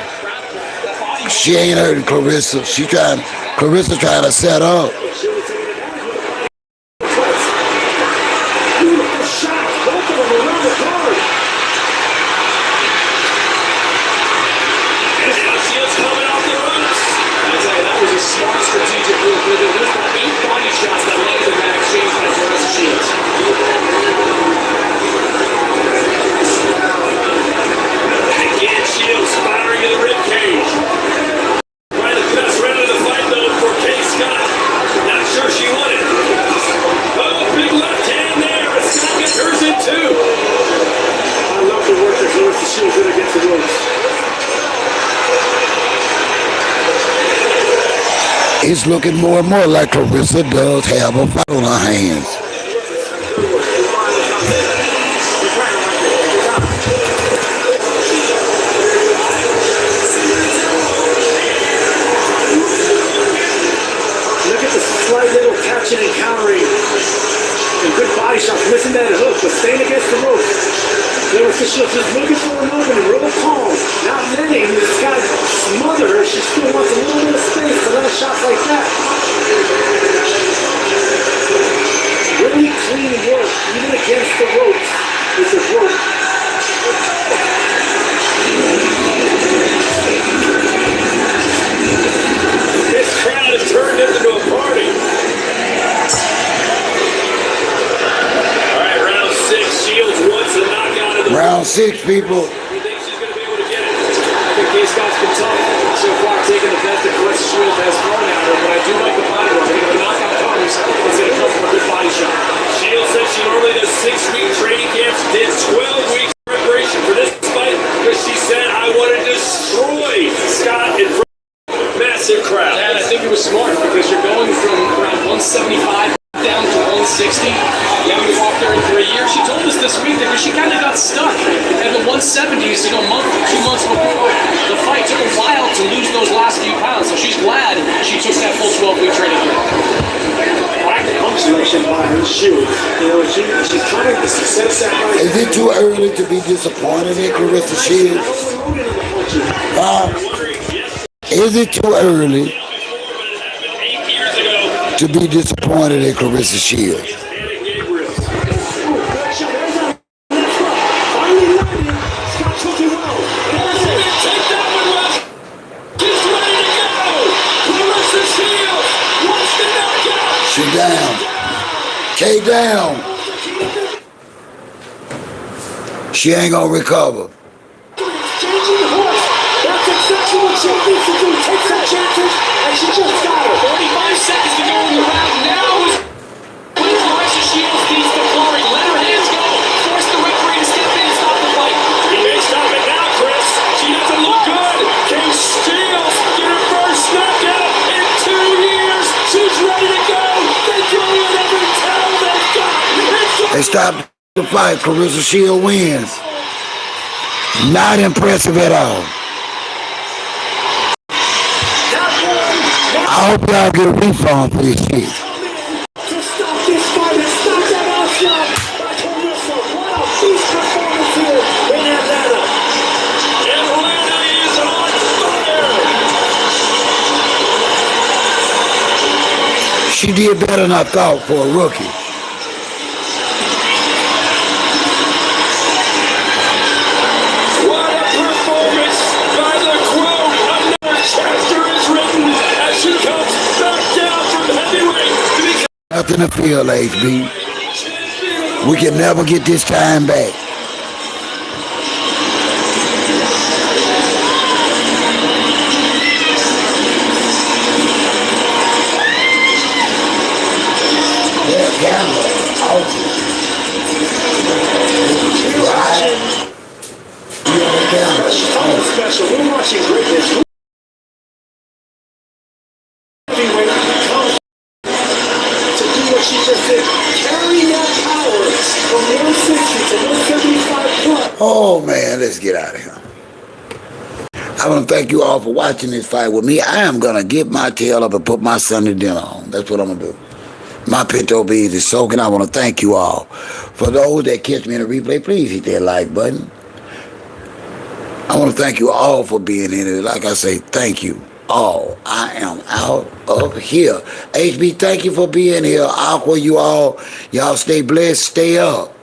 S1: She ain't hurting Clarissa. Clarissa trying to set up.
S16: Beautiful shots, both of them around the card.
S15: And now Shields coming off the ropes.
S11: I tell you, that was a smart strategic move. There's about 8 body shots that landed in that exchange by Clarissa Shields.
S15: Again, Shields firing in the ribcage. Right at the best round of the fight, though, for Kaye Scott. Not sure she won it. Oh, big left hand there. Scott gets hers in, too.
S16: I love the work that Clarissa Shields did against the ropes.
S1: It's looking more and more like Clarissa does have a fight on her hands.
S16: Look at the slight little
S17: Listen to that hook, but staying against the ropes. Clarissa Shields just looking for an opening, real calm. Not letting this guy smother her. She still wants a little bit of space to let shots like that. Really clean work, even against the ropes. With the rope.
S5: This crowd has turned into a party. All right, round 6. Shields wants a knockout of the
S1: Round 6, people.
S5: You think she's going to be able to get it?
S17: I think Case Scott's been tough so far, taking the best that Clarissa Shields has thrown at her, but I do like the body work. I think if a knockout comes, it's going to come from a good body shot.
S5: Shields said she normally does 6-week training camps, did 12 weeks preparation for this fight because she said, I want to destroy Scott in front of a massive crowd.
S13: And I think it was smart because you're going from around 175 down to 160. You haven't walked there in 3 years. She told us this week that she kind of got stuck at the 170s, a month or 2 months before the fight. Took a while to lose those last few pounds, so she's glad she took that full 12-week training camp.
S17: Punctuation by her shoe. You know, she's trying to set us that right.
S1: Is it too early to be disappointed in Clarissa Shields? Is it too early to be disappointed in Clarissa Shields? She down. K down. She ain't gonna recover.
S17: Changing the horse. That's exactly what she needs to do. Take some chances, and she just got her.
S13: 45 seconds to go in the round. Now is when Clarissa Shields needs to flurry. Let her hands go. Force the referee to step in and stop the fight.
S5: He may stop it now, Chris. She doesn't look good. Case Shields get her first knockout in 2 years. She's ready to go. They throw in every towel they've got.
S1: They stopped the fight. Clarissa Shields wins. Not impressive at all. I hope y'all get a refund for this shit.
S17: To stop this fight and stop that onslaught by Clarissa. What a beast performance here in Atlanta.
S5: Atlanta is on fire.
S1: She did better than I thought for a rookie.
S5: What a performance by the Quote. Another chapter is written as she comes back down from heavyweight to become
S1: Nothing to feel, HB. We can never get this time back.
S17: Special. We're watching greatness. Heavyweight comes to do what she just did. Carry that power from 160 to 175 plus.
S1: Oh man, let's get out of here. I want to thank you all for watching this fight with me. I am going to get my tail up and put my Sunday dinner on. That's what I'm going to do. My pinto beans is soaking. I want to thank you all. For those that catch me in the replay, please hit that like button. I want to thank you all for being in it. Like I say, thank you all. I am out of here. HB, thank you for being here. Aqua, you all. Y'all stay blessed. Stay up.